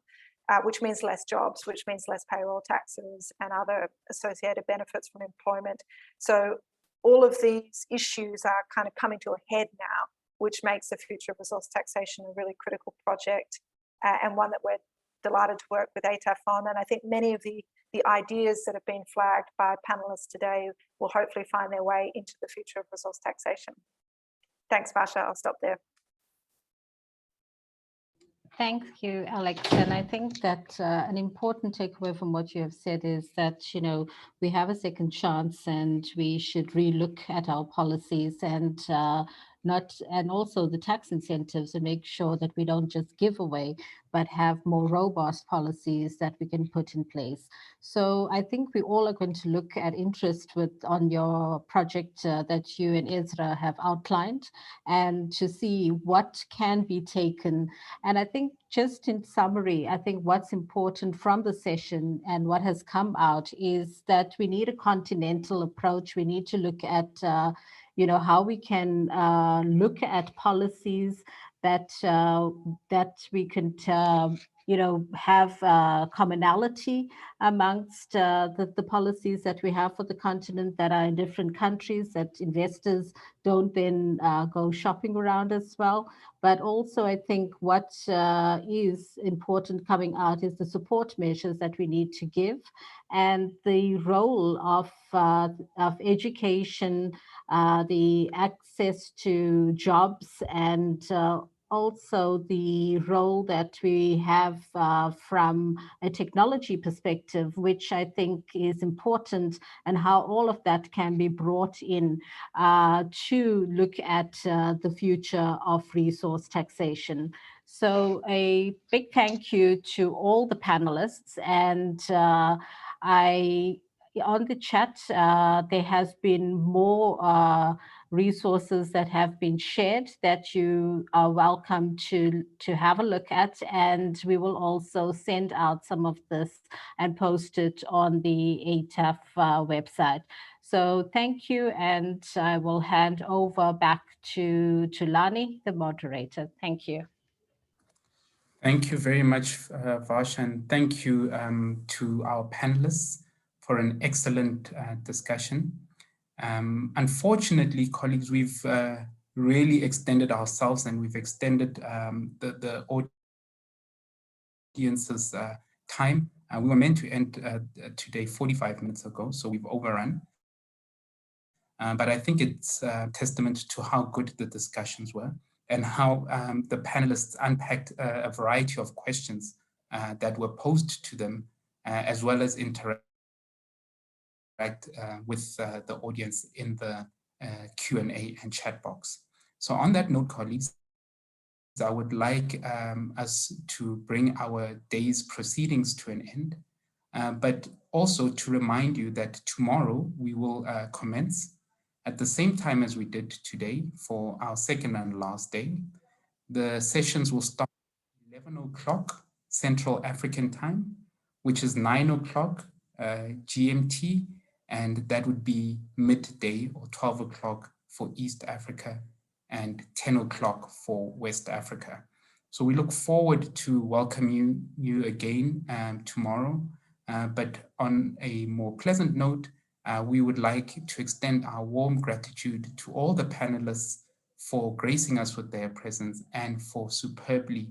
which means less jobs, which means less payroll taxes and other associated benefits from employment. So all of these issues are kind of coming to a head now, which makes the future of resource taxation a really critical project, and one that we're delighted to work with ATAF on. And I think many of the ideas that have been flagged by panelists today will hopefully find their way into the future of resource taxation. Thanks, Basha. I'll stop there. Thank you, Alex. And I think that an important takeaway from what you have said is that, we have a second chance and we should relook at our policies and also the tax incentives, and make sure that we don't just give away, but have more robust policies that we can put in place. So I think we all are going to look at interest on your project that you and Ezra have outlined, and to see what can be taken. And I think, just in summary, I think what's important from the session and what has come out is that we need a continental approach. We need to look at how we can look at policies that we can have commonality amongst the policies that we have for the continent that are in different countries, that investors don't then go shopping around as well. But also, I think what is important coming out is the support measures that we need to give, and the role of education, the access to jobs, and also the role that we have from a technology perspective, which I think is important, and how all of that can be brought in to look at the future of resource taxation. So a big thank you to all the panelists. And on the chat, there has been more resources that have been shared that you are welcome to have a look at, and we will also send out some of this and post it on the ATAF website. So thank you, and I will hand over back to Lani, the moderator. Thank you. Thank you very much, Varsha, and thank you to our panelists for an excellent discussion. Unfortunately, colleagues, we've really extended ourselves and we've extended the audience's time. We were meant to end today 45 minutes ago, so we've overrun. But I think it's a testament to how good the discussions were and how the panelists unpacked a variety of questions that were posed to them, as well as interact with the audience in the Q&A and chat box. So on that note, colleagues, I would like us to bring our day's proceedings to an end, but also to remind you that tomorrow we will commence at the same time as we did today for our second and last day. The sessions will start at 11 o'clock Central African time, which is 9 o'clock GMT, and that would be midday or 12 o'clock for East Africa and 10 o'clock for West Africa. So we look forward to welcoming you again tomorrow. But on a more pleasant note, we would like to extend our warm gratitude to all the panelists for gracing us with their presence and for superbly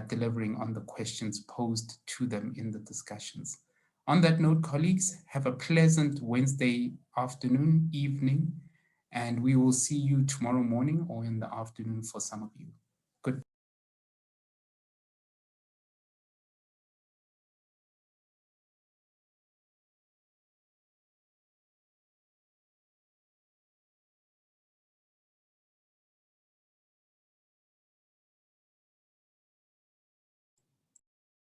delivering on the questions posed to them in the discussions. On that note, colleagues, have a pleasant Wednesday afternoon, evening, and we will see you tomorrow morning or in the afternoon for some of you. Good.